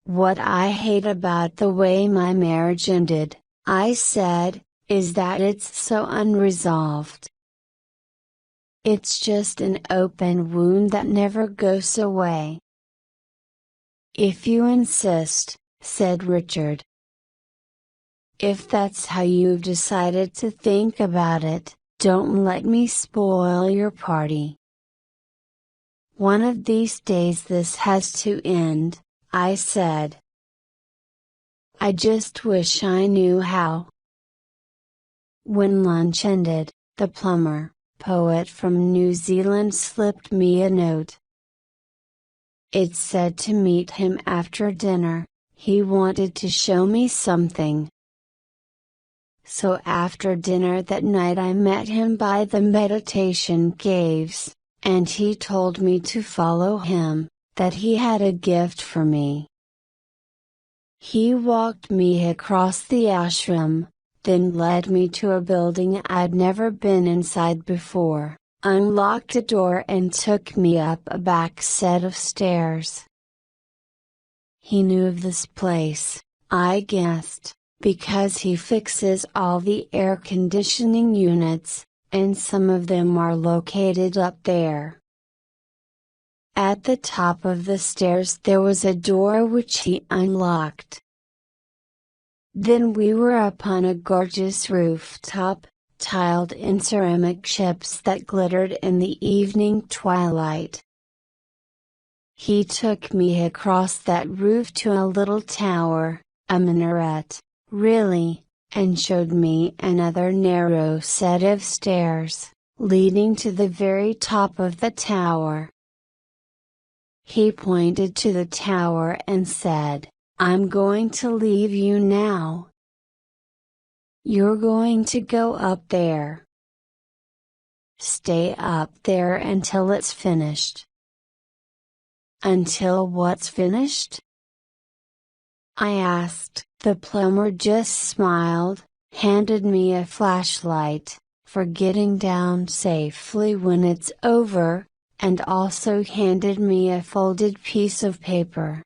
What I hate about the way my marriage ended, I said, is that it's so unresolved. It's just an open wound that never goes away. If you insist, said Richard. If that's how you've decided to think about it, don't let me spoil your party. One of these days this has to end, I said. I just wish I knew how. When lunch ended, the plumber, poet from New Zealand slipped me a note. It said to meet him after dinner, he wanted to show me something. So after dinner that night I met him by the meditation caves, and he told me to follow him, that he had a gift for me. He walked me across the ashram, then led me to a building I'd never been inside before, unlocked a door and took me up a back set of stairs. He knew of this place, I guessed, because he fixes all the air conditioning units, and some of them are located up there. At the top of the stairs there was a door which he unlocked. Then we were up on a gorgeous rooftop, tiled in ceramic chips that glittered in the evening twilight. He took me across that roof to a little tower, a minaret, really, and showed me another narrow set of stairs, leading to the very top of the tower. He pointed to the tower and said, I'm going to leave you now. You're going to go up there. Stay up there until it's finished. Until what's finished? I asked. The plumber just smiled, handed me a flashlight, for getting down safely when it's over, and also handed me a folded piece of paper.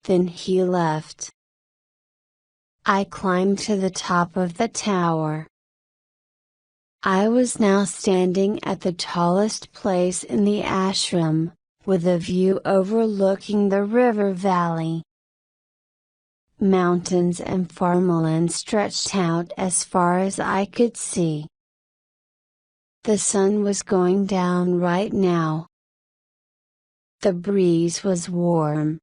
Then he left. I climbed to the top of the tower. I was now standing at the tallest place in the ashram, with a view overlooking the river valley. Mountains and farmland stretched out as far as I could see. The sun was going down right now. The breeze was warm.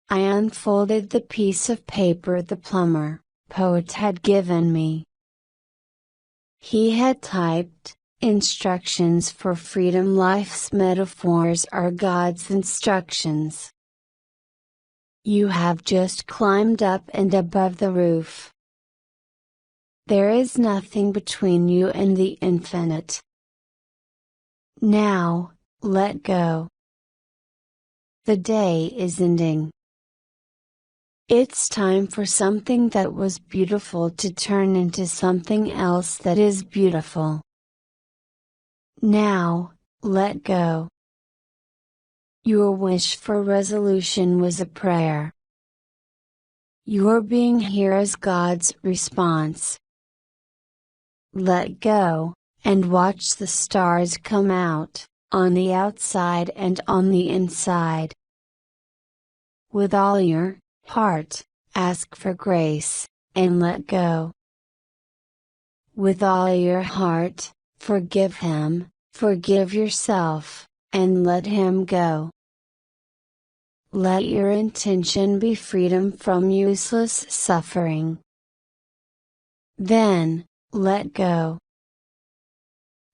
I unfolded the piece of paper the plumber, poet had given me. He had typed, instructions for freedom. Life's metaphors are God's instructions. You have just climbed up and above the roof. There is nothing between you and the infinite. Now, let go. The day is ending. It's time for something that was beautiful to turn into something else that is beautiful. Now, let go. Your wish for resolution was a prayer. Your being here is God's response. Let go, and watch the stars come out, on the outside and on the inside. With all your heart, ask for grace, and let go. With all your heart, forgive him, forgive yourself, and let him go. Let your intention be freedom from useless suffering. Then, let go.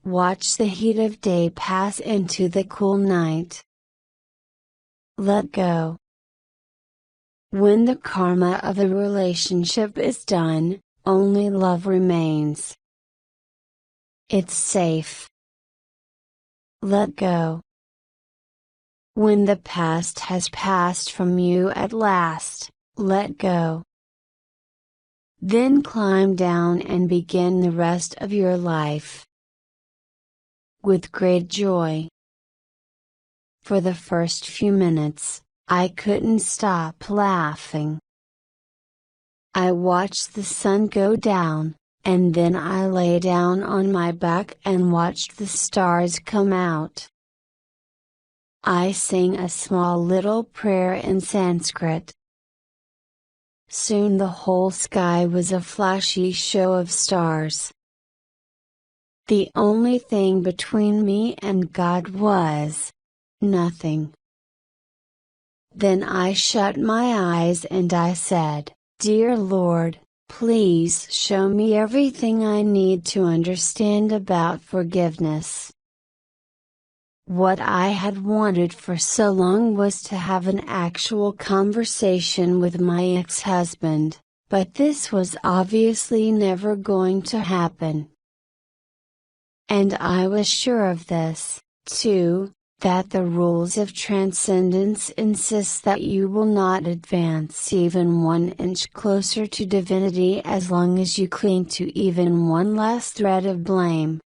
Watch the heat of day pass into the cool night. Let go. When the karma of a relationship is done, only love remains. It's safe. Let go. When the past has passed from you at last, let go. Then climb down and begin the rest of your life with great joy. For the first few minutes, I couldn't stop laughing. I watched the sun go down, and then I lay down on my back and watched the stars come out. I sang a small little prayer in Sanskrit. Soon the whole sky was a flashy show of stars. The only thing between me and God was nothing. Then I shut my eyes and I said, "Dear Lord, please show me everything I need to understand about forgiveness." What I had wanted for so long was to have an actual conversation with my ex-husband, but this was obviously never going to happen. And I was sure of this, too, that the rules of transcendence insist that you will not advance even 1 inch closer to divinity as long as you cling to even one last thread of blame.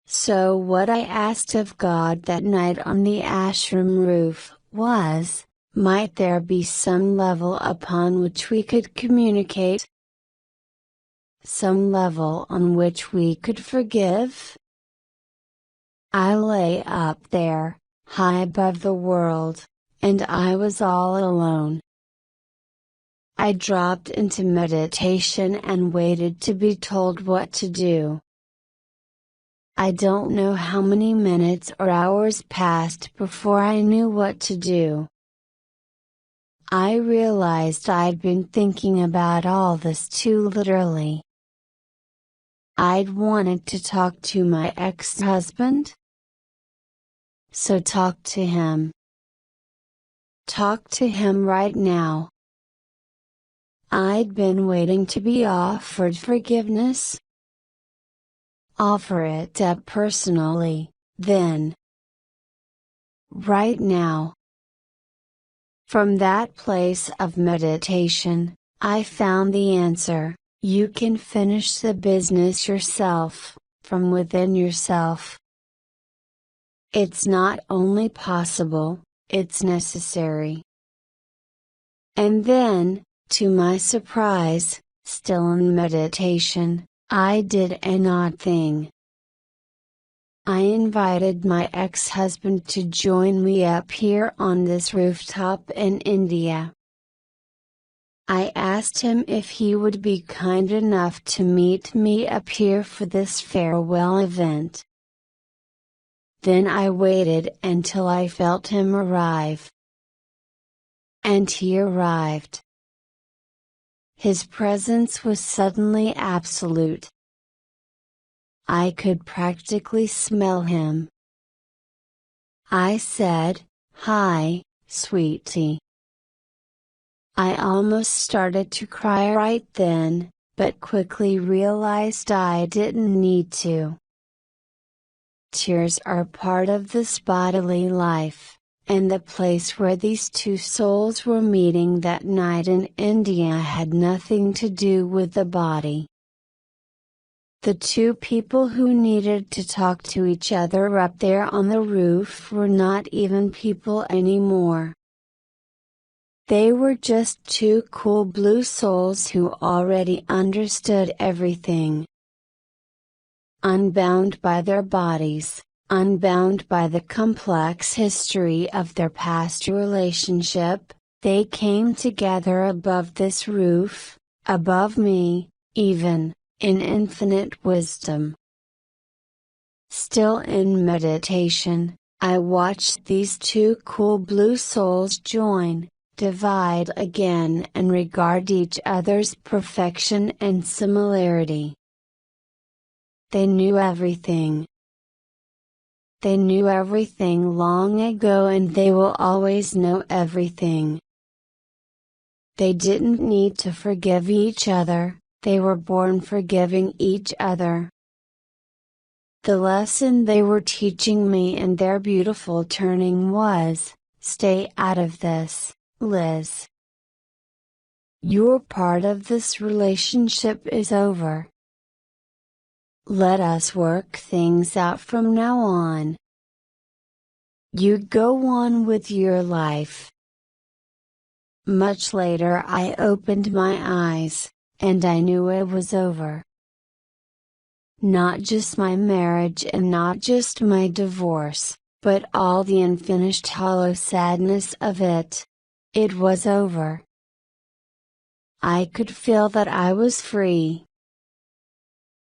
So what I asked of God that night on the ashram roof was, might there be some level upon which we could communicate? Some level on which we could forgive? I lay up there, high above the world, and I was all alone. I dropped into meditation and waited to be told what to do. I don't know how many minutes or hours passed before I knew what to do. I realized I'd been thinking about all this too literally. I'd wanted to talk to my ex-husband. So talk to him. Talk to him right now. I'd been waiting to be offered forgiveness. Offer it up personally, then. Right now. From that place of meditation, I found the answer: you can finish the business yourself, from within yourself. It's not only possible, it's necessary. And then, to my surprise, still in meditation, I did an odd thing. I invited my ex-husband to join me up here on this rooftop in India. I asked him if he would be kind enough to meet me up here for this farewell event. Then I waited until I felt him arrive. And he arrived. His presence was suddenly absolute. I could practically smell him. I said, "Hi, sweetie." I almost started to cry right then, but quickly realized I didn't need to. Tears are part of this bodily life, and the place where these two souls were meeting that night in India had nothing to do with the body. The two people who needed to talk to each other up there on the roof were not even people anymore. They were just two cool blue souls who already understood everything. Unbound by their bodies, unbound by the complex history of their past relationship, they came together above this roof, above me, even, in infinite wisdom. Still in meditation, I watched these two cool blue souls join, divide again and regard each other's perfection and similarity. They knew everything. They knew everything long ago and they will always know everything. They didn't need to forgive each other, they were born forgiving each other. The lesson they were teaching me in their beautiful turning was, stay out of this, Liz. Your part of this relationship is over. Let us work things out from now on. You go on with your life. Much later I opened my eyes, and I knew it was over. Not just my marriage and not just my divorce, but all the unfinished hollow sadness of it. It was over. I could feel that I was free.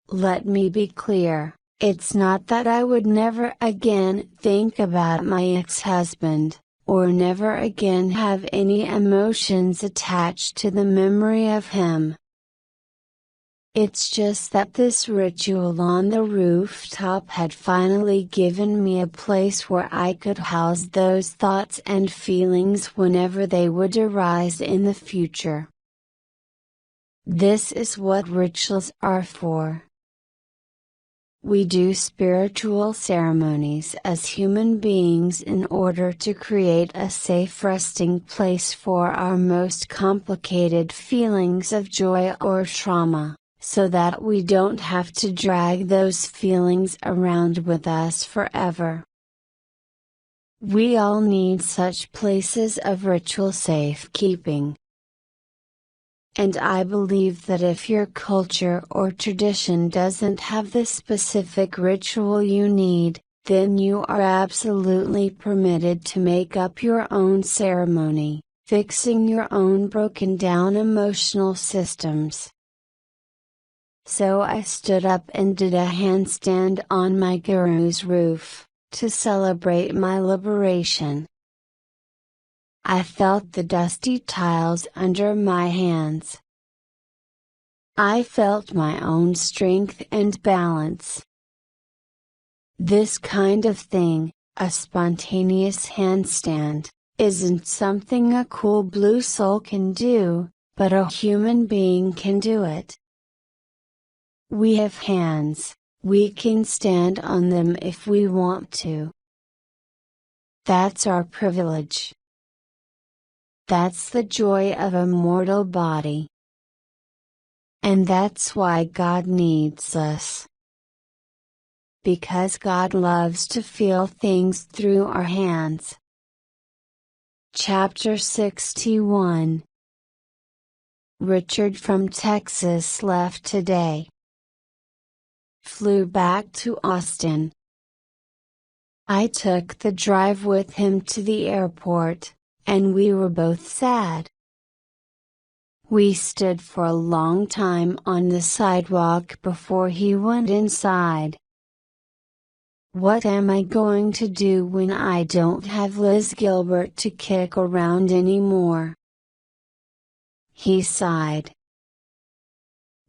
Let me be clear, it's not that I would never again think about my ex-husband, or never again have any emotions attached to the memory of him. It's just that this ritual on the rooftop had finally given me a place where I could house those thoughts and feelings whenever they would arise in the future. This is what rituals are for. We do spiritual ceremonies as human beings in order to create a safe resting place for our most complicated feelings of joy or trauma, so that we don't have to drag those feelings around with us forever. We all need such places of ritual safekeeping. And I believe that if your culture or tradition doesn't have the specific ritual you need, then you are absolutely permitted to make up your own ceremony, fixing your own broken down emotional systems. So I stood up and did a handstand on my guru's roof, to celebrate my liberation. I felt the dusty tiles under my hands. I felt my own strength and balance. This kind of thing, a spontaneous handstand, isn't something a cool blue soul can do, but a human being can do it. We have hands, we can stand on them if we want to. That's our privilege. That's the joy of a mortal body. And that's why God needs us. Because God loves to feel things through our hands. Chapter 61. Richard from Texas left today. Flew back to Austin. I took the drive with him to the airport, and we were both sad. We stood for a long time on the sidewalk before he went inside. What am I going to do when I don't have Liz Gilbert to kick around anymore? He sighed.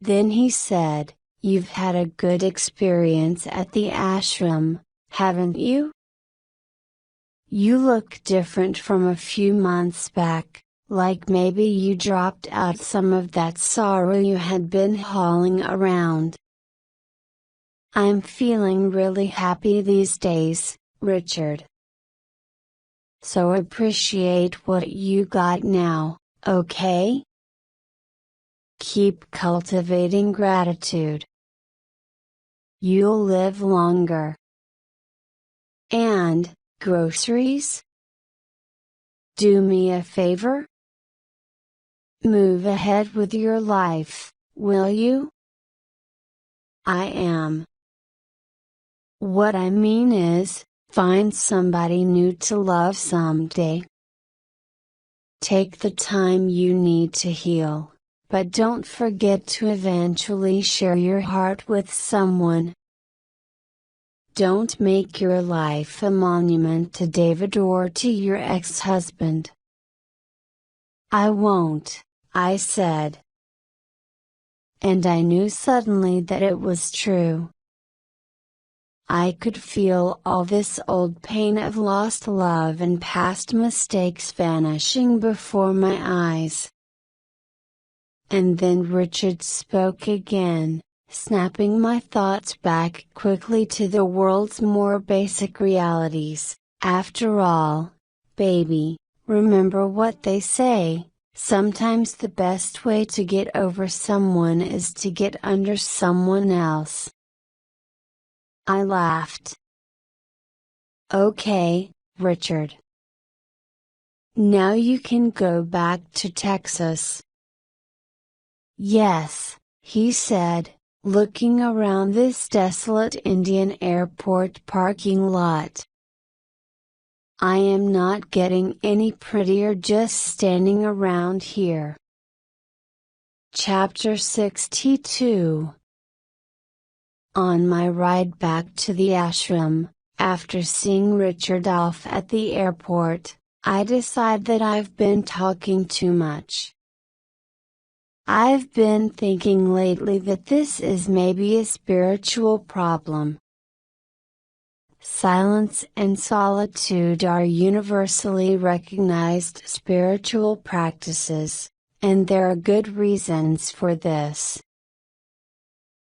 Then he said, "You've had a good experience at the ashram, haven't you? You look different from a few months back, like maybe you dropped out some of that sorrow you had been hauling around." I'm feeling really happy these days, Richard. So appreciate what you got now, okay? Keep cultivating gratitude. You'll live longer. And, groceries? Do me a favor? Move ahead with your life, will you? I am. What I mean is, find somebody new to love someday. Take the time you need to heal, but don't forget to eventually share your heart with someone. Don't make your life a monument to David or to your ex-husband. I won't, I said. And I knew suddenly that it was true. I could feel all this old pain of lost love and past mistakes vanishing before my eyes. And then Richard spoke again, snapping my thoughts back quickly to the world's more basic realities. After all, baby, remember what they say, sometimes the best way to get over someone is to get under someone else. I laughed. Okay, Richard. Now you can go back to Texas. Yes, he said, looking around this desolate Indian airport parking lot. I am not getting any prettier just standing around here. Chapter 62. On my ride back to the ashram, after seeing Richard off at the airport, I decide that I've been talking too much. I've been thinking lately that this is maybe a spiritual problem. Silence and solitude are universally recognized spiritual practices, and there are good reasons for this.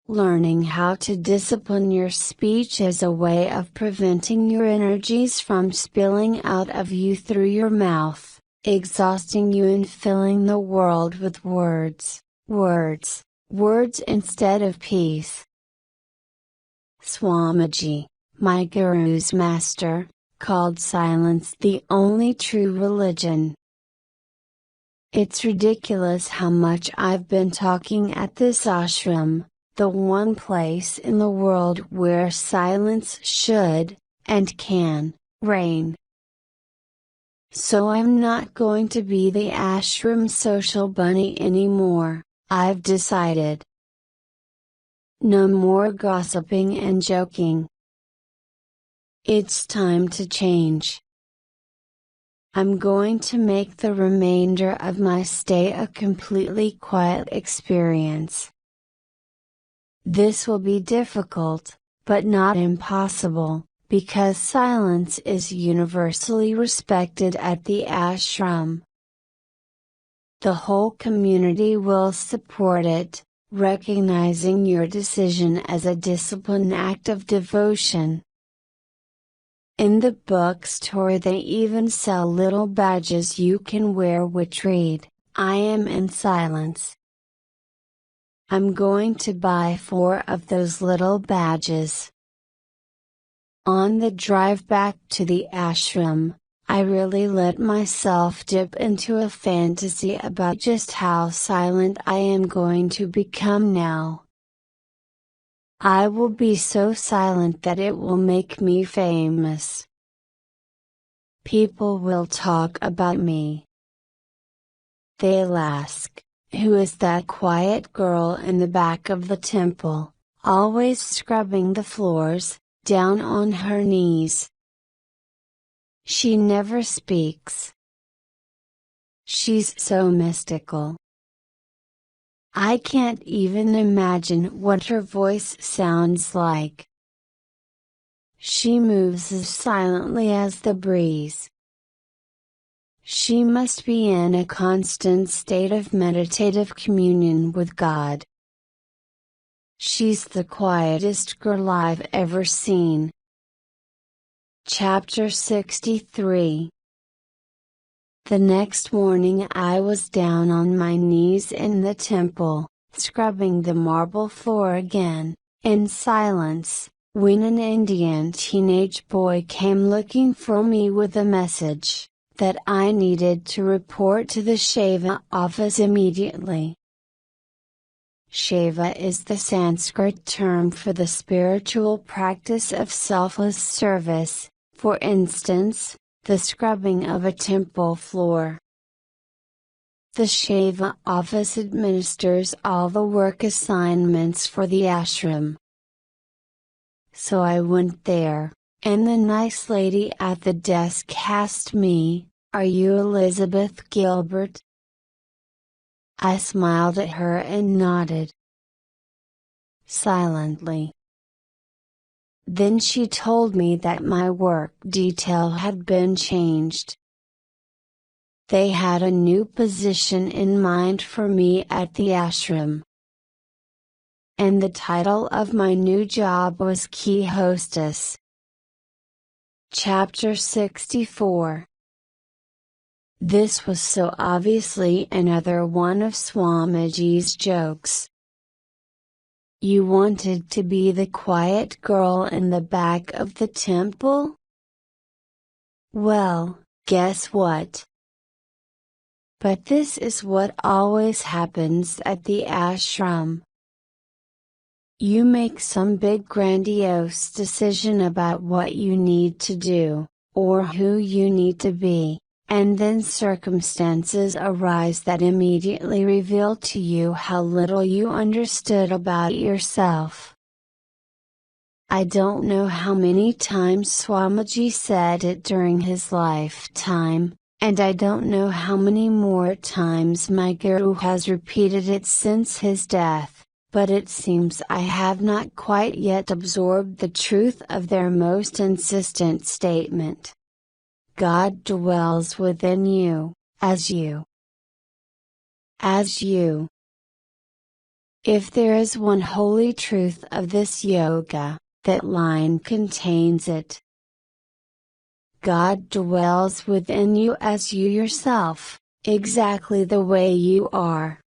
Learning how to discipline your speech is a way of preventing your energies from spilling out of you through your mouth, exhausting you and filling the world with words instead of peace. Swamiji, my guru's master, called silence the only true religion. It's ridiculous how much I've been talking at this ashram, the one place in the world where silence should, and can, reign. So I'm not going to be the ashram social bunny anymore, I've decided. No more gossiping and joking. It's time to change. I'm going to make the remainder of my stay a completely quiet experience. This will be difficult, but not impossible, because silence is universally respected at the ashram. The whole community will support it, recognizing your decision as a disciplined act of devotion. In the bookstore they even sell little badges you can wear which read, "I am in silence." I'm going to buy 4 of those little badges. On the drive back to the ashram, I really let myself dip into a fantasy about just how silent I am going to become now. I will be so silent that it will make me famous. People will talk about me. They'll ask, who is that quiet girl in the back of the temple, always scrubbing the floors, down on her knees? She never speaks. She's so mystical. I can't even imagine what her voice sounds like. She moves as silently as the breeze. She must be in a constant state of meditative communion with God. She's the quietest girl I've ever seen. Chapter 63. The next morning I was down on my knees in the temple, scrubbing the marble floor again, in silence, when an Indian teenage boy came looking for me with a message that I needed to report to the Shiva office immediately. Shiva is the Sanskrit term for the spiritual practice of selfless service, for instance, the scrubbing of a temple floor. The Shiva office administers all the work assignments for the ashram. So I went there, and the nice lady at the desk asked me, "Are you Elizabeth Gilbert?" I smiled at her and nodded. Silently. Then she told me that my work detail had been changed. They had a new position in mind for me at the ashram. And the title of my new job was Key Hostess. Chapter 64. This was so obviously another one of Swamiji's jokes. You wanted to be the quiet girl in the back of the temple? Well, guess what? But this is what always happens at the ashram. You make some big grandiose decision about what you need to do, or who you need to be. And then circumstances arise that immediately reveal to you how little you understood about yourself. I don't know how many times Swamiji said it during his lifetime, and I don't know how many more times my guru has repeated it since his death, but it seems I have not quite yet absorbed the truth of their most insistent statement. God dwells within you, as you. As you. If there is one holy truth of this yoga, that line contains it. God dwells within you as you yourself, exactly the way you are.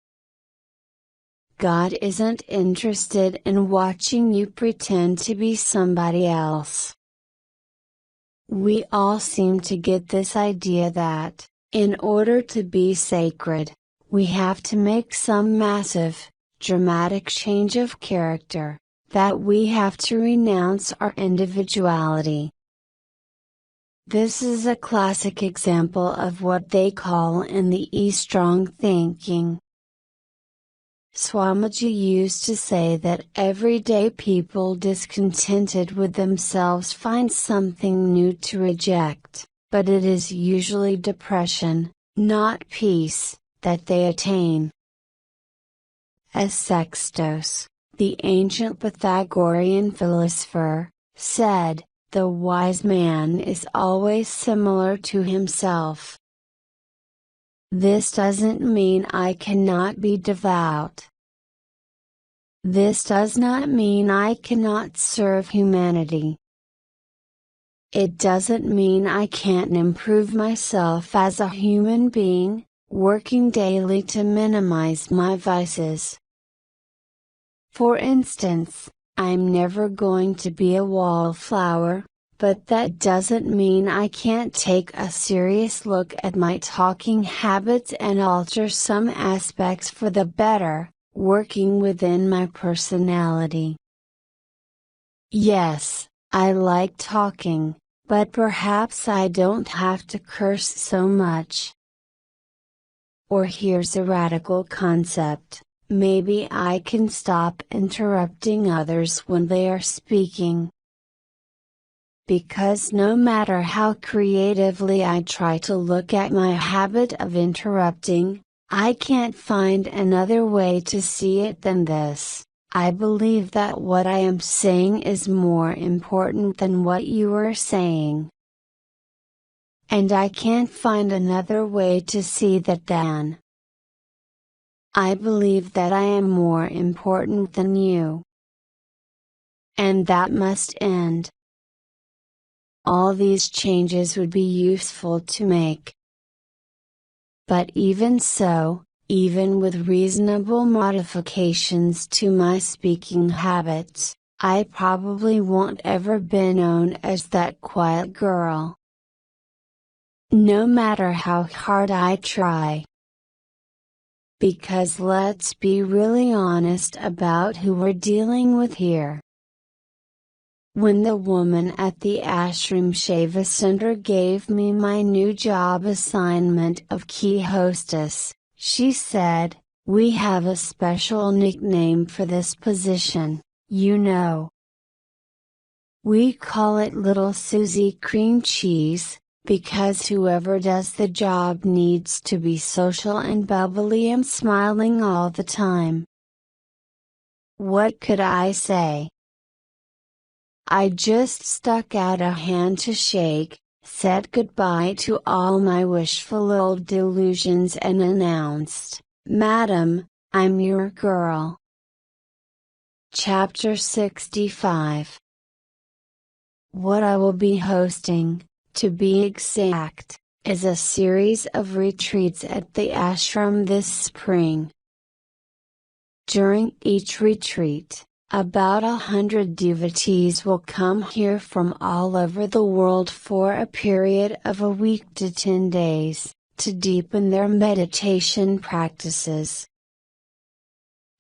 God isn't interested in watching you pretend to be somebody else. We all seem to get this idea that, in order to be sacred, we have to make some massive, dramatic change of character, that we have to renounce our individuality. This is a classic example of what they call in the East strong thinking. Swamiji used to say that everyday people discontented with themselves find something new to reject, but it is usually depression, not peace, that they attain. As Sextus, the ancient Pythagorean philosopher, said, the wise man is always similar to himself. This doesn't mean I cannot be devout. This does not mean I cannot serve humanity. It doesn't mean I can't improve myself as a human being, working daily to minimize my vices. For instance, I'm never going to be a wallflower, but that doesn't mean I can't take a serious look at my talking habits and alter some aspects for the better, working within my personality. Yes, I like talking, but perhaps I don't have to curse so much. Or here's a radical concept, maybe I can stop interrupting others when they are speaking. Because no matter how creatively I try to look at my habit of interrupting, I can't find another way to see it than this. I believe that what I am saying is more important than what you are saying. And I can't find another way to see that than. I believe that I am more important than you. And that must end. All these changes would be useful to make. But even so, even with reasonable modifications to my speaking habits, I probably won't ever be known as that quiet girl. No matter how hard I try. Because let's be really honest about who we're dealing with here. When the woman at the ashram Shiva Center gave me my new job assignment of key hostess, she said, "We have a special nickname for this position, you know. We call it Little Susie Cream Cheese, because whoever does the job needs to be social and bubbly and smiling all the time." What could I say? I just stuck out a hand to shake, said goodbye to all my wishful old delusions and announced, "Madam, I'm your girl." Chapter 65. What I will be hosting, to be exact, is a series of retreats at the ashram this spring. During each retreat, about 100 devotees will come here from all over the world for a period of a week to 10 days, to deepen their meditation practices.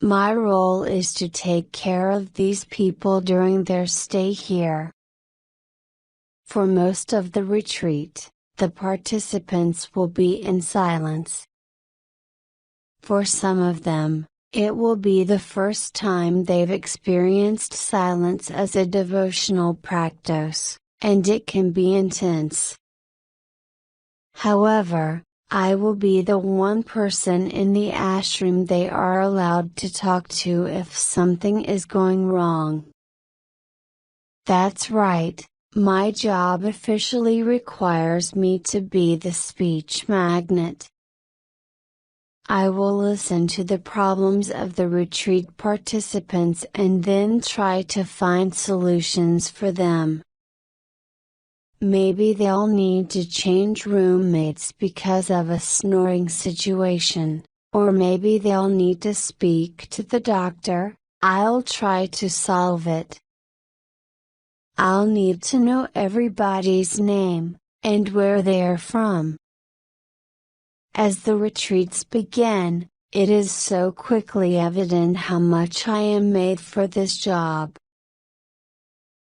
My role is to take care of these people during their stay here. For most of the retreat, the participants will be in silence. For some of them, it will be the first time they've experienced silence as a devotional practice, and it can be intense. However, I will be the one person in the ashram they are allowed to talk to if something is going wrong. That's right, my job officially requires me to be the speech magnet. I will listen to the problems of the retreat participants and then try to find solutions for them. Maybe they'll need to change roommates because of a snoring situation, or maybe they'll need to speak to the doctor. I'll try to solve it. I'll need to know everybody's name, and where they're from. As the retreats begin, it is so quickly evident how much I am made for this job.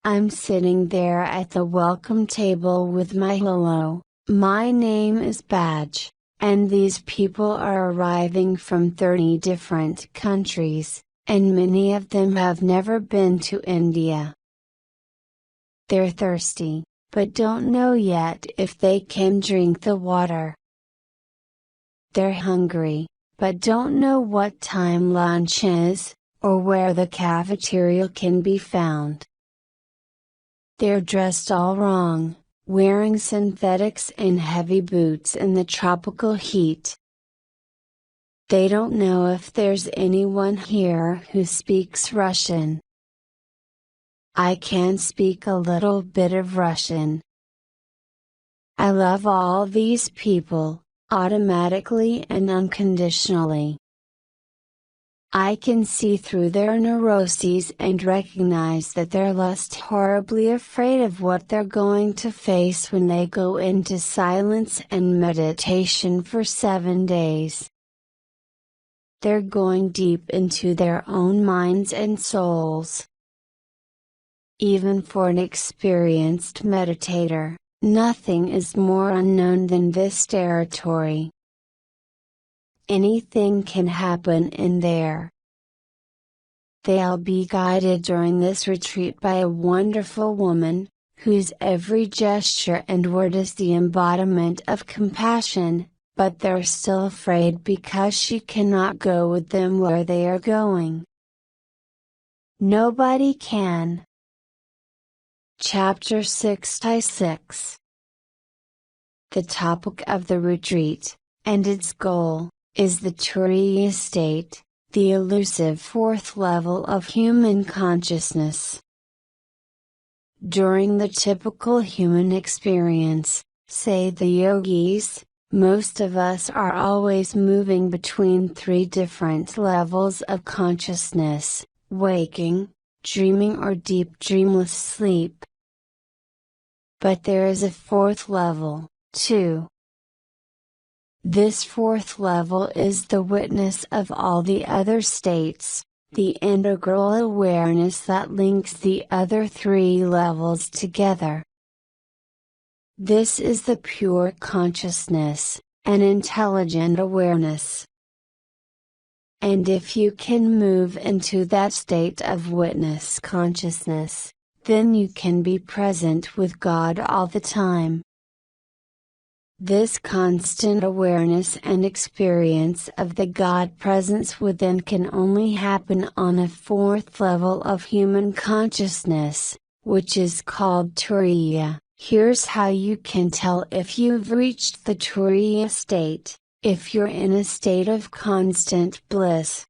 I'm sitting there at the welcome table with my hello, my name is badge, and these people are arriving from 30 different countries, and many of them have never been to India. They're thirsty, but don't know yet if they can drink the water. They're hungry, but don't know what time lunch is, or where the cafeteria can be found. They're dressed all wrong, wearing synthetics and heavy boots in the tropical heat. They don't know if there's anyone here who speaks Russian. I can speak a little bit of Russian. I love all these people, automatically and unconditionally. I can see through their neuroses and recognize that they're less horribly afraid of what they're going to face when they go into silence and meditation for 7 days. They're going deep into their own minds and souls. Even for an experienced meditator, nothing is more unknown than this territory. Anything can happen in there. They'll be guided during this retreat by a wonderful woman, whose every gesture and word is the embodiment of compassion, but they're still afraid because she cannot go with them where they are going. Nobody can. Chapter 66. The topic of the retreat, and its goal, is the Turiya state, the elusive fourth level of human consciousness. During the typical human experience, say the yogis, most of us are always moving between 3 different levels of consciousness: waking, dreaming, or deep dreamless sleep. But there is a 4th level, too. This 4th level is the witness of all the other states, the integral awareness that links the other 3 levels together. This is the pure consciousness, an intelligent awareness. And if you can move into that state of witness consciousness, then you can be present with God all the time. This constant awareness and experience of the God presence within can only happen on a 4th level of human consciousness, which is called Turiya. Here's how you can tell if you've reached the Turiya state: if you're in a state of constant bliss.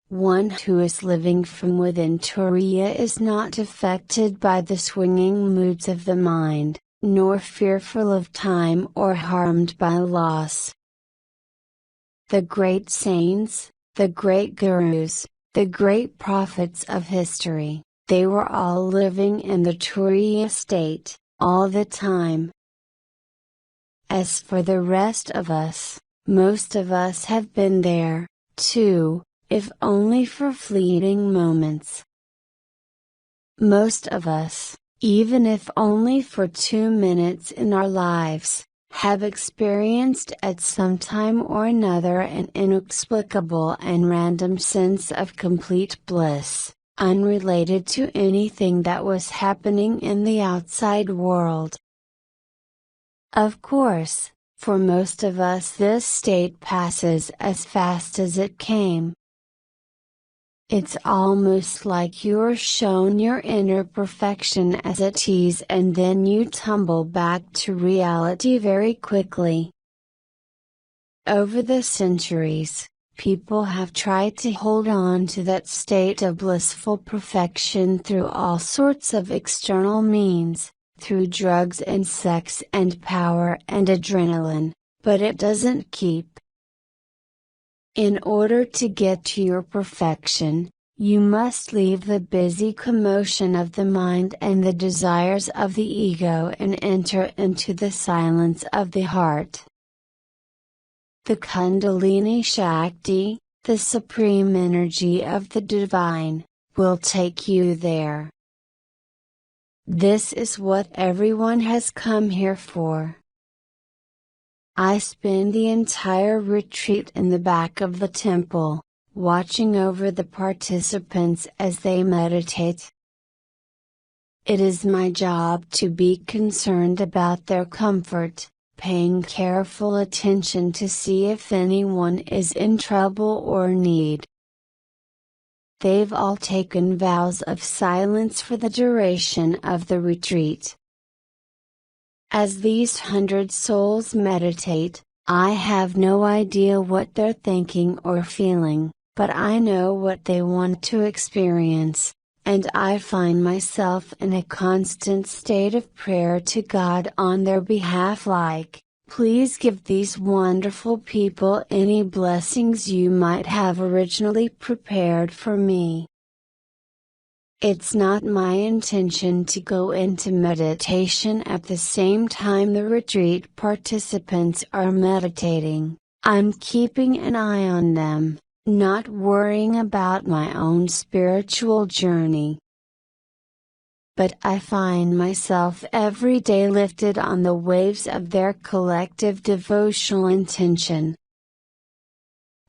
One who is living from within Turiya is not affected by the swinging moods of the mind, nor fearful of time or harmed by loss. The great saints, the great gurus, the great prophets of history, they were all living in the Turiya state, all the time. As for the rest of us, most of us have been there, too, if only for fleeting moments. Most of us, even if only for 2 minutes in our lives, have experienced at some time or another an inexplicable and random sense of complete bliss, unrelated to anything that was happening in the outside world. Of course, for most of us this state passes as fast as it came. It's almost like you're shown your inner perfection as a tease and then you tumble back to reality very quickly. Over the centuries, people have tried to hold on to that state of blissful perfection through all sorts of external means, through drugs and sex and power and adrenaline, but it doesn't keep. In order to get to your perfection, you must leave the busy commotion of the mind and the desires of the ego and enter into the silence of the heart. The Kundalini Shakti, the supreme energy of the divine, will take you there. This is what everyone has come here for. I spend the entire retreat in the back of the temple, watching over the participants as they meditate. It is my job to be concerned about their comfort, paying careful attention to see if anyone is in trouble or need. They've all taken vows of silence for the duration of the retreat. As these 100 souls meditate, I have no idea what they're thinking or feeling, but I know what they want to experience, and I find myself in a constant state of prayer to God on their behalf, like, please give these wonderful people any blessings you might have originally prepared for me. It's not my intention to go into meditation at the same time the retreat participants are meditating. I'm keeping an eye on them, not worrying about my own spiritual journey. But I find myself every day lifted on the waves of their collective devotional intention.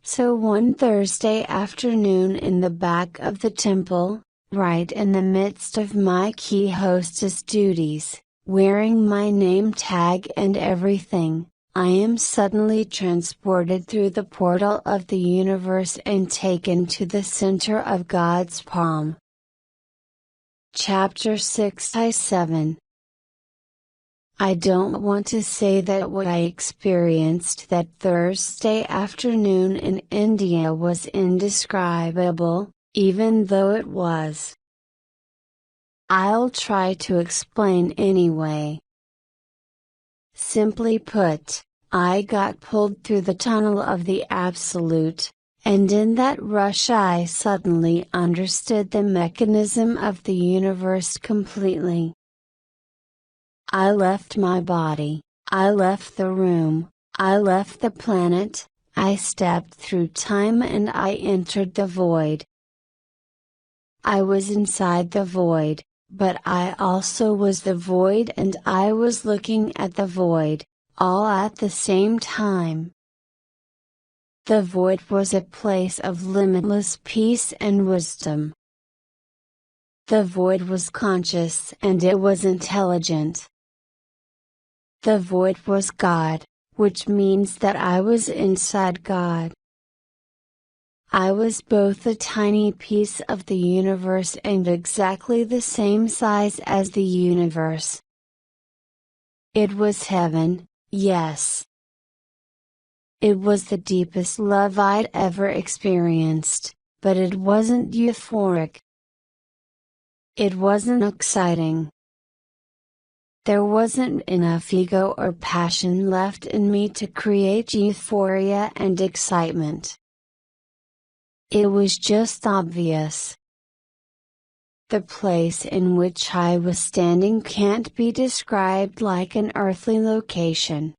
So one Thursday afternoon in the back of the temple, right in the midst of my key hostess duties, wearing my name tag and everything, I am suddenly transported through the portal of the universe and taken to the center of God's palm. Chapter 6-7. I don't want to say that what I experienced that Thursday afternoon in India was indescribable, even though it was. I'll try to explain anyway. Simply put, I got pulled through the tunnel of the Absolute, and in that rush I suddenly understood the mechanism of the universe completely. I left my body, I left the room, I left the planet, I stepped through time and I entered the void. I was inside the void, but I also was the void and I was looking at the void, all at the same time. The void was a place of limitless peace and wisdom. The void was conscious and it was intelligent. The void was God, which means that I was inside God. I was both a tiny piece of the universe and exactly the same size as the universe. It was heaven, yes. It was the deepest love I'd ever experienced, but it wasn't euphoric. It wasn't exciting. There wasn't enough ego or passion left in me to create euphoria and excitement. It was just obvious. The place in which I was standing can't be described like an earthly location.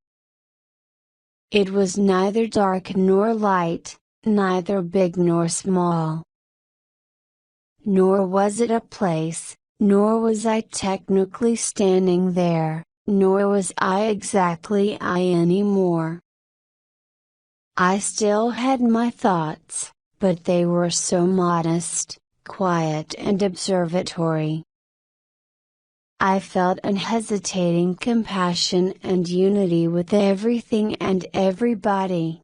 It was neither dark nor light, neither big nor small. Nor was it a place, nor was I technically standing there, nor was I exactly I anymore. I still had my thoughts, but they were so modest, quiet and observatory. I felt unhesitating compassion and unity with everything and everybody.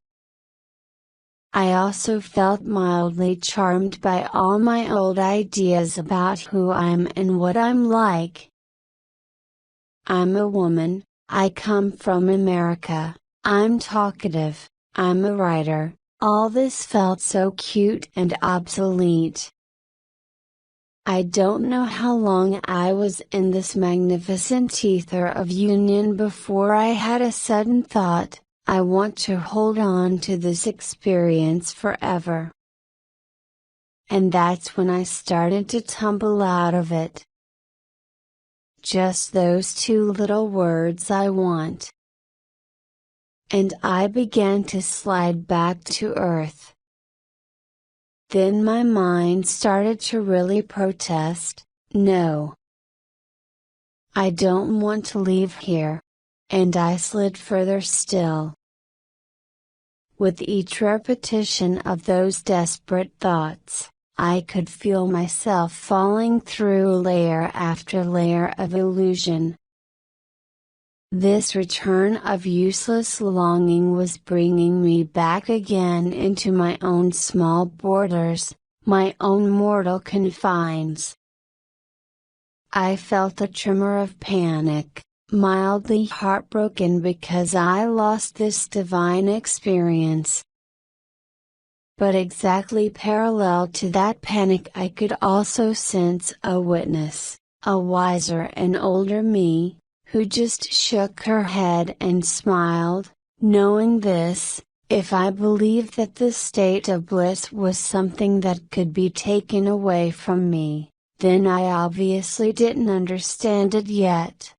I also felt mildly charmed by all my old ideas about who I'm and what I'm like. I'm a woman, I come from America, I'm talkative, I'm a writer, all this felt so cute and obsolete. I don't know how long I was in this magnificent ether of union before I had a sudden thought, I want to hold on to this experience forever. And that's when I started to tumble out of it. Just those two little words, I want. And I began to slide back to earth. Then my mind started to really protest, no. I don't want to leave here. And I slid further still. With each repetition of those desperate thoughts, I could feel myself falling through layer after layer of illusion. This return of useless longing was bringing me back again into my own small borders, my own mortal confines. I felt a tremor of panic, mildly heartbroken because I lost this divine experience. But exactly parallel to that panic, I could also sense a witness, a wiser and older me, who just shook her head and smiled, knowing this, if I believed that the state of bliss was something that could be taken away from me, then I obviously didn't understand it yet.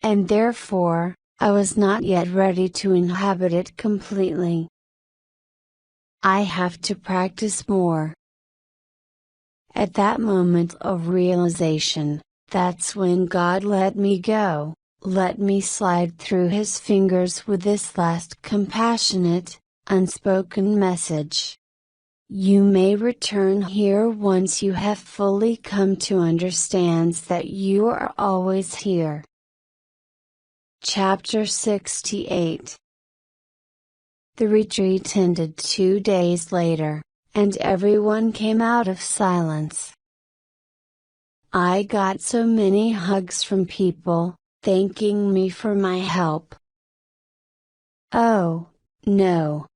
And therefore, I was not yet ready to inhabit it completely. I have to practice more. At that moment of realization, that's when God let me go, let me slide through His fingers with this last compassionate, unspoken message. You may return here once you have fully come to understand that you are always here. Chapter 68. The retreat ended 2 days later, and everyone came out of silence. I got so many hugs from people, thanking me for my help. Oh, no.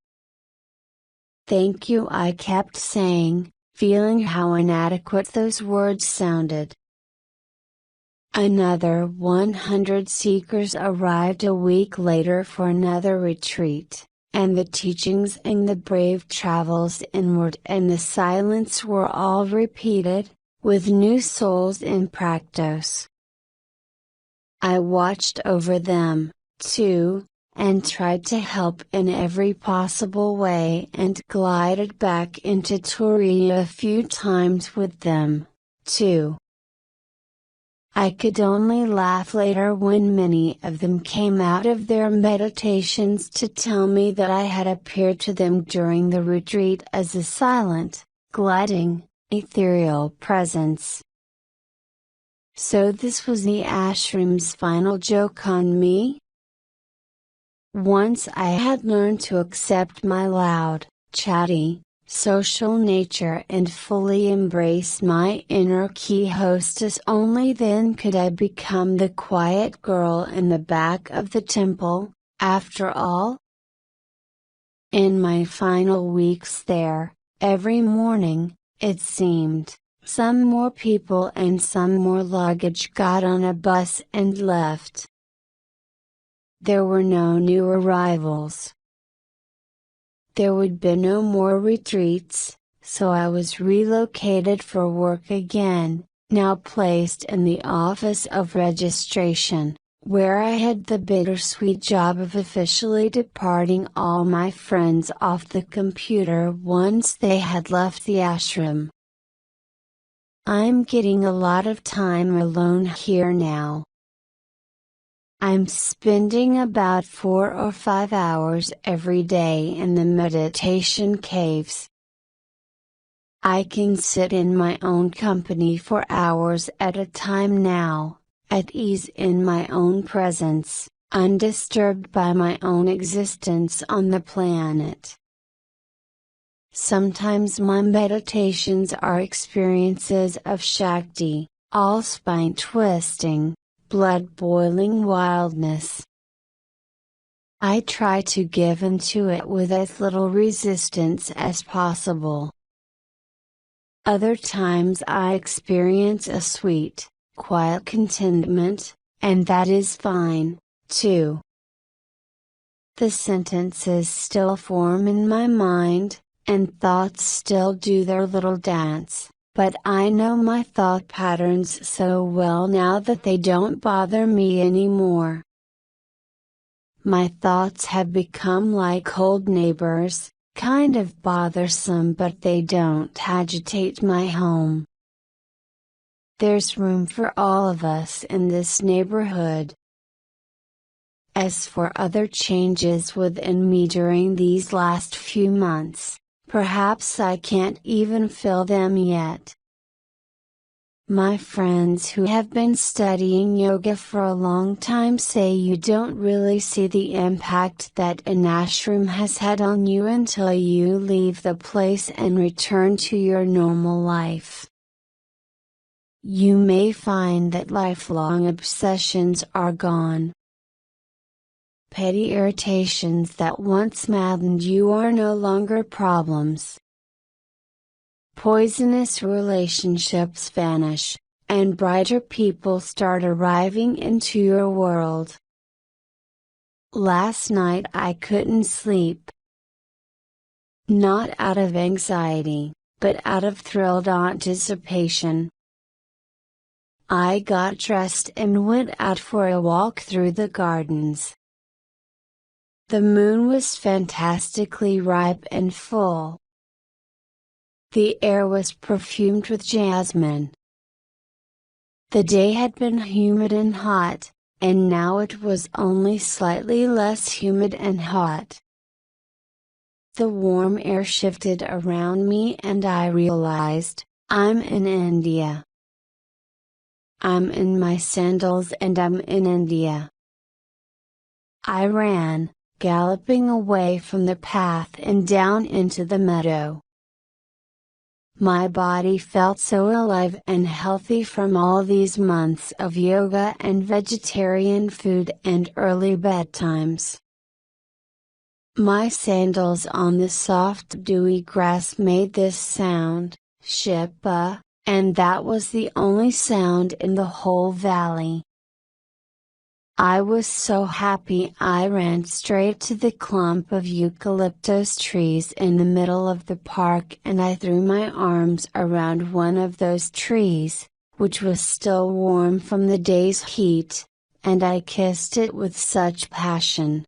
Thank you, I kept saying, feeling how inadequate those words sounded. Another 100 seekers arrived a week later for another retreat, and the teachings and the brave travels inward and the silence were all repeated, with new souls in practice. I watched over them, too, and tried to help in every possible way and glided back into Turiya a few times with them, too. I could only laugh later when many of them came out of their meditations to tell me that I had appeared to them during the retreat as a silent, gliding, ethereal presence. So this was the ashram's final joke on me? Once I had learned to accept my loud, chatty, social nature and fully embrace my inner key hostess. Only then could I become the quiet girl in the back of the temple, after all. In my final weeks there, every morning, it seemed, some more people and some more luggage got on a bus and left. There were no new arrivals. There would be no more retreats, so I was relocated for work again, now placed in the office of registration, where I had the bittersweet job of officially departing all my friends off the computer once they had left the ashram. I'm getting a lot of time alone here now. I'm spending about 4 or 5 hours every day in the meditation caves. I can sit in my own company for hours at a time now, at ease in my own presence, undisturbed by my own existence on the planet. Sometimes my meditations are experiences of Shakti, all spine-twisting, blood-boiling wildness. I try to give into it with as little resistance as possible. Other times I experience a sweet, quiet contentment, and that is fine, too. The sentences still form in my mind, and thoughts still do their little dance, but I know my thought patterns so well now that they don't bother me anymore. My thoughts have become like old neighbors, kind of bothersome, but they don't agitate my home. There's room for all of us in this neighborhood. As for other changes within me during these last few months, perhaps I can't even feel them yet. My friends who have been studying yoga for a long time say you don't really see the impact that an ashram has had on you until you leave the place and return to your normal life. You may find that lifelong obsessions are gone. Petty irritations that once maddened you are no longer problems. Poisonous relationships vanish, and brighter people start arriving into your world. Last night I couldn't sleep. Not out of anxiety, but out of thrilled anticipation. I got dressed and went out for a walk through the gardens. The moon was fantastically ripe and full. The air was perfumed with jasmine. The day had been humid and hot, and now it was only slightly less humid and hot. The warm air shifted around me and I realized, I'm in India. I'm in my sandals and I'm in India. I ran, galloping away from the path and down into the meadow. My body felt so alive and healthy from all these months of yoga and vegetarian food and early bedtimes. My sandals on the soft dewy grass made this sound, shippa, and that was the only sound in the whole valley. I was so happy I ran straight to the clump of eucalyptus trees in the middle of the park and I threw my arms around one of those trees, which was still warm from the day's heat, and I kissed it with such passion.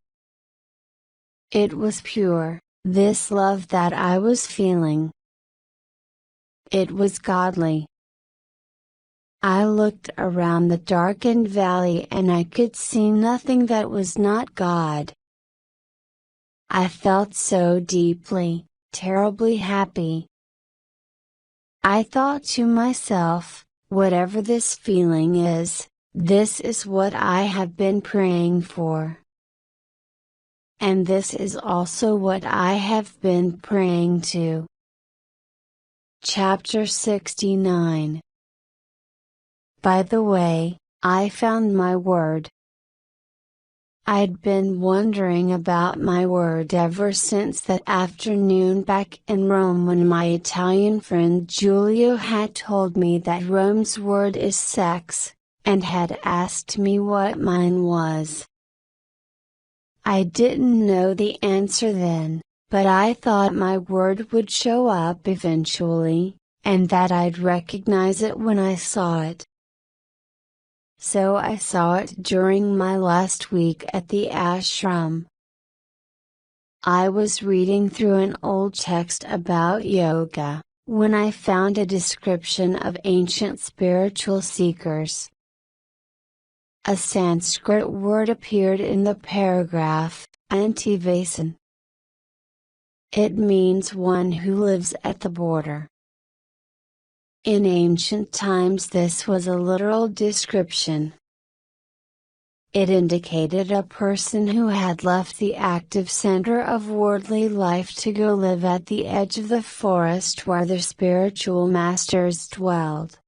It was pure, this love that I was feeling. It was godly. I looked around the darkened valley and I could see nothing that was not God. I felt so deeply, terribly happy. I thought to myself, whatever this feeling is, this is what I have been praying for. and this is also what I have been praying to. Chapter 69. By the way, I found my word. I'd been wondering about my word ever since that afternoon back in Rome when my Italian friend Giulio had told me that Rome's word is sex, and had asked me what mine was. I didn't know the answer then, but I thought my word would show up eventually, and that I'd recognize it when I saw it. So I saw it during my last week at the ashram. I was reading through an old text about yoga, when I found a description of ancient spiritual seekers. A Sanskrit word appeared in the paragraph, Antivasan. It means one who lives at the border. In ancient times this was a literal description. It indicated a person who had left the active center of worldly life to go live at the edge of the forest where the spiritual masters dwelled.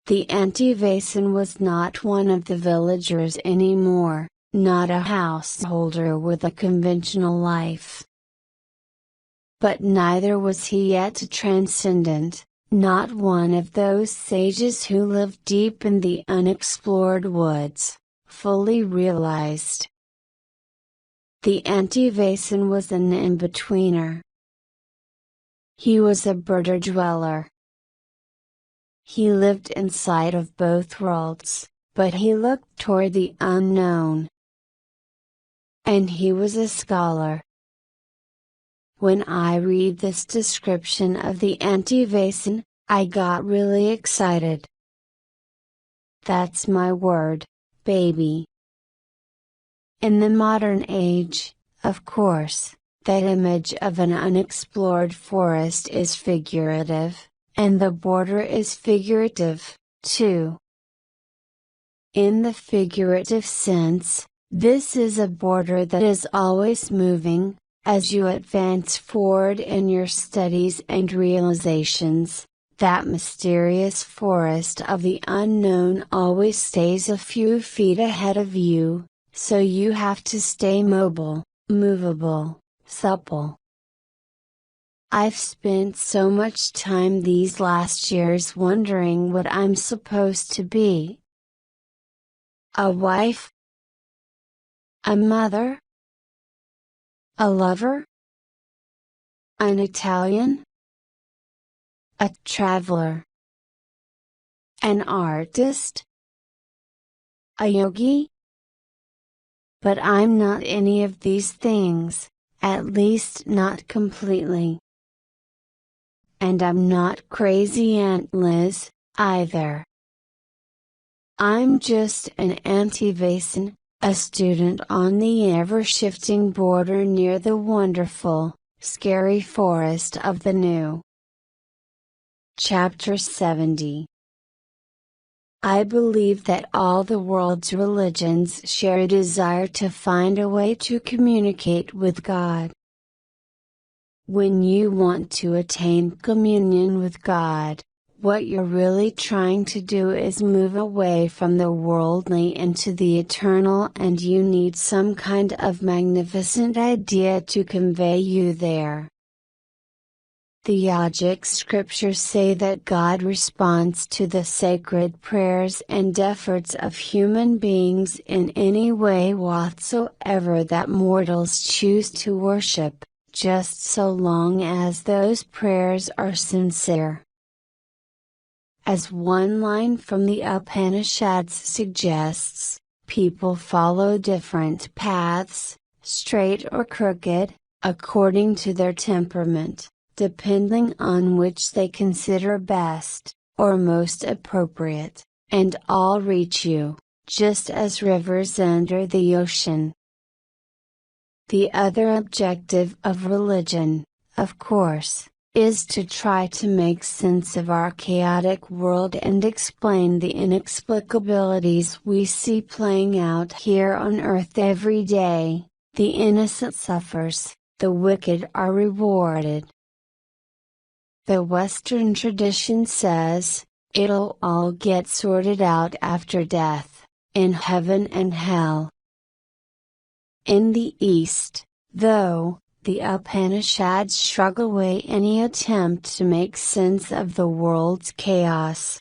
The Antivasan was not one of the villagers anymore, not a householder with a conventional life. But neither was he yet a transcendent, not one of those sages who live deep in the unexplored woods, fully realized. The Antivasan was an in-betweener. He was a border dweller. He lived inside of both worlds, but he looked toward the unknown. And he was a scholar. When I read this description of the Antivasan, I got really excited. That's my word, baby. In the modern age, of course, that image of an unexplored forest is figurative, and the border is figurative, too. In the figurative sense, this is a border that is always moving. As you advance forward in your studies and realizations, that mysterious forest of the unknown always stays a few feet ahead of you, so you have to stay mobile, movable, supple. I've spent so much time these last years wondering what I'm supposed to be. A wife? A mother? A lover? An Italian? A traveler? An artist? A yogi? But I'm not any of these things, at least not completely. And I'm not crazy Aunt Liz, either. I'm just an Antivasan, a student on the ever-shifting border near the wonderful, scary forest of the new. Chapter 70. I believe that all the world's religions share a desire to find a way to communicate with God. When you want to attain communion with God, what you're really trying to do is move away from the worldly into the eternal, and you need some kind of magnificent idea to convey you there. The yogic scriptures say that God responds to the sacred prayers and efforts of human beings in any way whatsoever that mortals choose to worship, just so long as those prayers are sincere. As one line from the Upanishads suggests, people follow different paths, straight or crooked, according to their temperament, depending on which they consider best, or most appropriate, and all reach you, just as rivers enter the ocean. The other objective of religion, of course, is to try to make sense of our chaotic world and explain the inexplicabilities we see playing out here on Earth every day, the innocent suffers, the wicked are rewarded. The Western tradition says, it'll all get sorted out after death, in heaven and hell. In the East, though, the Upanishads shrug away any attempt to make sense of the world's chaos.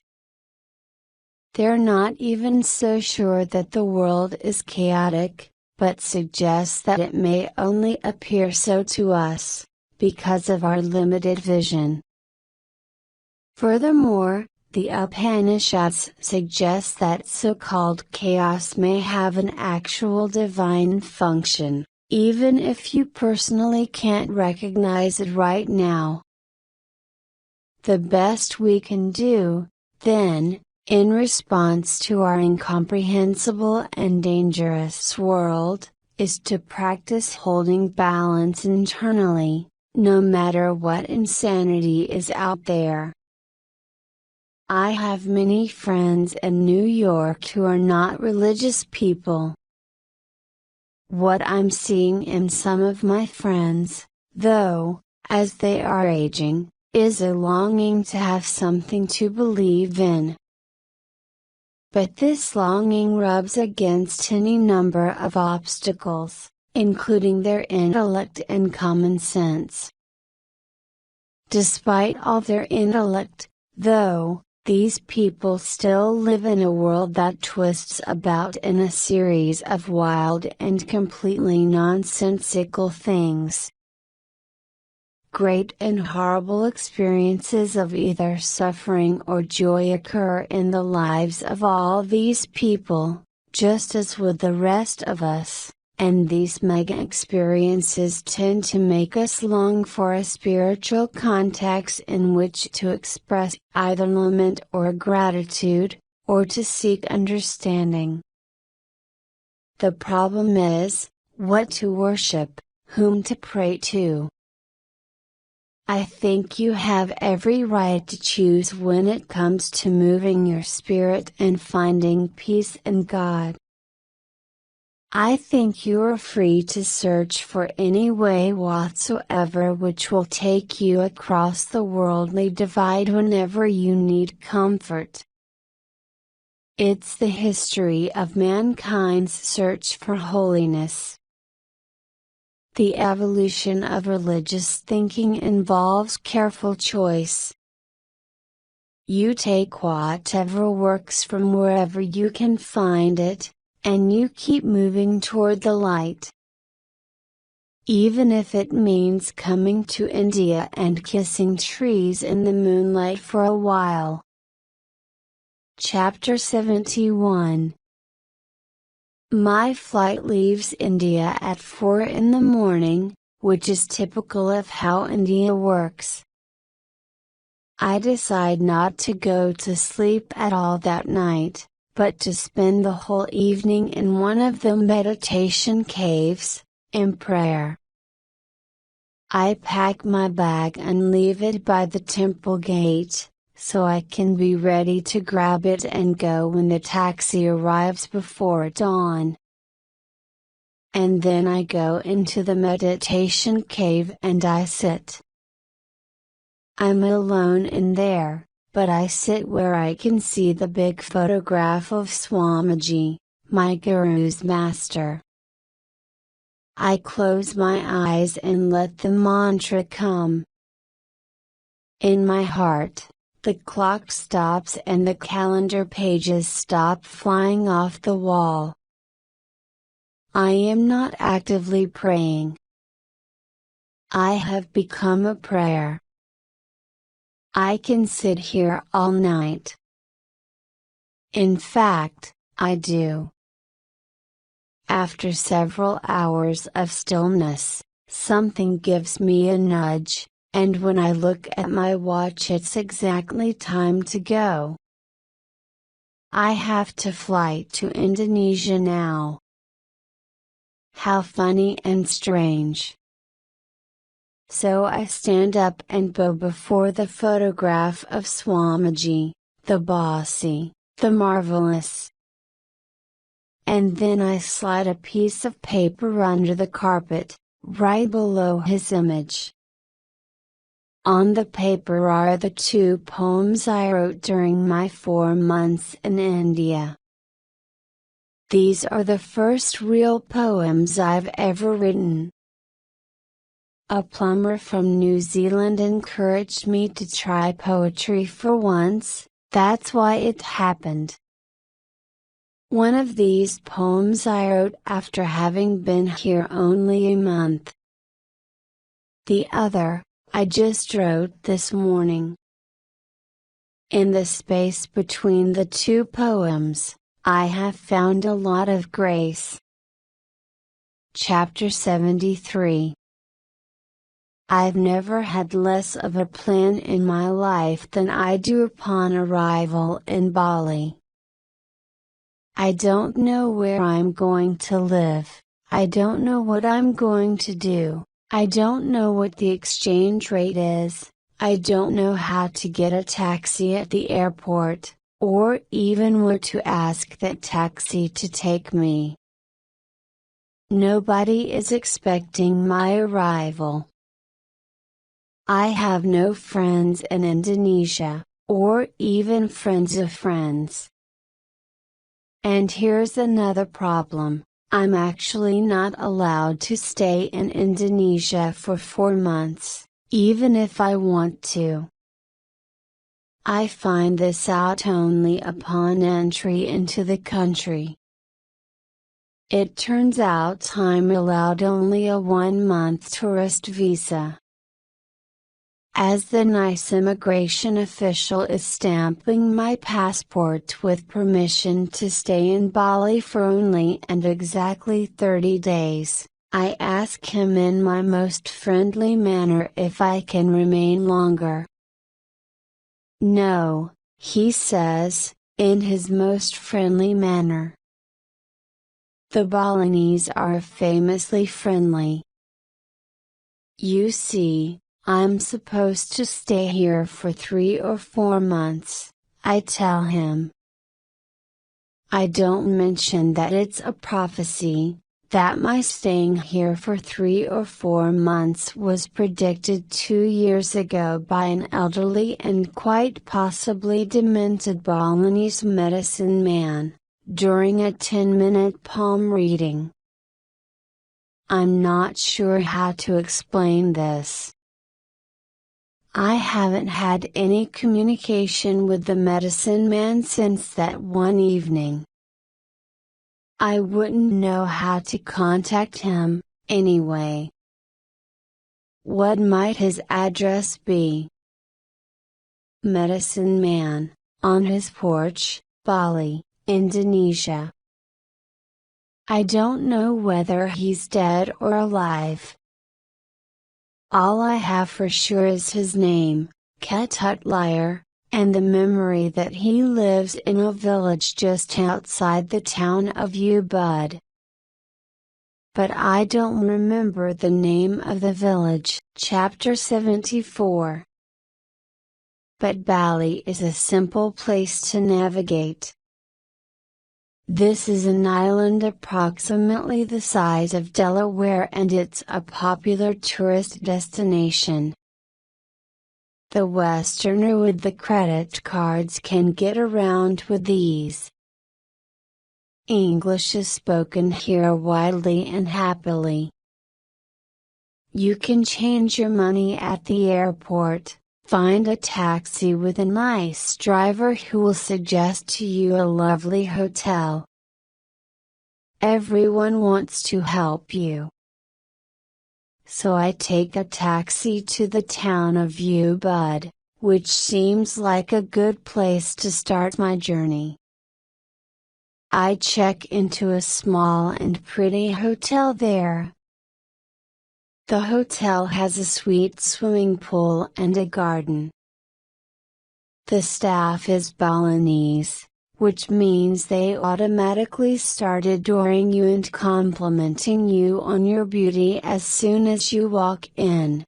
They're not even so sure that the world is chaotic, but suggest that it may only appear so to us, because of our limited vision. Furthermore, the Upanishads suggest that so-called chaos may have an actual divine function, even if you personally can't recognize it right now. The best we can do, then, in response to our incomprehensible and dangerous world, is to practice holding balance internally, no matter what insanity is out there. I have many friends in New York who are not religious people. What I'm seeing in some of my friends, though, as they are aging, is a longing to have something to believe in. But this longing rubs against any number of obstacles, including their intellect and common sense. Despite all their intellect, though, these people still live in a world that twists about in a series of wild and completely nonsensical things. Great and horrible experiences of either suffering or joy occur in the lives of all these people, just as with the rest of us. And these mega experiences tend to make us long for a spiritual context in which to express either lament or gratitude, or to seek understanding. The problem is, what to worship, whom to pray to. I think you have every right to choose when it comes to moving your spirit and finding peace in God. I think you are free to search for any way whatsoever which will take you across the worldly divide whenever you need comfort. It's the history of mankind's search for holiness. The evolution of religious thinking involves careful choice. You take whatever works from wherever you can find it, and you keep moving toward the light. Even if it means coming to India and kissing trees in the moonlight for a while. Chapter 71. My flight leaves India at 4 in the morning, which is typical of how India works. I decide not to go to sleep at all that night, but to spend the whole evening in one of the meditation caves, in prayer. I pack my bag and leave it by the temple gate, so I can be ready to grab it and go when the taxi arrives before dawn. And then I go into the meditation cave and I sit. I'm alone in there, but I sit where I can see the big photograph of Swamiji, my Guru's master. I close my eyes and let the mantra come. In my heart, the clock stops and the calendar pages stop flying off the wall. I am not actively praying. I have become a prayer. I can sit here all night. In fact, I do. After several hours of stillness, something gives me a nudge, and when I look at my watch it's exactly time to go. I have to fly to Indonesia now. How funny and strange. So I stand up and bow before the photograph of Swamiji, the bossy, the marvelous. and then I slide a piece of paper under the carpet, right below his image. On the paper are the 2 poems I wrote during my 4 months in India. These are the first real poems I've ever written. A plumber from New Zealand encouraged me to try poetry for once, that's why it happened. One of these poems I wrote after having been here only a month. The other, I just wrote this morning. In the space between the 2 poems, I have found a lot of grace. Chapter 73. I've never had less of a plan in my life than I do upon arrival in Bali. I don't know where I'm going to live, I don't know what I'm going to do. I don't know what the exchange rate is, I don't know how to get a taxi at the airport, or even where to ask that taxi to take me. Nobody is expecting my arrival. I have no friends in Indonesia, or even friends of friends. And here's another problem. I'm actually not allowed to stay in Indonesia for 4 months, even if I want to. I find this out only upon entry into the country. It turns out I'm allowed only a 1-month tourist visa. As the nice immigration official is stamping my passport with permission to stay in Bali for only and exactly 30 days, I ask him in my most friendly manner if I can remain longer. No, he says, in his most friendly manner. The Balinese are famously friendly. You see, I'm supposed to stay here for 3 or 4 months, I tell him. I don't mention that it's a prophecy, that my staying here for 3 or 4 months was predicted 2 years ago by an elderly and quite possibly demented Balinese medicine man, during a 10-minute palm reading. I'm not sure how to explain this. I haven't had any communication with the medicine man since that one evening. I wouldn't know how to contact him, anyway. What might his address be? Medicine man, on his porch, Bali, Indonesia. I don't know whether he's dead or alive. All I have for sure is his name, Ketutliar, and the memory that he lives in a village just outside the town of Ubud. But I don't remember the name of the village. Chapter 74. But Bali is a simple place to navigate. This is an island approximately the size of Delaware and it's a popular tourist destination. The Westerner with the credit cards can get around with ease. English is spoken here widely and happily. You can change your money at the airport, find a taxi with a nice driver who will suggest to you a lovely hotel. Everyone wants to help you. So I take a taxi to the town of Ubud, which seems like a good place to start my journey. I check into a small and pretty hotel there. The hotel has a sweet swimming pool and a garden. The staff is Balinese, which means they automatically start adoring you and complimenting you on your beauty as soon as you walk in.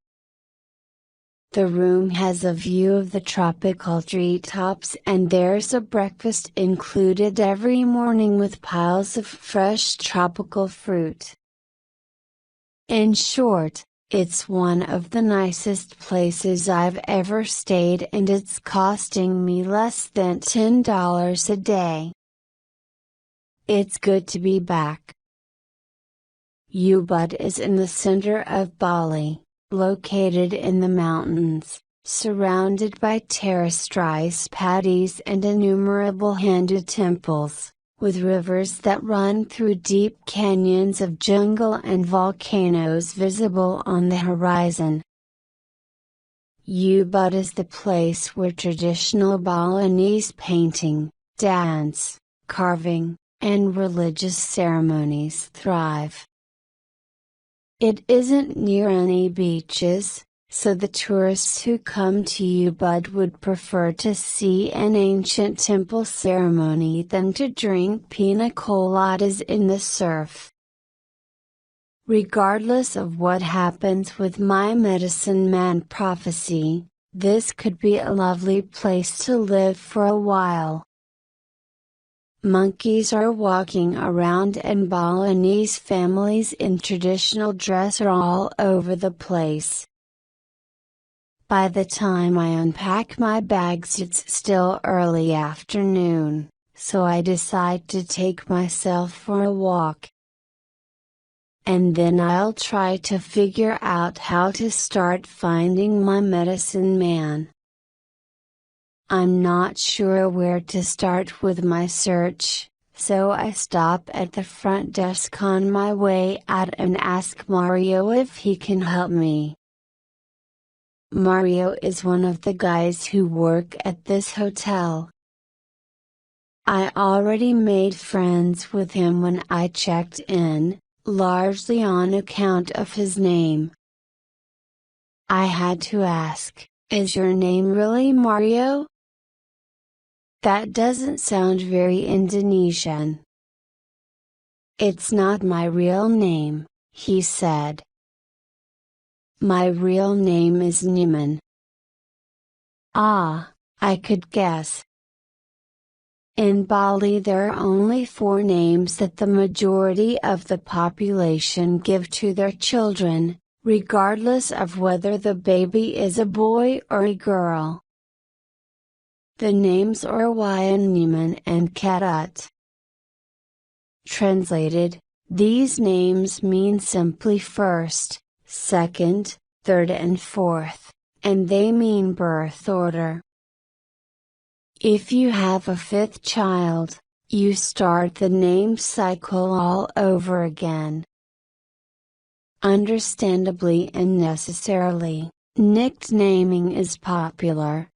The room has a view of the tropical treetops and there's a breakfast included every morning with piles of fresh tropical fruit. In short, it's one of the nicest places I've ever stayed and it's costing me less than $10 a day. It's good to be back. Ubud is in the center of Bali, located in the mountains, surrounded by terraced rice paddies and innumerable Hindu temples, with rivers that run through deep canyons of jungle and volcanoes visible on the horizon. Ubud is the place where traditional Balinese painting, dance, carving, and religious ceremonies thrive. It isn't near any beaches, so the tourists who come to Ubud would prefer to see an ancient temple ceremony than to drink pina coladas in the surf. Regardless of what happens with my medicine man prophecy, this could be a lovely place to live for a while. Monkeys are walking around and Balinese families in traditional dress are all over the place. By the time I unpack my bags it's still early afternoon, so I decide to take myself for a walk. And then I'll try to figure out how to start finding my medicine man. I'm not sure where to start with my search, so I stop at the front desk on my way out and ask Mario if he can help me. Mario is one of the guys who work at this hotel. I already made friends with him when I checked in, largely on account of his name. I had to ask, "Is your name really Mario?" That doesn't sound very Indonesian. "It's not my real name," he said. "My real name is Newman." Ah, I could guess. In Bali there are only 4 names that the majority of the population give to their children, regardless of whether the baby is a boy or a girl. The names are Wayan, Newman and Ketut. Translated, these names mean simply first, second, third and fourth, and they mean birth order. If you have a 5th child, you start the name cycle all over again. Understandably and necessarily, nicknaming is popular.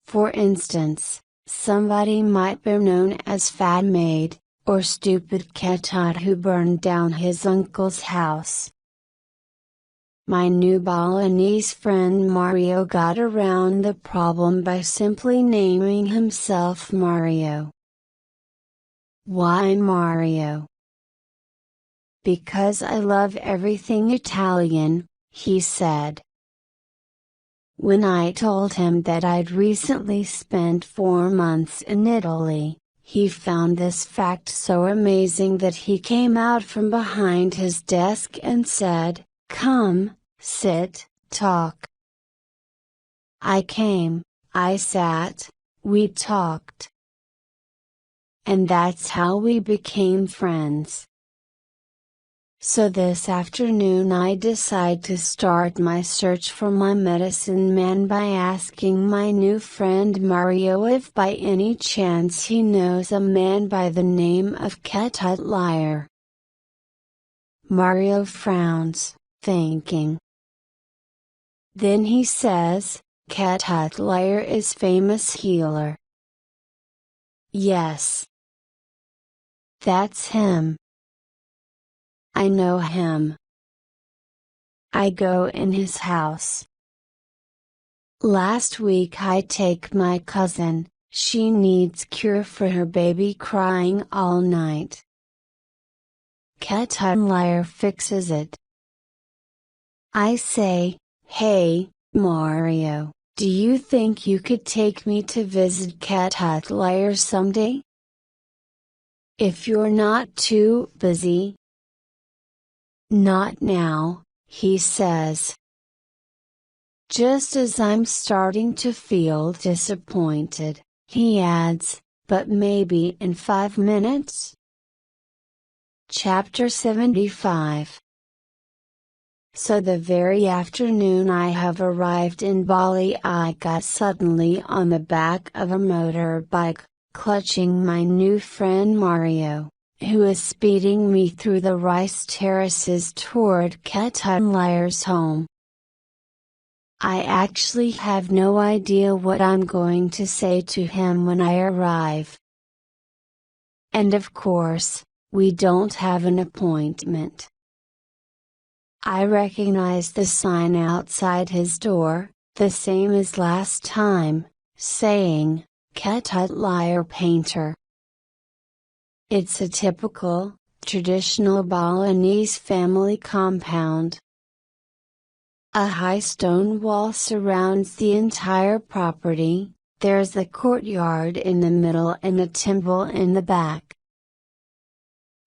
For instance, somebody might be known as Fat Maid, or Stupid Ketut who burned down his uncle's house. My new Balinese friend Mario got around the problem by simply naming himself Mario. Why Mario? Because I love everything Italian, he said. When I told him that I'd recently spent 4 months in Italy, he found this fact so amazing that he came out from behind his desk and said, "Come, sit, talk." I came, I sat, we talked. And that's how we became friends. So this afternoon I decide to start my search for my medicine man by asking my new friend Mario if by any chance he knows a man by the name of Ketut Liar. Mario frowns, thinking. Then he says, "Ketut Liar is famous healer." Yes. That's him. I know him. I go in his house. Last week I take my cousin, she needs cure for her baby crying all night. Ketut Liar fixes it. I say, "Hey, Mario, do you think you could take me to visit Cat Hut Liar someday? If you're not too busy. Not now, he says. Just as I'm starting to feel disappointed, he adds, but maybe in 5 minutes? Chapter 75. So the very afternoon I have arrived in Bali, I got suddenly on the back of a motorbike, clutching my new friend Mario, who is speeding me through the rice terraces toward Cat Hut Liar's home. I actually have no idea what I'm going to say to him when I arrive. And of course, we don't have an appointment. I recognize the sign outside his door, the same as last time, saying, Cat Hut Liar Painter. It's a typical, traditional Balinese family compound. A high stone wall surrounds the entire property, there's a courtyard in the middle and a temple in the back.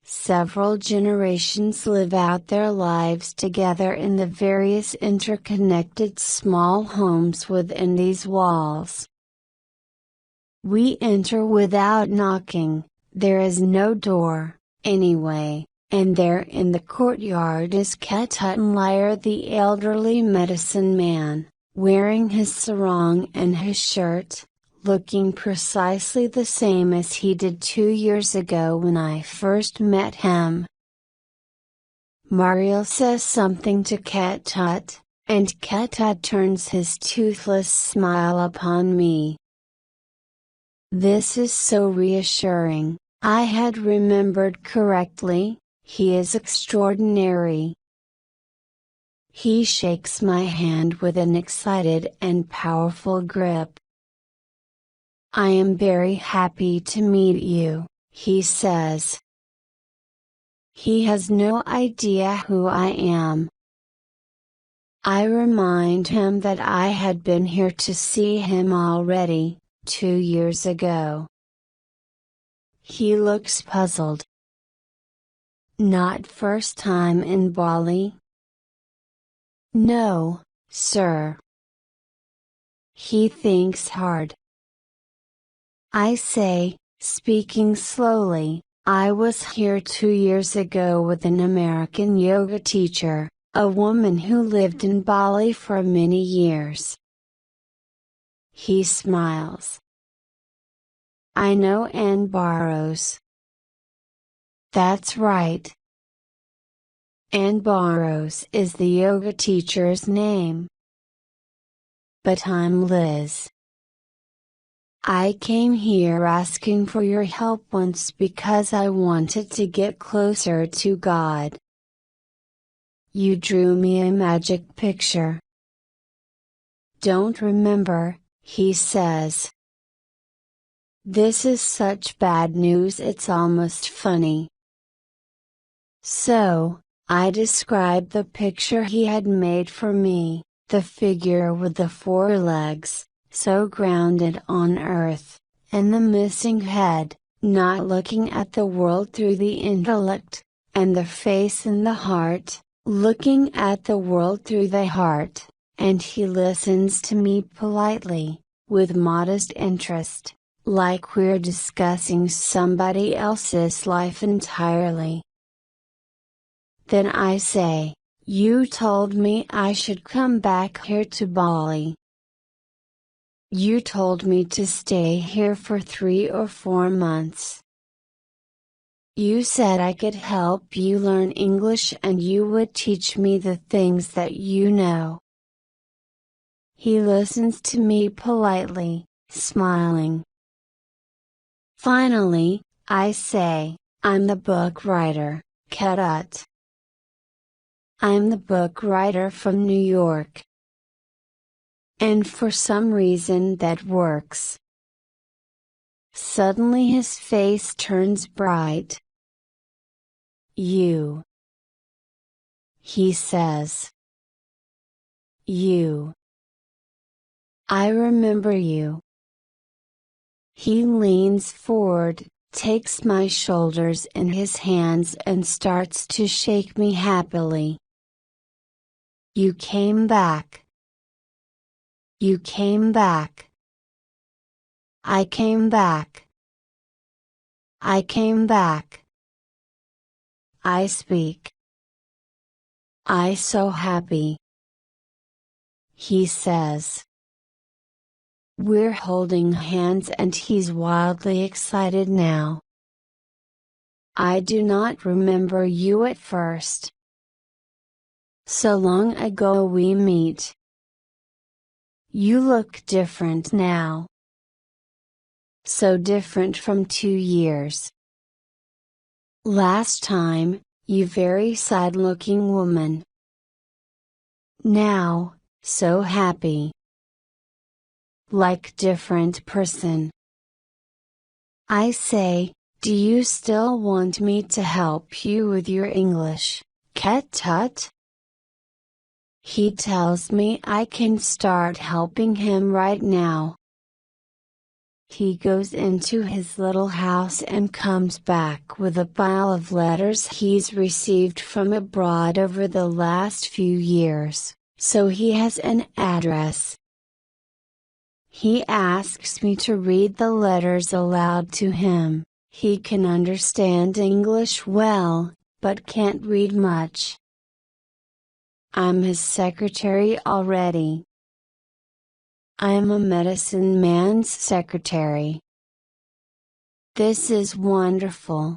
Several generations live out their lives together in the various interconnected small homes within these walls. We enter without knocking, there is no door, anyway. And there in the courtyard is Cat Hut Liar, the elderly medicine man, wearing his sarong and his shirt, looking precisely the same as he did 2 years ago when I first met him. Mario says something to Cat Hut, and Cat Hut turns his toothless smile upon me. This is so reassuring. I had remembered correctly. He is extraordinary. He shakes my hand with an excited and powerful grip. I am very happy to meet you, he says. He has no idea who I am. I remind him that I had been here to see him already, 2 years ago. He looks puzzled. Not first time in Bali? No, sir. He thinks hard. I say, speaking slowly, I was here 2 years ago with an American yoga teacher, a woman who lived in Bali for many years. He smiles. I know Ann Barrows. That's right. Ann Barrows is the yoga teacher's name. But I'm Liz. I came here asking for your help once because I wanted to get closer to God. You drew me a magic picture. Don't remember, he says. This is such bad news it's almost funny. So, I described the picture he had made for me, the figure with the 4 legs, so grounded on earth, and the missing head, not looking at the world through the intellect, and the face and the heart, looking at the world through the heart, and he listens to me politely, with modest interest, like we're discussing somebody else's life entirely. Then I say, you told me I should come back here to Bali. You told me to stay here for 3 or 4 months. You said I could help you learn English and you would teach me the things that you know. He listens to me politely, smiling. Finally, I say, I'm the book writer, Cat Hut. I'm the book writer from New York. And for some reason that works. Suddenly his face turns bright. You. He says. You. I remember you. He leans forward, takes my shoulders in his hands and starts to shake me happily. You came back. You came back. I came back. I came back. I speak. I so happy. He says. We're holding hands and he's wildly excited now. I do not remember you at first. So long ago we meet. You look different now. So different from 2 years. Last time, you very sad-looking woman. Now, so happy. Like different person. I say, do you still want me to help you with your English, Ket Tut? He tells me I can start helping him right now. He goes into his little house and comes back with a pile of letters he's received from abroad over the last few years, so he has an address. He asks me to read the letters aloud to him. He can understand English well, but can't read much. I'm his secretary already. I'm a medicine man's secretary. This is wonderful.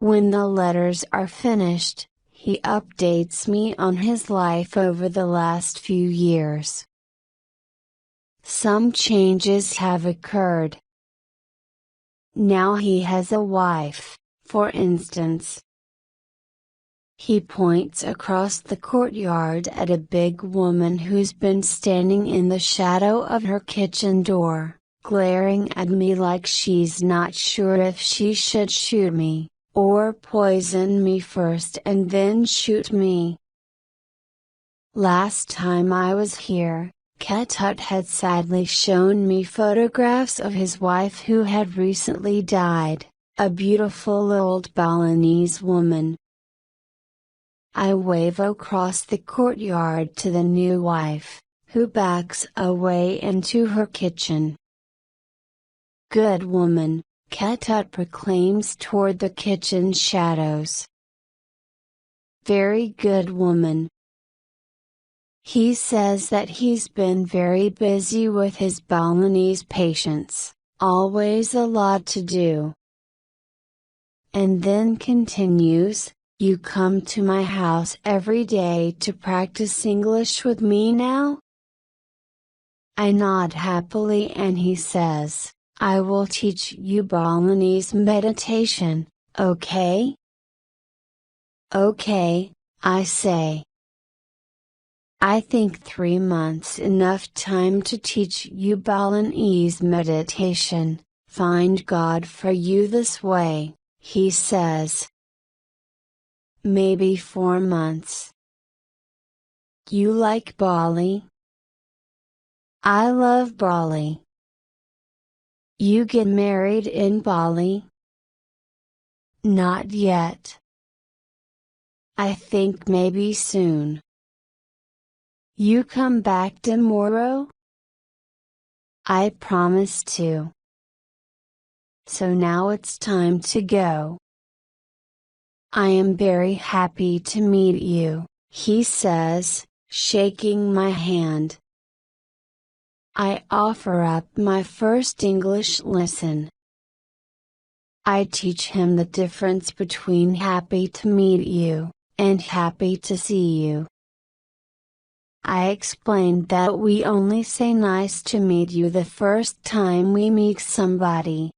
When the letters are finished, he updates me on his life over the last few years. Some changes have occurred. Now he has a wife, for instance. He points across the courtyard at a big woman who's been standing in the shadow of her kitchen door, glaring at me like she's not sure if she should shoot me, or poison me first and then shoot me. Last time I was here, Ket Tut had sadly shown me photographs of his wife who had recently died, a beautiful old Balinese woman. I wave across the courtyard to the new wife, who backs away into her kitchen. Good woman, Ket Tut proclaims toward the kitchen shadows. Very good woman. He says that he's been very busy with his Balinese patients, always a lot to do. And then continues, you come to my house every day to practice English with me now? I nod happily and he says, I will teach you Balinese meditation, okay? Okay, I say. I think 3 months enough time to teach you Balinese meditation, find God for you this way, he says. Maybe 4 months. You like Bali? I love Bali. You get married in Bali? Not yet. I think maybe soon. You come back tomorrow? I promise to. So now it's time to go. I am very happy to meet you, he says, shaking my hand. I offer up my first English lesson. I teach him the difference between happy to meet you, and happy to see you. I explained that we only say nice to meet you the first time we meet somebody.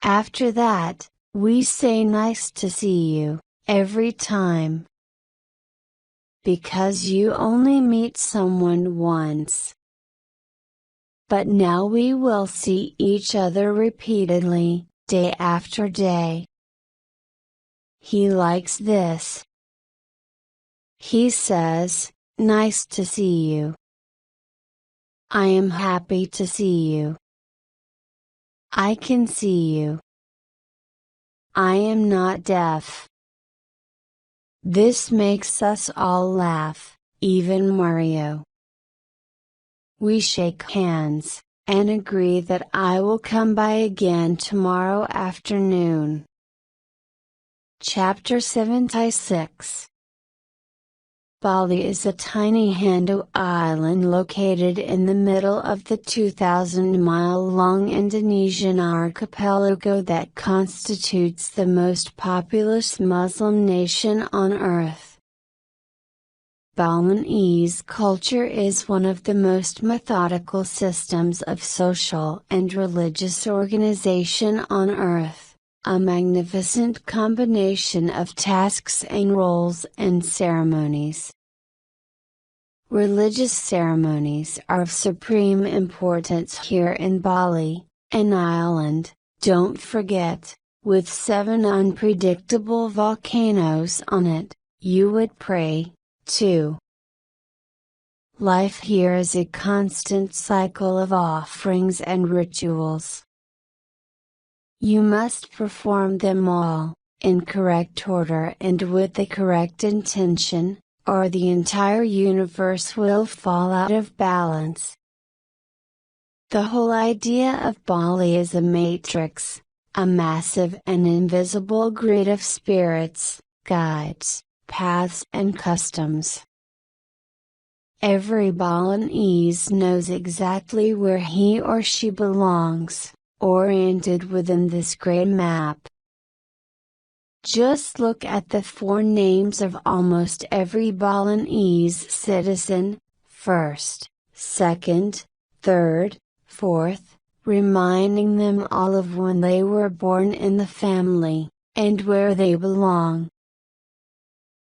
After that, we say nice to see you, every time. Because you only meet someone once. But now we will see each other repeatedly, day after day. He likes this. He says, nice to see you. I am happy to see you. I can see you. I am not deaf. This makes us all laugh, even Mario. We shake hands, and agree that I will come by again tomorrow afternoon. Chapter 76. Bali is a tiny Hindu island located in the middle of the 2,000-mile-long Indonesian archipelago that constitutes the most populous Muslim nation on earth. Balinese culture is one of the most methodical systems of social and religious organization on earth. A magnificent combination of tasks and roles and ceremonies. Religious ceremonies are of supreme importance here in Bali, an island, don't forget, with 7 unpredictable volcanoes on it, you would pray, too. Life here is a constant cycle of offerings and rituals. You must perform them all, in correct order and with the correct intention, or the entire universe will fall out of balance. The whole idea of Bali is a matrix, a massive and invisible grid of spirits, guides, paths and customs. Every Balinese knows exactly where he or she belongs, oriented within this great map. Just look at the 4 names of almost every Balinese citizen, 1st, 2nd, 3rd, 4th, reminding them all of when they were born in the family, and where they belong.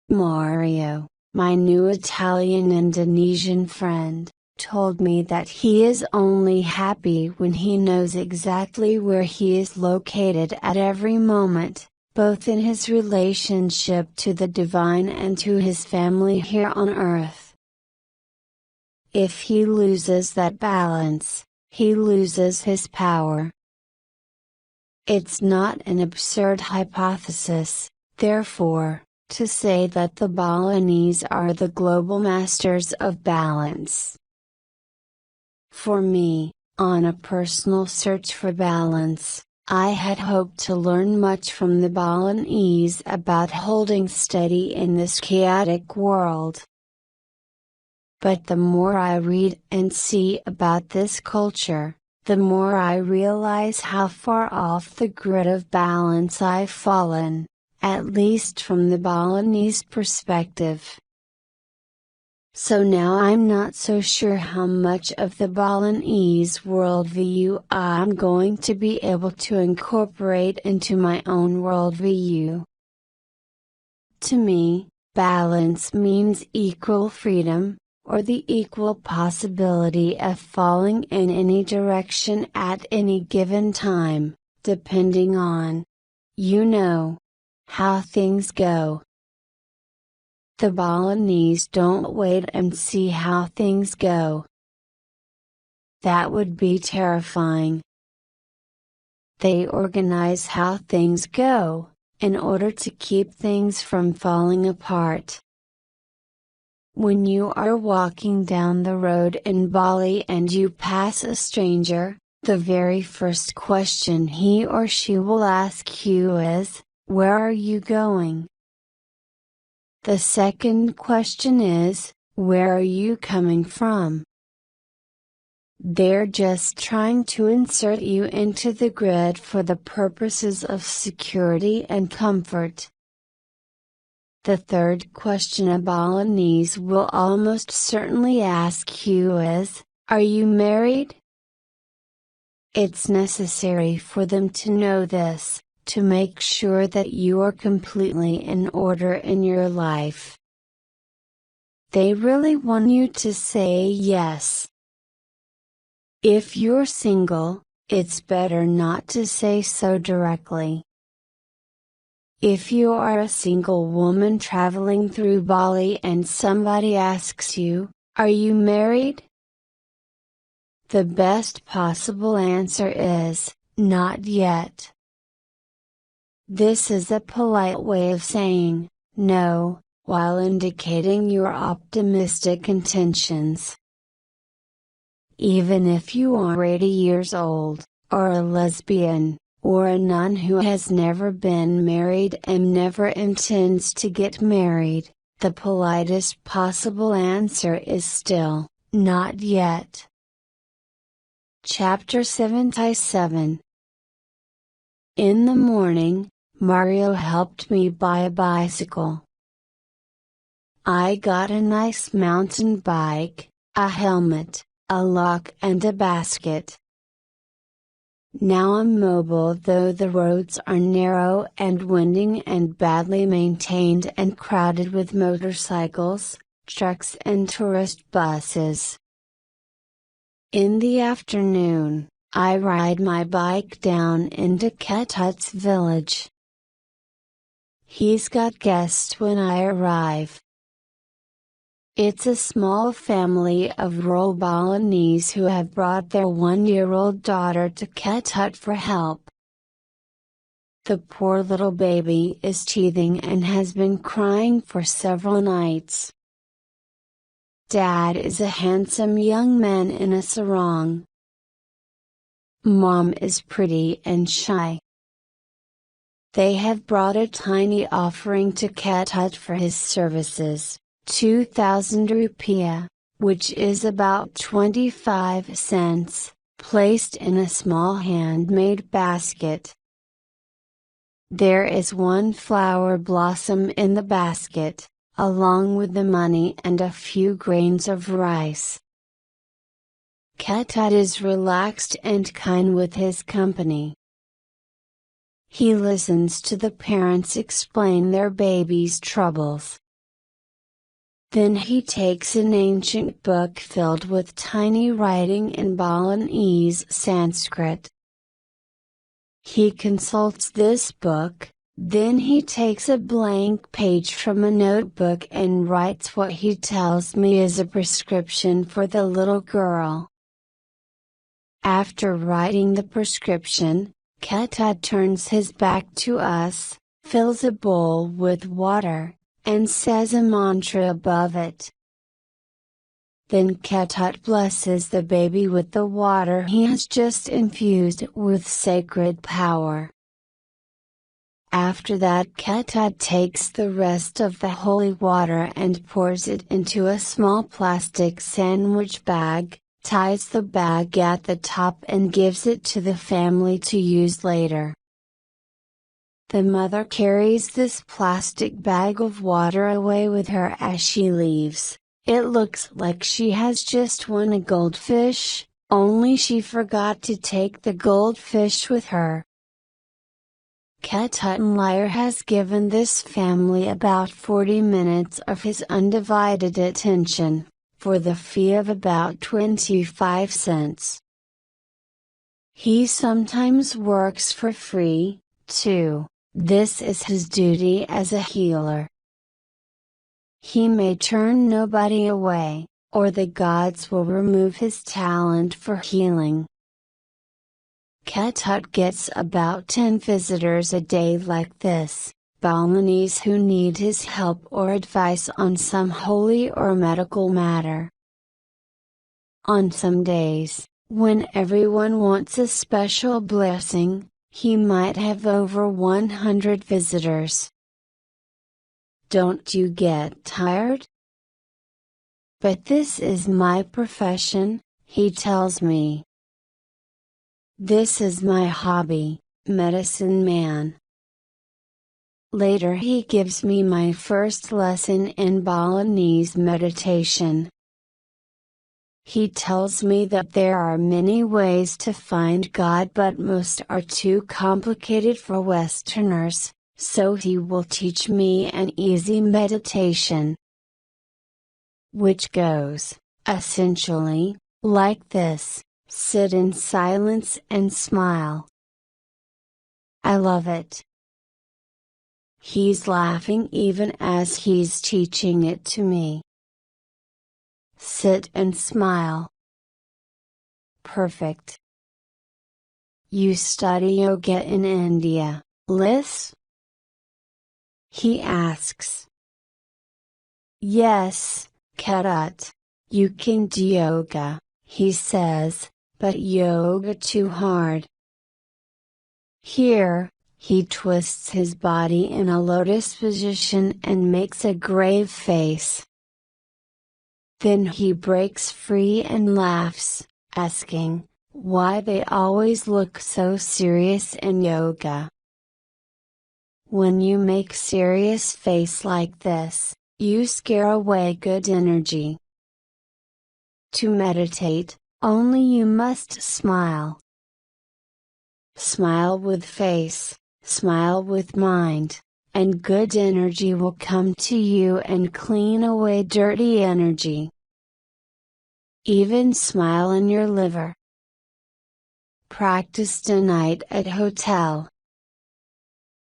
Mario, my new Italian-Indonesian friend, told me that he is only happy when he knows exactly where he is located at every moment, both in his relationship to the divine and to his family here on earth. If he loses that balance, he loses his power. It's not an absurd hypothesis, therefore, to say that the Balinese are the global masters of balance. For me, on a personal search for balance, I had hoped to learn much from the Balinese about holding steady in this chaotic world. But the more I read and see about this culture, the more I realize how far off the grid of balance I've fallen, at least from the Balinese perspective. So now I'm not so sure how much of the Balinese worldview I'm going to be able to incorporate into my own worldview. To me, balance means equal freedom, or the equal possibility of falling in any direction at any given time, depending on, how things go. The Balinese don't wait and see how things go. That would be terrifying. They organize how things go, in order to keep things from falling apart. When you are walking down the road in Bali and you pass a stranger, the very first question he or she will ask you is, "Where are you going?" The second question is, "Where are you coming from?" They're just trying to insert you into the grid for the purposes of security and comfort. The third question a Balinese will almost certainly ask you is, "Are you married?" It's necessary for them to know this, to make sure that you are completely in order in your life. They really want you to say yes. If you're single, it's better not to say so directly. If you are a single woman traveling through Bali and somebody asks you, "Are you married?" the best possible answer is, not yet. This is a polite way of saying, no, while indicating your optimistic intentions. Even if you are 80 years old, or a lesbian, or a nun who has never been married and never intends to get married, the politest possible answer is still, not yet. Chapter 77. In the morning, Mario helped me buy a bicycle. I got a nice mountain bike, a helmet, a lock and a basket. Now I'm mobile, though the roads are narrow and winding and badly maintained and crowded with motorcycles, trucks and tourist buses. In the afternoon, I ride my bike down into Ketut's village. He's got guests when I arrive. It's a small family of rural Balinese who have brought their 1-year-old daughter to Ketut for help. The poor little baby is teething and has been crying for several nights. Dad is a handsome young man in a sarong. Mom is pretty and shy. They have brought a tiny offering to Ketut for his services. 2,000 rupiah, which is about 25 cents, placed in a small handmade basket. There is one flower blossom in the basket, along with the money and a few grains of rice. Ketut is relaxed and kind with his company. He listens to the parents explain their baby's troubles. Then he takes an ancient book filled with tiny writing in Balinese Sanskrit. He consults this book, then he takes a blank page from a notebook and writes what he tells me is a prescription for the little girl. After writing the prescription, Ketut turns his back to us, fills a bowl with water, and says a mantra above it. Then Ketut blesses the baby with the water he has just infused with sacred power. After that, Ketut takes the rest of the holy water and pours it into a small plastic sandwich bag, ties the bag at the top and gives it to the family to use later. The mother carries this plastic bag of water away with her as she leaves. It looks like she has just won a goldfish, only she forgot to take the goldfish with her. Ketut has given this family about 40 minutes of his undivided attention, for the fee of about 25 cents. He sometimes works for free, too. This is his duty as a healer. He may turn nobody away, or the gods will remove his talent for healing. Ketut gets about 10 visitors a day like this, Balinese who need his help or advice on some holy or medical matter. On some days, when everyone wants a special blessing, he might have over 100 visitors. Don't you get tired? But this is my profession, he tells me. This is my hobby, medicine man. Later he gives me my first lesson in Balinese meditation. He tells me that there are many ways to find God, but most are too complicated for Westerners, so he will teach me an easy meditation, which goes, essentially, like this: sit in silence and smile. I love it. He's laughing even as he's teaching it to me. Sit and smile. Perfect. You study yoga in India, Liz? He asks. Yes, Karat. You can do yoga, he says, but yoga too hard. Here, he twists his body in a lotus position and makes a grave face. Then he breaks free and laughs, asking, why they always look so serious in yoga. When you make serious face like this, you scare away good energy. To meditate, only you must smile. Smile with face, smile with mind, and good energy will come to you and clean away dirty energy. Even smile in your liver. Practice tonight at hotel.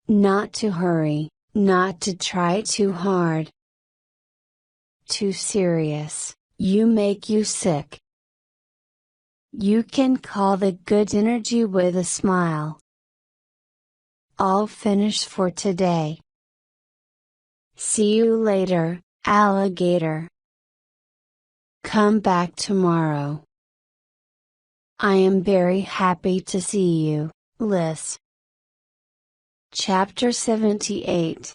Not to hurry, not to try too hard. Too serious, you make you sick. You can call the good energy with a smile. All finished for today. See you later, alligator. Come back tomorrow. I am very happy to see you, Liz. Chapter 78.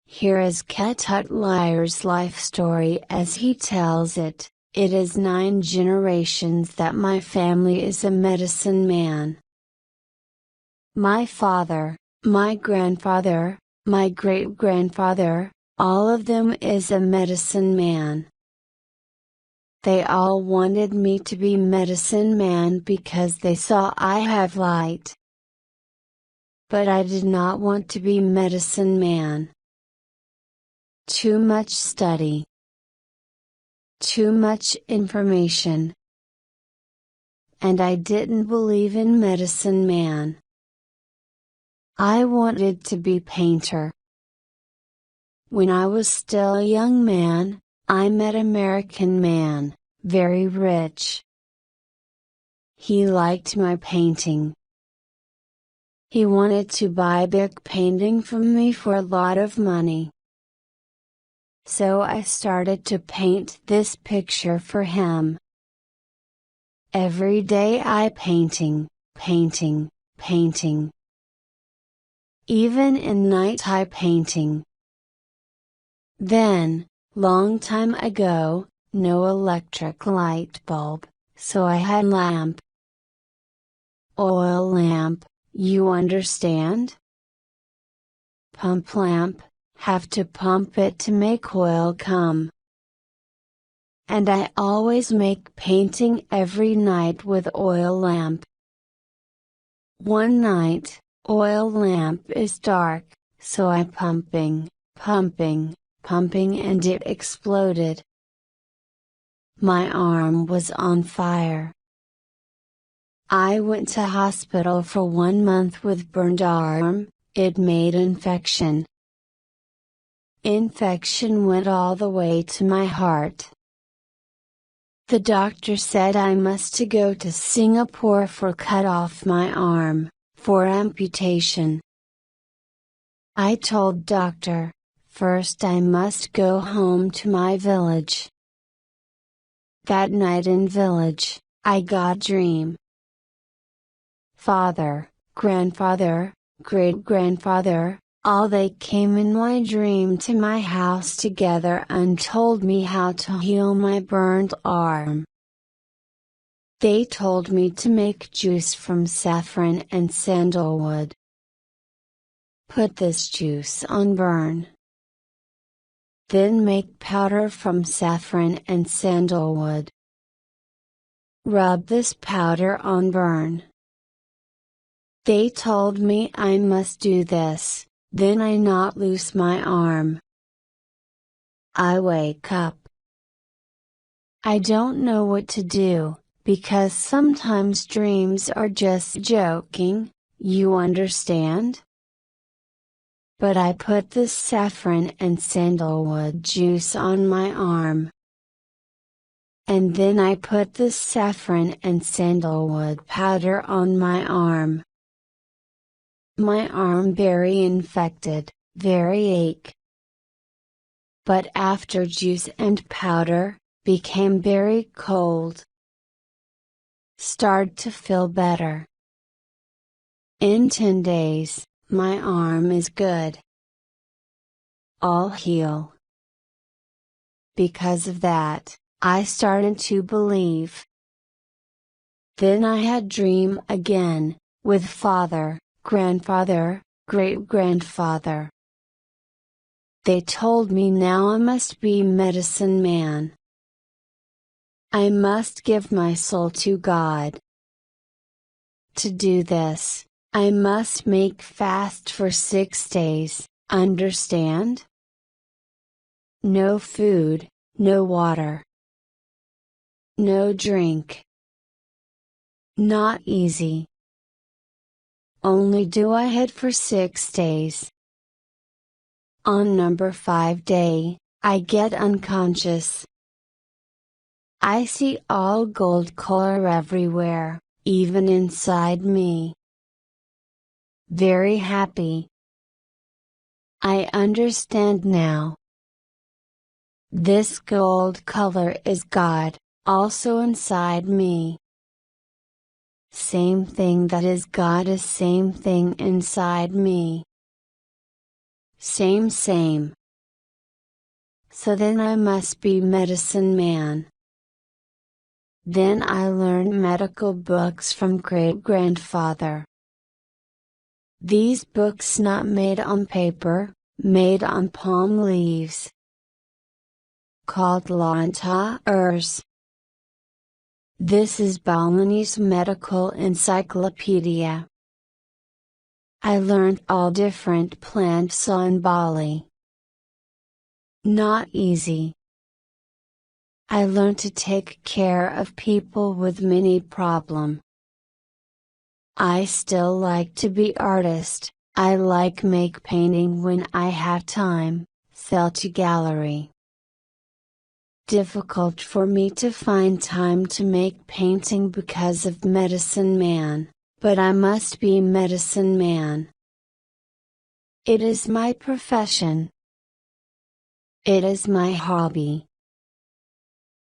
Here is Ketut Liar's life story as he tells it. It is 9 generations that my family is a medicine man. My father, my grandfather, my great-grandfather, all of them is a medicine man. They all wanted me to be medicine man because they saw I have light. But I did not want to be medicine man. Too much study. Too much information. And I didn't believe in medicine man. I wanted to be painter. When I was still a young man, I met American man, very rich. He liked my painting. He wanted to buy big painting from me for a lot of money. So I started to paint this picture for him. Every day I painting, painting, painting. Even in night I painting. Then, long time ago, no electric light bulb, so I had lamp. Oil lamp, you understand? Pump lamp, have to pump it to make oil come. And I always make painting every night with oil lamp. One night, oil lamp is dark, so I pumping, pumping, pumping and it exploded. My arm was on fire. I went to hospital for 1 month with burned arm, it made infection. Infection went all the way to my heart. The doctor said I must to go to Singapore for cut off my arm, for amputation. I told doctor, first I must go home to my village. That night in village, I got dream. Father, grandfather, great-grandfather, all they came in my dream to my house together and told me how to heal my burned arm. They told me to make juice from saffron and sandalwood. Put this juice on burn. Then make powder from saffron and sandalwood. Rub this powder on burn. They told me I must do this, then I not lose my arm. I wake up. I don't know what to do, because sometimes dreams are just joking, you understand? But I put this saffron and sandalwood juice on my arm. and then I put the saffron and sandalwood powder on my arm. My arm very infected, very ache. But after juice and powder, became very cold. Start to feel better. In 10 days, my arm is good. All heal. Because of that, I started to believe. Then I had dream again, with father, grandfather, great-grandfather. They told me now I must be medicine man. I must give my soul to God. To do this, I must make fast for 6 days, understand? No food, no water. No drink. Not easy. Only do I head for 6 days. On number 5 day, I get unconscious. I see all gold color everywhere, even inside me. Very happy. I understand now. This gold color is God, also inside me. Same thing that is God is same thing inside me. Same. So then I must be medicine man. Then I learned medical books from great-grandfather. These books not made on paper, made on palm leaves. Called Lantaurs. This is Balinese medical encyclopedia. I learned all different plants on Bali. Not easy. I learned to take care of people with many problem. I still like to be artist, I like make painting when I have time, sell to gallery. Difficult for me to find time to make painting because of medicine man, but I must be medicine man. It is my profession. It is my hobby.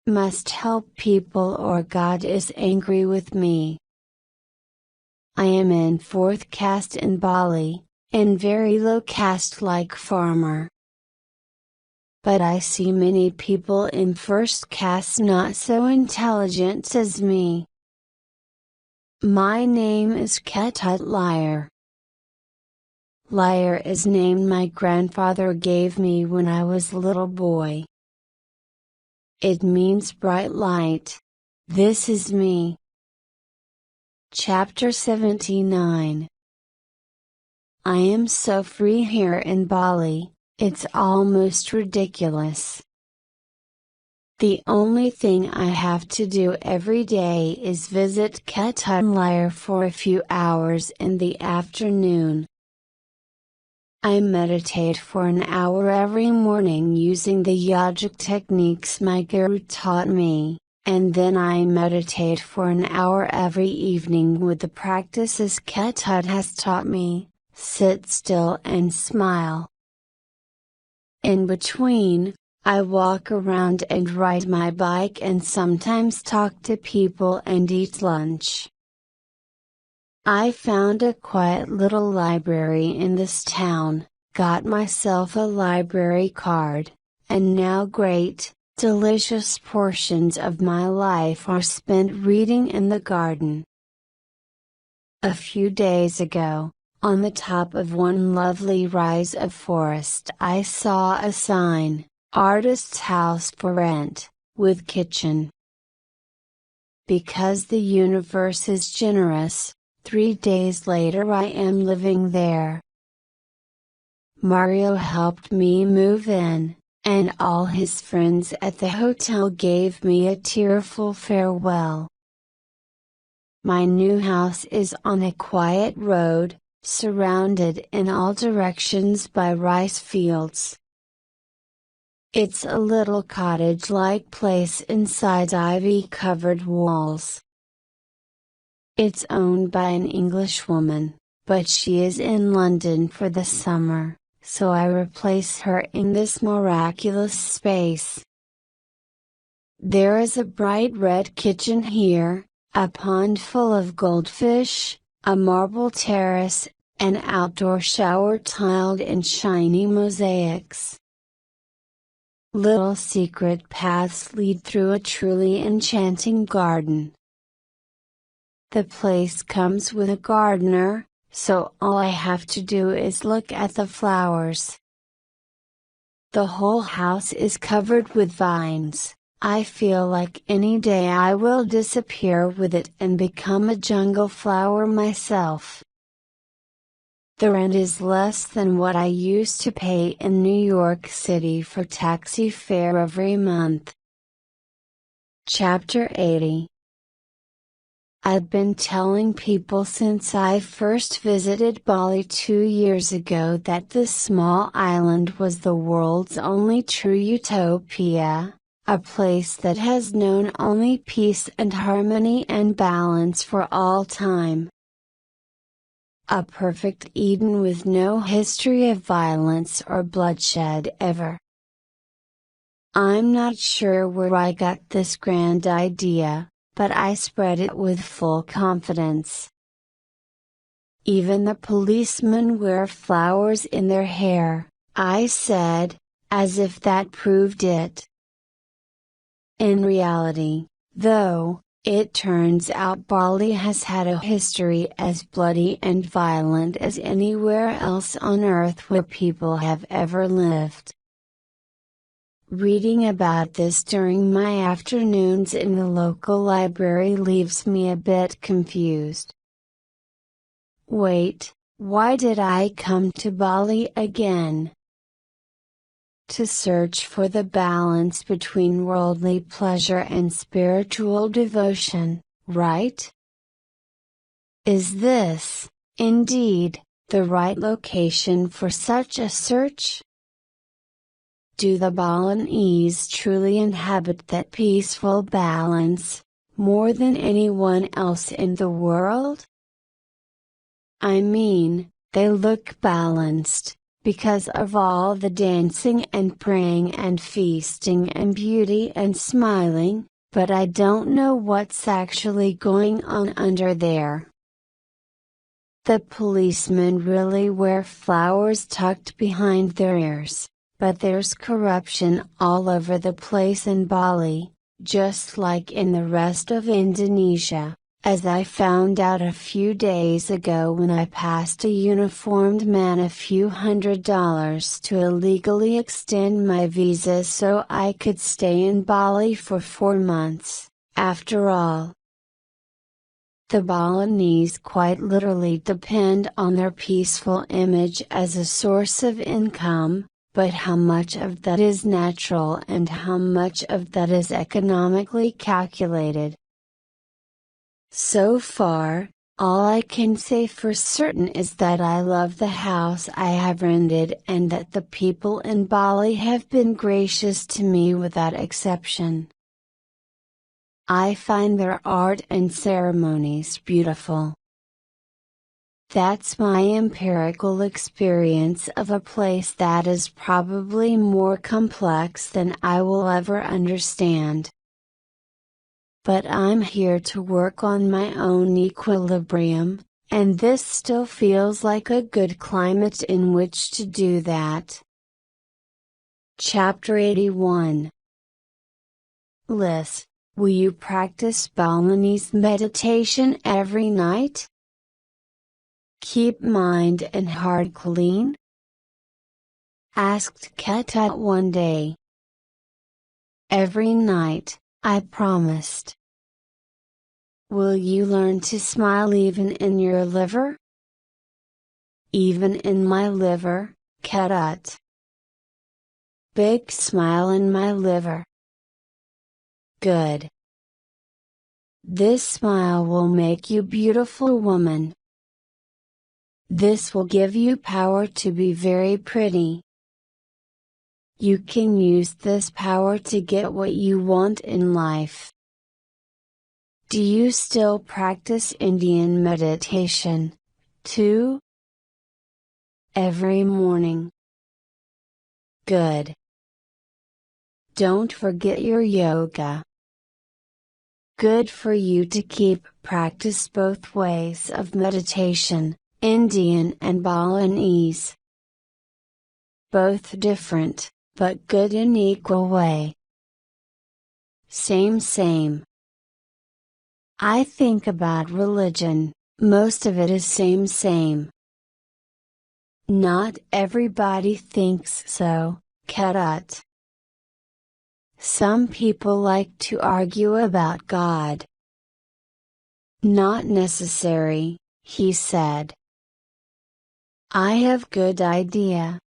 Must help people or God is angry with me. I am in 4th caste in Bali, and very low caste like farmer. But I see many people in 1st caste not so intelligent as me. My name is Ketut Liar. Liar is name my grandfather gave me when I was little boy. It means bright light. This is me. Chapter 79. I am so free here in Bali, it's almost ridiculous. The only thing I have to do every day is visit Ketut Liar for a few hours in the afternoon. I meditate for an hour every morning using the yogic techniques my guru taught me, and then I meditate for an hour every evening with the practices Ketut has taught me, sit still and smile. In between, I walk around and ride my bike and sometimes talk to people and eat lunch. I found a quiet little library in this town, got myself a library card, and now great, delicious portions of my life are spent reading in the garden. A few days ago, on the top of one lovely rise of forest I saw a sign, Artist's House for Rent, with kitchen. Because the universe is generous, 3 days later I am living there. Mario helped me move in, and all his friends at the hotel gave me a tearful farewell. My new house is on a quiet road, surrounded in all directions by rice fields. It's a little cottage-like place inside ivy-covered walls. It's owned by an Englishwoman, but she is in London for the summer, so I replace her in this miraculous space. There is a bright red kitchen here, a pond full of goldfish, a marble terrace, an outdoor shower tiled in shiny mosaics. Little secret paths lead through a truly enchanting garden. The place comes with a gardener, so all I have to do is look at the flowers. The whole house is covered with vines. I feel like any day I will disappear with it and become a jungle flower myself. The rent is less than what I used to pay in New York City for taxi fare every month. Chapter 80. I've been telling people since I first visited Bali 2 years ago that this small island was the world's only true utopia, a place that has known only peace and harmony and balance for all time. A perfect Eden with no history of violence or bloodshed ever. I'm not sure where I got this grand idea, but I spread it with full confidence. Even the policemen wear flowers in their hair, I said, as if that proved it. In reality, though, it turns out Bali has had a history as bloody and violent as anywhere else on earth where people have ever lived. Reading about this during my afternoons in the local library leaves me a bit confused. Wait, why did I come to Bali again? To search for the balance between worldly pleasure and spiritual devotion, right? Is this, indeed, the right location for such a search? Do the Balinese truly inhabit that peaceful balance, more than anyone else in the world? I mean, they look balanced, because of all the dancing and praying and feasting and beauty and smiling, but I don't know what's actually going on under there. The policemen really wear flowers tucked behind their ears, but there's corruption all over the place in Bali, just like in the rest of Indonesia, as I found out a few days ago when I passed a uniformed man a few $100s to illegally extend my visa so I could stay in Bali for 4 months, after all. The Balinese quite literally depend on their peaceful image as a source of income, but how much of that is natural and how much of that is economically calculated? So far, all I can say for certain is that I love the house I have rented and that the people in Bali have been gracious to me without exception. I find their art and ceremonies beautiful. That's my empirical experience of a place that is probably more complex than I will ever understand. But I'm here to work on my own equilibrium, and this still feels like a good climate in which to do that. Chapter 81. Liz, will you practice Balinese meditation every night? Keep mind and heart clean? Asked Ketut one day. Every night, I promised. Will you learn to smile even in your liver? Even in my liver, Ketut. Big smile in my liver. Good. This smile will make you beautiful woman. This will give you power to be very pretty. you can use this power to get what you want in life. Do you still practice Indian meditation, too? Every morning. Good. Don't forget your yoga. Good for you to keep practice both ways of meditation, Indian and Balinese. Both different, but good in equal way. Same. I think about religion, most of it is same. Not everybody thinks so, Ketut. Some people like to argue about God. Not necessary, he said. I have good idea.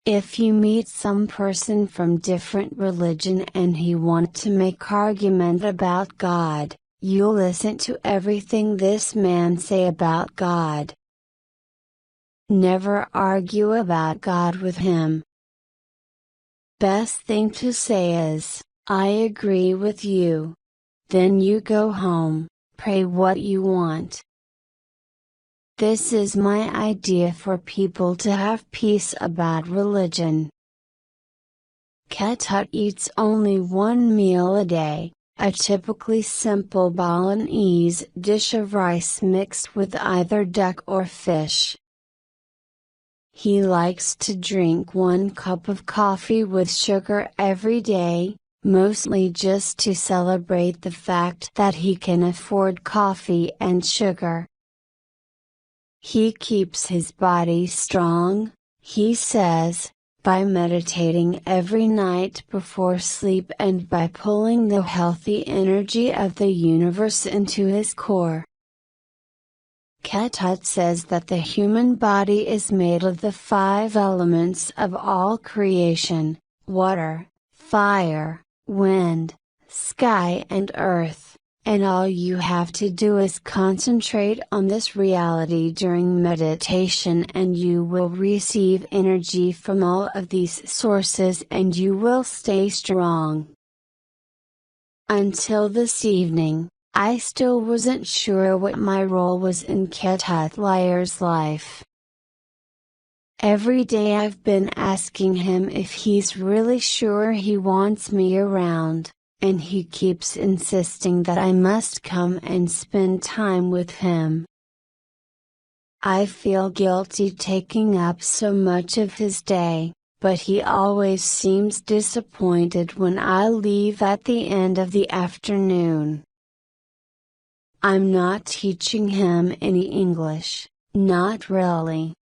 If you meet some person from different religion and he want to make argument about God, you'll listen to everything this man say about God. Never argue about God with him. Best thing to say is, I agree with you. Then you go home, pray what you want. This is my idea for people to have peace about religion. Ketut eats only one meal a day, a typically simple Balinese dish of rice mixed with either duck or fish. He likes to drink 1 cup of coffee with sugar every day, mostly just to celebrate the fact that he can afford coffee and sugar. He keeps his body strong, he says, by meditating every night before sleep and by pulling the healthy energy of the universe into his core. Ketut says that the human body is made of the 5 elements of all creation, water, fire, wind, sky and earth, and all you have to do is concentrate on this reality during meditation and you will receive energy from all of these sources and you will stay strong. Until this evening, I still wasn't sure what my role was in Ketut Liar's life. Every day I've been asking him if he's really sure he wants me around, and he keeps insisting that I must come and spend time with him. I feel guilty taking up so much of his day, but he always seems disappointed when I leave at the end of the afternoon. I'm not teaching him any English, not really.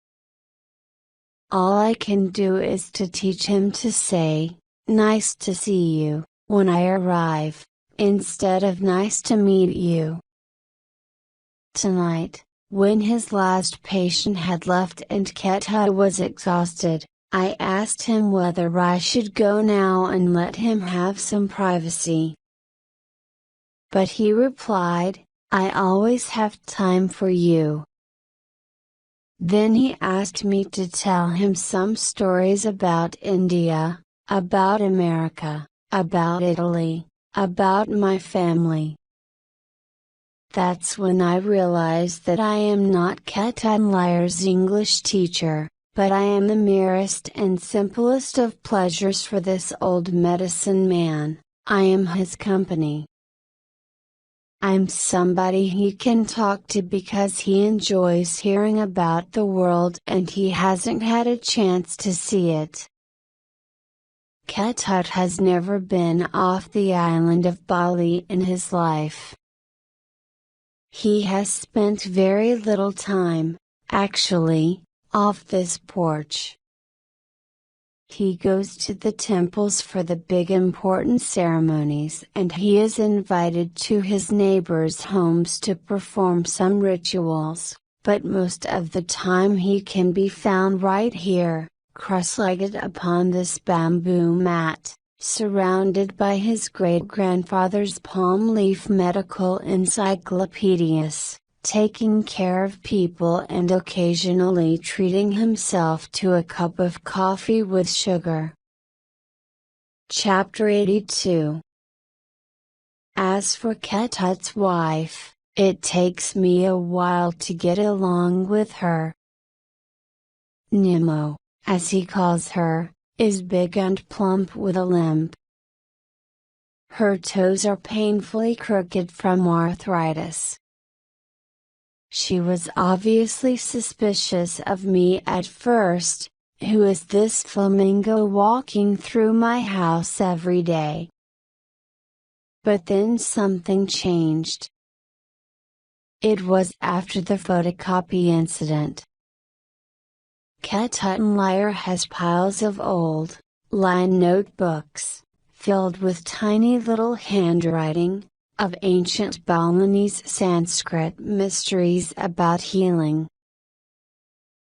All I can do is to teach him to say, "Nice to see you," when I arrive, instead of "Nice to meet you." Tonight, when his last patient had left and Ketut was exhausted, I asked him whether I should go now and let him have some privacy. But he replied, "I always have time for you." Then he asked me to tell him some stories about India, about America, about Italy, about my family. That's when I realized that I am not Ketut Liar's English teacher, but I am the merest and simplest of pleasures for this old medicine man. I am his company. I'm somebody he can talk to because he enjoys hearing about the world and he hasn't had a chance to see it. Ketut has never been off the island of Bali in his life. He has spent very little time, actually, off this porch. He goes to the temples for the big important ceremonies and he is invited to his neighbors' homes to perform some rituals, but most of the time he can be found right here, cross-legged upon this bamboo mat, surrounded by his great-grandfather's palm leaf medical encyclopedias, taking care of people and occasionally treating himself to a cup of coffee with sugar. Chapter 82. As for Ketut's wife, it takes me a while to get along with her. Nemo, as he calls her, is big and plump with a limp. Her toes are painfully crooked from arthritis. She was obviously suspicious of me at first. Who is this flamingo walking through my house every day? But then something changed. It was after the photocopy incident. Ketut has piles of old, lined notebooks, filled with tiny little handwriting, of ancient Balinese Sanskrit mysteries about healing.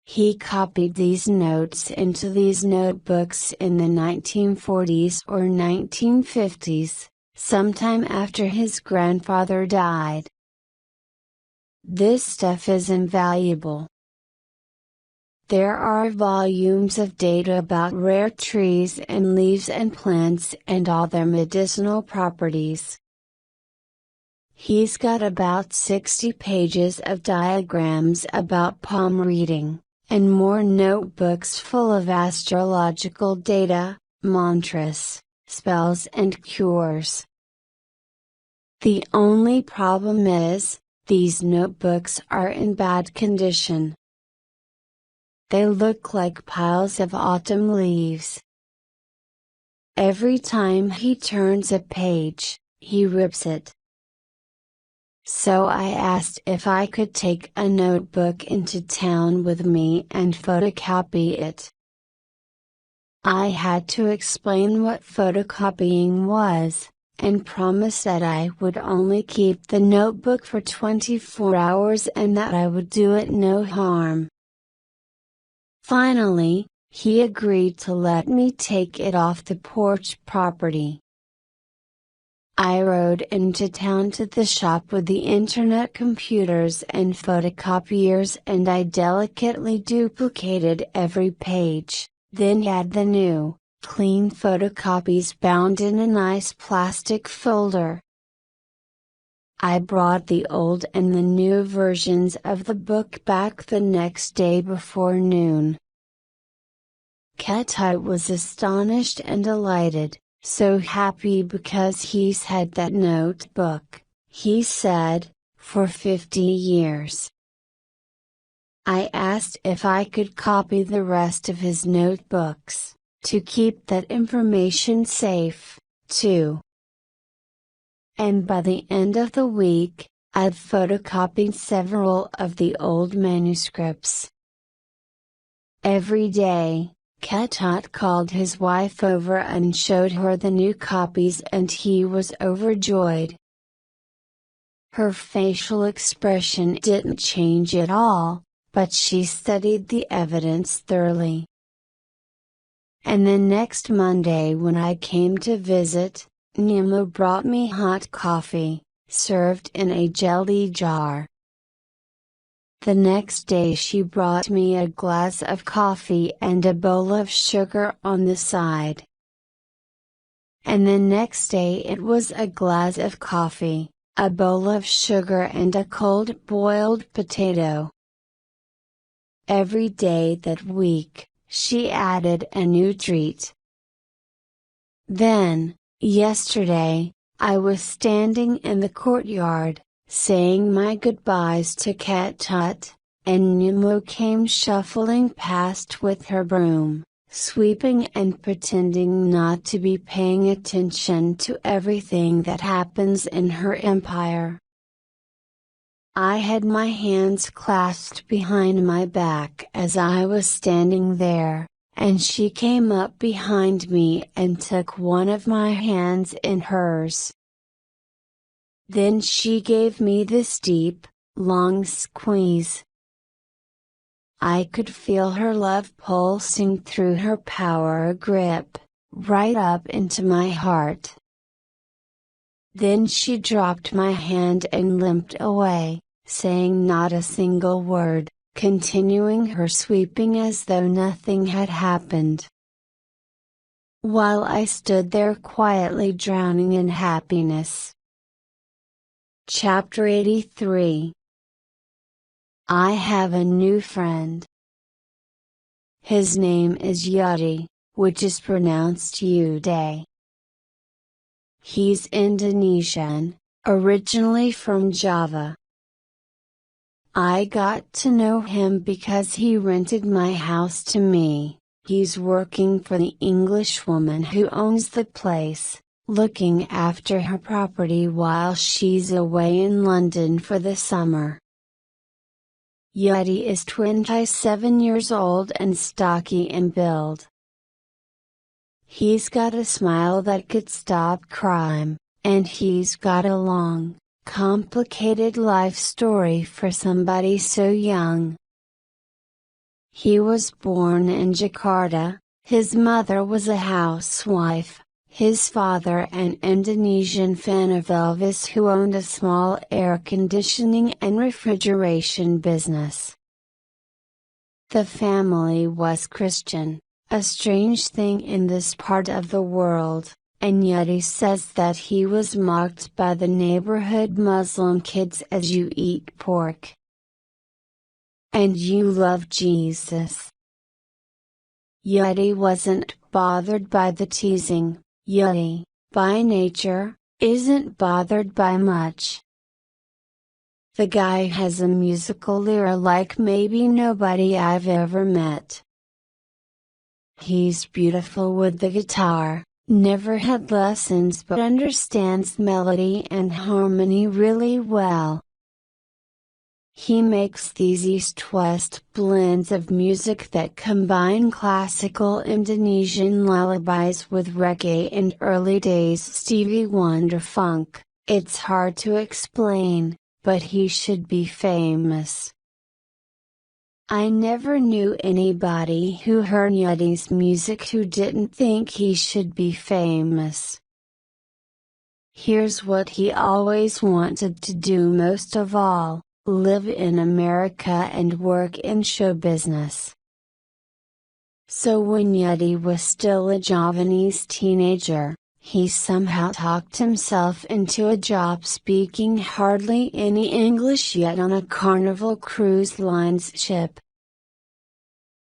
He copied these notes into these notebooks in the 1940s or 1950s, sometime after his grandfather died. This stuff is invaluable. There are volumes of data about rare trees and leaves and plants and all their medicinal properties. He's got about 60 pages of diagrams about palm reading, and more notebooks full of astrological data, mantras, spells and cures. The only problem is, these notebooks are in bad condition. They look like piles of autumn leaves. Every time he turns a page, he rips it. So I asked if I could take a notebook into town with me and photocopy it. I had to explain what photocopying was, and promise that I would only keep the notebook for 24 hours and that I would do it no harm. Finally, he agreed to let me take it off the porch property. I rode into town to the shop with the internet computers and photocopiers and I delicately duplicated every page, then had the new, clean photocopies bound in a nice plastic folder. I brought the old and the new versions of the book back the next day before noon. Ketut was astonished and delighted. So happy because he's had that notebook, he said, for 50 years. I asked if I could copy the rest of his notebooks, to keep that information safe, too. And by the end of the week, I'd photocopied several of the old manuscripts. Every day, Ketut called his wife over and showed her the new copies and he was overjoyed. Her facial expression didn't change at all, but she studied the evidence thoroughly. And the next Monday when I came to visit, Nemo brought me hot coffee, served in a jelly jar. The next day she brought me a glass of coffee and a bowl of sugar on the side. And the next day it was a glass of coffee, a bowl of sugar and a cold boiled potato. Every day that week, she added a new treat. Then, yesterday, I was standing in the courtyard, saying my goodbyes to Ketut, and Nemo came shuffling past with her broom, sweeping and pretending not to be paying attention to everything that happens in her empire. I had my hands clasped behind my back as I was standing there, and she came up behind me and took one of my hands in hers. Then she gave me this deep, long squeeze. I could feel her love pulsing through her power grip, right up into my heart. Then she dropped my hand and limped away, saying not a single word, continuing her sweeping as though nothing had happened. While I stood there quietly drowning in happiness. Chapter 83. I have a new friend. His name is Yudi, which is pronounced Uday. He's Indonesian, originally from Java. I got to know him because he rented my house to me. He's working for the English woman who owns the place, looking after her property while she's away in London for the summer. Yudi is 27 years old and stocky in build. He's got a smile that could stop crime, and he's got a long, complicated life story for somebody so young. He was born in Jakarta, his mother was a housewife, his father an Indonesian fan of Elvis who owned a small air conditioning and refrigeration business. The family was Christian, a strange thing in this part of the world, and Yudi says that he was mocked by the neighborhood Muslim kids as you eat pork. And you love Jesus. Yudi wasn't bothered by the teasing. Yudi, by nature, isn't bothered by much. The guy has a musical ear like maybe nobody I've ever met. He's beautiful with the guitar, never had lessons but understands melody and harmony really well. He makes these East-West blends of music that combine classical Indonesian lullabies with reggae and early days Stevie Wonder funk. It's hard to explain, but he should be famous. I never knew anybody who heard Yudi's music who didn't think he should be famous. Here's what he always wanted to do most of all. Live in America and work in show business. So when Yudi was still a Javanese teenager, he somehow talked himself into a job speaking hardly any English yet on a Carnival Cruise Line's ship.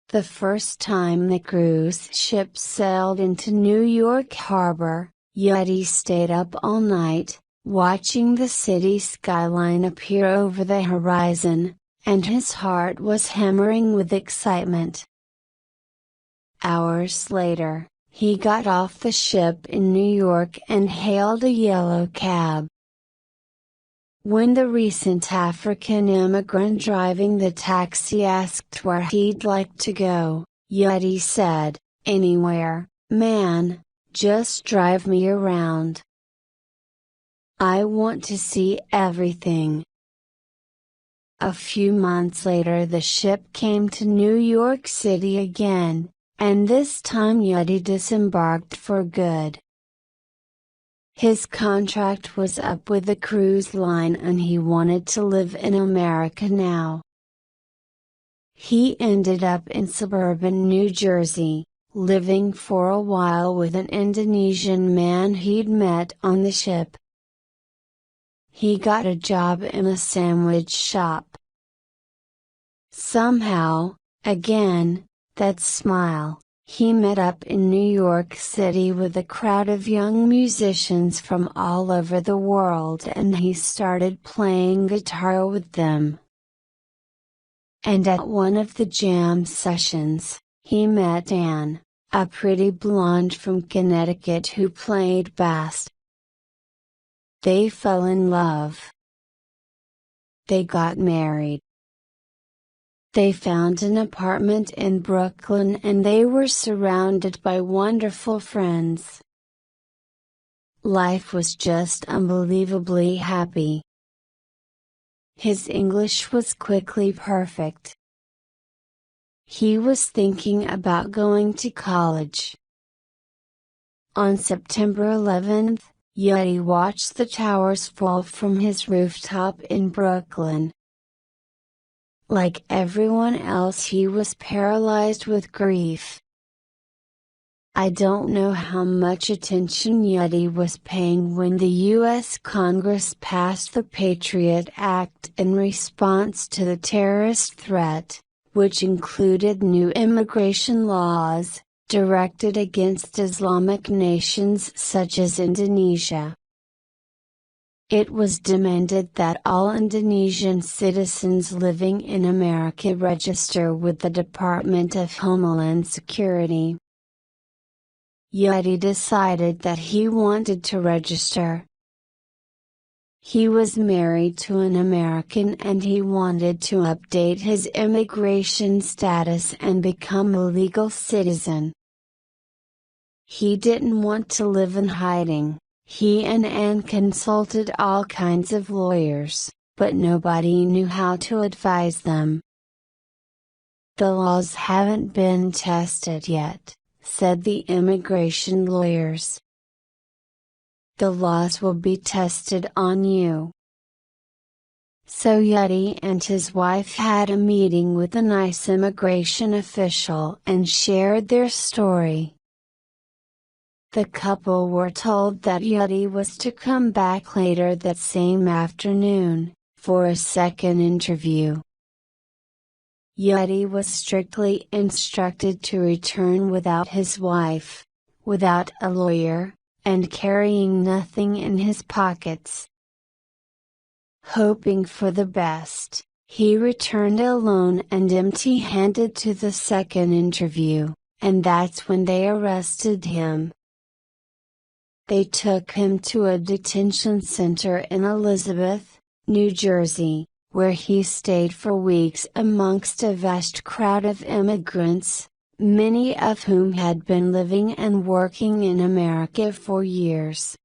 The first time the cruise ship sailed into New York Harbor, Yudi stayed up all night, watching the city skyline appear over the horizon, and his heart was hammering with excitement. Hours later, he got off the ship in New York and hailed a yellow cab. When the recent African immigrant driving the taxi asked where he'd like to go, Yudi said, "Anywhere, man, just drive me around. I want to see everything." A few months later the ship came to New York City again, and this time Yudi disembarked for good. His contract was up with the cruise line and he wanted to live in America now. He ended up in suburban New Jersey, living for a while with an Indonesian man he'd met on the ship. He got a job in a sandwich shop. Somehow, again, that smile, he met up in New York City with a crowd of young musicians from all over the world and he started playing guitar with them. And at one of the jam sessions, he met Anne, a pretty blonde from Connecticut who played bass. They fell in love. They got married. They found an apartment in Brooklyn and they were surrounded by wonderful friends. Life was just unbelievably happy. His English was quickly perfect. He was thinking about going to college. On September 11th, Yudi watched the towers fall from his rooftop in Brooklyn. Like everyone else, he was paralyzed with grief. I don't know how much attention Yeti was paying when the U.S. Congress passed the Patriot Act in response to the terrorist threat, which included new immigration laws, directed against Islamic nations such as Indonesia. It was demanded that all Indonesian citizens living in America register with the Department of Homeland Security. Yeti decided that he wanted to register. He was married to an American and he wanted to update his immigration status and become a legal citizen. He didn't want to live in hiding. He and Anne consulted all kinds of lawyers, but nobody knew how to advise them. The laws haven't been tested yet, said the immigration lawyers. The laws will be tested on you. So Yeti and his wife had a meeting with a nice immigration official and shared their story. The couple were told that Yeti was to come back later that same afternoon, for a second interview. Yeti was strictly instructed to return without his wife, without a lawyer, and carrying nothing in his pockets. Hoping for the best, he returned alone and empty-handed to the second interview, and that's when they arrested him. They took him to a detention center in Elizabeth, New Jersey, where he stayed for weeks amongst a vast crowd of immigrants, many of whom had been living and working in America for years.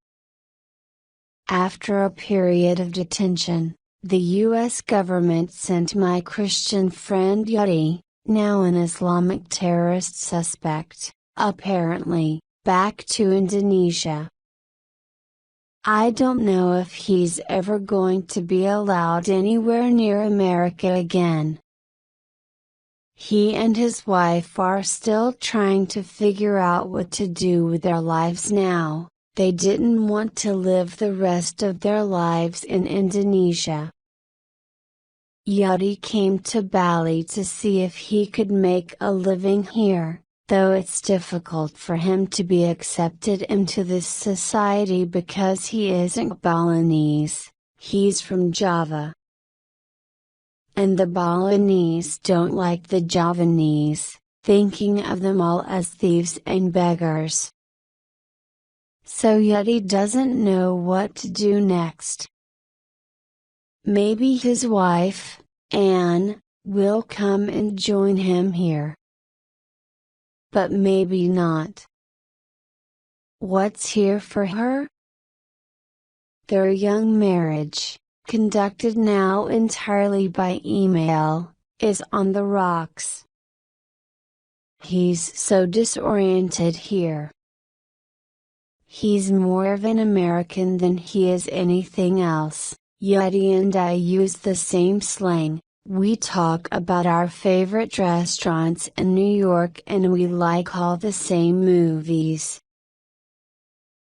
After a period of detention, the U.S. government sent my Christian friend Yeti, now an Islamic terrorist suspect, apparently, back to Indonesia. I don't know if he's ever going to be allowed anywhere near America again. He and his wife are still trying to figure out what to do with their lives now. They didn't want to live the rest of their lives in Indonesia. Yeti came to Bali to see if he could make a living here, though it's difficult for him to be accepted into this society because he isn't Balinese, he's from Java. And the Balinese don't like the Javanese, thinking of them all as thieves and beggars. So Yeti doesn't know what to do next. Maybe his wife, Anne, will come and join him here. But maybe not. What's here for her? Their young marriage, conducted now entirely by email, is on the rocks. He's so disoriented here. He's more of an American than he is anything else. Yeti and I use the same slang. We talk about our favorite restaurants in New York and we like all the same movies.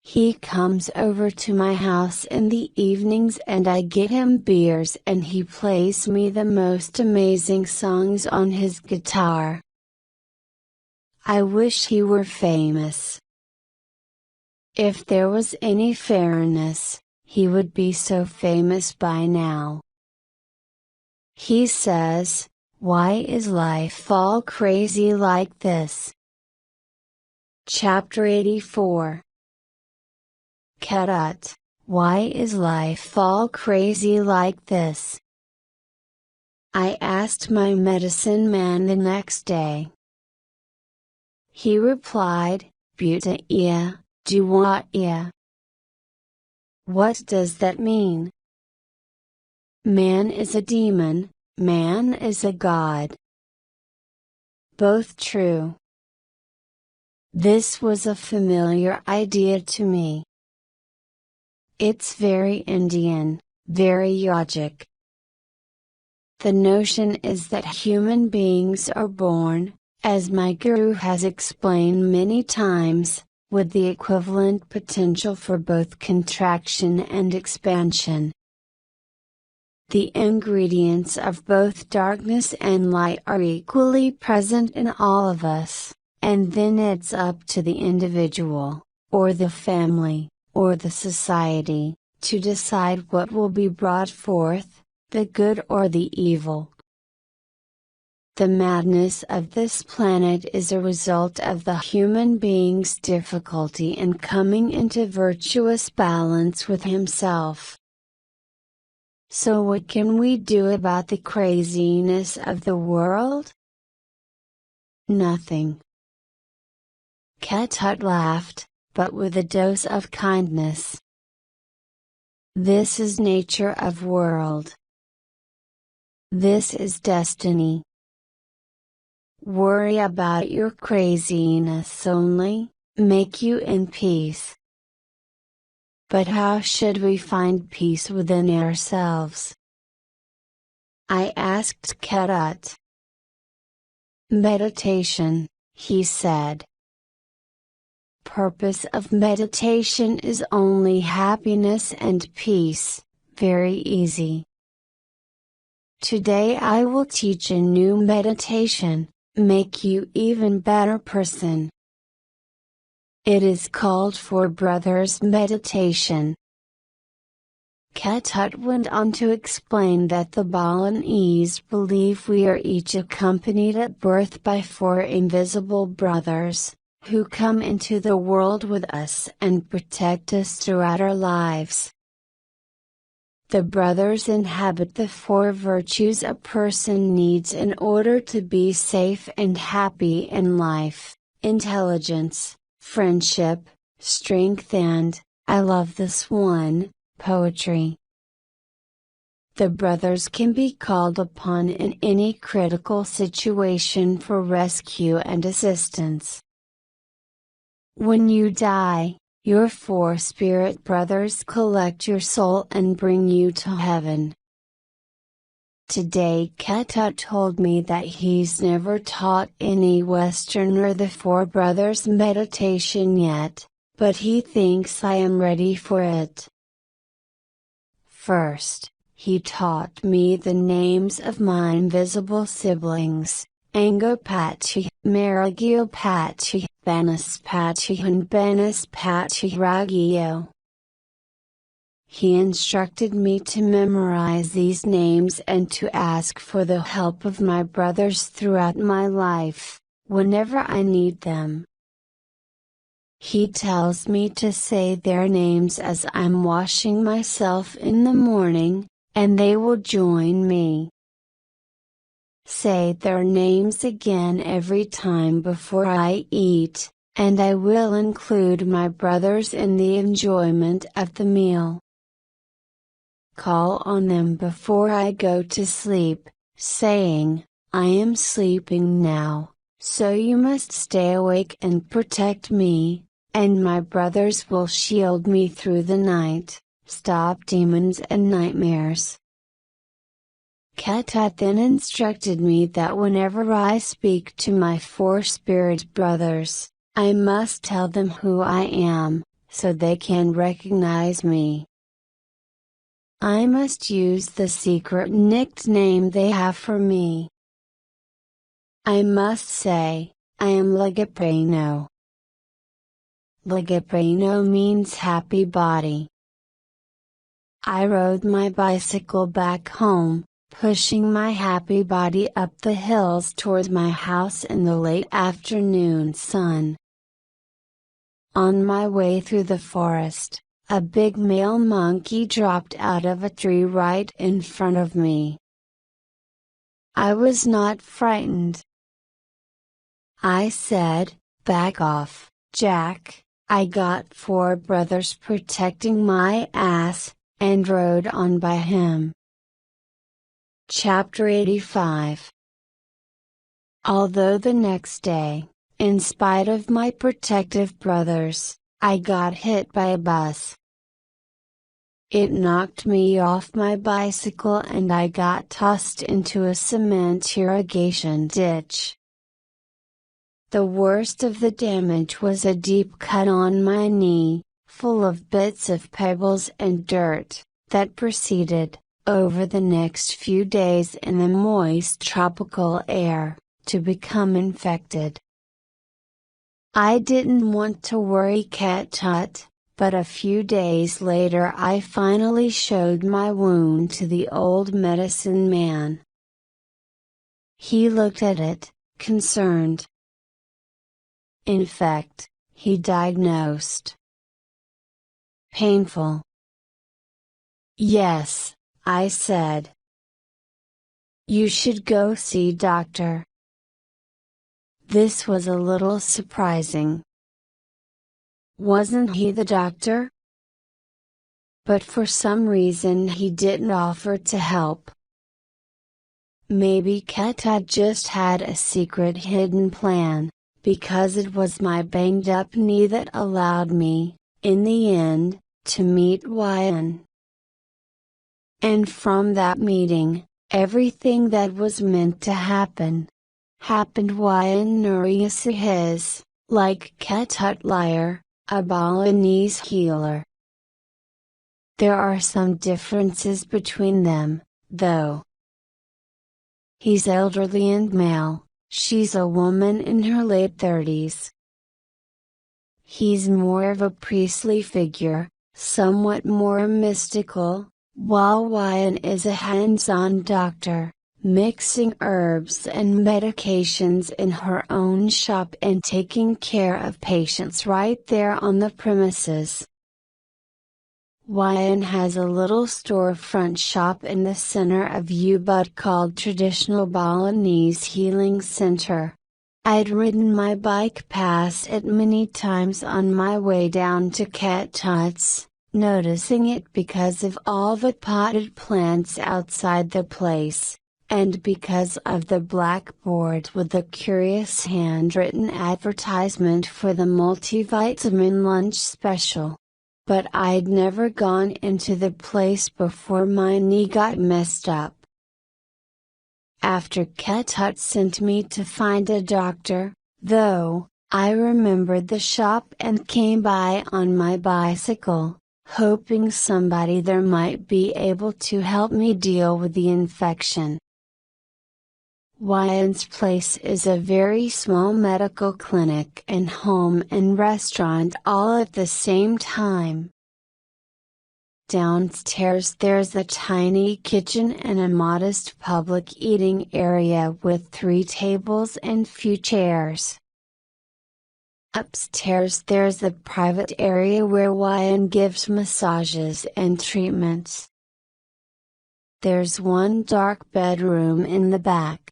He comes over to my house in the evenings and I get him beers and he plays me the most amazing songs on his guitar. I wish he were famous. If there was any fairness, he would be so famous by now. He says, "Why is life all crazy like this?" Chapter 84. Karat, why is life all crazy like this? I asked my medicine man the next day. He replied, Buta iya, Dua iya. What does that mean? Man is a demon, man is a god. Both true. This was a familiar idea to me. It's very Indian, very yogic. The notion is that human beings are born, as my guru has explained many times, with the equivalent potential for both contraction and expansion. The ingredients of both darkness and light are equally present in all of us, and then it's up to the individual, or the family, or the society, to decide what will be brought forth, the good or the evil. The madness of this planet is a result of the human being's difficulty in coming into virtuous balance with himself. So what can we do about the craziness of the world? Nothing. Ketut laughed, but with a dose of kindness. This is nature of world. This is destiny. Worry about your craziness only, make you in peace. But how should we find peace within ourselves? I asked Ketut. Meditation, he said. Purpose of meditation is only happiness and peace, very easy. Today I will teach a new meditation, make you even better person. It is called Four Brothers Meditation. Ketut went on to explain that the Balinese believe we are each accompanied at birth by four invisible brothers, who come into the world with us and protect us throughout our lives. The brothers inhabit the four virtues a person needs in order to be safe and happy in life: intelligence, friendship, strength and, I love this one, poetry. The brothers can be called upon in any critical situation for rescue and assistance. When you die, your four spirit brothers collect your soul and bring you to heaven. Today Ketut told me that he's never taught any Westerner the Four Brothers meditation yet, but he thinks I am ready for it. First, he taught me the names of my invisible siblings, Angopati, Marigiopati, Banaspati and Banaspati Ragio. He instructed me to memorize these names and to ask for the help of my brothers throughout my life, whenever I need them. He tells me to say their names as I'm washing myself in the morning, and they will join me. Say their names again every time before I eat, and I will include my brothers in the enjoyment of the meal. Call on them before I go to sleep, saying, I am sleeping now, so you must stay awake and protect me, and my brothers will shield me through the night, stop demons and nightmares. Ketut then instructed me that whenever I speak to my four spirit brothers, I must tell them who I am, so they can recognize me. I must use the secret nickname they have for me. I must say, I am Ligapreno. Ligapreno means happy body. I rode my bicycle back home, pushing my happy body up the hills toward my house in the late afternoon sun. On my way through the forest, a big male monkey dropped out of a tree right in front of me. I was not frightened. I said, "Back off, Jack." I got four brothers protecting my ass, and rode on by him. Chapter 85. Although the next day, in spite of my protective brothers, I got hit by a bus. It knocked me off my bicycle and I got tossed into a cement irrigation ditch. The worst of the damage was a deep cut on my knee, full of bits of pebbles and dirt, that proceeded, over the next few days in the moist tropical air, to become infected. I didn't want to worry Cat Tut, but a few days later I finally showed my wound to the old medicine man. He looked at it, concerned. In fact, he diagnosed. Painful. Yes, I said. You should go see doctor. This was a little surprising. Wasn't he the doctor? But for some reason he didn't offer to help. Maybe Cat Tut just had a secret hidden plan, because it was my banged up knee that allowed me, in the end, to meet Ryan. And from that meeting, everything that was meant to happen, happened. Ryan Nurius his, like Cat Tut liar, a Balinese healer. There are some differences between them, though. He's elderly and male, she's a woman in her late 30s. He's more of a priestly figure, somewhat more mystical, while Ryan is a hands-on doctor, mixing herbs and medications in her own shop and taking care of patients right there on the premises. Ryan has a little storefront shop in the center of Ubud called Traditional Balinese Healing Center. I'd ridden my bike past it many times on my way down to Cat Tut's, noticing it because of all the potted plants outside the place, and because of the blackboard with the curious handwritten advertisement for the multivitamin lunch special. But I'd never gone into the place before my knee got messed up. After Cat Tut sent me to find a doctor, though, I remembered the shop and came by on my bicycle, hoping somebody there might be able to help me deal with the infection. Ryan's place is a very small medical clinic and home and restaurant all at the same time. Downstairs there's a tiny kitchen and a modest public eating area with 3 tables and few chairs. Upstairs there's a private area where Ryan gives massages and treatments. There's one dark bedroom in the back.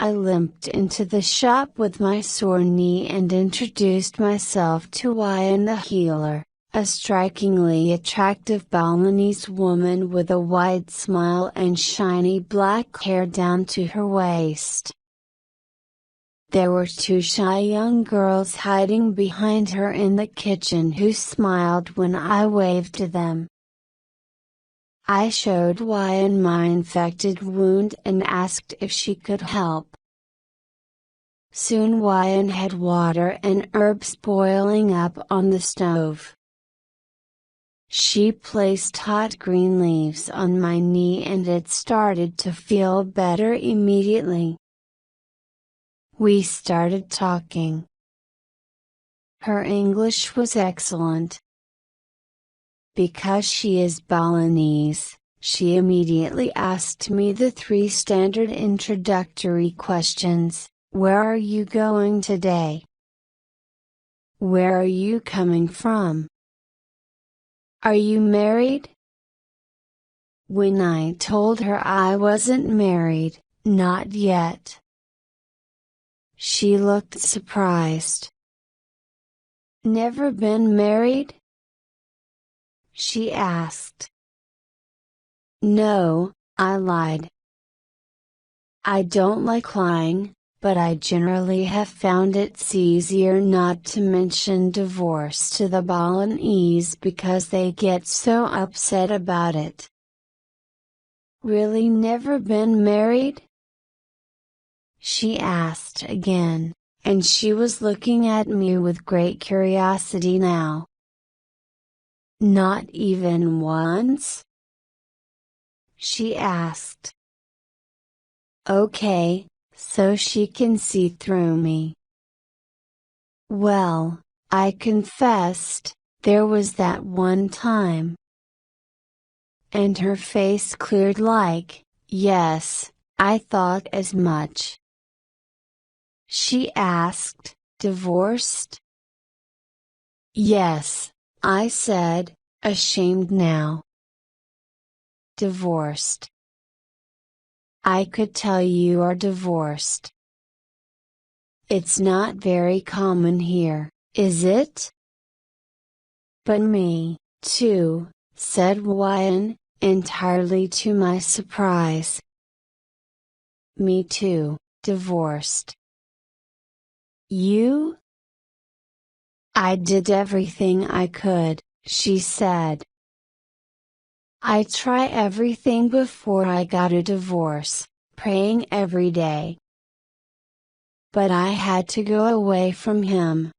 I limped into the shop with my sore knee and introduced myself to Ryan the healer, a strikingly attractive Balinese woman with a wide smile and shiny black hair down to her waist. There were 2 shy young girls hiding behind her in the kitchen who smiled when I waved to them. I showed Ryan my infected wound and asked if she could help. Soon Ryan had water and herbs boiling up on the stove. She placed hot green leaves on my knee and it started to feel better immediately. We started talking. Her English was excellent. Because she is Balinese, she immediately asked me the 3 standard introductory questions. Where are you going today? Where are you coming from? Are you married? When I told her I wasn't married, not yet, she looked surprised. Never been married? She asked. No, I lied. I don't like lying, but I generally have found it's easier not to mention divorce to the Balinese because they get so upset about it. Really never been married? She asked again, and she was looking at me with great curiosity now. Not even once? She asked. Okay, so she can see through me. Well, I confessed, there was that one time. And her face cleared like, yes, I thought as much. She asked, divorced? Yes, I said, ashamed now. Divorced. I could tell you are divorced. It's not very common here, is it? But me, too, said Wyan, entirely to my surprise. Me too, divorced. You? I did everything I could, she said. I try everything before I got a divorce, praying every day. But I had to go away from him.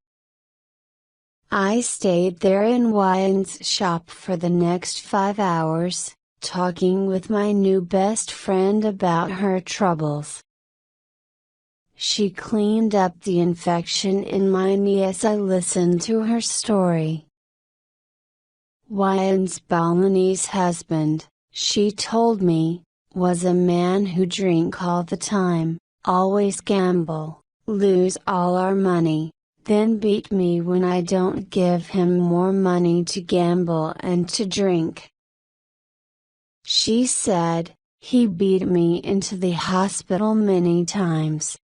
I stayed there in Wyan's shop for the next 5 hours, talking with my new best friend about her troubles. She cleaned up the infection in my knee as I listened to her story. Wyan's Balinese husband, she told me, was a man who drank all the time, always gamble, lose all our money, then beat me when I don't give him more money to gamble and to drink. She said, he beat me into the hospital many times.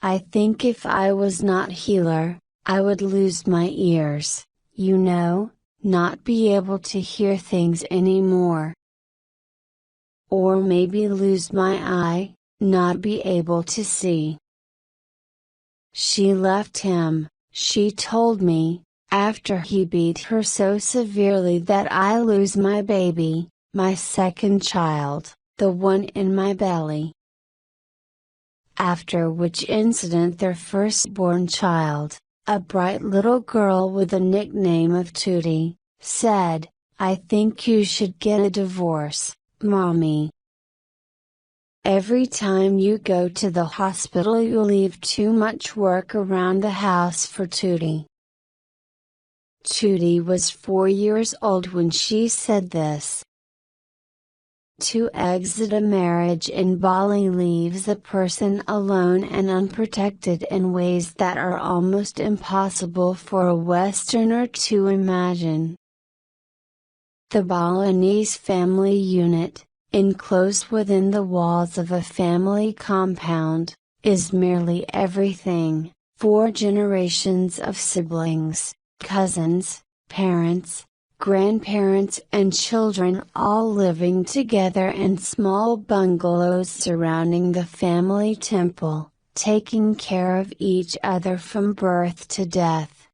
I think if I was not healer, I would lose my ears, you know, not be able to hear things anymore. Or maybe lose my eye, not be able to see. She left him, she told me, after he beat her so severely that I lose my baby, my second child, the one in my belly. After which incident their firstborn child, a bright little girl with the nickname of Tootie, said, I think you should get a divorce, Mommy. Every time you go to the hospital you leave too much work around the house for Tootie. Tootie was 4 years old when she said this. To exit a marriage in Bali leaves a person alone and unprotected in ways that are almost impossible for a Westerner to imagine. The Balinese family unit, enclosed within the walls of a family compound, is merely everything: 4 generations of siblings, cousins, parents, grandparents and children all living together in small bungalows surrounding the family temple, taking care of each other from birth to death.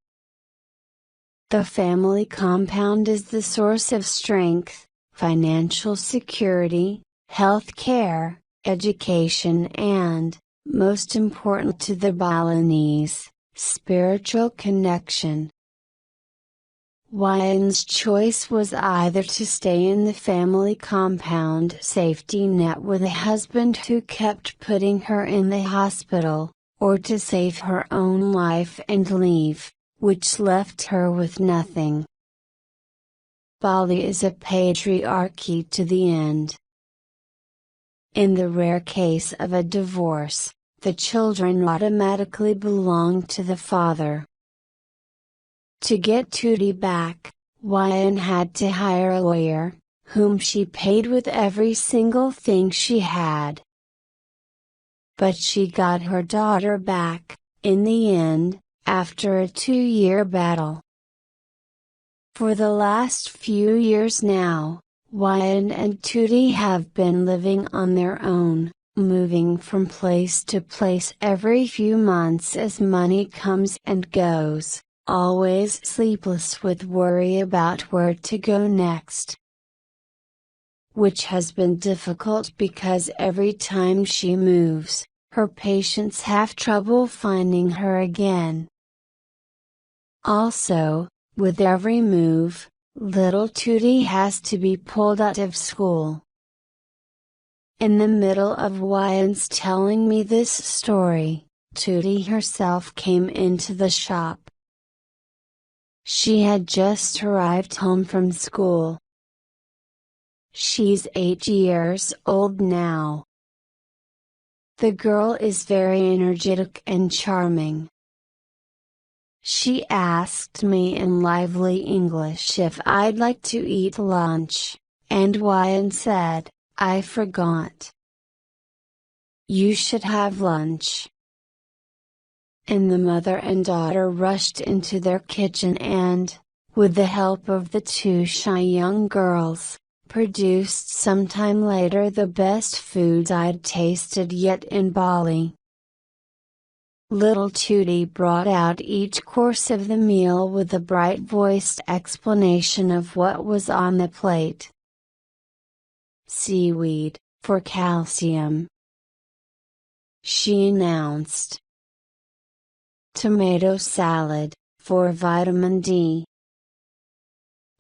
The family compound is the source of strength, financial security, health care, education and, most important to the Balinese, spiritual connection. Wyan's choice was either to stay in the family compound safety net with a husband who kept putting her in the hospital, or to save her own life and leave, which left her with nothing. Bali is a patriarchy to the end. In the rare case of a divorce, the children automatically belong to the father. To get Tootie back, Wyan had to hire a lawyer, whom she paid with every single thing she had. But she got her daughter back, in the end, after a 2-year battle. For the last few years now, Wyan and Tootie have been living on their own, moving from place to place every few months as money comes and goes, always sleepless with worry about where to go next. Which has been difficult because every time she moves, her patients have trouble finding her again. Also, with every move, little Tootie has to be pulled out of school. In the middle of Wyan's telling me this story, Tootie herself came into the shop. She had just arrived home from school. She's 8 years old now. The girl is very energetic and charming. She asked me in lively English if I'd like to eat lunch, and Wyan said, "I forgot. You should have lunch." And the mother and daughter rushed into their kitchen and, with the help of the two shy young girls, produced sometime later the best foods I'd tasted yet in Bali. Little Tootie brought out each course of the meal with a bright-voiced explanation of what was on the plate. "Seaweed, for calcium," she announced. "Tomato salad, for vitamin D.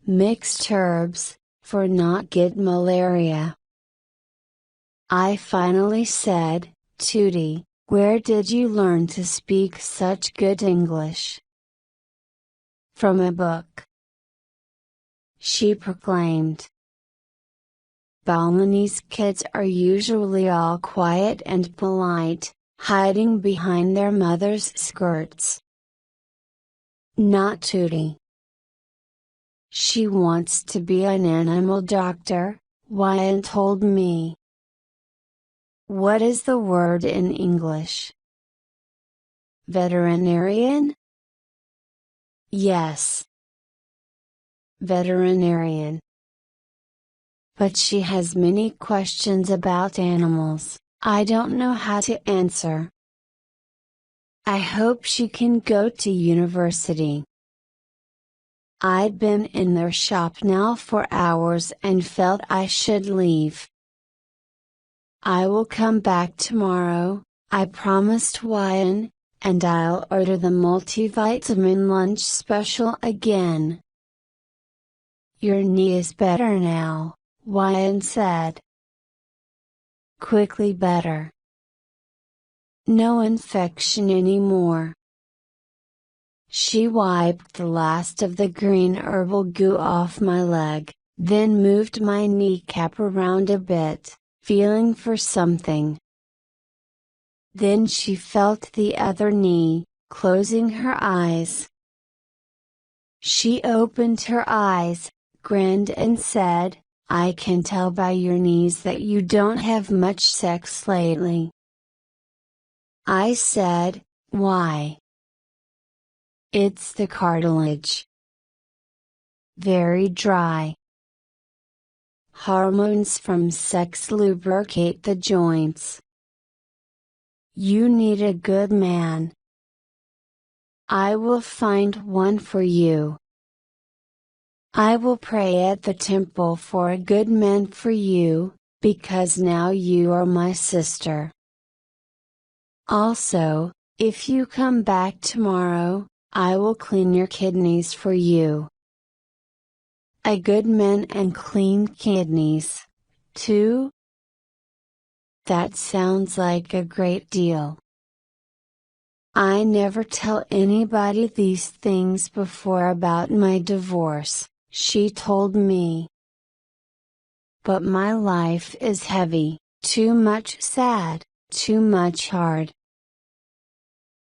Mixed herbs, for not get malaria." I finally said, "Tootie, where did you learn to speak such good English?" "From a book," she proclaimed. Balinese kids are usually all quiet and polite, hiding behind their mothers' skirts. Not Tootie. She wants to be an animal doctor, Wyan told me. What is the word in English? Veterinarian? Yes. Veterinarian. But she has many questions about animals, I don't know how to answer. I hope she can go to university. I'd been in their shop now for hours and felt I should leave. I will come back tomorrow, I promised Wyan, and I'll order the multivitamin lunch special again. Your knee is better now, Wyan said. Quickly better. No infection anymore. She wiped the last of the green herbal goo off my leg, then moved my kneecap around a bit, feeling for something. Then she felt the other knee, closing her eyes. She opened her eyes, grinned and said, I can tell by your knees that you don't have much sex lately. I said, why? It's the cartilage. Very dry. Hormones from sex lubricate the joints. You need a good man. I will find one for you. I will pray at the temple for a good man for you, because now you are my sister. Also, if you come back tomorrow, I will clean your kidneys for you. A good man and clean kidneys, too? That sounds like a great deal. I never tell anybody these things before about my divorce, she told me. But my life is heavy, too much sad, too much hard.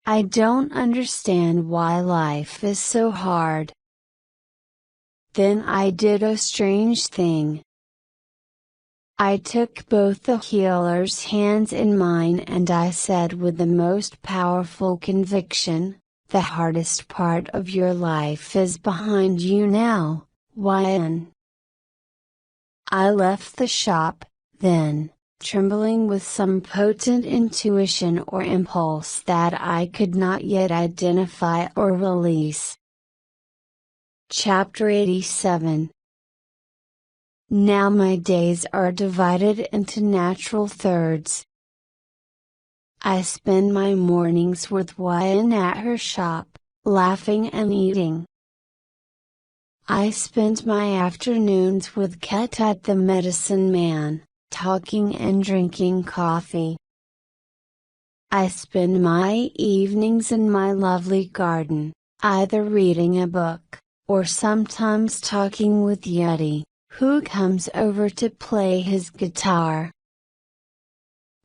I don't understand why life is so hard. Then I did a strange thing. I took both the healer's hands in mine and I said with the most powerful conviction, the hardest part of your life is behind you now, Wyan. I left the shop, then, trembling with some potent intuition or impulse that I could not yet identify or release. Chapter 87. Now my days are divided into natural thirds. I spend my mornings with Wyan at her shop, laughing and eating. I spend my afternoons with Ketut the medicine man, talking and drinking coffee. I spend my evenings in my lovely garden, either reading a book, or sometimes talking with Yeti, who comes over to play his guitar.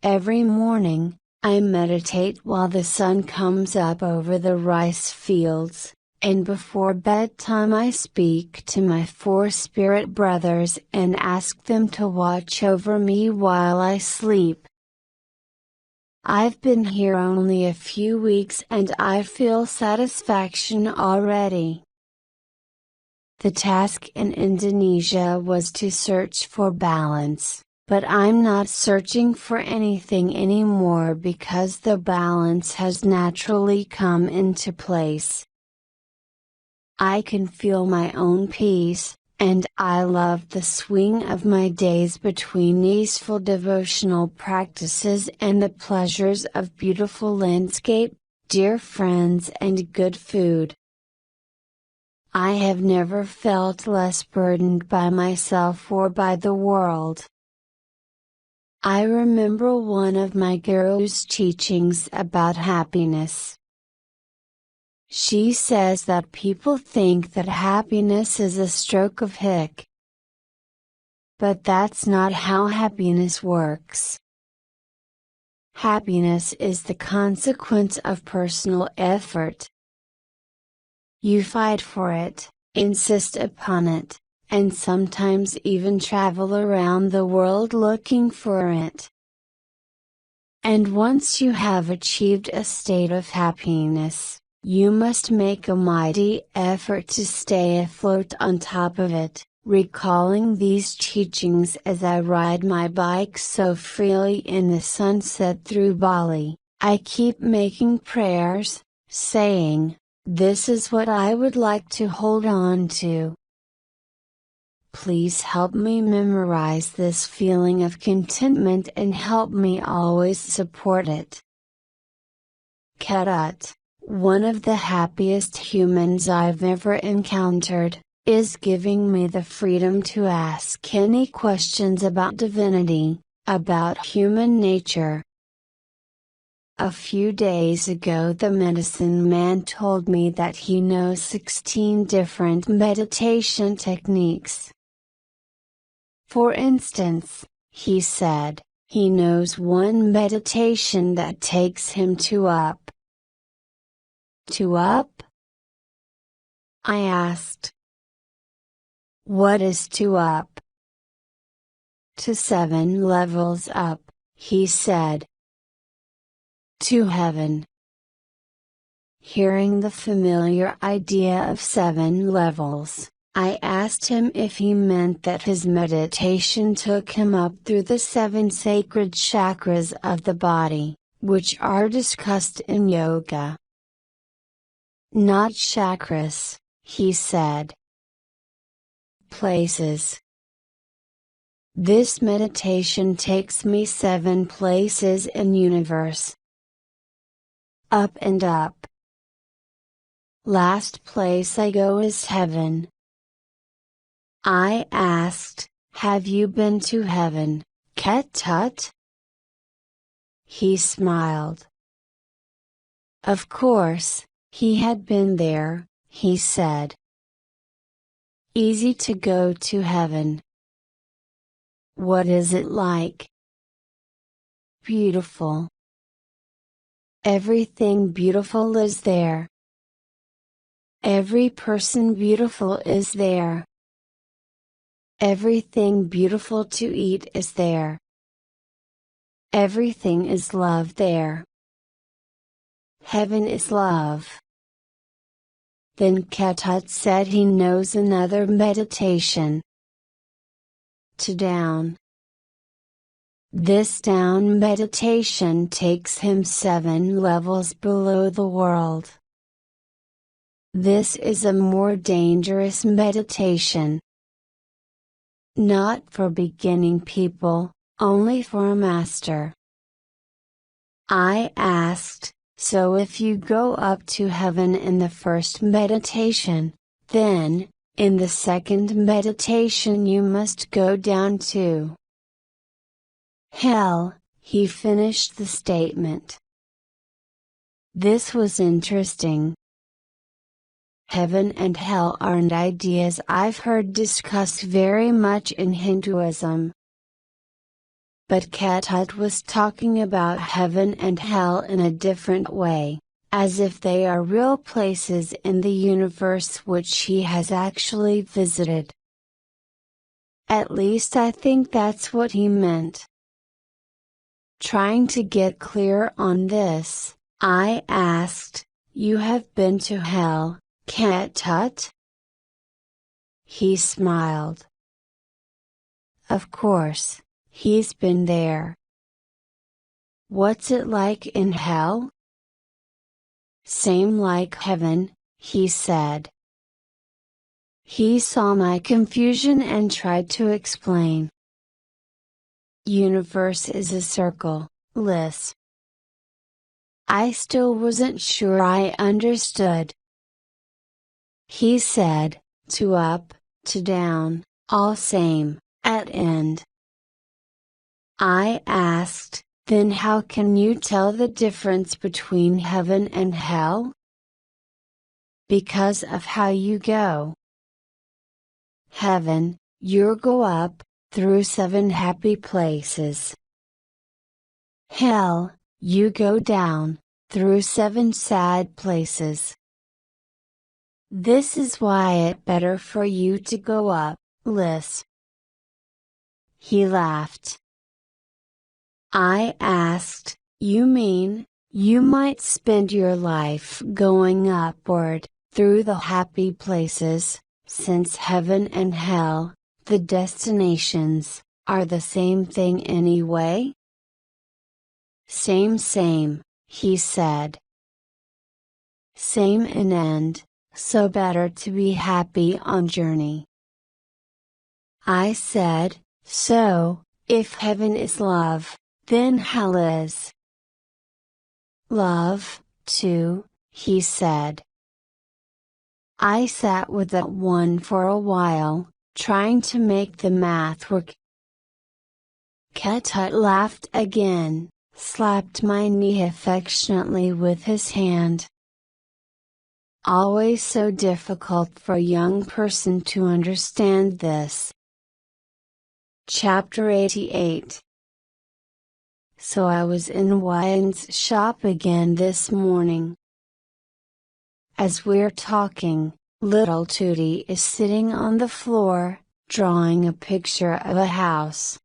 Every morning, I meditate while the sun comes up over the rice fields, and before bedtime I speak to my 4 spirit brothers and ask them to watch over me while I sleep. I've been here only a few weeks and I feel satisfaction already. The task in Indonesia was to search for balance, but I'm not searching for anything anymore because the balance has naturally come into place. I can feel my own peace, and I love the swing of my days between easeful devotional practices and the pleasures of beautiful landscape, dear friends and good food. I have never felt less burdened by myself or by the world. I remember one of my guru's teachings about happiness. She says that people think that happiness is a stroke of hic. But that's not how happiness works. Happiness is the consequence of personal effort. You fight for it, insist upon it, and sometimes even travel around the world looking for it. And once you have achieved a state of happiness, you must make a mighty effort to stay afloat on top of it. Recalling these teachings as I ride my bike so freely in the sunset through Bali, I keep making prayers, saying, "This is what I would like to hold on to. Please help me memorize this feeling of contentment and help me always support it." Ketut, one of the happiest humans I've ever encountered, is giving me the freedom to ask any questions about divinity, about human nature. A few days ago the medicine man told me that he knows 16 different meditation techniques. For instance, he said, he knows one meditation that takes him to up. To up? I asked. What is to up? To 7 levels up, he said. To heaven. Hearing the familiar idea of 7 levels, I asked him if he meant that his meditation took him up through the 7 sacred chakras of the body, which are discussed in yoga. Not chakras, he said. Places. This meditation takes me 7 places in universe. Up and up. Last place I go is heaven. I asked, have you been to heaven, Ketut? He smiled. Of course, he had been there, he said. Easy to go to heaven. What is it like? Beautiful. Everything beautiful is there. Every person beautiful is there. Everything beautiful to eat is there. Everything is love there. Heaven is love. Then Ketut said he knows another meditation. To down. This down meditation takes him 7 levels below the world. This is a more dangerous meditation. Not for beginning people, only for a master. I asked, so if you go up to heaven in the first meditation, then, in the second meditation you must go down to hell, he finished the statement. This was interesting. Heaven and hell aren't ideas I've heard discussed very much in Hinduism. But Ketut was talking about heaven and hell in a different way, as if they are real places in the universe which he has actually visited. At least I think that's what he meant. Trying to get clear on this, I asked, "You have been to hell, Ketut?" He smiled. Of course, he's been there. What's it like in hell? Same like heaven, he said. He saw my confusion and tried to explain. Universe is a circle, Liz. I still wasn't sure I understood. He said, to up, to down, all same, at end. I asked, then how can you tell the difference between heaven and hell? Because of how you go. Heaven, you go up, through 7 happy places. Hell, you go down, through 7 sad places. This is why it's better for you to go up, Liz. He laughed. I asked, you mean, you might spend your life going upward, through the happy places, since heaven and hell, the destinations, are the same thing anyway? Same, he said. Same in end, so better to be happy on journey. I said, so, if heaven is love, then hell is love, too, he said. I sat with that one for a while, trying to make the math work. Ketut laughed again, slapped my knee affectionately with his hand. Always so difficult for a young person to understand this. Chapter 88. So I was in Wyan's shop again this morning. As we're talking, little Tootie is sitting on the floor, drawing a picture of a house.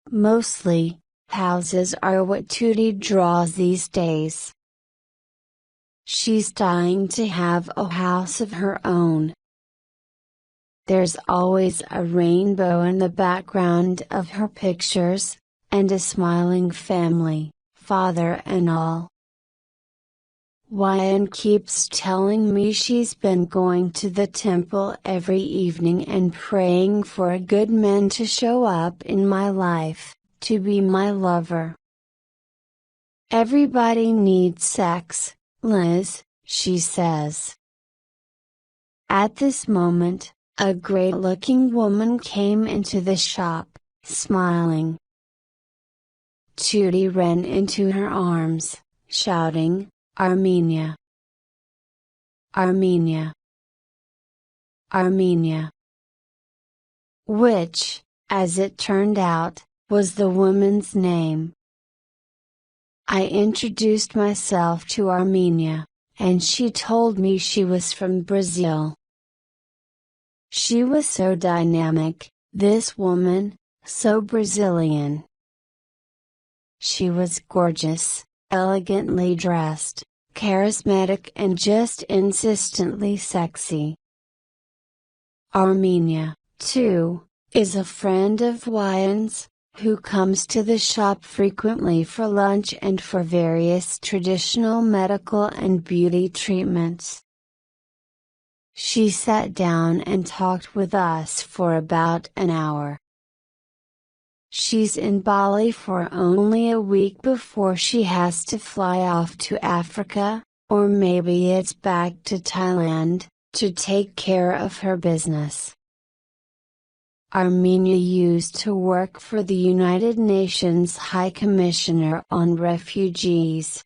Mostly, houses are what Tootie draws these days. She's dying to have a house of her own. There's always a rainbow in the background of her pictures, and a smiling family, father and all. Wyan keeps telling me she's been going to the temple every evening and praying for a good man to show up in my life, to be my lover. Everybody needs sex, Liz, she says. At this moment, a great-looking woman came into the shop, smiling. Tootie ran into her arms, shouting, Armenia! Armenia! Armenia! Which, as it turned out, was the woman's name. I introduced myself to Armenia, and she told me she was from Brazil. She was so dynamic, this woman, so Brazilian. She was gorgeous, elegantly dressed, charismatic and just insistently sexy. Armenia, too, is a friend of Wyan's, who comes to the shop frequently for lunch and for various traditional medical and beauty treatments. She sat down and talked with us for about an hour. She's in Bali for only a week before she has to fly off to Africa, or maybe it's back to Thailand, to take care of her business. Armenia used to work for the United Nations High Commissioner on Refugees.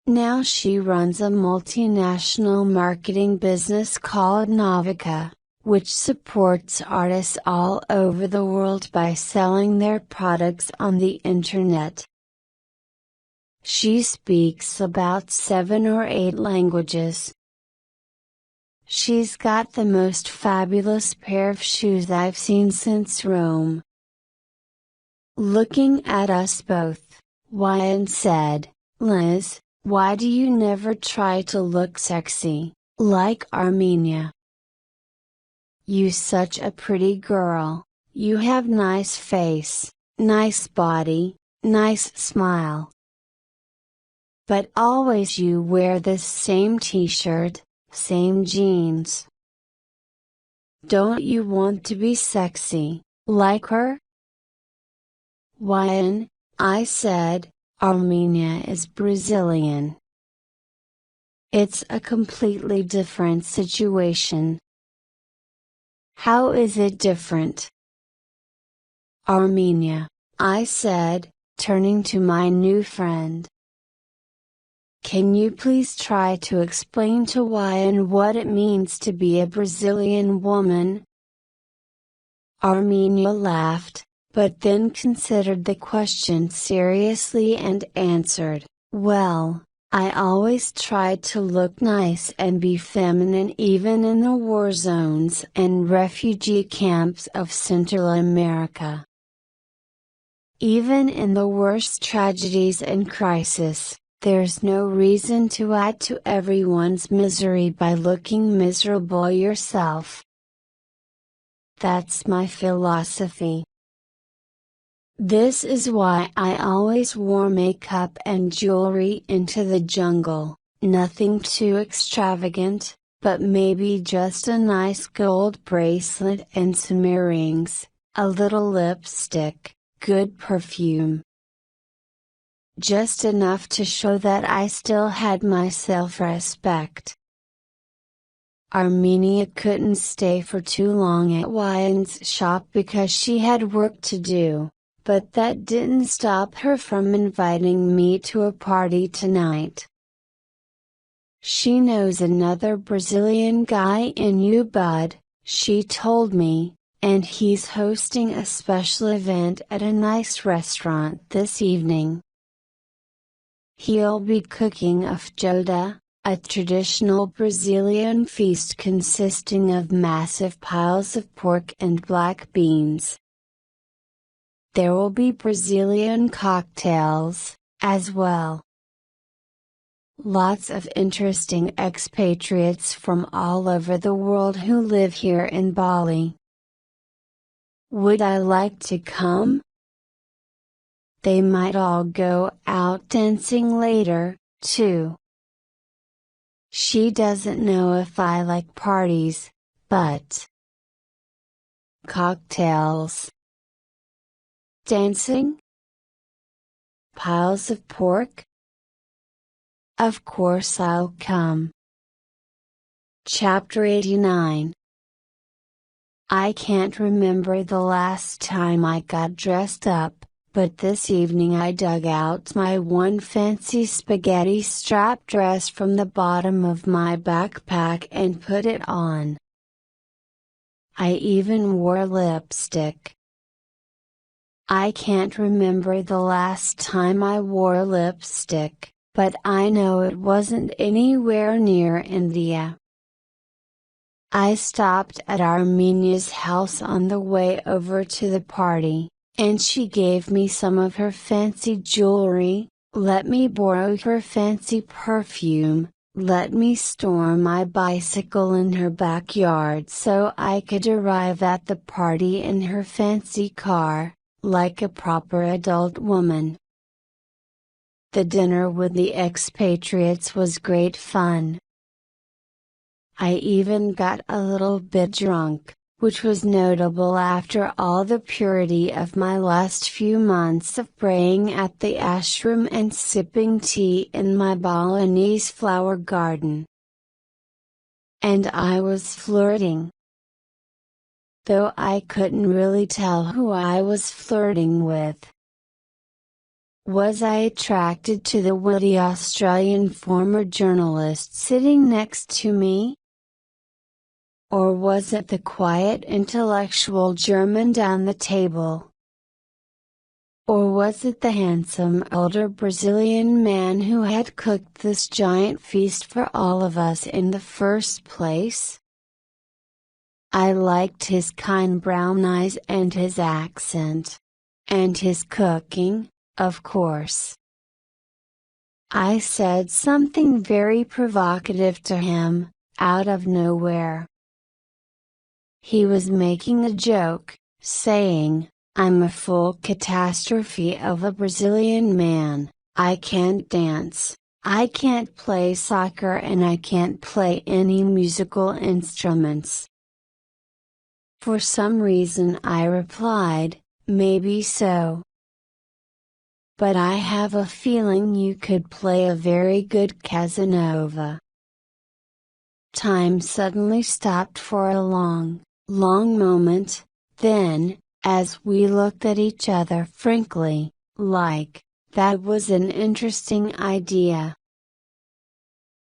Now she runs a multinational marketing business called Navica, which supports artists all over the world by selling their products on the internet. She speaks about 7 or 8 languages. She's got the most fabulous pair of shoes I've seen since Rome. Looking at us both, Wyan said, "Liz, why do you never try to look sexy, like Armenia? You such a pretty girl, you have nice face, nice body, nice smile. But always you wear this same t-shirt, same jeans. Don't you want to be sexy, like her?" "Wyan," I said, "Armenia is Brazilian. It's a completely different situation." "How is it different?" "Armenia," I said, turning to my new friend. "Can you please try to explain to Wyan what it means to be a Brazilian woman?" Armenia laughed, but then considered the question seriously and answered, "Well, I always tried to look nice and be feminine even in the war zones and refugee camps of Central America. Even in the worst tragedies and crises, there's no reason to add to everyone's misery by looking miserable yourself. That's my philosophy. This is why I always wore makeup and jewelry into the jungle, nothing too extravagant, but maybe just a nice gold bracelet and some earrings, a little lipstick, good perfume. Just enough to show that I still had my self-respect." Armenia couldn't stay for too long at Wyan's shop because she had work to do, but that didn't stop her from inviting me to a party tonight. She knows another Brazilian guy in Ubud, she told me, and he's hosting a special event at a nice restaurant this evening. He'll be cooking a feijoada, a traditional Brazilian feast consisting of massive piles of pork and black beans. There will be Brazilian cocktails, as well. Lots of interesting expatriates from all over the world who live here in Bali. Would I like to come? They might all go out dancing later, too. She doesn't know if I like parties, but cocktails, dancing, piles of pork? Of course I'll come. Chapter 89. I can't remember the last time I got dressed up, but this evening I dug out my one fancy spaghetti strap dress from the bottom of my backpack and put it on. I even wore lipstick. I can't remember the last time I wore lipstick, but I know it wasn't anywhere near India. I stopped at Armenia's house on the way over to the party, and she gave me some of her fancy jewelry, let me borrow her fancy perfume, let me store my bicycle in her backyard so I could arrive at the party in her fancy car, like a proper adult woman. The dinner with the expatriates was great fun. I even got a little bit drunk, which was notable after all the purity of my last few months of praying at the ashram and sipping tea in my Balinese flower garden. And I was flirting. Though I couldn't really tell who I was flirting with. Was I attracted to the witty Australian former journalist sitting next to me? Or was it the quiet intellectual German down the table? Or was it the handsome older Brazilian man who had cooked this giant feast for all of us in the first place? I liked his kind brown eyes and his accent. And his cooking, of course. I said something very provocative to him, out of nowhere. He was making a joke, saying, "I'm a full catastrophe of a Brazilian man, I can't dance, I can't play soccer and I can't play any musical instruments." For some reason I replied, "Maybe so. But I have a feeling you could play a very good Casanova." Time suddenly stopped for a long moment, then, as we looked at each other frankly, like, that was an interesting idea.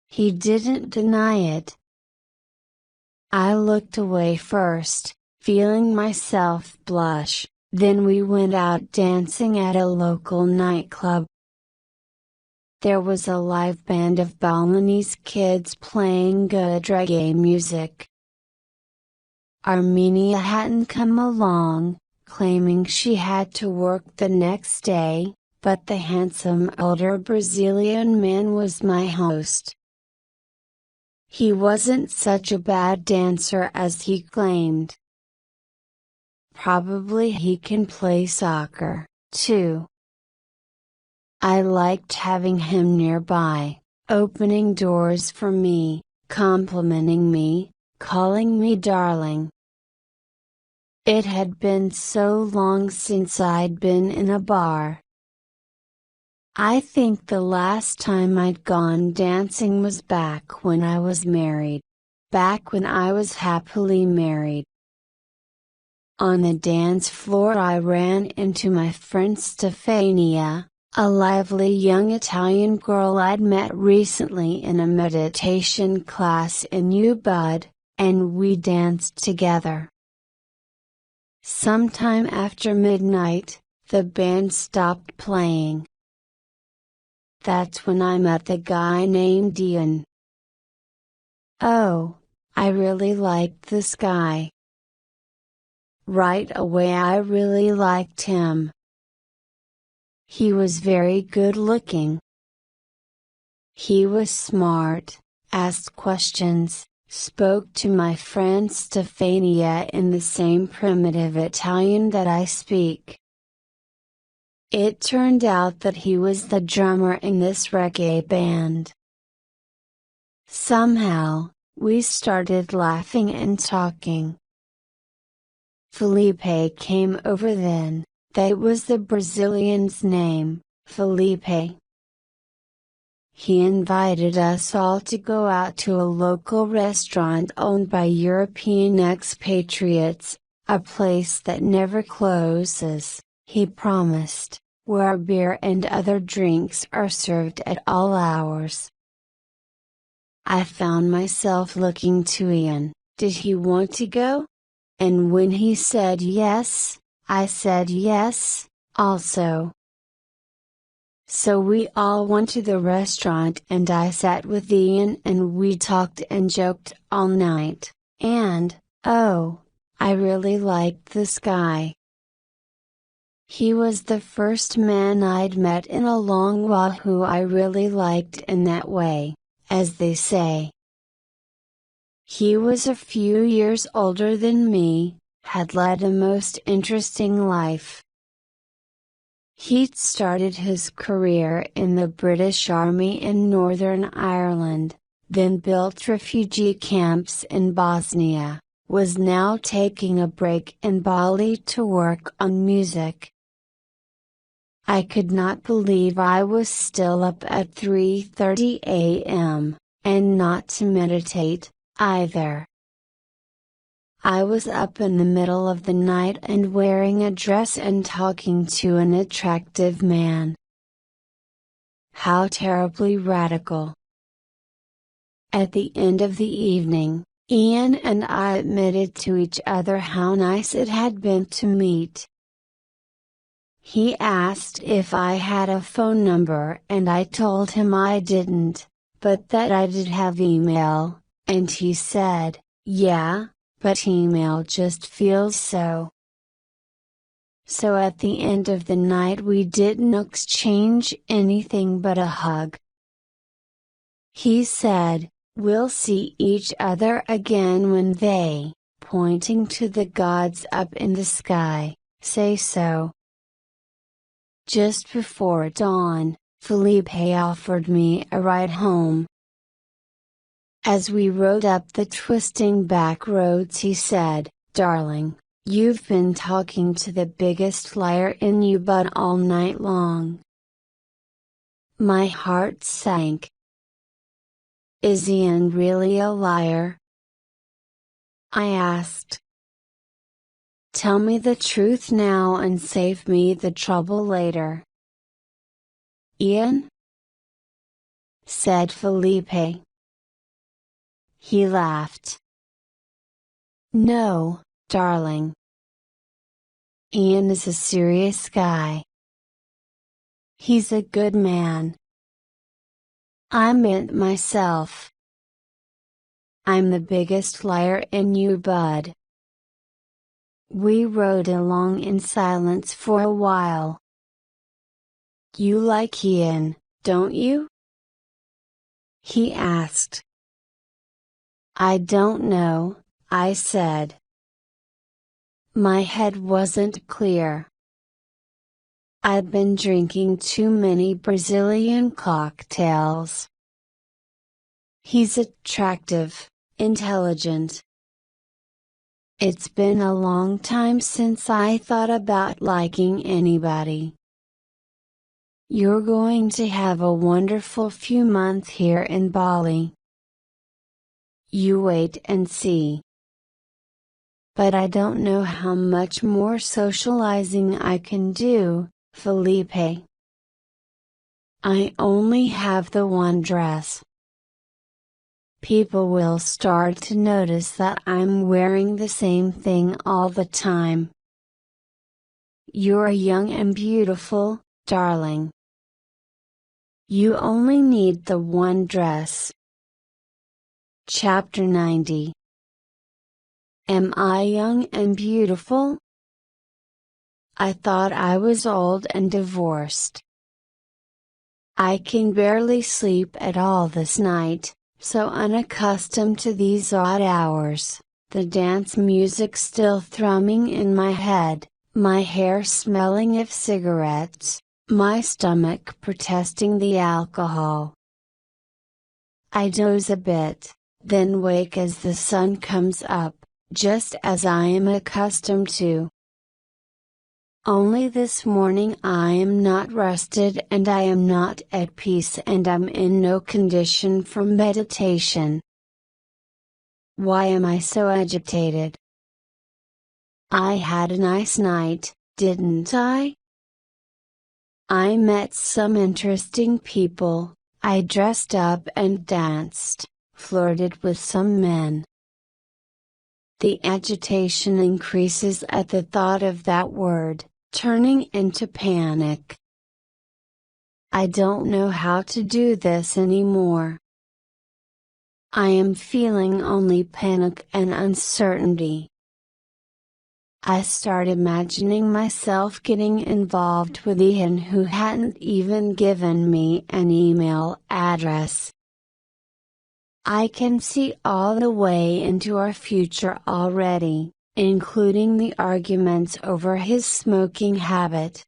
He didn't deny it. I looked away first, feeling myself blush, then we went out dancing at a local nightclub. There was a live band of Balinese kids playing good reggae music. Armenia hadn't come along, claiming she had to work the next day, but the handsome older Brazilian man was my host. He wasn't such a bad dancer as he claimed. Probably he can play soccer, too. I liked having him nearby, opening doors for me, complimenting me, calling me darling. It had been so long since I'd been in a bar. I think the last time I'd gone dancing was back when I was married. Back when I was happily married. On the dance floor I ran into my friend Stefania, a lively young Italian girl I'd met recently in a meditation class in Ubud, and we danced together. Sometime after midnight, the band stopped playing. That's when I met the guy named Ian. Oh, I really liked this guy. Right away I really liked him. He was very good looking. He was smart, asked questions, spoke to my friend Stefania in the same primitive Italian that I speak. It turned out that he was the drummer in this reggae band. Somehow, we started laughing and talking. Felipe came over then, that was the Brazilian's name, Felipe. He invited us all to go out to a local restaurant owned by European expatriates, a place that never closes, he promised, where beer and other drinks are served at all hours. I found myself looking to Ian, did he want to go? And when he said yes, I said yes, also. So we all went to the restaurant and I sat with Ian and we talked and joked all night, and, oh, I really liked this guy. He was the first man I'd met in a long while who I really liked in that way, as they say. He was a few years older than me, had led a most interesting life. He'd started his career in the British Army in Northern Ireland, then built refugee camps in Bosnia, was now taking a break in Bali to work on music. I could not believe I was still up at 3:30 a.m., and not to meditate, either. I was up in the middle of the night and wearing a dress and talking to an attractive man. How terribly radical. At the end of the evening, Ian and I admitted to each other how nice it had been to meet. He asked if I had a phone number and I told him I didn't, but that I did have email, and he said, "Yeah, but email just feels so." So at the end of the night we didn't exchange anything but a hug. He said, "We'll see each other again when they," pointing to the gods up in the sky, "say so." Just before dawn, Felipe offered me a ride home. As we rode up the twisting back roads he said, "Darling, you've been talking to the biggest liar in you but all night long." My heart sank. Is Ian really a liar? I asked. Tell me the truth now and save me the trouble later. Ian? Said Felipe. He laughed. No, darling. Ian is a serious guy. He's a good man. I meant myself. I'm the biggest liar in you, bud. We rode along in silence for a while. You like Ian, don't you? He asked. I don't know, I said. My head wasn't clear. I'd been drinking too many Brazilian cocktails. He's attractive, intelligent. It's been a long time since I thought about liking anybody. You're going to have a wonderful few months here in Bali. You wait and see. But I don't know how much more socializing I can do, Felipe. I only have the one dress. People will start to notice that I'm wearing the same thing all the time. You're young and beautiful, darling. You only need the one dress. Chapter 90. Am I young and beautiful? I thought I was old and divorced. I can barely sleep at all this night. So unaccustomed to these odd hours, the dance music still thrumming in my head, my hair smelling of cigarettes, my stomach protesting the alcohol. I doze a bit, then wake as the sun comes up, just as I am accustomed to. Only this morning I am not rested and I am not at peace and I'm in no condition for meditation. Why am I so agitated? I had a nice night, didn't I? I met some interesting people, I dressed up and danced, flirted with some men. The agitation increases at the thought of that word, turning into panic. I don't know how to do this anymore. I am feeling only panic and uncertainty. I start imagining myself getting involved with Ian who hadn't even given me an email address. I can see all the way into our future already, including the arguments over his smoking habit.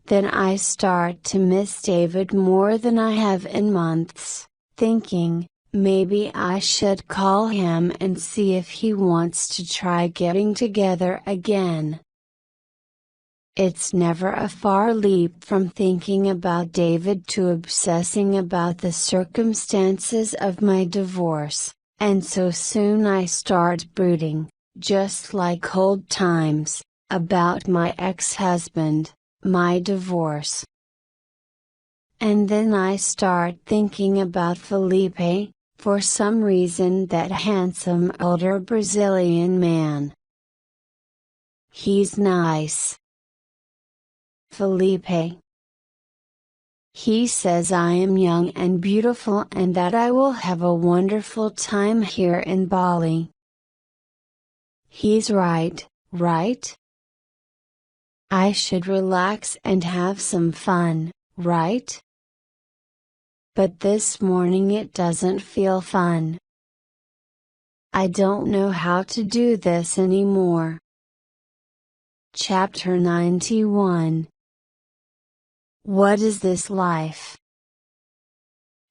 then I start to miss David more than I have in months, thinking, maybe I should call him and see if he wants to try getting together again. It's never a far leap from thinking about David to obsessing about the circumstances of my divorce, and so soon I start brooding, just like old times, about my ex-husband, my divorce. And then I start thinking about Felipe, for some reason that handsome older Brazilian man. He's nice. Felipe. He says I am young and beautiful and that I will have a wonderful time here in Bali. He's right, right? I should relax and have some fun, right? But this morning it doesn't feel fun. I don't know how to do this anymore. Chapter 91. What is this life?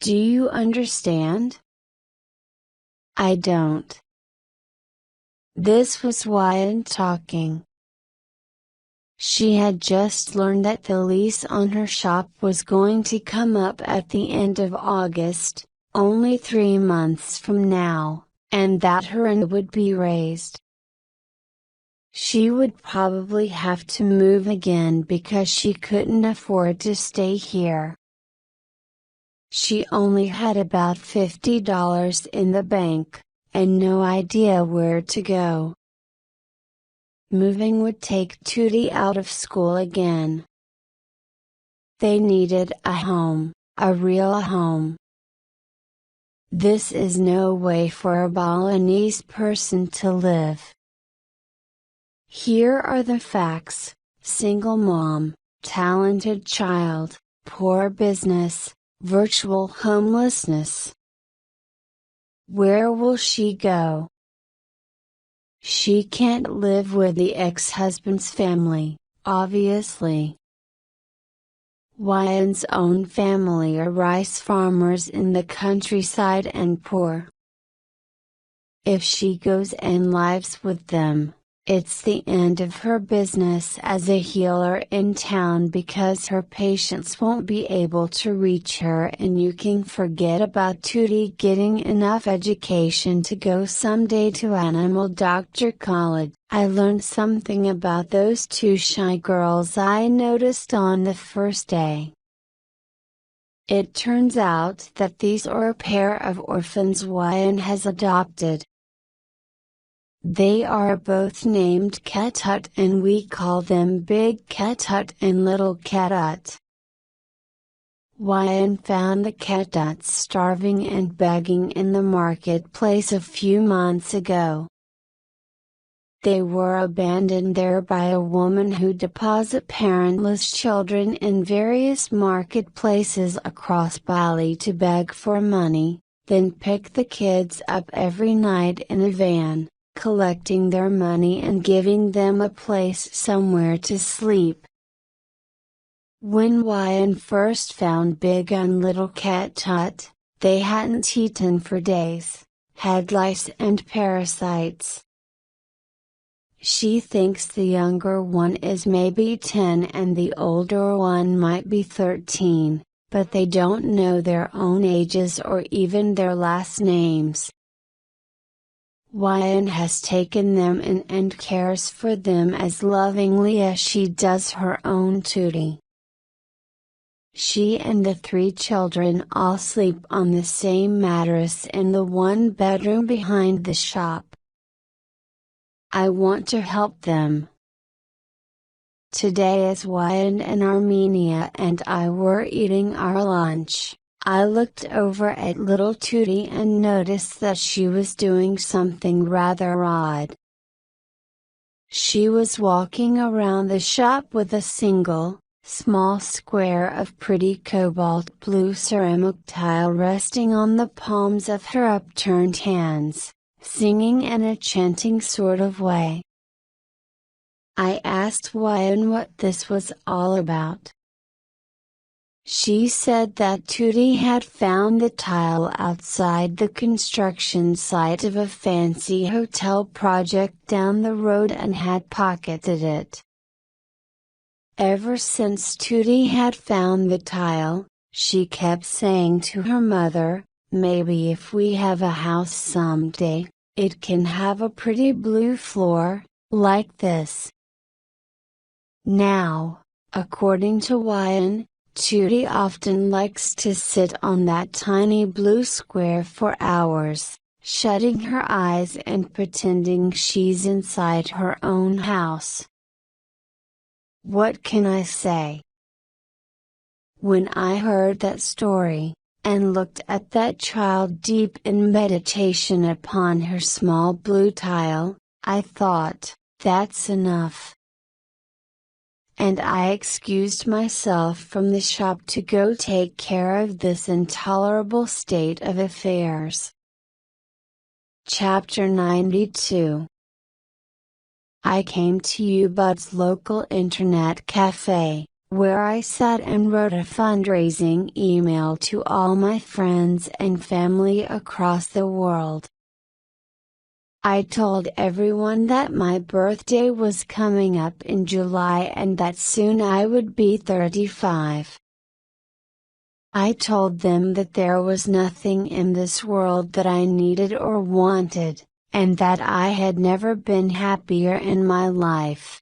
Do you understand? I don't. This was Wyan talking. She had just learned that the lease on her shop was going to come up at the end of August, only 3 months from now, and that her rent would be raised. She would probably have to move again because she couldn't afford to stay here. She only had about $50 in the bank, and no idea where to go. Moving would take Tootie out of school again. They needed a home, a real home. This is no way for a Balinese person to live. Here are the facts: single mom, talented child, poor business, virtual homelessness. Where will she go? She can't live with the ex-husband's family, obviously. Wyan's own family are rice farmers in the countryside and poor. If she goes and lives with them, it's the end of her business as a healer in town because her patients won't be able to reach her, and you can forget about Tootie getting enough education to go someday to animal doctor college. I learned something about those 2 shy girls I noticed on the first day. It turns out that these are a pair of orphans Wyan has adopted. They are both named Ketut and we call them Big Ketut and Little Ketut. Wyan found the Ketuts starving and begging in the marketplace a few months ago. They were abandoned there by a woman who deposits parentless children in various marketplaces across Bali to beg for money, then pick the kids up every night in a van, collecting their money and giving them a place somewhere to sleep. When Wyan first found Big and Little Ketut, they hadn't eaten for days, had lice and parasites. She thinks the younger one is maybe 10 and the older one might be 13, but they don't know their own ages or even their last names. Wyan has taken them in and cares for them as lovingly as she does her own Tootie. She and the 3 children all sleep on the same mattress in the 1 bedroom behind the shop. I want to help them. Today as Wyan and Armenia and I were eating our lunch, I looked over at little Tootie and noticed that she was doing something rather odd. She was walking around the shop with a single, small square of pretty cobalt blue ceramic tile resting on the palms of her upturned hands, singing in a chanting sort of way. I asked Wyan what this was all about, She said that Tootie had found the tile outside the construction site of a fancy hotel project down the road and had pocketed it. Ever since Tootie had found the tile, she kept saying to her mother, "Maybe if we have a house someday, it can have a pretty blue floor, like this." Now, according to Wyan, Tootie often likes to sit on that tiny blue square for hours, shutting her eyes and pretending she's inside her own house. What can I say? When I heard that story, and looked at that child deep in meditation upon her small blue tile, I thought, that's enough. And I excused myself from the shop to go take care of this intolerable state of affairs. Chapter 92. I came to U-Bud's local internet cafe, where I sat and wrote a fundraising email to all my friends and family across the world. I told everyone that my birthday was coming up in July and that soon I would be 35. I told them that there was nothing in this world that I needed or wanted, and that I had never been happier in my life.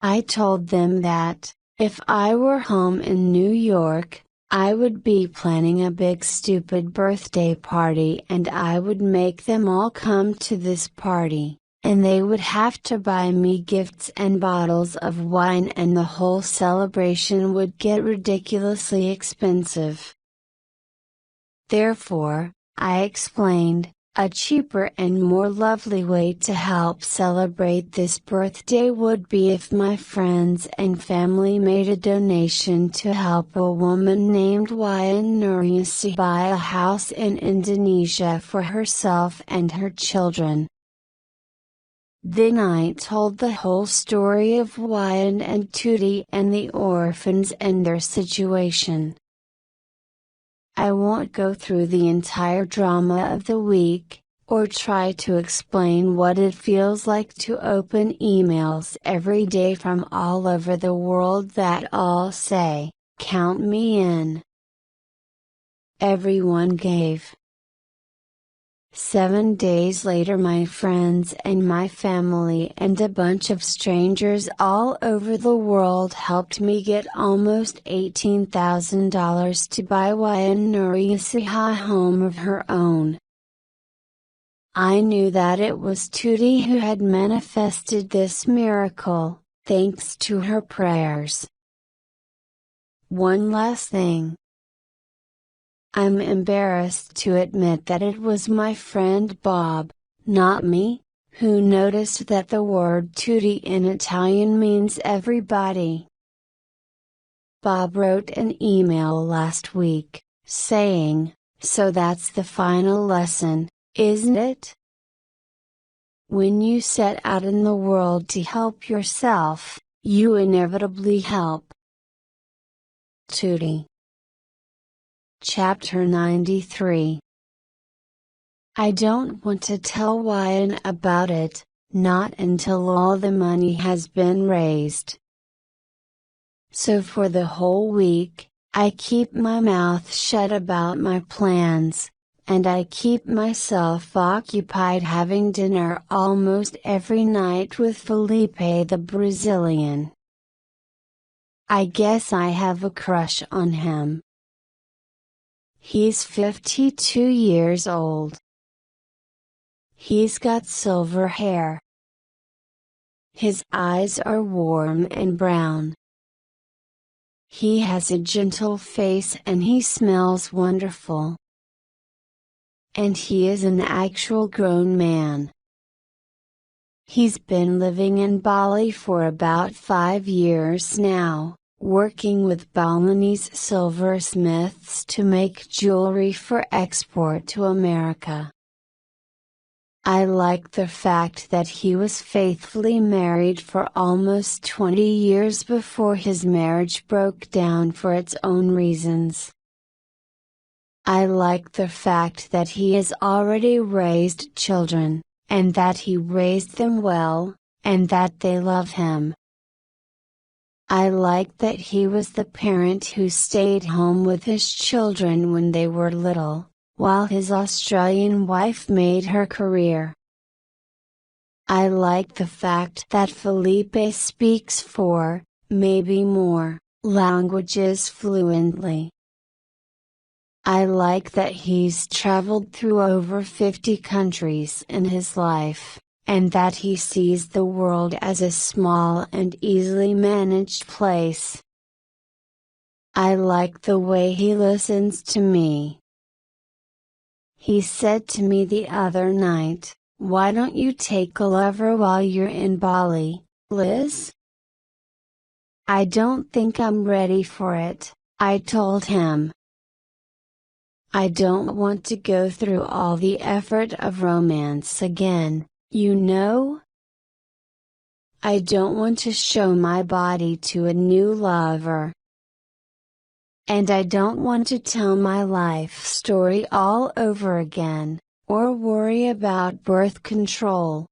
I told them that, if I were home in New York, I would be planning a big stupid birthday party and I would make them all come to this party, and they would have to buy me gifts and bottles of wine and the whole celebration would get ridiculously expensive. Therefore, I explained, a cheaper and more lovely way to help celebrate this birthday would be if my friends and family made a donation to help a woman named Wayan Nuryasi buy a house in Indonesia for herself and her children. Then I told the whole story of Wayan and Tootie and the orphans and their situation. I won't go through the entire drama of the week, or try to explain what it feels like to open emails every day from all over the world that all say, "Count me in." Everyone gave. 7 days later my friends and my family and a bunch of strangers all over the world helped me get almost $18,000 to buy Wayan Nuryasi a home of her own. I knew that it was Tootie who had manifested this miracle, thanks to her prayers. One last thing. I'm embarrassed to admit that it was my friend Bob, not me, who noticed that the word Tootie in Italian means everybody. Bob wrote an email last week, saying, "So that's the final lesson, isn't it? When you set out in the world to help yourself, you inevitably help." Tootie. Chapter 93. I don't want to tell Wayan about it, not until all the money has been raised. So for the whole week, I keep my mouth shut about my plans, and I keep myself occupied having dinner almost every night with Felipe the Brazilian. I guess I have a crush on him. He's 52 years old. He's got silver hair. His eyes are warm and brown. He has a gentle face and he smells wonderful. And he is an actual grown man. He's been living in Bali for about 5 years now, working with Balinese silversmiths to make jewelry for export to America. I like the fact that he was faithfully married for almost 20 years before his marriage broke down for its own reasons. I like the fact that he has already raised children, and that he raised them well, and that they love him. I like that he was the parent who stayed home with his children when they were little, while his Australian wife made her career. I like the fact that Felipe speaks 4, maybe more, languages fluently. I like that he's traveled through over 50 countries in his life, and that he sees the world as a small and easily managed place. I like the way he listens to me. He said to me the other night, "Why don't you take a lover while you're in Bali, Liz?" "I don't think I'm ready for it," I told him. "I don't want to go through all the effort of romance again, you know? I don't want to show my body to a new lover. And I don't want to tell my life story all over again, or worry about birth control.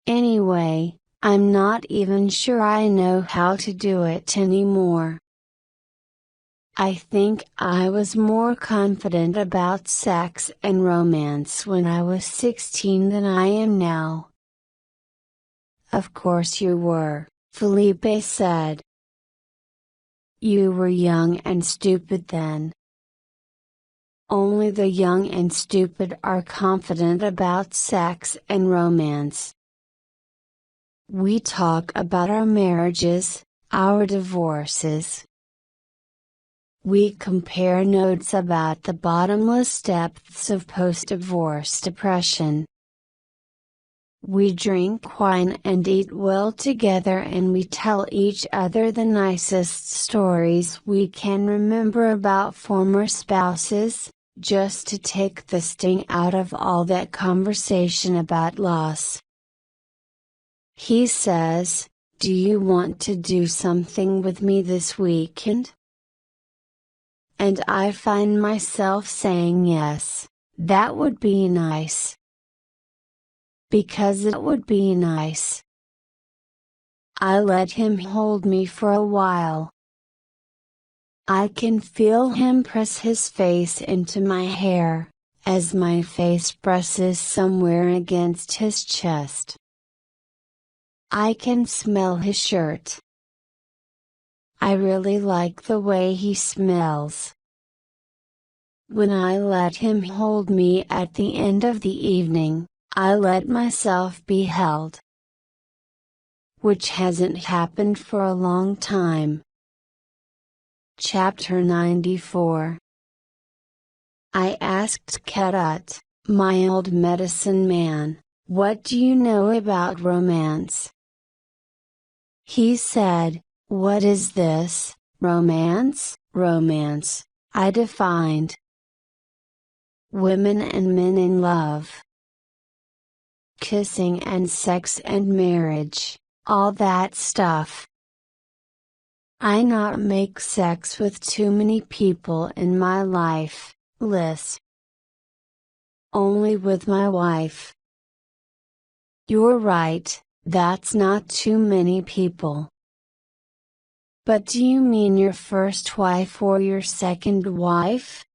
Anyway, I'm not even sure I know how to do it anymore. I think I was more confident about sex and romance when I was 16 than I am now." "Of course you were," Felipe said. "You were young and stupid then." Only the young and stupid are confident about sex and romance. We talk about our marriages, our divorces. We compare notes about the bottomless depths of post-divorce depression. We drink wine and eat well together, and we tell each other the nicest stories we can remember about former spouses, just to take the sting out of all that conversation about loss. He says, "Do you want to do something with me this weekend?" And I find myself saying yes, that would be nice. Because it would be nice. I let him hold me for a while. I can feel him press his face into my hair, as my face presses somewhere against his chest. I can smell his shirt. I really like the way he smells. When I let him hold me at the end of the evening, I let myself be held. Which hasn't happened for a long time. Chapter 94. I asked Ketut, my old medicine man, "What do you know about romance?" He said, "What is this, romance?" "Romance," I defined. "Women and men in love. Kissing and sex and marriage, all that stuff. I not make sex with too many people in my life, Liz. Only with my wife." "You're right, that's not too many people. But do you mean your first wife or your second wife?"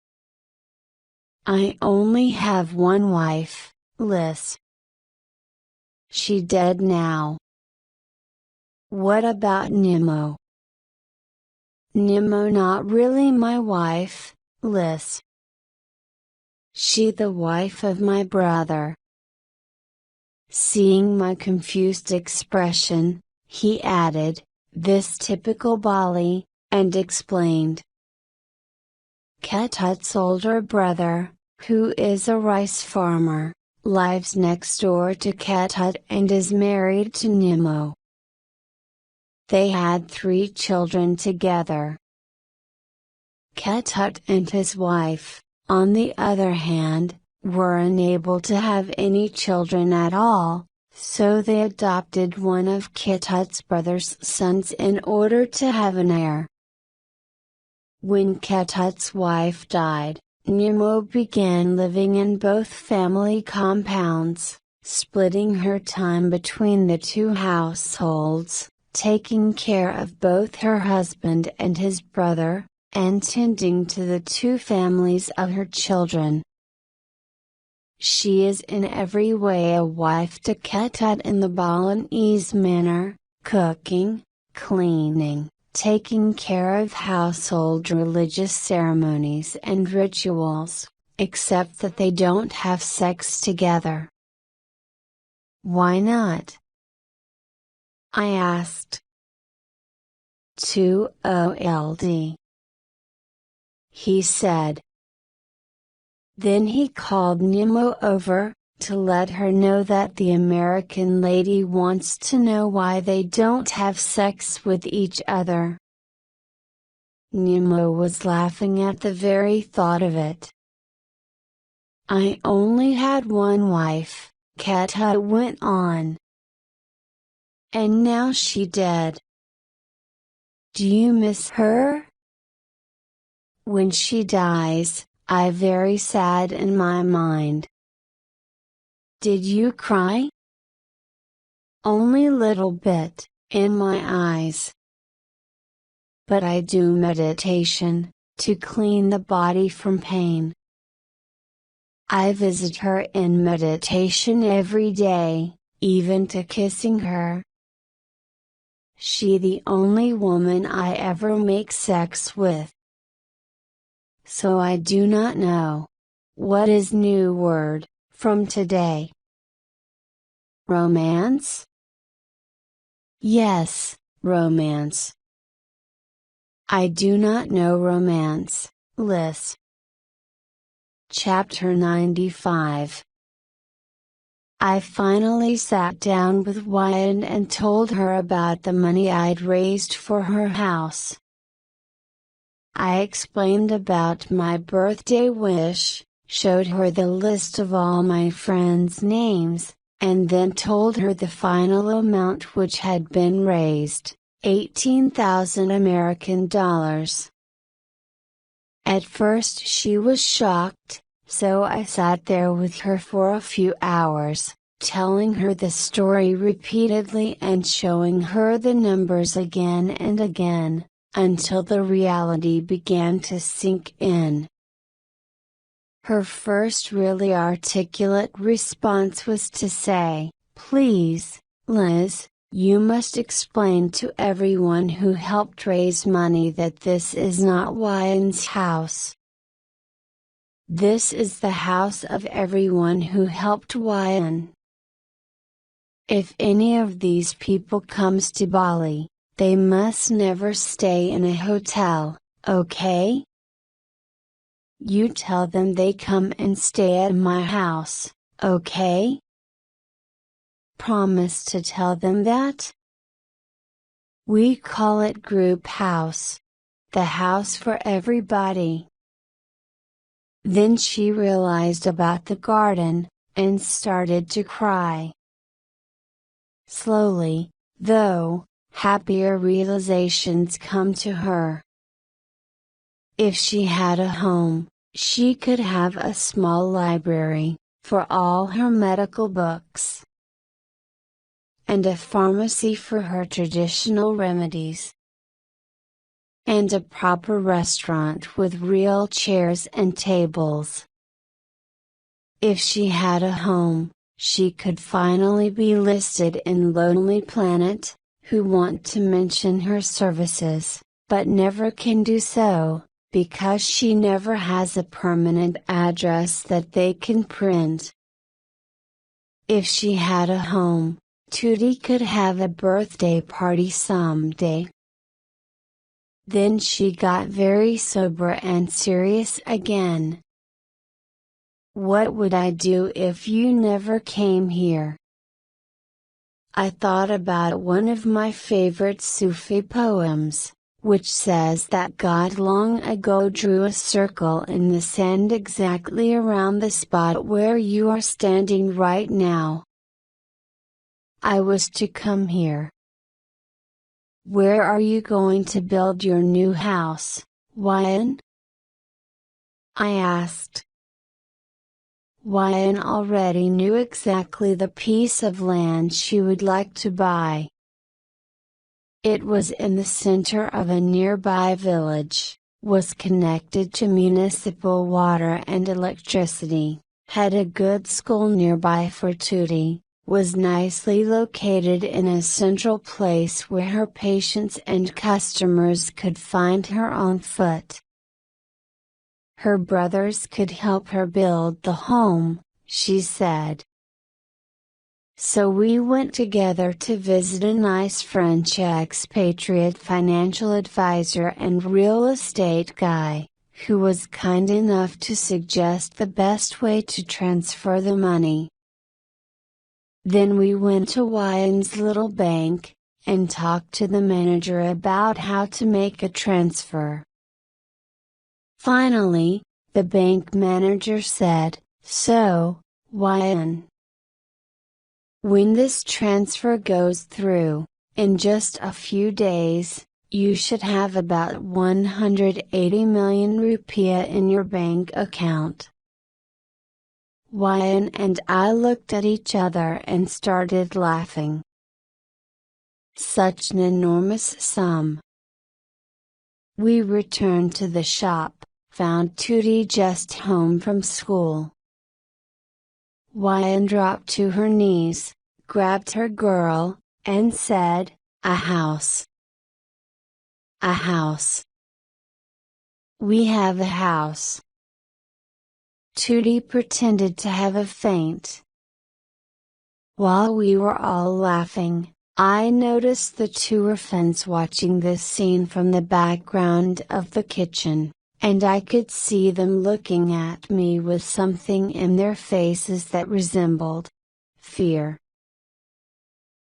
"I only have one wife, Liz. She dead now." "What about Nemo?" "Nemo not really my wife, Liz. She the wife of my brother." Seeing my confused expression, he added, this typical Bali, and explained. Ketut's older brother, who is a rice farmer, lives next door to Ketut and is married to Nemo. They had 3 children together. Ketut and his wife, on the other hand, were unable to have any children at all, so they adopted one of Ketut's brother's sons in order to have an heir. When Ketut's wife died, Nemo began living in both family compounds, splitting her time between the two households, taking care of both her husband and his brother, and tending to the two families of her children. She is in every way a wife to Ketut in the Balinese manner, cooking, cleaning, taking care of household religious ceremonies and rituals, except that they don't have sex together. Why not? I asked. "Too old," he said. Then he called Nemo over, to let her know that the American lady wants to know why they don't have sex with each other. Nemo was laughing at the very thought of it. "I only had one wife," Ketut went on. "And now she dead. Do you miss her? When she dies, I very sad in my mind." "Did you cry?" "Only little bit, in my eyes. But I do meditation, to clean the body from pain. I visit her in meditation every day, even to kissing her. She the only woman I ever make sex with. So I do not know. What is new word, from today? Romance? Yes, romance. I do not know romance, Liz. Chapter 95. I finally sat down with Wyan and told her about the money I'd raised for her house. I explained about my birthday wish, showed her the list of all my friends' names, and then told her the final amount which had been raised, 18,000 American dollars. At first she was shocked, so I sat there with her for a few hours, telling her the story repeatedly and showing her the numbers again and again, until the reality began to sink in. Her first really articulate response was to say, "Please, Liz, you must explain to everyone who helped raise money that this is not Wyan's house. This is the house of everyone who helped Wyan. If any of these people comes to Bali, they must never stay in a hotel, okay? You tell them they come and stay at my house, okay? Promise to tell them that? We call it group house. The house for everybody." Then she realized about the garden, and started to cry. Slowly, though, happier realizations come to her. If she had a home, she could have a small library, for all her medical books. And a pharmacy for her traditional remedies. And a proper restaurant with real chairs and tables. If she had a home, she could finally be listed in Lonely Planet, who want to mention her services, but never can do so, because she never has a permanent address that they can print. If she had a home, Tootie could have a birthday party someday. Then she got very sober and serious again. "What would I do if you never came here?" I thought about one of my favorite Sufi poems, which says that God long ago drew a circle in the sand exactly around the spot where you are standing right now. I was to come here. Where are you going to build your new house, Wyan? I asked. Wyan already knew exactly the piece of land she would like to buy. It was in the center of a nearby village, was connected to municipal water and electricity, had a good school nearby for Tootie, was nicely located in a central place where her patients and customers could find her on foot. Her brothers could help her build the home, she said. So we went together to visit a nice French expatriate financial advisor and real estate guy, who was kind enough to suggest the best way to transfer the money. Then we went to Wyan's little bank, and talked to the manager about how to make a transfer. Finally, the bank manager said, "So, Wyan, when this transfer goes through, in just a few days, you should have about 180 million rupiah in your bank account." Wyan and I looked at each other and started laughing. Such an enormous sum. We returned to the shop, found Tootie just home from school. Wyan dropped to her knees, grabbed her girl, and said, "A house. A house. We have a house." Tootie pretended to have a faint. While we were all laughing, I noticed the two orphans watching this scene from the background of the kitchen, and I could see them looking at me with something in their faces that resembled fear.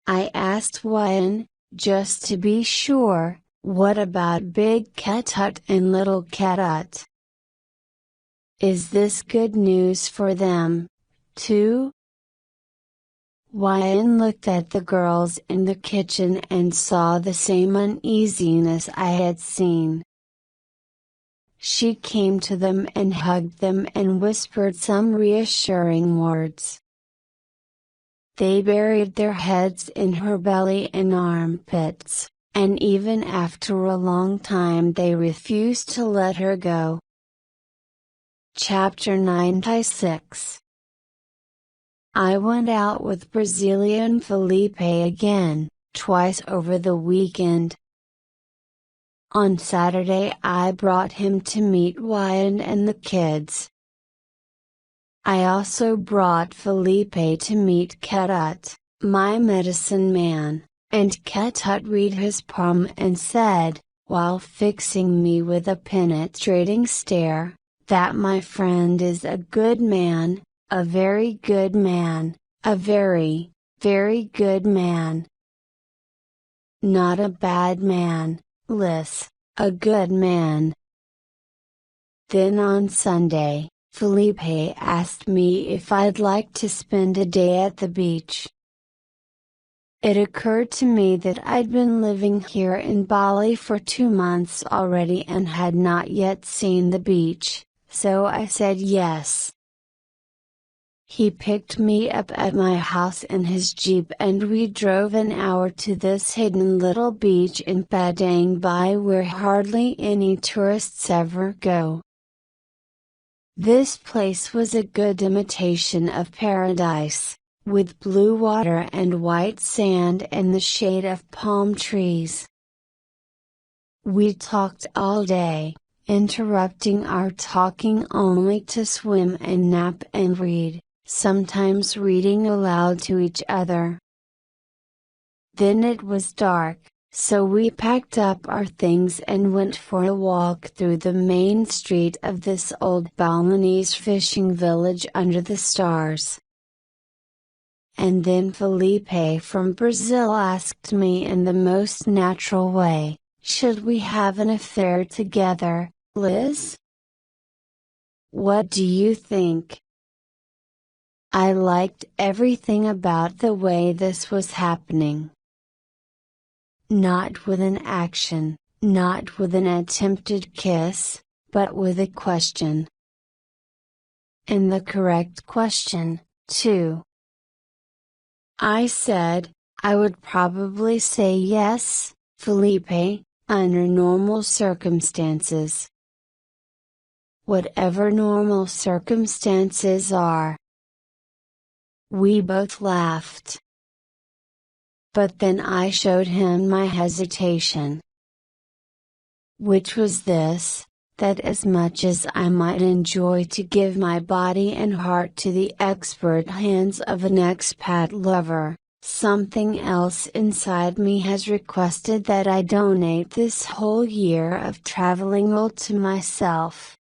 I asked Wyan, just to be sure, what about Big Ketut and Little Ketut? Is this good news for them, too? Wyan looked at the girls in the kitchen and saw the same uneasiness I had seen. She came to them and hugged them and whispered some reassuring words. They buried their heads in her belly and armpits, and even after a long time they refused to let her go. Chapter 96. I went out with Brazilian Felipe again, twice over the weekend. On Saturday I brought him to meet Wyan and the kids. I also brought Felipe to meet Ketut, my medicine man, and Ketut read his palm and said, while fixing me with a penetrating stare, that my friend is a good man, a very good man, a very, very good man. Not a bad man, Liz, a good man. Then on Sunday, Felipe asked me if I'd like to spend a day at the beach. It occurred to me that I'd been living here in Bali for 2 months already and had not yet seen the beach, so I said yes. He picked me up at my house in his Jeep and we drove an hour to this hidden little beach in Padang Bai where hardly any tourists ever go. This place was a good imitation of paradise, with blue water and white sand and the shade of palm trees. We talked all day, interrupting our talking only to swim and nap and read, sometimes reading aloud to each other. Then it was dark, so we packed up our things and went for a walk through the main street of this old Balinese fishing village under the stars. And then Felipe from Brazil asked me in the most natural way, Should we have an affair together, Liz? What do you think? I liked everything about the way this was happening. Not with an action, not with an attempted kiss, but with a question. And the correct question, too. I said, I would probably say yes, Felipe, under normal circumstances. Whatever normal circumstances are. We both laughed. But then I showed him my hesitation. Which was this, that as much as I might enjoy to give my body and heart to the expert hands of an expat lover, something else inside me has requested that I donate this whole year of traveling all to myself.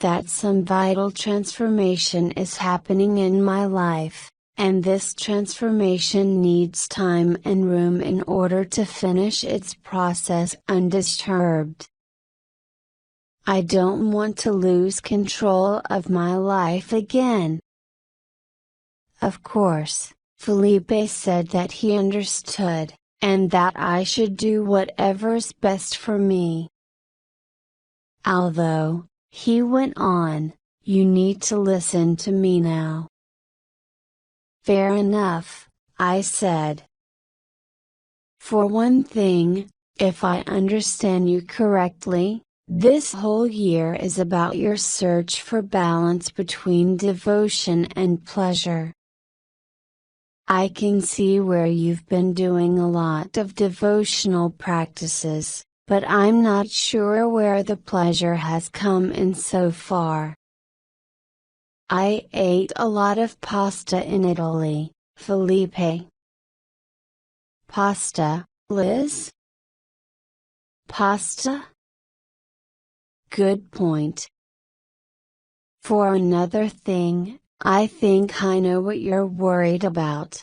That some vital transformation is happening in my life, and this transformation needs time and room in order to finish its process undisturbed. I don't want to lose control of my life again. Of course, Felipe said that he understood, and that I should do whatever's best for me. Although, he went on, you need to listen to me now. Fair enough, I said. For one thing, if I understand you correctly, this whole year is about your search for balance between devotion and pleasure. I can see where you've been doing a lot of devotional practices, but I'm not sure where the pleasure has come in so far. I ate a lot of pasta in Italy, Felipe. Pasta, Liz? Pasta? Good point. For another thing, I think I know what you're worried about.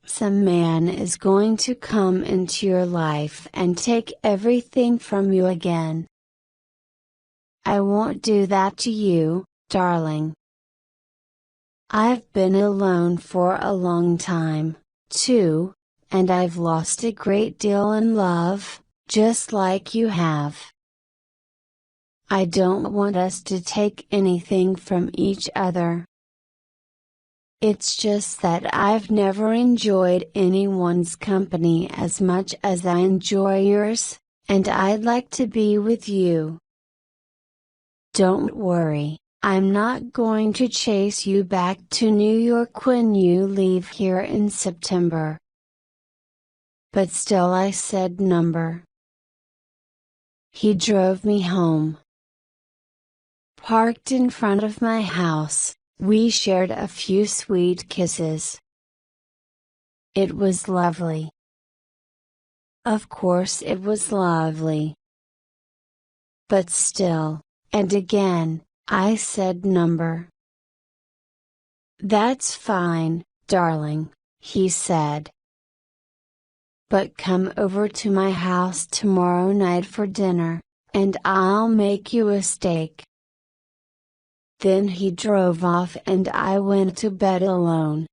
Some man is going to come into your life and take everything from you again. I won't do that to you, darling. I've been alone for a long time, too, and I've lost a great deal in love, just like you have. I don't want us to take anything from each other. It's just that I've never enjoyed anyone's company as much as I enjoy yours, and I'd like to be with you. Don't worry, I'm not going to chase you back to New York when you leave here in September. But still I said number. He drove me home. Parked in front of my house, we shared a few sweet kisses. It was lovely. Of course it was lovely. But still, and again, I said number. That's fine, darling, he said. But come over to my house tomorrow night for dinner, and I'll make you a steak. Then he drove off and I went to bed alone.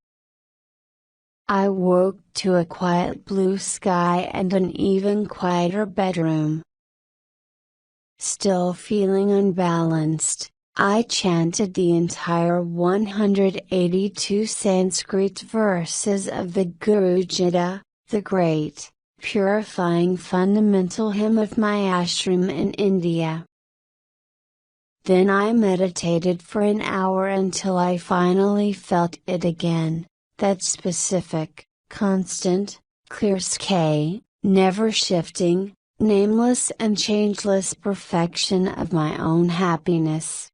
I woke to a quiet blue sky and an even quieter bedroom. Still feeling unbalanced, I chanted the entire 182 Sanskrit verses of the Guru Gita, the great, purifying fundamental hymn of my ashram in India. Then I meditated for an hour until I finally felt it again, that specific, constant, clear sky, never shifting, nameless and changeless perfection of my own happiness.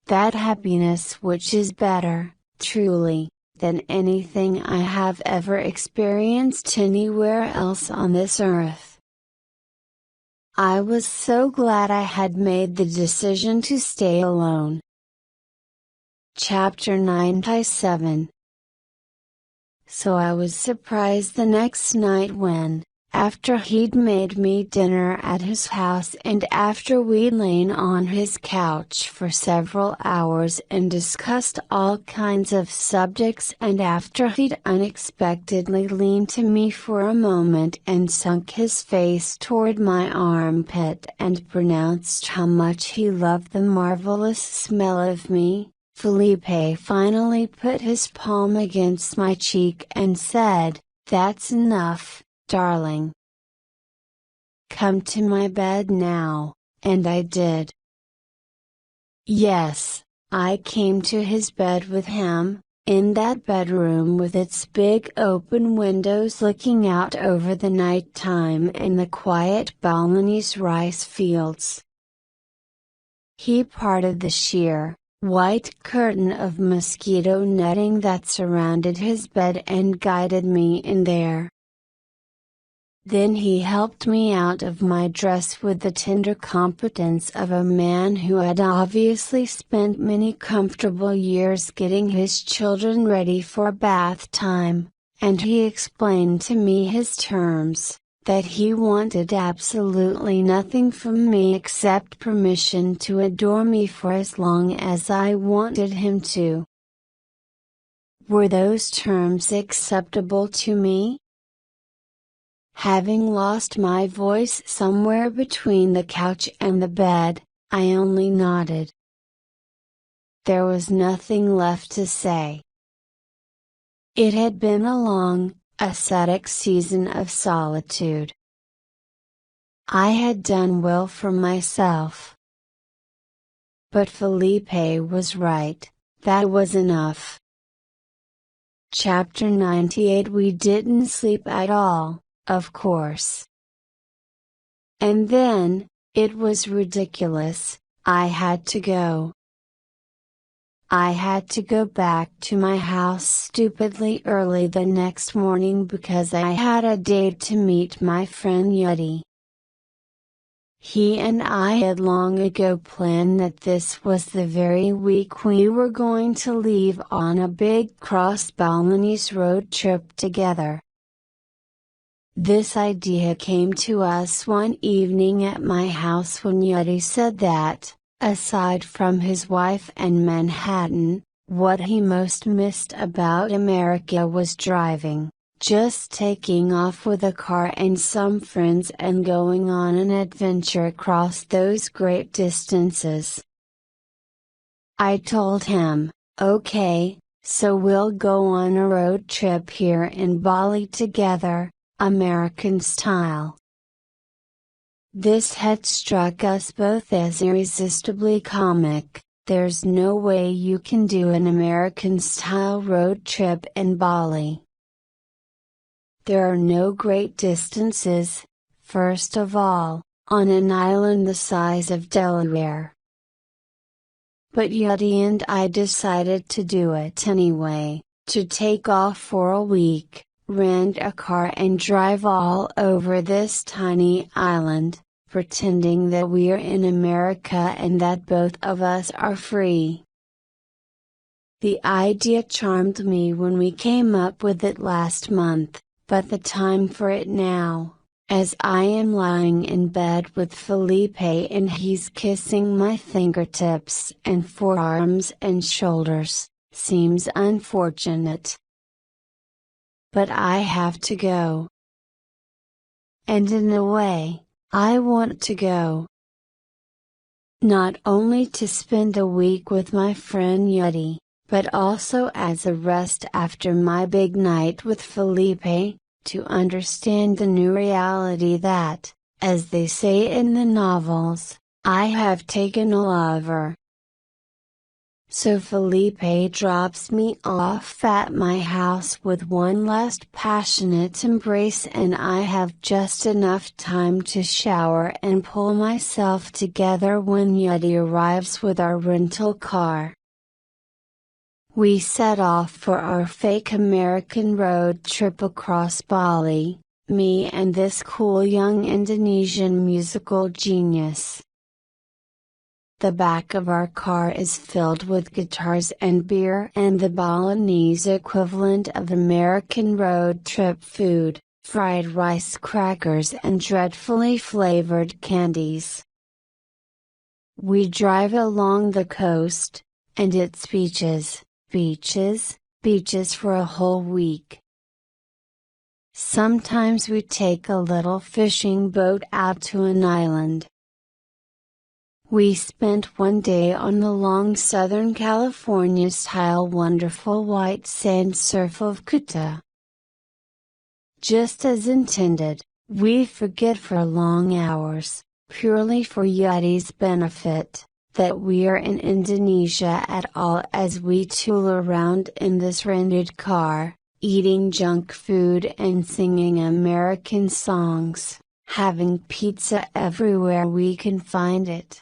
That happiness which is better, truly, than anything I have ever experienced anywhere else on this earth. I was so glad I had made the decision to stay alone. Chapter 97. so I was surprised the next night when, after he'd made me dinner at his house and after we'd lain on his couch for several hours and discussed all kinds of subjects, and after he'd unexpectedly leaned to me for a moment and sunk his face toward my armpit and pronounced how much he loved the marvelous smell of me, Felipe finally put his palm against my cheek and said, "That's enough, darling. Come to my bed now," and I did. Yes, I came to his bed with him, in that bedroom with its big open windows looking out over the night time and the quiet Balinese rice fields. He parted the sheer, white curtain of mosquito netting that surrounded his bed and guided me in there. Then he helped me out of my dress with the tender competence of a man who had obviously spent many comfortable years getting his children ready for bath time, and he explained to me his terms, that he wanted absolutely nothing from me except permission to adore me for as long as I wanted him to. Were those terms acceptable to me? Having lost my voice somewhere between the couch and the bed, I only nodded. There was nothing left to say. It had been a long, ascetic season of solitude. I had done well for myself. But Felipe was right, that was enough. Chapter 98. We didn't sleep at all, of course. And then, it was ridiculous, I had to go. I had to go back to my house stupidly early the next morning because I had a date to meet my friend Yeti. He and I had long ago planned that this was the very week we were going to leave on a big cross-Balinese road trip together. This idea came to us one evening at my house when Yeti said that, aside from his wife and Manhattan, what he most missed about America was driving, just taking off with a car and some friends and going on an adventure across those great distances. I told him, "Okay, so we'll go on a road trip here in Bali together, American style." This had struck us both as irresistibly comic. There's no way you can do an American style road trip in Bali. There are no great distances, first of all, on an island the size of Delaware. But Yeti and I decided to do it anyway, to take off for a week, rent a car and drive all over this tiny island, pretending that we're in America and that both of us are free. The idea charmed me when we came up with it last month, but the time for it now, as I am lying in bed with Felipe and he's kissing my fingertips and forearms and shoulders, seems unfortunate. But I have to go. And in a way, I want to go. Not only to spend a week with my friend Yeti, but also as a rest after my big night with Felipe, to understand the new reality that, as they say in the novels, I have taken a lover. So Felipe drops me off at my house with one last passionate embrace and I have just enough time to shower and pull myself together when Yeti arrives with our rental car. We set off for our fake American road trip across Bali, me and this cool young Indonesian musical genius. The back of our car is filled with guitars and beer and the Bolognese equivalent of American road trip food, fried rice crackers and dreadfully flavored candies. We drive along the coast, and it's beaches, beaches, beaches for a whole week. Sometimes we take a little fishing boat out to an island. We spent one day on the long Southern California-style wonderful white sand surf of Kuta. Just as intended, we forget for long hours, purely for Yeti's benefit, that we are in Indonesia at all as we tool around in this rented car, eating junk food and singing American songs, having pizza everywhere we can find it.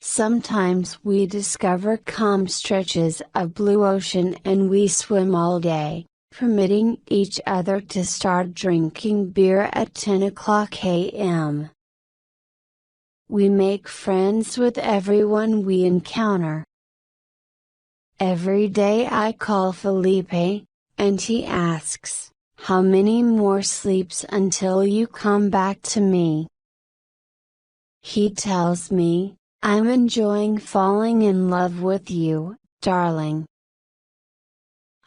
Sometimes we discover calm stretches of blue ocean and we swim all day, permitting each other to start drinking beer at 10 o'clock a.m. We make friends with everyone we encounter. Every day I call Felipe, and he asks, "How many more sleeps until you come back to me?" He tells me, "I'm enjoying falling in love with you, darling."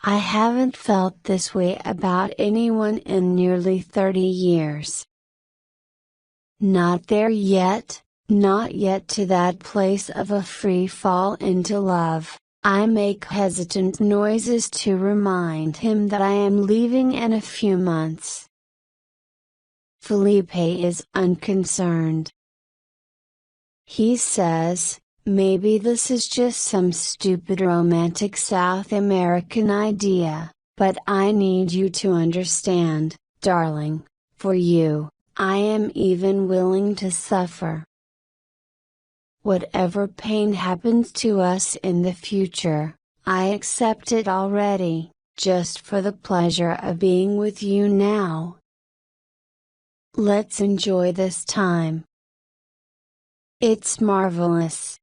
I haven't felt this way about anyone in nearly 30 years. Not there yet, not yet to that place of a free fall into love. I make hesitant noises to remind him that I am leaving in a few months. Felipe is unconcerned. He says, "Maybe this is just some stupid romantic South American idea, but I need you to understand, darling, for you, I am even willing to suffer. Whatever pain happens to us in the future, I accept it already, just for the pleasure of being with you now. Let's enjoy this time. It's marvelous."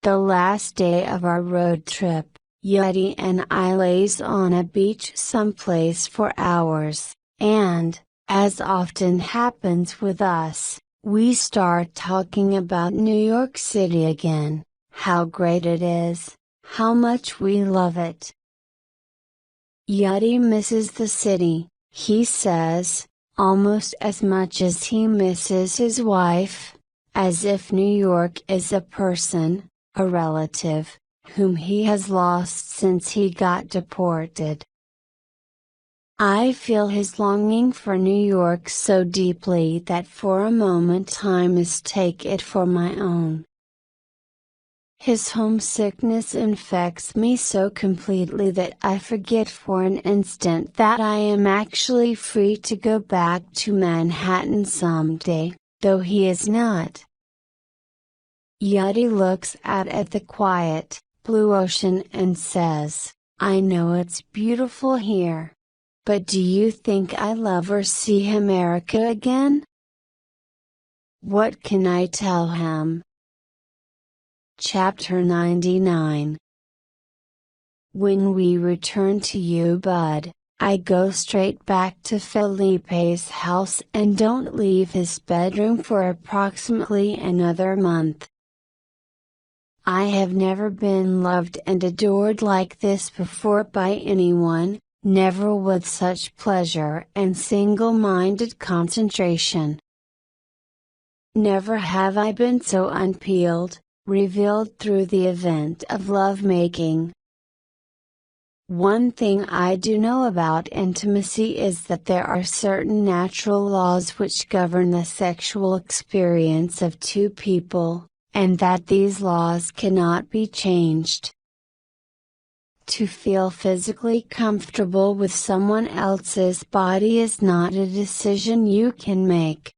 The last day of our road trip, Yeti and I lays on a beach someplace for hours, and, as often happens with us, we start talking about New York City again, how great it is, how much we love it. Yeti misses the city, he says, almost as much as he misses his wife, as if New York is a person, a relative, whom he has lost since he got deported. I feel his longing for New York so deeply that for a moment I mistake it for my own. His homesickness infects me so completely that I forget for an instant that I am actually free to go back to Manhattan someday, though he is not. Yeti looks out at the quiet, blue ocean and says, "I know it's beautiful here. But do you think I'll ever see America again?" What can I tell him? Chapter 99. When we return to you, Bud, I go straight back to Felipe's house and don't leave his bedroom for approximately another month. I have never been loved and adored like this before by anyone, never with such pleasure and single-minded concentration. Never have I been so unpeeled, revealed through the event of love-making. One thing I do know about intimacy is that there are certain natural laws which govern the sexual experience of two people, and that these laws cannot be changed. To feel physically comfortable with someone else's body is not a decision you can make.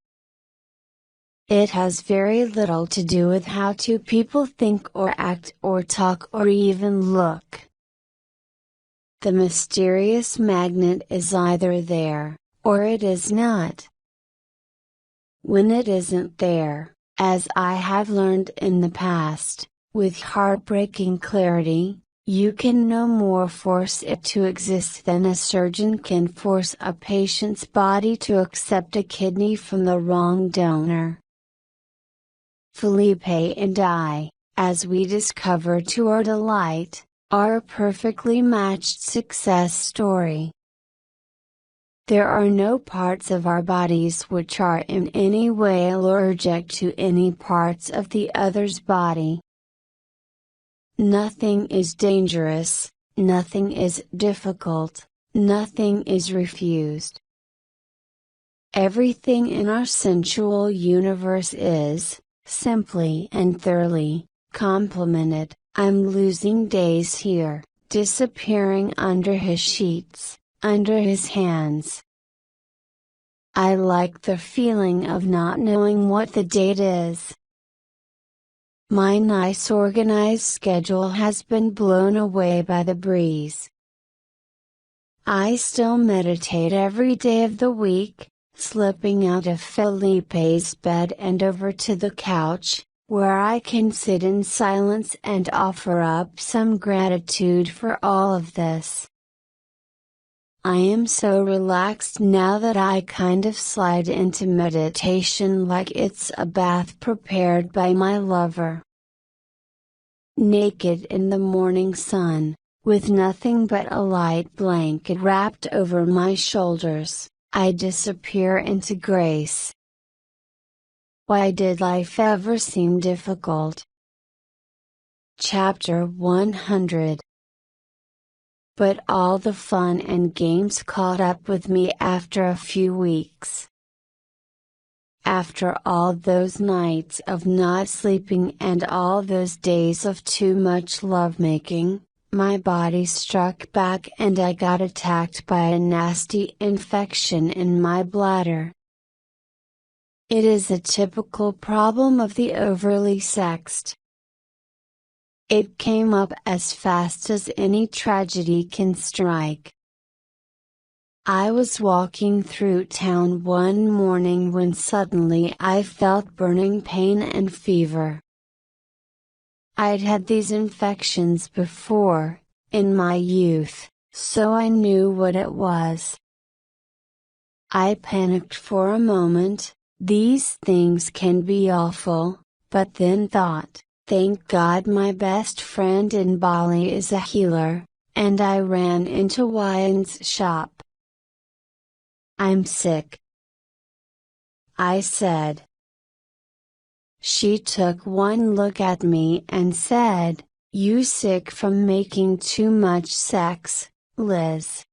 It has very little to do with how two people think or act or talk or even look. The mysterious magnet is either there, or it is not. When it isn't there, As I have learned in the past, with heartbreaking clarity, you can no more force it to exist than a surgeon can force a patient's body to accept a kidney from the wrong donor. Felipe and I, as we discover to our delight, are a perfectly matched success story. There are no parts of our bodies which are in any way allergic to any parts of the other's body. Nothing is dangerous, nothing is difficult, nothing is refused. Everything in our sensual universe is, simply and thoroughly, complimented. I'm losing days here, disappearing under his sheets, under his hands. I like the feeling of not knowing what the date is. My nice organized schedule has been blown away by the breeze. I still meditate every day of the week, slipping out of Felipe's bed and over to the couch, where I can sit in silence and offer up some gratitude for all of this. I am so relaxed now that I kind of slide into meditation like it's a bath prepared by my lover. Naked in the morning sun, with nothing but a light blanket wrapped over my shoulders, I disappear into grace. Why did life ever seem difficult? Chapter 100. But all the fun and games caught up with me after a few weeks. After all those nights of not sleeping and all those days of too much lovemaking, my body struck back and I got attacked by a nasty infection in my bladder. It is a typical problem of the overly sexed. It came up as fast as any tragedy can strike. I was walking through town one morning when suddenly I felt burning pain and fever. I'd had these infections before, in my youth, so I knew what it was. I panicked for a moment. These things can be awful, but then thought, thank God my best friend in Bali is a healer, and I ran into Ryan's shop. I'm sick, I said. She took one look at me and said, you sick from making too much sex, Liz?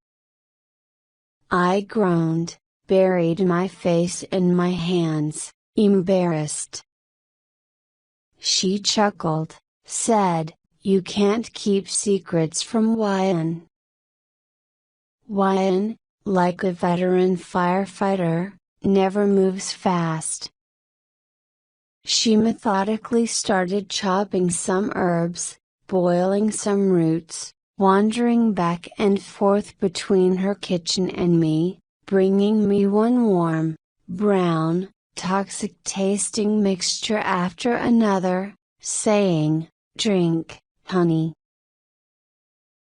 I groaned, buried my face in my hands, embarrassed. She chuckled, said, you can't keep secrets from Ryan. Ryan, like a veteran firefighter, never moves fast. She methodically started chopping some herbs, boiling some roots, wandering back and forth between her kitchen and me, bringing me one warm, brown, toxic-tasting mixture after another, saying, drink, honey.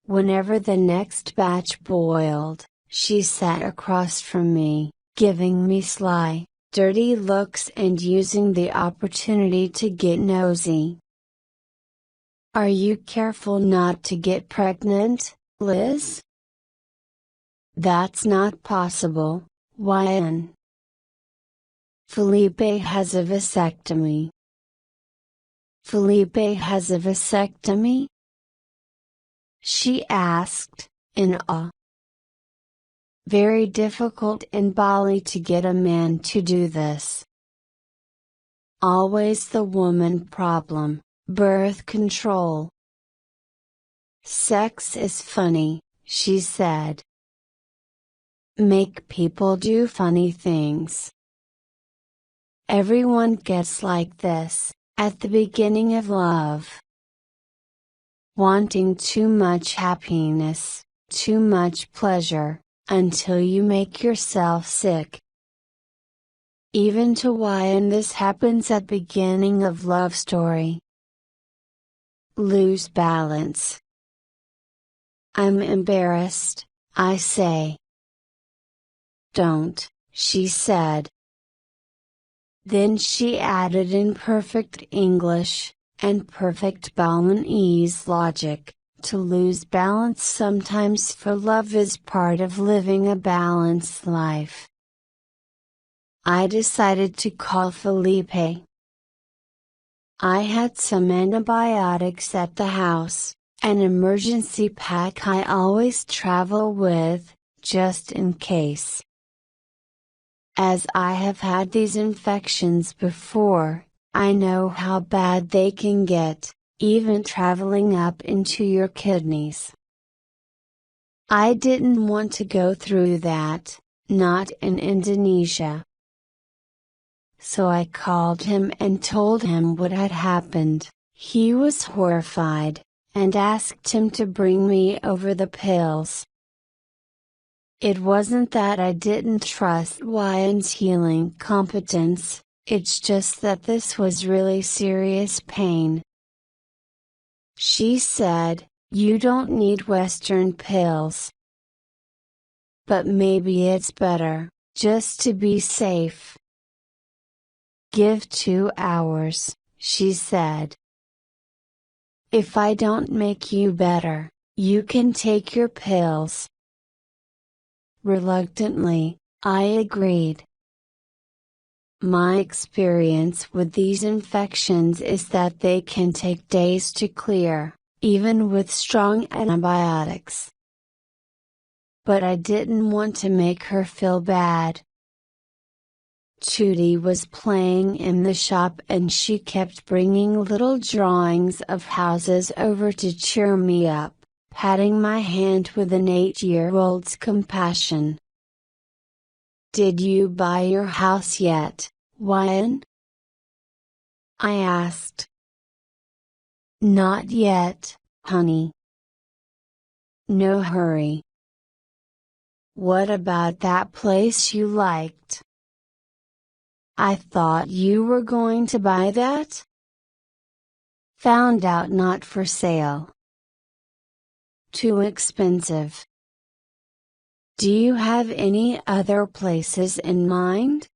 Whenever the next batch boiled, she sat across from me, giving me sly, dirty looks and using the opportunity to get nosy. Are you careful not to get pregnant, Liz? That's not possible, Ryan. Felipe has a vasectomy. Felipe has a vasectomy? She asked, in awe. Very difficult in Bali to get a man to do this. Always the woman problem, birth control. Sex is funny, she said. Make people do funny things. Everyone gets like this, at the beginning of love. Wanting too much happiness, too much pleasure, until you make yourself sick. Even to why, and this happens at beginning of love story. Lose balance. I'm embarrassed, I say. Don't, she said. Then she added in perfect English, and perfect Balinese logic, to lose balance sometimes for love is part of living a balanced life. I decided to call Felipe. I had some antibiotics at the house, an emergency pack I always travel with, just in case. As I have had these infections before, I know how bad they can get, even traveling up into your kidneys. I didn't want to go through that, not in Indonesia. So I called him and told him what had happened. He was horrified, and asked him to bring me over the pills. It wasn't that I didn't trust Ryan's healing competence, it's just that this was really serious pain. She said, "You don't need Western pills. But maybe it's better, just to be safe. Give 2 hours," she said. "If I don't make you better, you can take your pills." Reluctantly, I agreed. My experience with these infections is that they can take days to clear, even with strong antibiotics. But I didn't want to make her feel bad. Judy was playing in the shop and she kept bringing little drawings of houses over to cheer me up, patting my hand with an 8-year-old's compassion. "Did you buy your house yet, Ryan?" I asked. "Not yet, honey." "No hurry." "What about that place you liked?" "I thought you were going to buy that?" "Found out not for sale. Too expensive." "Do you have any other places in mind?"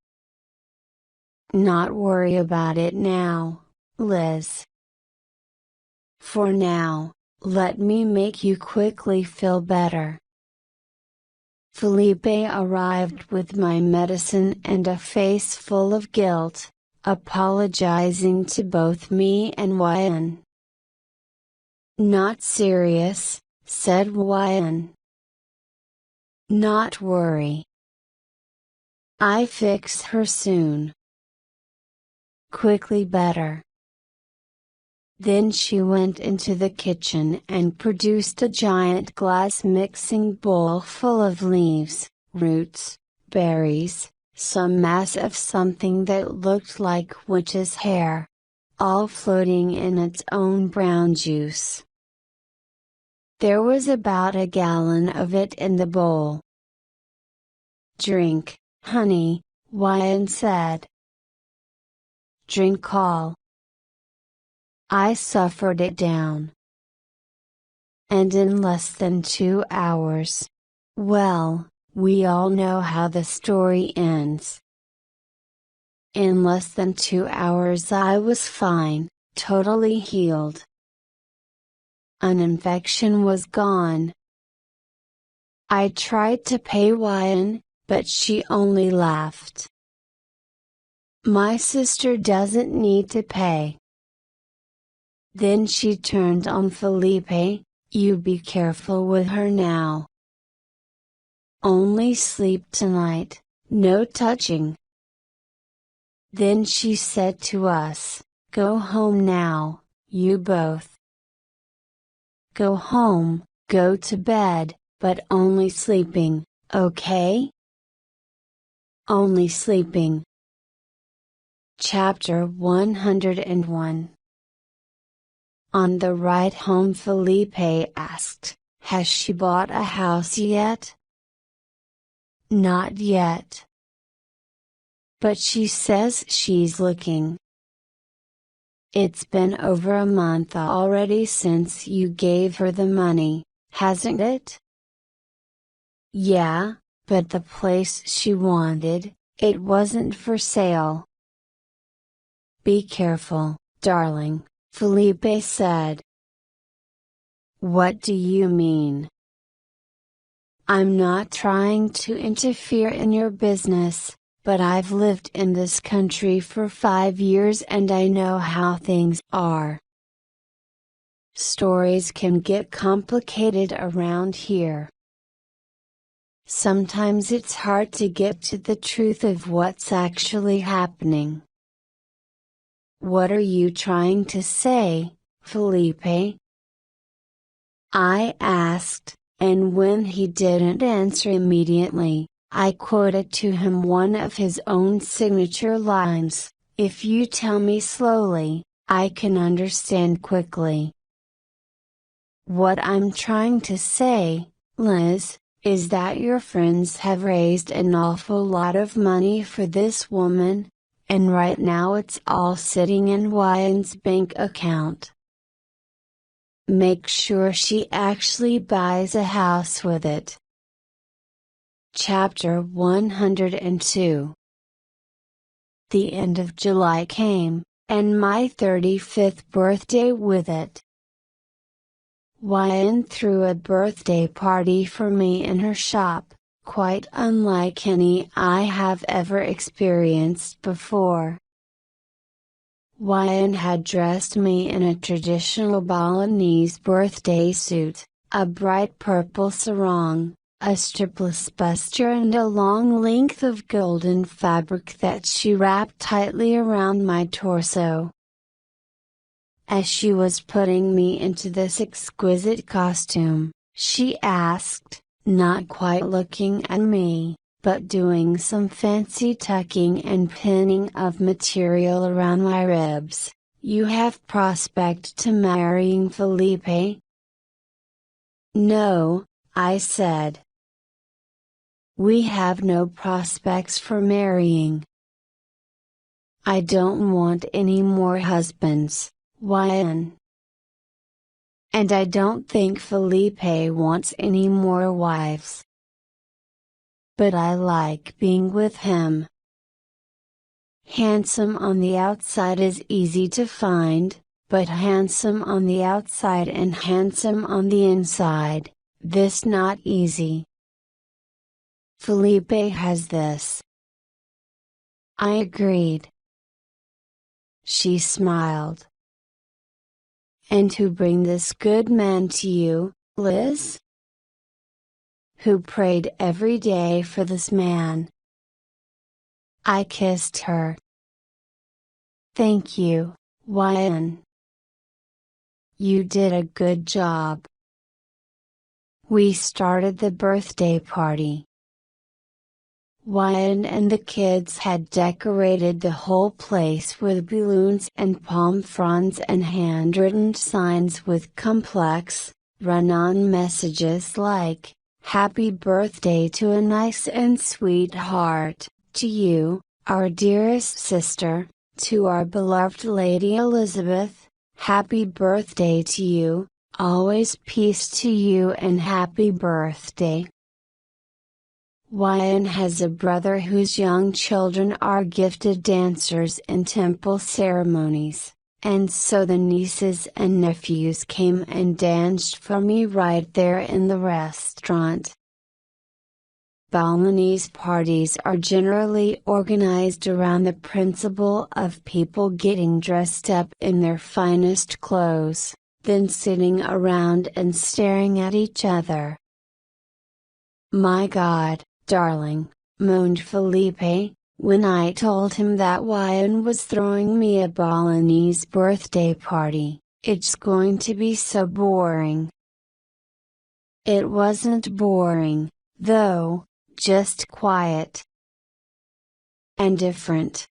"Not worry about it now, Liz. For now, let me make you quickly feel better." Felipe arrived with my medicine and a face full of guilt, apologizing to both me and Ryan. "Not serious," said Ryan. "Not worry. I fix her soon. Quickly better." Then she went into the kitchen and produced a giant glass mixing bowl full of leaves, roots, berries, some mass of something that looked like witch's hair. All floating in its own brown juice. There was about a gallon of it in the bowl. "Drink, honey," Ryan said. "Drink all." I suffered it down. And in less than 2 hours. Well, we all know how the story ends. In less than 2 hours I was fine, totally healed. An infection was gone. I tried to pay Ryan, but she only laughed. "My sister doesn't need to pay." Then she turned on Felipe, "You be careful with her now. Only sleep tonight, no touching." Then she said to us, "Go home now, you both. Go home, go to bed, but only sleeping, okay? Only sleeping." Chapter 101. On the ride home Felipe asked, "Has she bought a house yet?" "Not yet." but she says she's looking. It's been over a month already since you gave her the money, hasn't it? Yeah, but the place she wanted, it wasn't for sale. Be careful, darling, Felipe said. What do you mean? I'm not trying to interfere in your business, but I've lived in this country for 5 years and I know how things are. Stories can get complicated around here. Sometimes it's hard to get to the truth of what's actually happening. What are you trying to say, Felipe? I asked, and when he didn't answer immediately, I quoted to him one of his own signature lines, "If you tell me slowly, I can understand quickly." What I'm trying to say, Liz, is that your friends have raised an awful lot of money for this woman, and right now it's all sitting in Ryan's bank account. Make sure she actually buys a house with it. Chapter 102. The end of July came, and my 35th birthday with it. Ryan threw a birthday party for me in her shop, quite unlike any I have ever experienced before. Ryan had dressed me in a traditional Balinese birthday suit, a bright purple sarong, a strapless bustier and a long length of golden fabric that she wrapped tightly around my torso. As she was putting me into this exquisite costume, she asked, not quite looking at me, but doing some fancy tucking and pinning of material around my ribs, "You have prospect to marrying Felipe?" "No," I said. "We have no prospects for marrying. I don't want any more husbands, Ryan. And I don't think Felipe wants any more wives. But I like being with him. Handsome on the outside is easy to find, but handsome on the outside and handsome on the inside, this not easy. Felipe has this." I agreed. She smiled. "And who bring this good man to you, Liz? Who prayed every day for this man?" I kissed her. "Thank you, Ryan. You did a good job." We started the birthday party. Ryan and the kids had decorated the whole place with balloons and palm fronds and handwritten signs with complex, run-on messages like, "Happy birthday to a nice and sweet heart, to you, our dearest sister, to our beloved Lady Elizabeth, happy birthday to you, always peace to you and happy birthday." Ryan has a brother whose young children are gifted dancers in temple ceremonies, and so the nieces and nephews came and danced for me right there in the restaurant. Balinese parties are generally organized around the principle of people getting dressed up in their finest clothes, then sitting around and staring at each other. "My God, darling," moaned Felipe, when I told him that Ryan was throwing me a Balinese birthday party, "it's going to be so boring." It wasn't boring, though, just quiet. And different.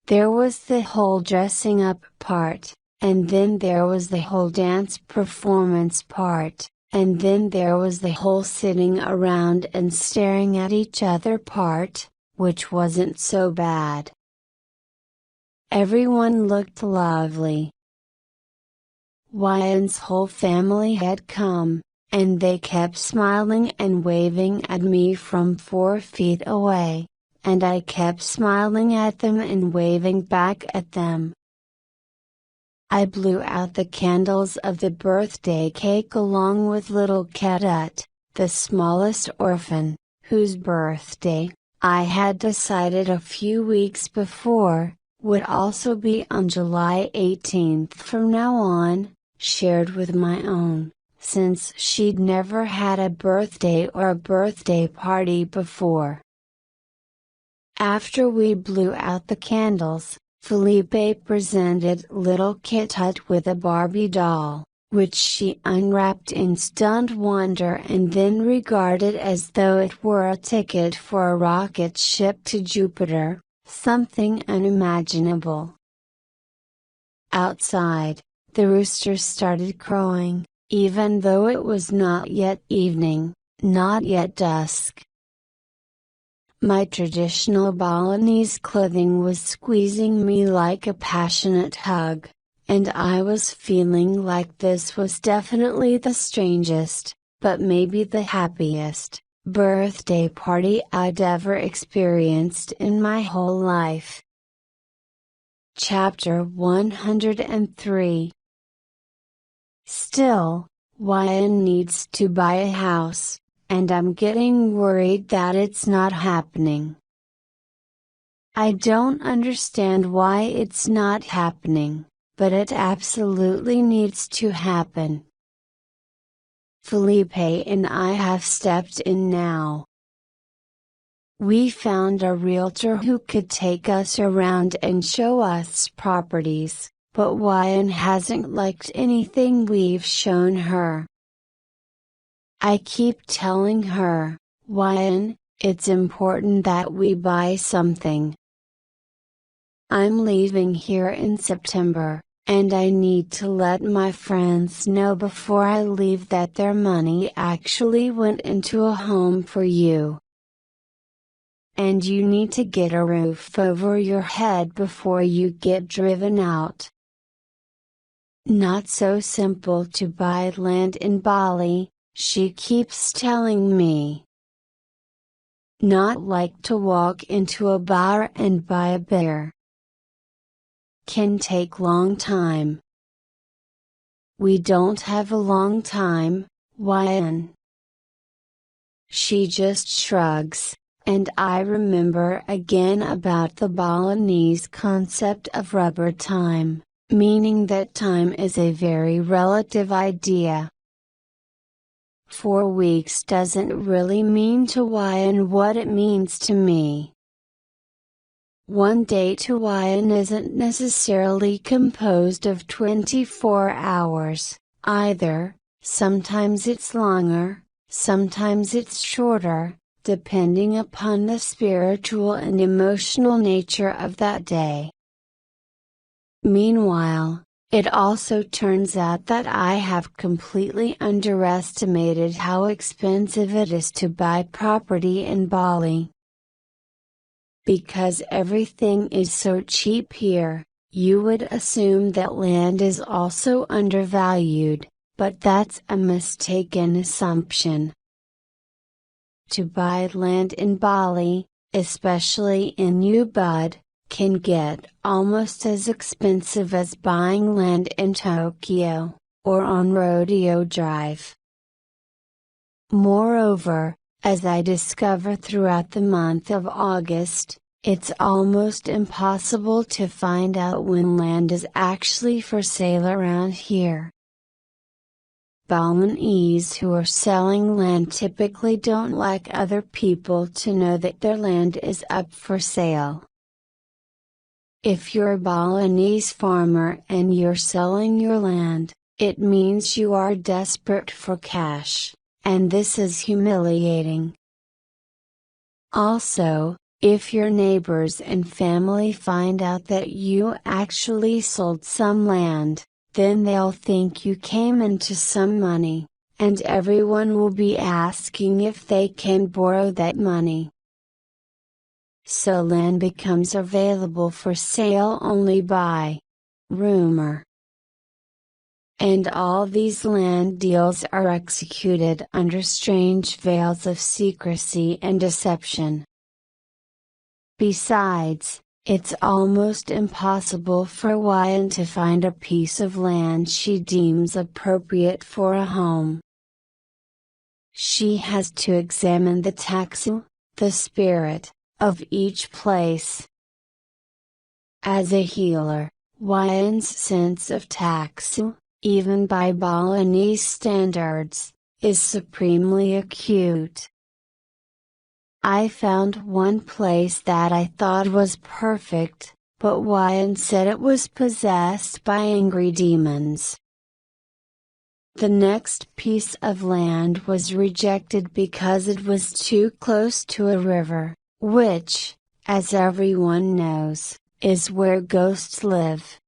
There was the whole dressing up part, and then there was the whole dance performance part. And then there was the whole sitting around and staring at each other part, which wasn't so bad. Everyone looked lovely. Ryan's whole family had come, and they kept smiling and waving at me from 4 feet away, and I kept smiling at them and waving back at them. I blew out the candles of the birthday cake along with little Cadet, the smallest orphan, whose birthday, I had decided a few weeks before, would also be on July 18th from now on, shared with my own, since she'd never had a birthday or a birthday party before. After we blew out the candles, Felipe presented little Kit with a Barbie doll, which she unwrapped in stunned wonder and then regarded as though it were a ticket for a rocket ship to Jupiter, something unimaginable. Outside, the rooster started crowing, even though it was not yet evening, not yet dusk. My traditional Balinese clothing was squeezing me like a passionate hug, and I was feeling like this was definitely the strangest, but maybe the happiest, birthday party I'd ever experienced in my whole life. Chapter 103. Still, Ryan needs to buy a house, and I'm getting worried that it's not happening. I don't understand why it's not happening, but it absolutely needs to happen. Felipe and I have stepped in now. We found a realtor who could take us around and show us properties, but Ryan hasn't liked anything we've shown her. I keep telling her, Ryan, it's important that we buy something. I'm leaving here in September, and I need to let my friends know before I leave that their money actually went into a home for you. And you need to get a roof over your head before you get driven out. Not so simple to buy land in Bali, she keeps telling me. Not like to walk into a bar and buy a beer. Can take long time. We don't have a long time, Ryan. She just shrugs, and I remember again about the Balinese concept of rubber time, meaning that time is a very relative idea. 4 weeks doesn't really mean to Ryan what it means to me. One day to Ryan isn't necessarily composed of 24 hours, either. Sometimes it's longer, sometimes it's shorter, depending upon the spiritual and emotional nature of that day. Meanwhile, it also turns out that I have completely underestimated how expensive it is to buy property in Bali. Because everything is so cheap here, you would assume that land is also undervalued, but that's a mistaken assumption. To buy land in Bali, especially in Ubud, can get almost as expensive as buying land in Tokyo, or on Rodeo Drive. Moreover, as I discover throughout the month of August, it's almost impossible to find out when land is actually for sale around here. Balinese who are selling land typically don't like other people to know that their land is up for sale. If you're a Balinese farmer and you're selling your land, it means you are desperate for cash, and this is humiliating. Also, if your neighbors and family find out that you actually sold some land, then they'll think you came into some money, and everyone will be asking if they can borrow that money. so land becomes available for sale only by rumor. And all these land deals are executed under strange veils of secrecy and deception. Besides, it's almost impossible for Wyan to find a piece of land she deems appropriate for a home. She has to examine the taxu, the spirit, of each place. As a healer, Wyan's sense of taxu, even by Balinese standards, is supremely acute. I found one place that I thought was perfect, but Wyan said it was possessed by angry demons. The next piece of land was rejected because it was too close to a river, which, as everyone knows, is where ghosts live.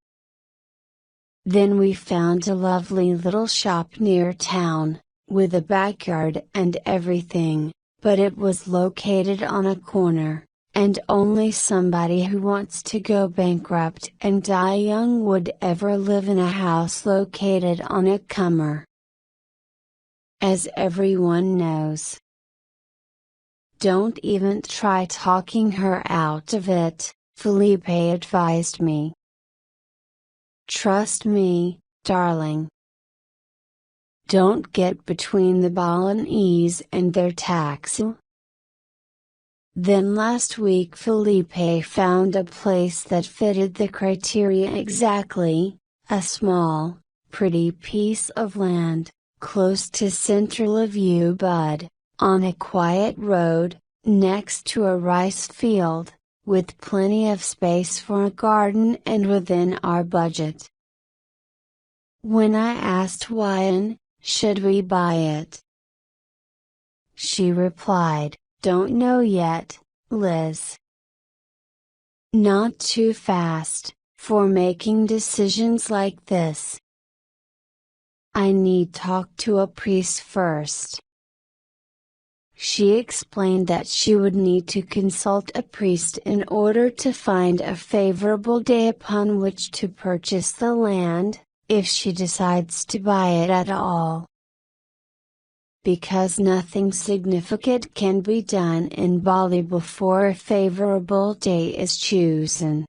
Then we found a lovely little shop near town, with a backyard and everything, but it was located on a corner, and only somebody who wants to go bankrupt and die young would ever live in a house located on a corner. As everyone knows. Don't even try talking her out of it, Felipe advised me. Trust me, darling. Don't get between the Balinese and their taxu. Then last week Felipe found a place that fitted the criteria exactly, a small, pretty piece of land, close to Central View Bud, on a quiet road, next to a rice field, with plenty of space for a garden and within our budget. When I asked Wyan, should we buy it? She replied, don't know yet, Liz. Not too fast, for making decisions like this. I need talk to a priest first. She explained that she would need to consult a priest in order to find a favorable day upon which to purchase the land, if she decides to buy it at all. Because nothing significant can be done in Bali before a favorable day is chosen.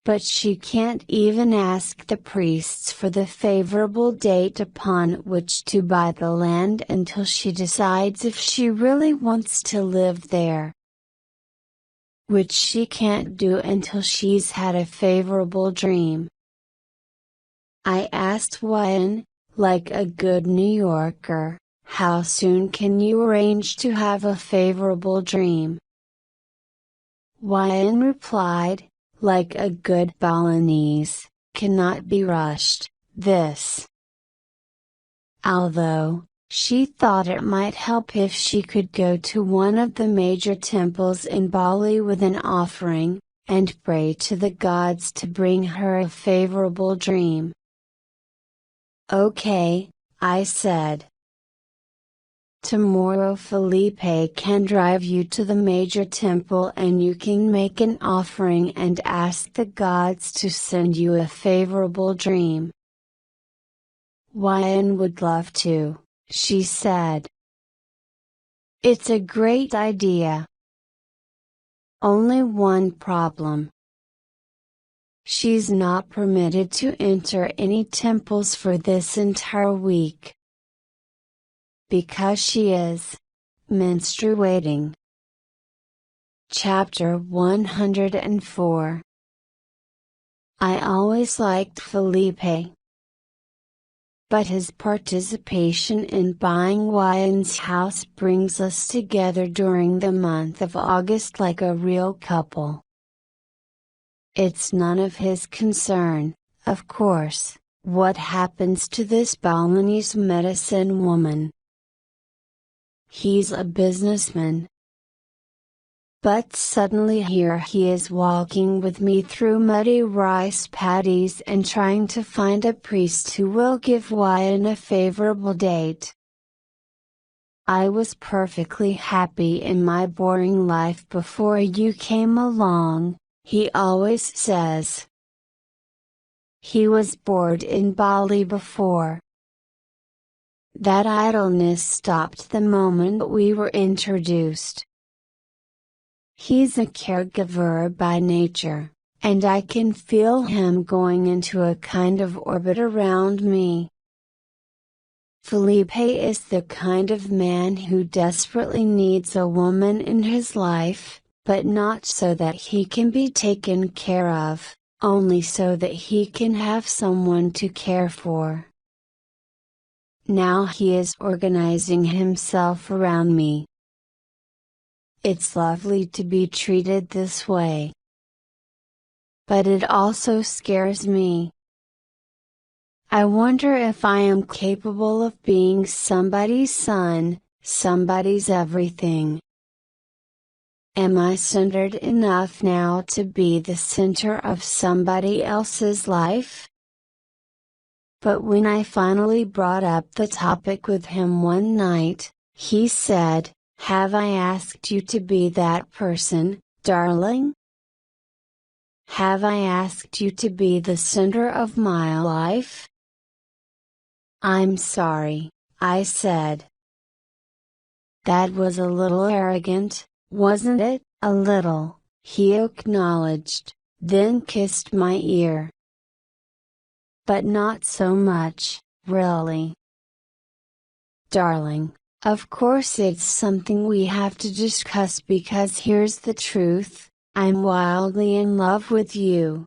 But she can't even ask the priests for the favorable date upon which to buy the land until she decides if she really wants to live there. Which she can't do until she's had a favorable dream. I asked Wyan, like a good New Yorker, how soon can you arrange to have a favorable dream? Wyan replied, like a good Balinese, cannot be rushed, this. Although, she thought it might help if she could go to one of the major temples in Bali with an offering, and pray to the gods to bring her a favorable dream. Okay, I said. Tomorrow Felipe can drive you to the major temple and you can make an offering and ask the gods to send you a favorable dream. Wyan would love to, she said. It's a great idea. Only one problem. She's not permitted to enter any temples for this entire week. Because she is menstruating. Chapter 104. I always liked Felipe. But his participation in buying Wyan's house brings us together during the month of August like a real couple. It's none of his concern, of course, what happens to this Balinese medicine woman. He's a businessman. But suddenly here he is walking with me through muddy rice paddies and trying to find a priest who will give Wyan a favorable date. I was perfectly happy in my boring life before you came along, he always says. He was bored in Bali before. That idleness stopped the moment we were introduced. He's a caregiver by nature, and I can feel him going into a kind of orbit around me. Felipe is the kind of man who desperately needs a woman in his life, but not so that he can be taken care of, only so that he can have someone to care for. Now he is organizing himself around me. It's lovely to be treated this way. But it also scares me. I wonder if I am capable of being somebody's son, somebody's everything. Am I centered enough now to be the center of somebody else's life? But when I finally brought up the topic with him one night, he said, "Have I asked you to be that person, darling? Have I asked you to be the center of my life?" "I'm sorry," I said. "That was a little arrogant, wasn't it?" "A little," he acknowledged, then kissed my ear. "But not so much, really. Darling, of course it's something we have to discuss because here's the truth, I'm wildly in love with you."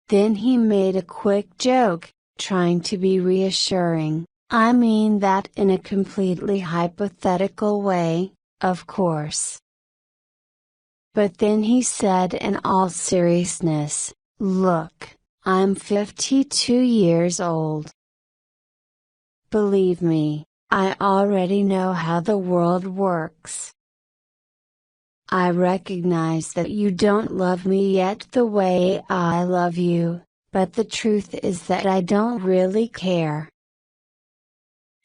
Then he made a quick joke, trying to be reassuring. "I mean that in a completely hypothetical way, of course." But then he said in all seriousness, "Look, I'm 52 years old. Believe me, I already know how the world works. I recognize that you don't love me yet the way I love you, but the truth is that I don't really care.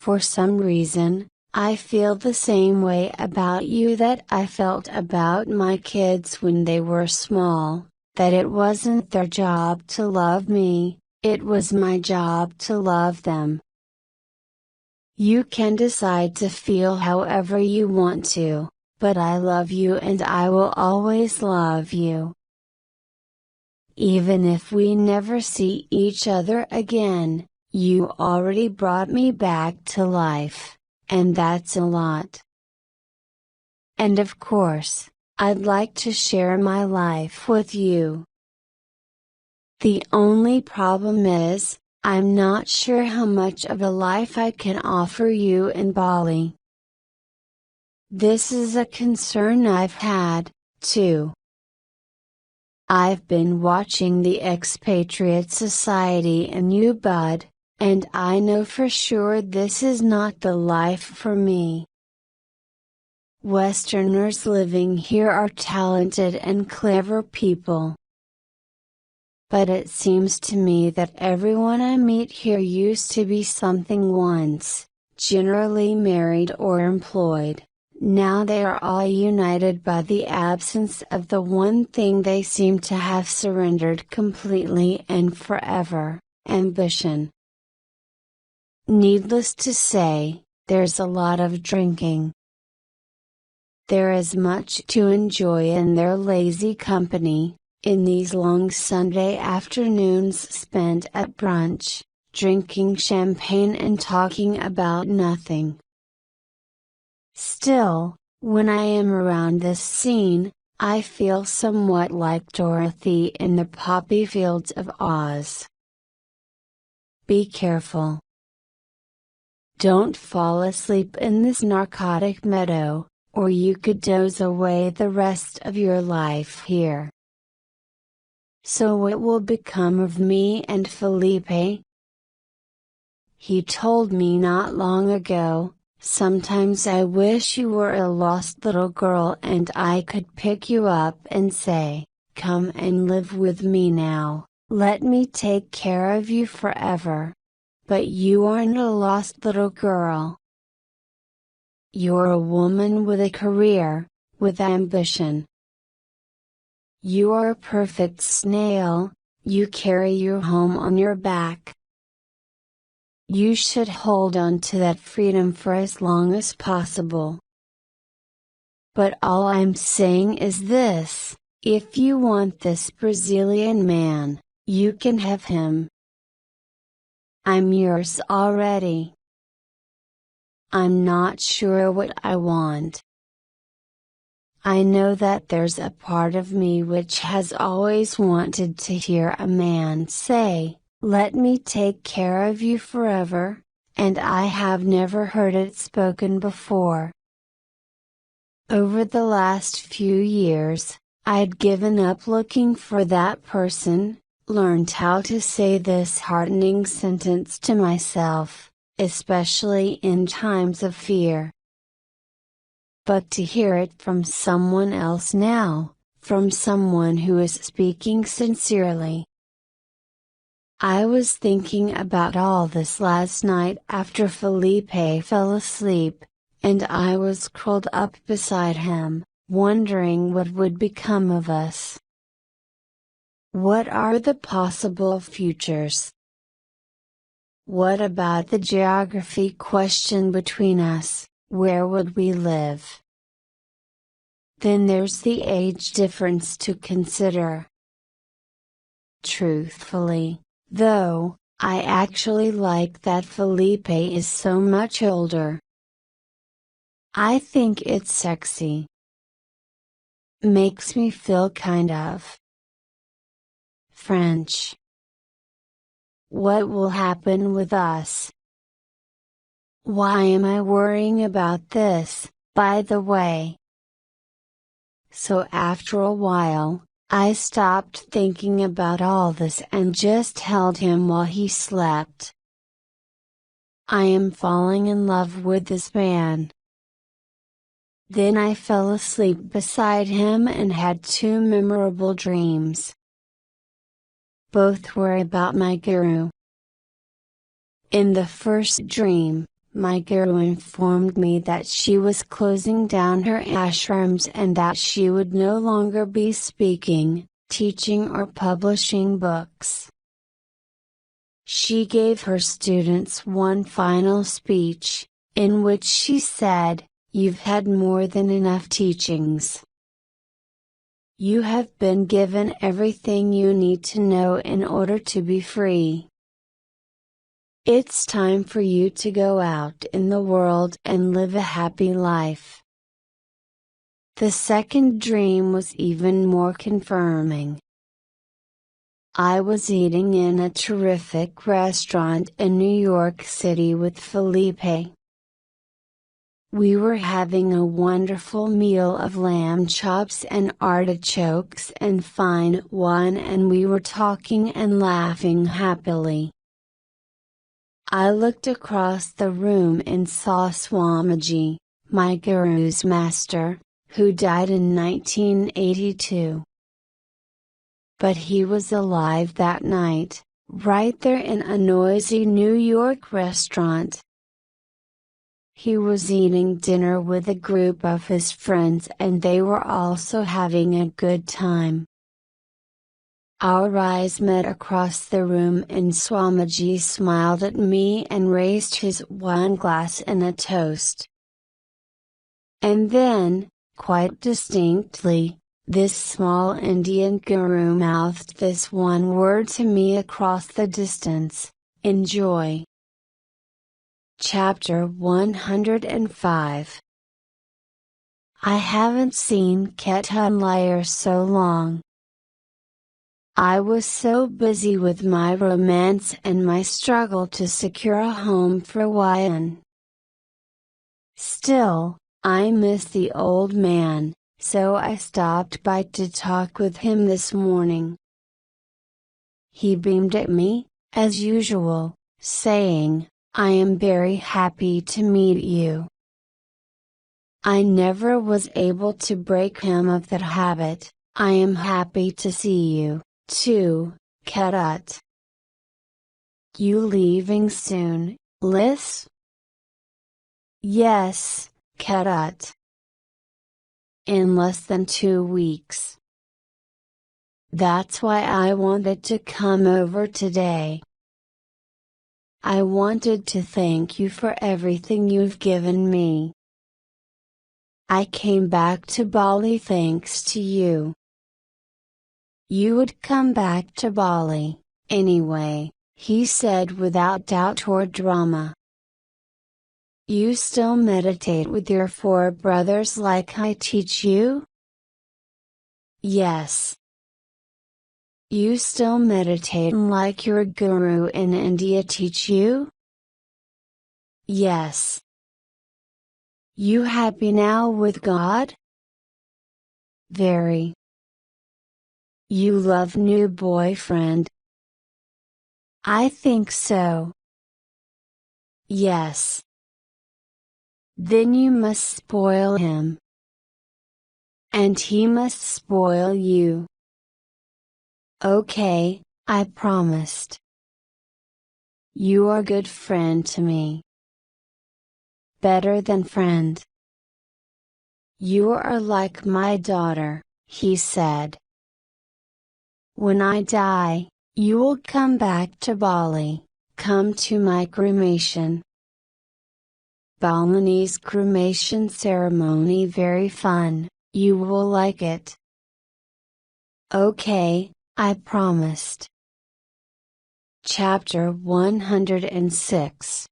For some reason, I feel the same way about you that I felt about my kids when they were small, that it wasn't their job to love me, it was my job to love them. You can decide to feel however you want to, but I love you and I will always love you. Even if we never see each other again, you already brought me back to life, and that's a lot. And of course, I'd like to share my life with you. The only problem is, I'm not sure how much of a life I can offer you in Bali. This is a concern I've had, too. I've been watching the Expatriate Society in Ubud, and I know for sure this is not the life for me. Westerners living here are talented and clever people. But it seems to me that everyone I meet here used to be something once, generally married or employed. Now they are all united by the absence of the one thing they seem to have surrendered completely and forever, ambition. Needless to say, there's a lot of drinking. There is much to enjoy in their lazy company, in these long Sunday afternoons spent at brunch, drinking champagne and talking about nothing. Still, when I am around this scene, I feel somewhat like Dorothy in the poppy fields of Oz. Be careful. Don't fall asleep in this narcotic meadow, or you could doze away the rest of your life here. So what will become of me and Felipe? He told me not long ago, "Sometimes I wish you were a lost little girl and I could pick you up and say, 'Come and live with me now, let me take care of you forever.' But you aren't a lost little girl. You're a woman with a career, with ambition. You are a perfect snail, you carry your home on your back. You should hold on to that freedom for as long as possible. But all I'm saying is this: if you want this Brazilian man, you can have him. I'm yours already. I'm not sure what I want. I know that there's a part of me which has always wanted to hear a man say, "Let me take care of you forever," and I have never heard it spoken before. Over the last few years, I'd given up looking for that person, learned how to say this heartening sentence to myself, especially in times of fear. But to hear it from someone else now, from someone who is speaking sincerely. I was thinking about all this last night after Felipe fell asleep, and I was curled up beside him, wondering what would become of us. What are the possible futures? What about the geography question between us? Where would we live? Then there's the age difference to consider. Truthfully, though, I actually like that Felipe is so much older. I think it's sexy. Makes me feel kind of French. What will happen with us? Why am I worrying about this, by the way? So after a while, I stopped thinking about all this and just held him while he slept. I am falling in love with this man. Then I fell asleep beside him and had two memorable dreams. Both were about my guru. In the first dream, my guru informed me that she was closing down her ashrams and that she would no longer be speaking, teaching or publishing books. She gave her students one final speech, in which she said, "You've had more than enough teachings. You have been given everything you need to know in order to be free. It's time for you to go out in the world and live a happy life." The second dream was even more confirming. I was eating in a terrific restaurant in New York City with Felipe. We were having a wonderful meal of lamb chops and artichokes and fine wine, and we were talking and laughing happily. I looked across the room and saw Swamiji, my guru's master, who died in 1982. But he was alive that night, right there in a noisy New York restaurant. He was eating dinner with a group of his friends and they were also having a good time. Our eyes met across the room and Swamiji smiled at me and raised his wine glass in a toast. And then, quite distinctly, this small Indian guru mouthed this one word to me across the distance: enjoy. Chapter 105. I haven't seen Ketunlayer so long. I was so busy with my romance and my struggle to secure a home for Wyan. Still, I miss the old man, so I stopped by to talk with him this morning. He beamed at me, as usual, saying, "I am very happy to meet you." I never was able to break him of that habit. "I am happy to see you, too, Ketut. You leaving soon, Liz?" "Yes, Kedut. In less than 2 weeks. That's why I wanted to come over today. I wanted to thank you for everything you've given me. I came back to Bali thanks to you. You would come back to Bali, anyway, he said without doubt or drama. You still meditate with your 4 brothers like I teach you? Yes. You still meditate like your guru in India teach you? Yes. You happy now with God? Very. You love new boyfriend? I think so. Yes. Then you must spoil him. And he must spoil you. Okay, I promised. You are a good friend to me. Better than friend. You are like my daughter, he said. When I die, you will come back to Bali, come to my cremation. Balinese cremation ceremony very fun, you will like it. Okay, I promised. Chapter 106.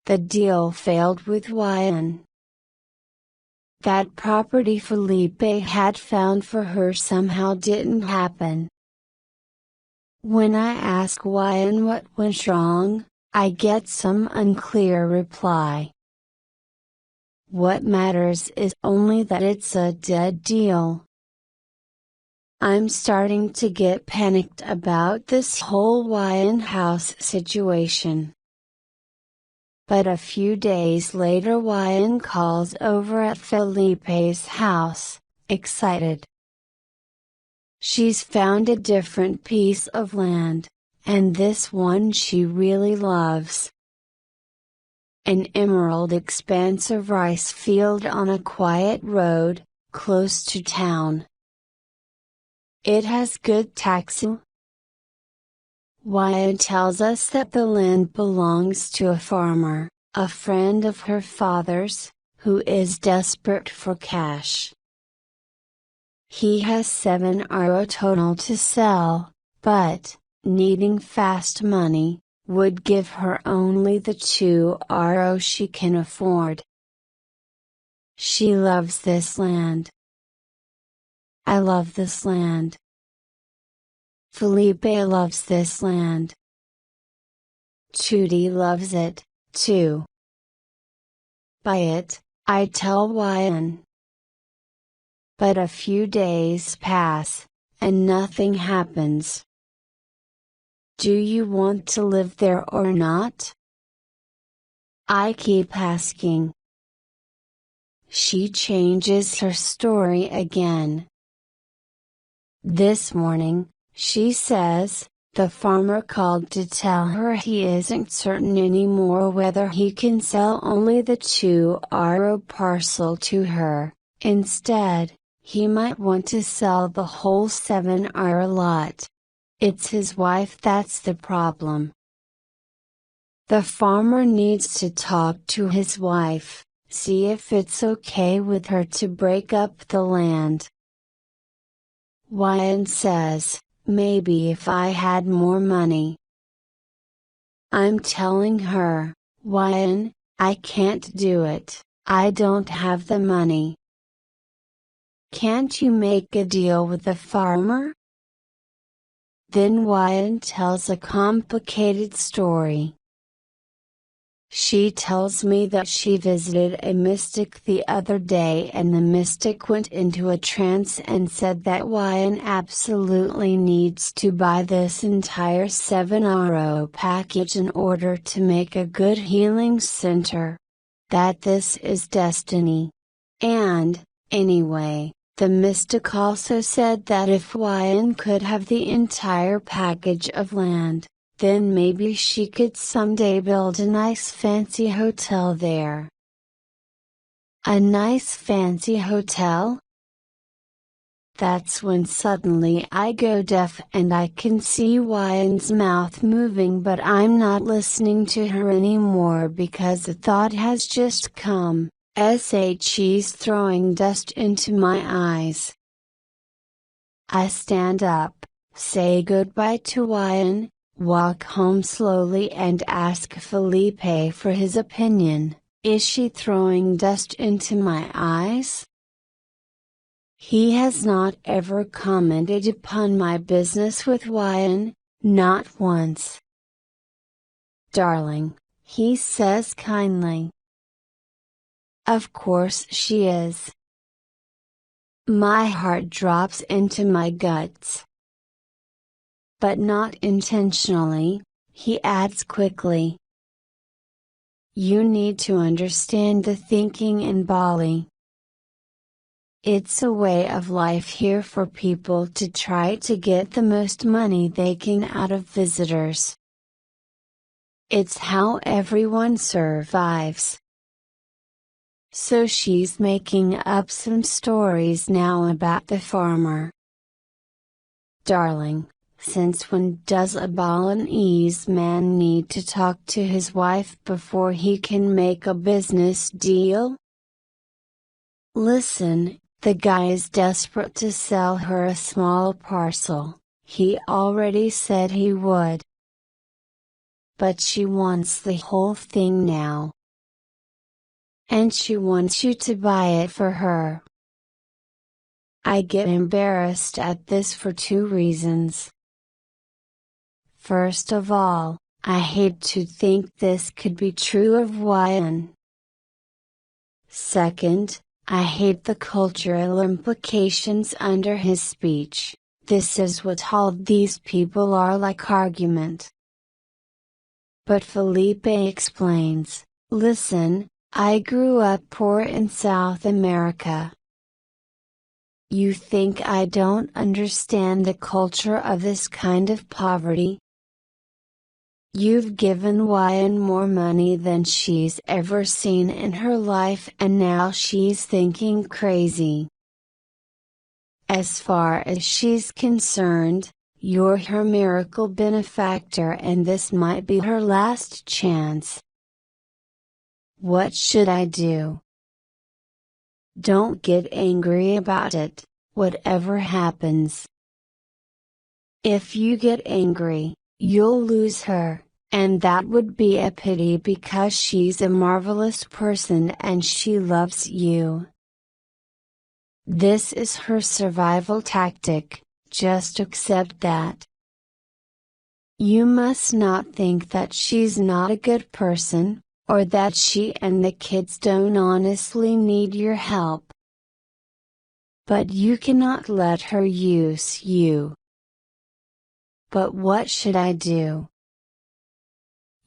The deal failed with Yan. That property Felipe had found for her somehow didn't happen. When I ask Yan what went wrong, I get some unclear reply. What matters is only that it's a dead deal. I'm starting to get panicked about this whole Yan house situation. But a few days later Yan calls over at Felipe's house, excited. She's found a different piece of land, and this one she really loves. An emerald expanse of rice field on a quiet road, close to town. It has good taxes. Yan tells us that the land belongs to a farmer, a friend of her father's, who is desperate for cash. He has 7 euro total to sell, but, needing fast money, would give her only the 2 euro she can afford. She loves this land. I love this land. Felipe loves this land. Trudy loves it, too. Buy it, I tell Yan. But a few days pass, and nothing happens. Do you want to live there or not? I keep asking. She changes her story again. This morning, she says, the farmer called to tell her he isn't certain anymore whether he can sell only the 2 euro parcel to her. Instead, he might want to sell the whole 7 euro lot. It's his wife that's the problem. The farmer needs to talk to his wife, see if it's okay with her to break up the land. Yan says, maybe if I had more money. I'm telling her, Yan, I can't do it, I don't have the money. Can't you make a deal with the farmer? Then Yan tells a complicated story. She tells me that she visited a mystic the other day and the mystic went into a trance and said that Yan absolutely needs to buy this entire 7 euro package in order to make a good healing center. That this is destiny. And, anyway, the mystic also said that if Yan could have the entire package of land, then maybe she could someday build a nice fancy hotel there. A nice fancy hotel? That's when suddenly I go deaf and I can see Ryan's mouth moving, but I'm not listening to her anymore because a thought has just come. She's throwing dust into my eyes. I stand up, say goodbye to Ryan, walk home slowly and ask Felipe for his opinion. Is she throwing dust into my eyes? He has not ever commented upon my business with Ryan, not once. Darling, he says kindly. Of course she is. My heart drops into my guts. But not intentionally, he adds quickly. You need to understand the thinking in Bali. It's a way of life here for people to try to get the most money they can out of visitors. It's how everyone survives. So she's making up some stories now about the farmer. Darling, since when does a Balinese man need to talk to his wife before he can make a business deal? Listen, the guy is desperate to sell her a small parcel, he already said he would. But she wants the whole thing now. And she wants you to buy it for her. I get embarrassed at this for two reasons. First of all, I hate to think this could be true of Ryan. Second, I hate the cultural implications under his speech. This is what all these people are like argument. But Felipe explains, listen, I grew up poor in South America. You think I don't understand the culture of this kind of poverty? You've given Ryan more money than she's ever seen in her life and now she's thinking crazy. As far as she's concerned, you're her miracle benefactor and this might be her last chance. What should I do? Don't get angry about it, whatever happens. If you get angry, you'll lose her, and that would be a pity because she's a marvelous person and she loves you. This is her survival tactic, just accept that. You must not think that she's not a good person, or that she and the kids don't honestly need your help. But you cannot let her use you. But what should I do?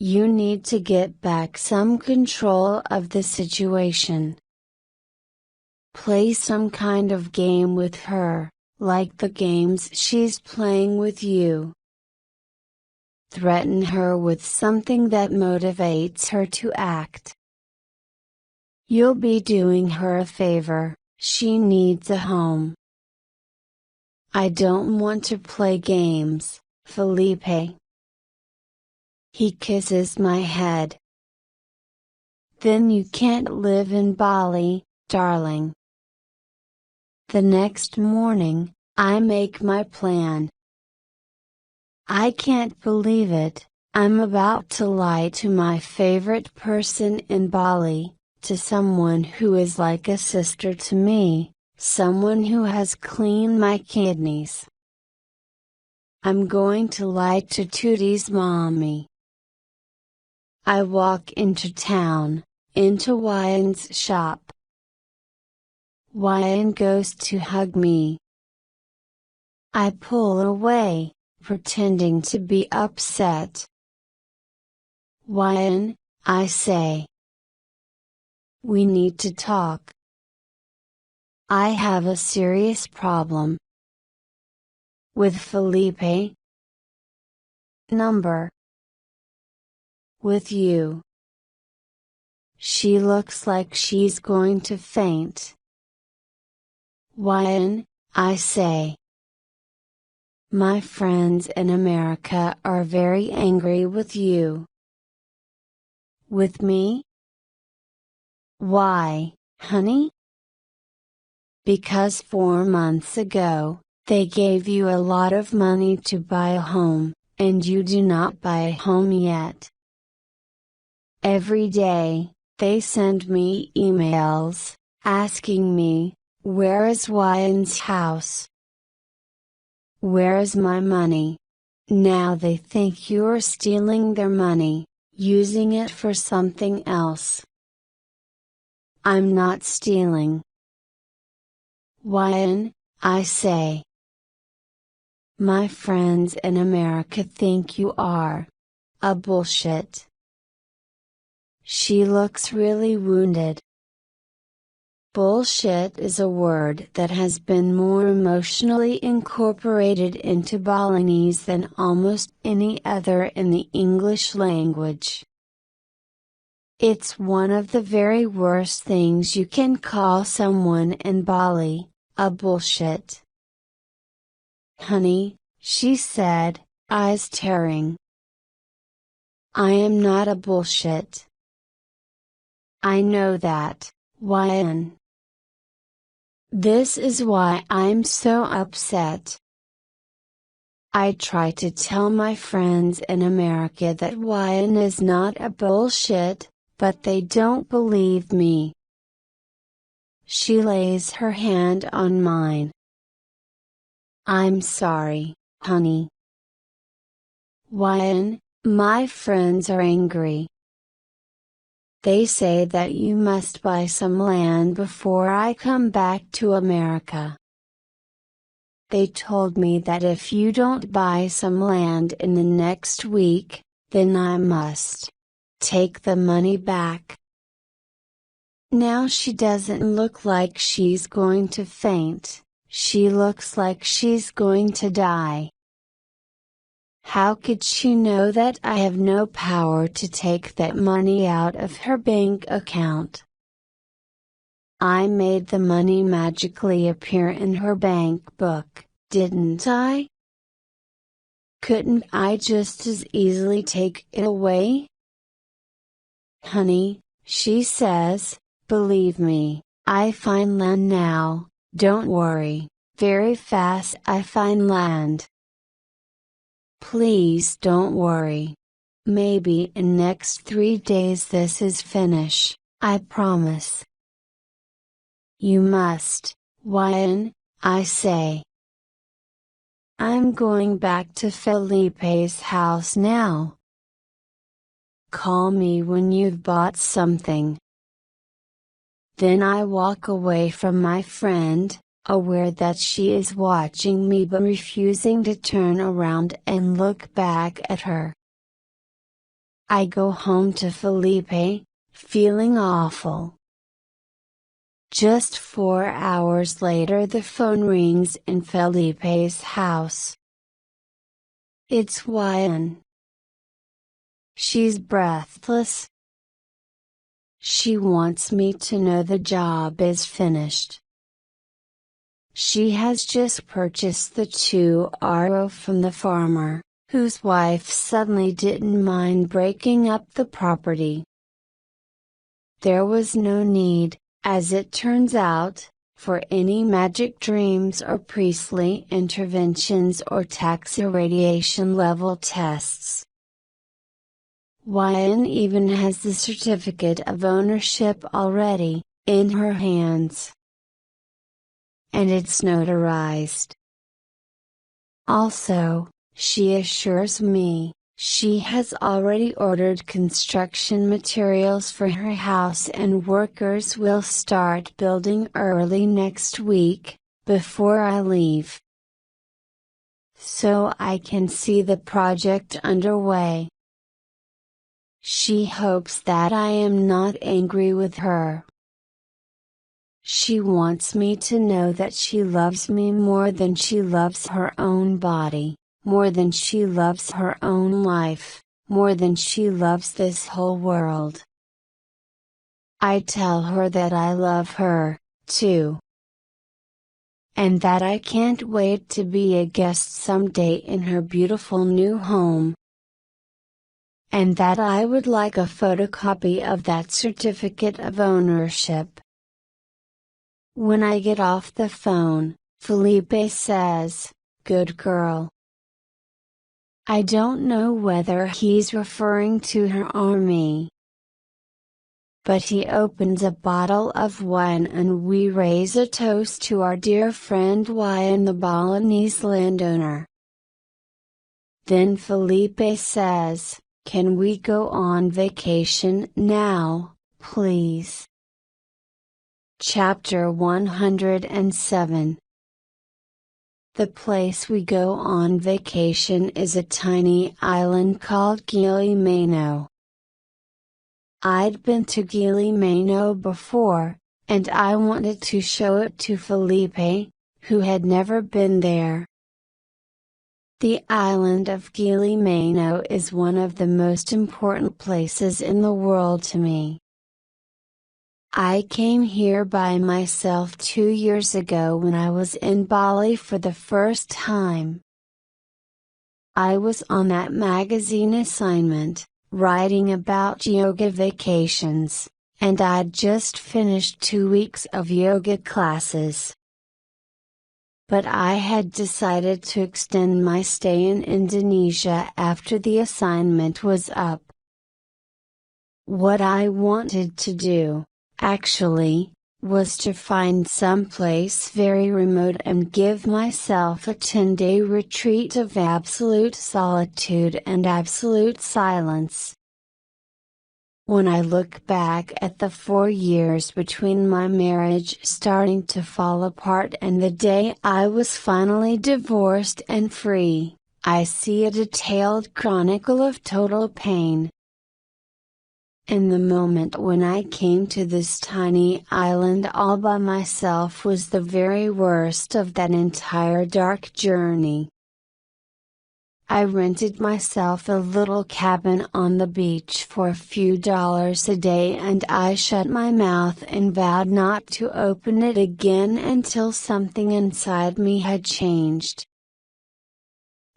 You need to get back some control of the situation. Play some kind of game with her, like the games she's playing with you. Threaten her with something that motivates her to act. You'll be doing her a favor, she needs a home. I don't want to play games, Felipe. He kisses my head. Then you can't live in Bali, darling. The next morning, I make my plan. I can't believe it, I'm about to lie to my favorite person in Bali, to someone who is like a sister to me, someone who has cleaned my kidneys. I'm going to lie to Tootie's mommy. I walk into town, into Ryan's shop. Ryan goes to hug me. I pull away, pretending to be upset. Ryan, I say. We need to talk. I have a serious problem. With Felipe? Number. With you. She looks like she's going to faint. Why, I say. My friends in America are very angry with you. With me? Why, honey? Because 4 months ago, they gave you a lot of money to buy a home, and you do not buy a home yet. Every day, they send me emails, asking me, where is Ryan's house? Where is my money? Now they think you're stealing their money, using it for something else. I'm not stealing. Ryan, I say. My friends in America think you are. A bullshit. She looks really wounded. Bullshit is a word that has been more emotionally incorporated into Balinese than almost any other in the English language. It's one of the very worst things you can call someone in Bali, a bullshit. Honey, she said, eyes tearing. I am not a bullshit. I know that, Ryan. This is why I'm so upset. I try to tell my friends in America that Ryan is not a bullshit, but they don't believe me. She lays her hand on mine. I'm sorry, honey. Ryan, my friends are angry. They say that you must buy some land before I come back to America. They told me that if you don't buy some land in the next week, then I must take the money back. Now she doesn't look like she's going to faint, she looks like she's going to die. How could she know that I have no power to take that money out of her bank account? I made the money magically appear in her bank book, didn't I? Couldn't I just as easily take it away? Honey, she says, believe me, I find land now, don't worry, very fast I find land. Please don't worry. Maybe in next 3 days this is finished, I promise. You must, Ryan, I say. I'm going back to Felipe's house now. Call me when you've bought something. Then I walk away from my friend, aware that she is watching me but refusing to turn around and look back at her. I go home to Felipe, feeling awful. Just 4 hours later the phone rings in Felipe's house. It's Ryan. She's breathless. She wants me to know the job is finished. She has just purchased the 2 RO from the farmer, whose wife suddenly didn't mind breaking up the property. There was no need, as it turns out, for any magic dreams or priestly interventions or tax irradiation level tests. Ryan even has the certificate of ownership already, in her hands. And it's notarized. Also, she assures me, she has already ordered construction materials for her house and workers will start building early next week, before I leave. So I can see the project underway. She hopes that I am not angry with her. She wants me to know that she loves me more than she loves her own body, more than she loves her own life, more than she loves this whole world. I tell her that I love her, too. And that I can't wait to be a guest someday in her beautiful new home. And that I would like a photocopy of that certificate of ownership. When I get off the phone, Felipe says, "Good girl." I don't know whether he's referring to her or me. But he opens a bottle of wine and we raise a toast to our dear friend Ryan the Balinese landowner. Then Felipe says, "Can we go on vacation now, please?" Chapter 107. The place we go on vacation is a tiny island called Gili Mano. I'd been to Gili Mano before, and I wanted to show it to Felipe, who had never been there. The island of Gili Mano is one of the most important places in the world to me. I came here by myself 2 years ago when I was in Bali for the first time. I was on that magazine assignment, writing about yoga vacations, and I'd just finished 2 weeks of yoga classes. But I had decided to extend my stay in Indonesia after the assignment was up. What I wanted to do, actually, was to find some place very remote and give myself a 10-day retreat of absolute solitude and absolute silence. When I look back at the 4 years between my marriage starting to fall apart and the day I was finally divorced and free, I see a detailed chronicle of total pain. And the moment when I came to this tiny island all by myself was the very worst of that entire dark journey. I rented myself a little cabin on the beach for a few dollars a day and I shut my mouth and vowed not to open it again until something inside me had changed.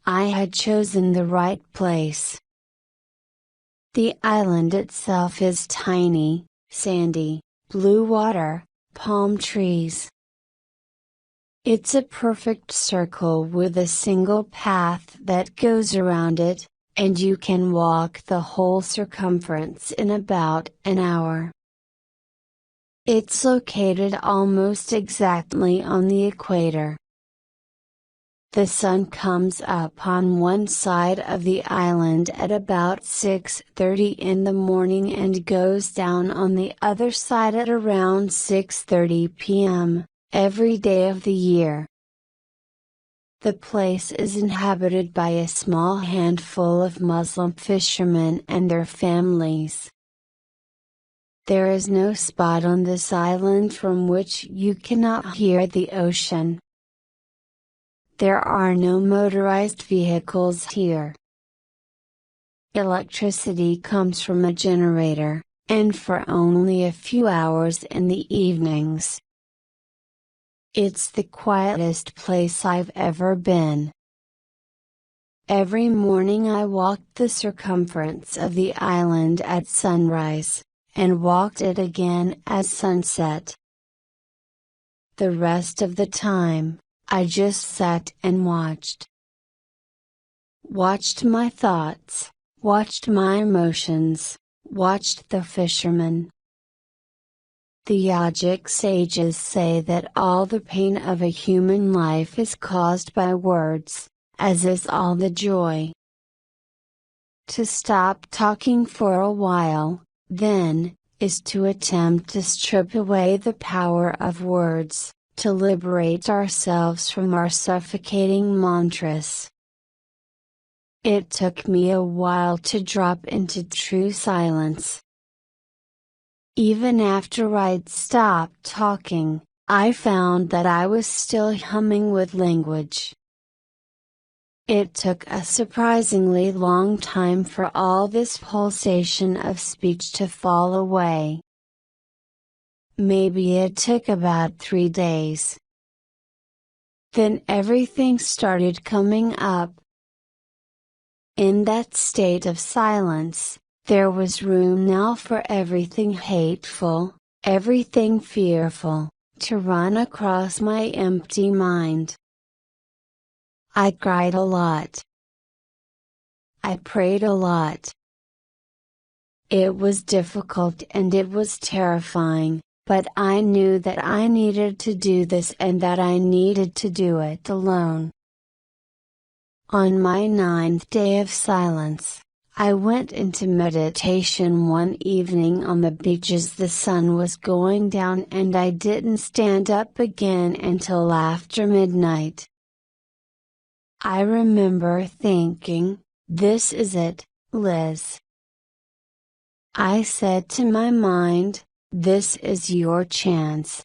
I had chosen the right place. The island itself is tiny, sandy, blue water, palm trees. It's a perfect circle with a single path that goes around it, and you can walk the whole circumference in about an hour. It's located almost exactly on the equator. The sun comes up on one side of the island at about 6:30 in the morning and goes down on the other side at around 6:30 p.m., every day of the year. The place is inhabited by a small handful of Muslim fishermen and their families. There is no spot on this island from which you cannot hear the ocean. There are no motorized vehicles here. Electricity comes from a generator, and for only a few hours in the evenings. It's the quietest place I've ever been. Every morning I walked the circumference of the island at sunrise, and walked it again at sunset. The rest of the time, I just sat and watched. Watched my thoughts, watched my emotions, watched the fishermen. The yogic sages say that all the pain of a human life is caused by words, as is all the joy. To stop talking for a while, then, is to attempt to strip away the power of words, to liberate ourselves from our suffocating mantras. It took me a while to drop into true silence. Even after I'd stopped talking, I found that I was still humming with language. It took a surprisingly long time for all this pulsation of speech to fall away. Maybe it took about 3 days. Then everything started coming up. In that state of silence, there was room now for everything hateful, everything fearful, to run across my empty mind. I cried a lot. I prayed a lot. It was difficult and it was terrifying, but I knew that I needed to do this and that I needed to do it alone. On my 9th day of silence, I went into meditation one evening on the beach as the sun was going down, and I didn't stand up again until after midnight. I remember thinking, "This is it, Liz." I said to my mind, "This is your chance.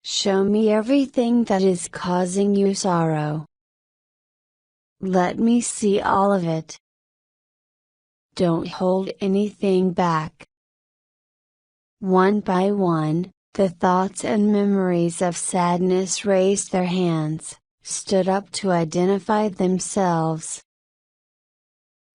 Show me everything that is causing you sorrow. Let me see all of it. Don't hold anything back." One by one, the thoughts and memories of sadness raised their hands, stood up to identify themselves.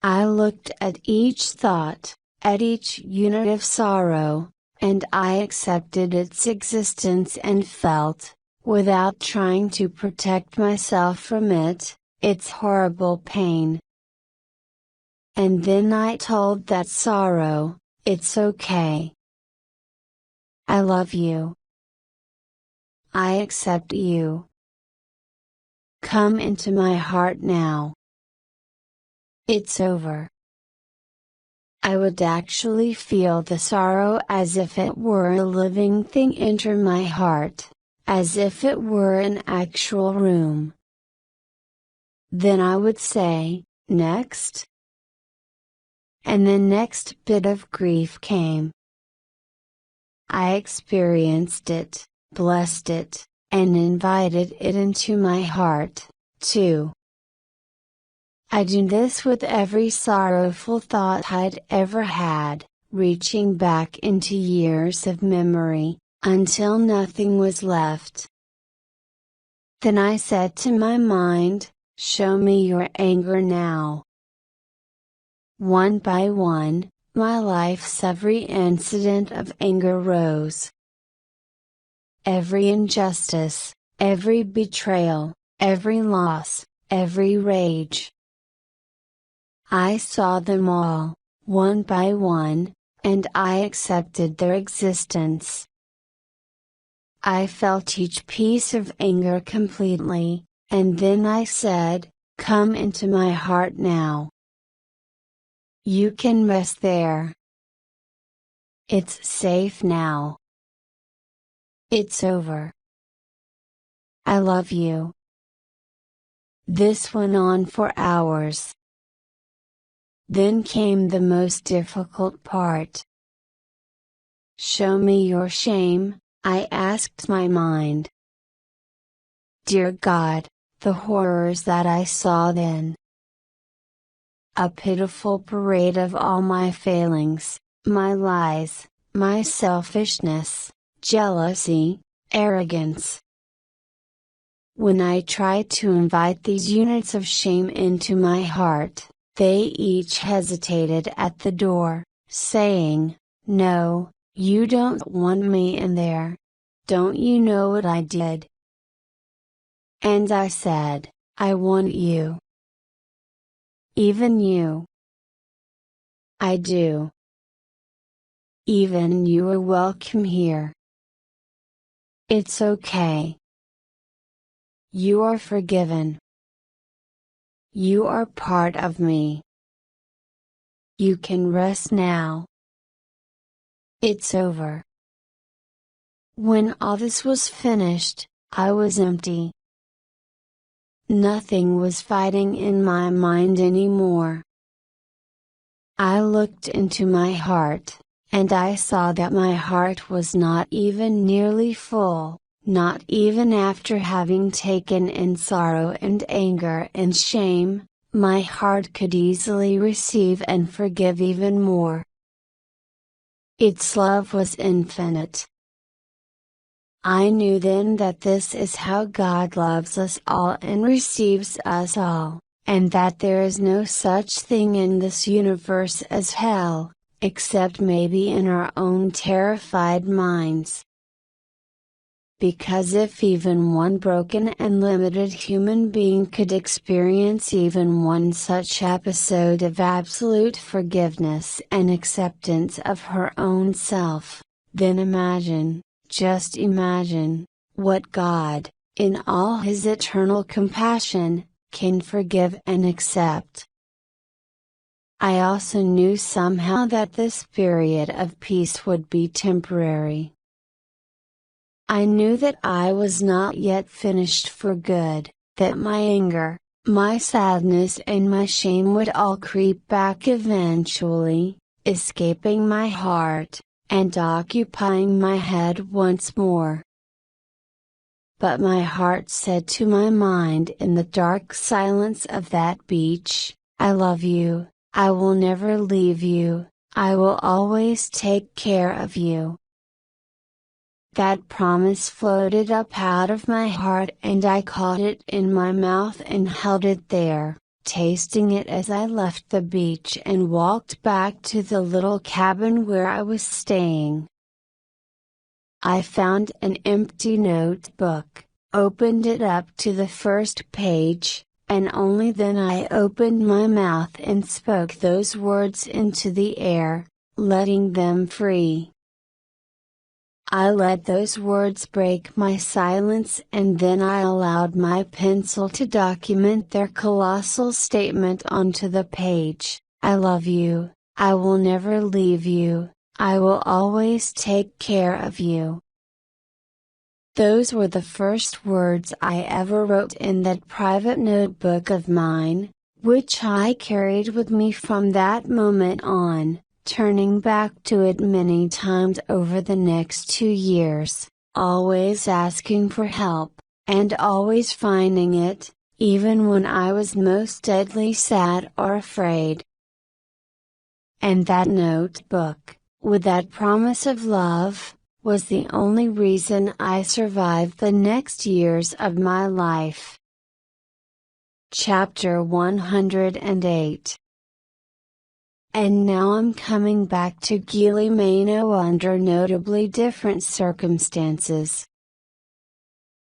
I looked at each thought, at each unit of sorrow, and I accepted its existence and felt, without trying to protect myself from it, its horrible pain. And then I told that sorrow, "It's okay. I love you. I accept you. Come into my heart now. It's over." I would actually feel the sorrow as if it were a living thing enter my heart, as if it were an actual room. Then I would say, "Next." And the next bit of grief came. I experienced it, blessed it, and invited it into my heart, too. I do this with every sorrowful thought I'd ever had, reaching back into years of memory, until nothing was left. Then I said to my mind, "Show me your anger now." One by one, my life's every incident of anger rose. Every injustice, every betrayal, every loss, every rage. I saw them all, one by one, and I accepted their existence. I felt each piece of anger completely, and then I said, "Come into my heart now. You can rest there. It's safe now. It's over. I love you." This went on for hours. Then came the most difficult part. "Show me your shame," I asked my mind. Dear God, the horrors that I saw then. A pitiful parade of all my failings, my lies, my selfishness, jealousy, arrogance. When I tried to invite these units of shame into my heart, they each hesitated at the door, saying, "No, you don't want me in there. Don't you know what I did?" And I said, "I want you. Even you. I do. Even you are welcome here. It's okay. You are forgiven. You are part of me. You can rest now. It's over." When all this was finished, I was empty. Nothing was fighting in my mind anymore. I looked into my heart, and I saw that my heart was not even nearly full, not even after having taken in sorrow and anger and shame, my heart could easily receive and forgive even more. Its love was infinite. I knew then that this is how God loves us all and receives us all, and that there is no such thing in this universe as hell, except maybe in our own terrified minds. Because if even one broken and limited human being could experience even one such episode of absolute forgiveness and acceptance of her own self, then imagine, just imagine, what God, in all His eternal compassion, can forgive and accept. I also knew somehow that this period of peace would be temporary. I knew that I was not yet finished for good, that my anger, my sadness and my shame would all creep back eventually, escaping my heart, and occupying my head once more. But my heart said to my mind in the dark silence of that beach, I love you, I will never leave you, I will always take care of you. That promise floated up out of my heart and I caught it in my mouth and held it there, tasting it as I left the beach and walked back to the little cabin where I was staying. I found an empty notebook, opened it up to the first page, and only then I opened my mouth and spoke those words into the air, letting them free. I let those words break my silence and then I allowed my pencil to document their colossal statement onto the page. I love you, I will never leave you, I will always take care of you. Those were the first words I ever wrote in that private notebook of mine, which I carried with me from that moment on, turning back to it many times over the next 2 years, always asking for help, and always finding it, even when I was most deadly sad or afraid. And that notebook, with that promise of love, was the only reason I survived the next years of my life. Chapter 108. And now I'm coming back to Giuliano under notably different circumstances.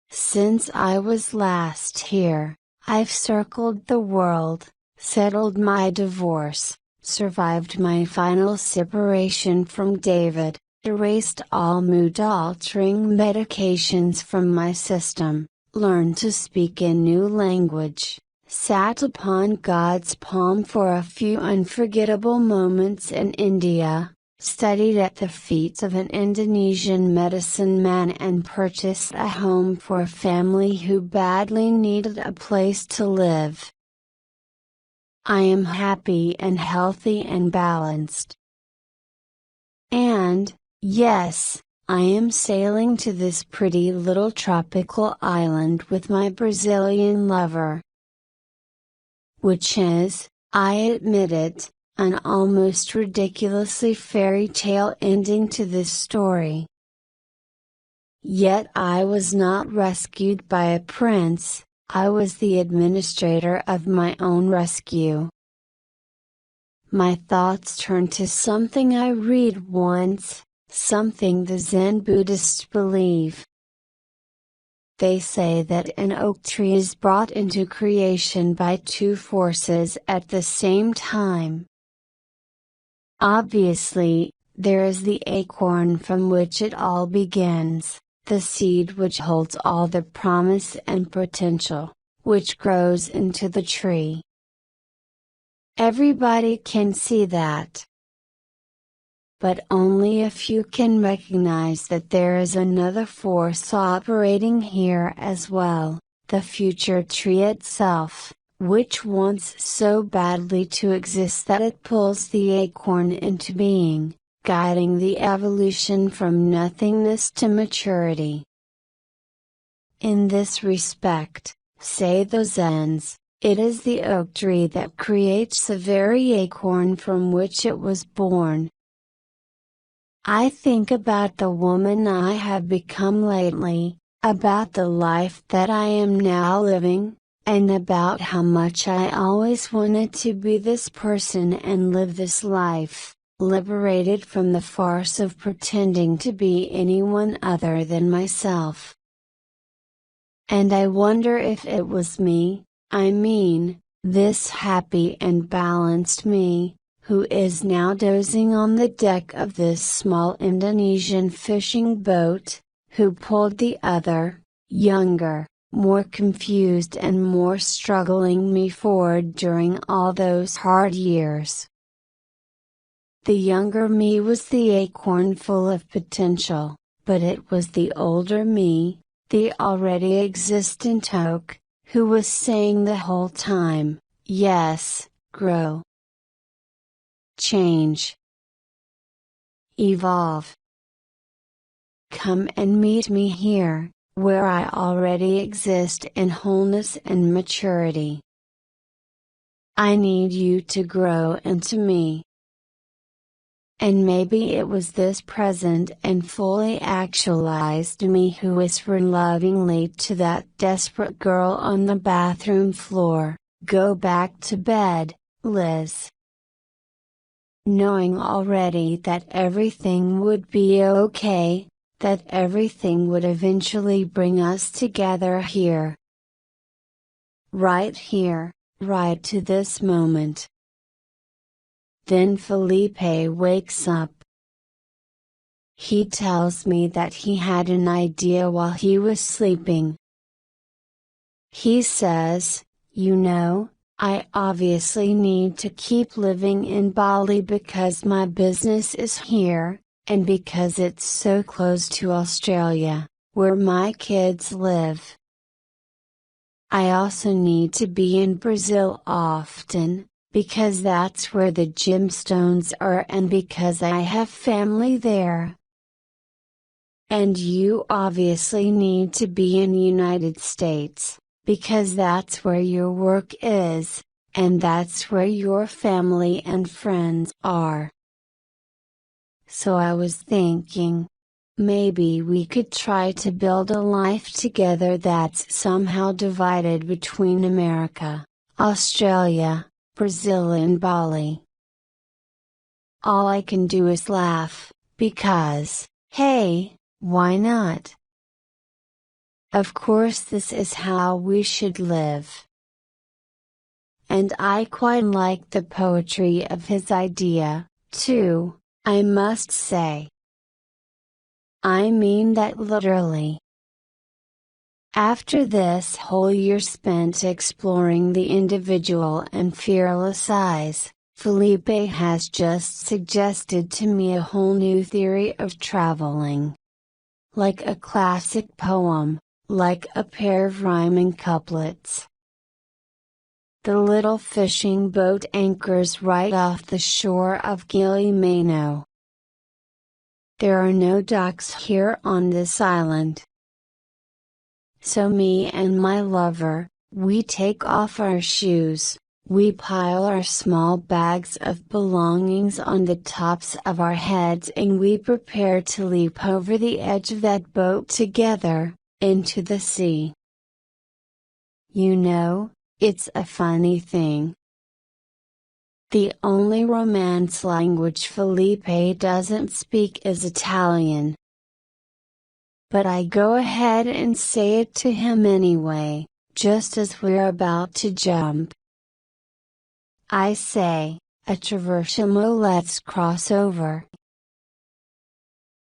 Since I was last here, I've circled the world, settled my divorce, survived my final separation from David, erased all mood-altering medications from my system, learned to speak a new language, sat upon God's palm for a few unforgettable moments in India, studied at the feet of an Indonesian medicine man and purchased a home for a family who badly needed a place to live. I am happy and healthy and balanced. And, yes, I am sailing to this pretty little tropical island with my Brazilian lover. Which is, I admit it, an almost ridiculously fairy tale ending to this story. Yet I was not rescued by a prince, I was the administrator of my own rescue. My thoughts turn to something I read once, something the Zen Buddhists believe. They say that an oak tree is brought into creation by two forces at the same time. Obviously, there is the acorn from which it all begins, the seed which holds all the promise and potential, which grows into the tree. Everybody can see that. But only a few can recognize that there is another force operating here as well, the future tree itself, which wants so badly to exist that it pulls the acorn into being, guiding the evolution from nothingness to maturity. In this respect, say the Zens, it is the oak tree that creates the very acorn from which it was born. I think about the woman I have become lately, about the life that I am now living, and about how much I always wanted to be this person and live this life, liberated from the farce of pretending to be anyone other than myself. And I wonder if it was me, I mean, this happy and balanced me, who is now dozing on the deck of this small Indonesian fishing boat, who pulled the other, younger, more confused and more struggling me forward during all those hard years. The younger me was the acorn full of potential, but it was the older me, the already existent oak, who was saying the whole time, yes, grow. Change. Evolve. Come and meet me here, where I already exist in wholeness and maturity. I need you to grow into me. And maybe it was this present and fully actualized me who whispered lovingly to that desperate girl on the bathroom floor, "Go back to bed, Liz." Knowing already that everything would be okay, that everything would eventually bring us together here. Right here, right to this moment. Then Felipe wakes up. He tells me that he had an idea while he was sleeping. He says, "You know, I obviously need to keep living in Bali because my business is here, and because it's so close to Australia, where my kids live. I also need to be in Brazil often, because that's where the gemstones are and because I have family there. And you obviously need to be in the United States, because that's where your work is, and that's where your family and friends are." So I was thinking, maybe we could try to build a life together that's somehow divided between America, Australia, Brazil and Bali. All I can do is laugh, because, hey, why not? Of course this is how we should live. And I quite like the poetry of his idea, too, I must say. I mean that literally. After this whole year spent exploring the individual and fearless eyes, Felipe has just suggested to me a whole new theory of traveling. Like a classic poem, like a pair of rhyming couplets. The little fishing boat anchors right off the shore of Gili Mano. There are no docks here on this island. So me and my lover, we take off our shoes, we pile our small bags of belongings on the tops of our heads and we prepare to leap over the edge of that boat together, into the sea. You know, it's a funny thing. The only Romance language Felipe doesn't speak is Italian. But I go ahead and say it to him anyway, just as we're about to jump. I say, "Attraversiamo, let's cross over."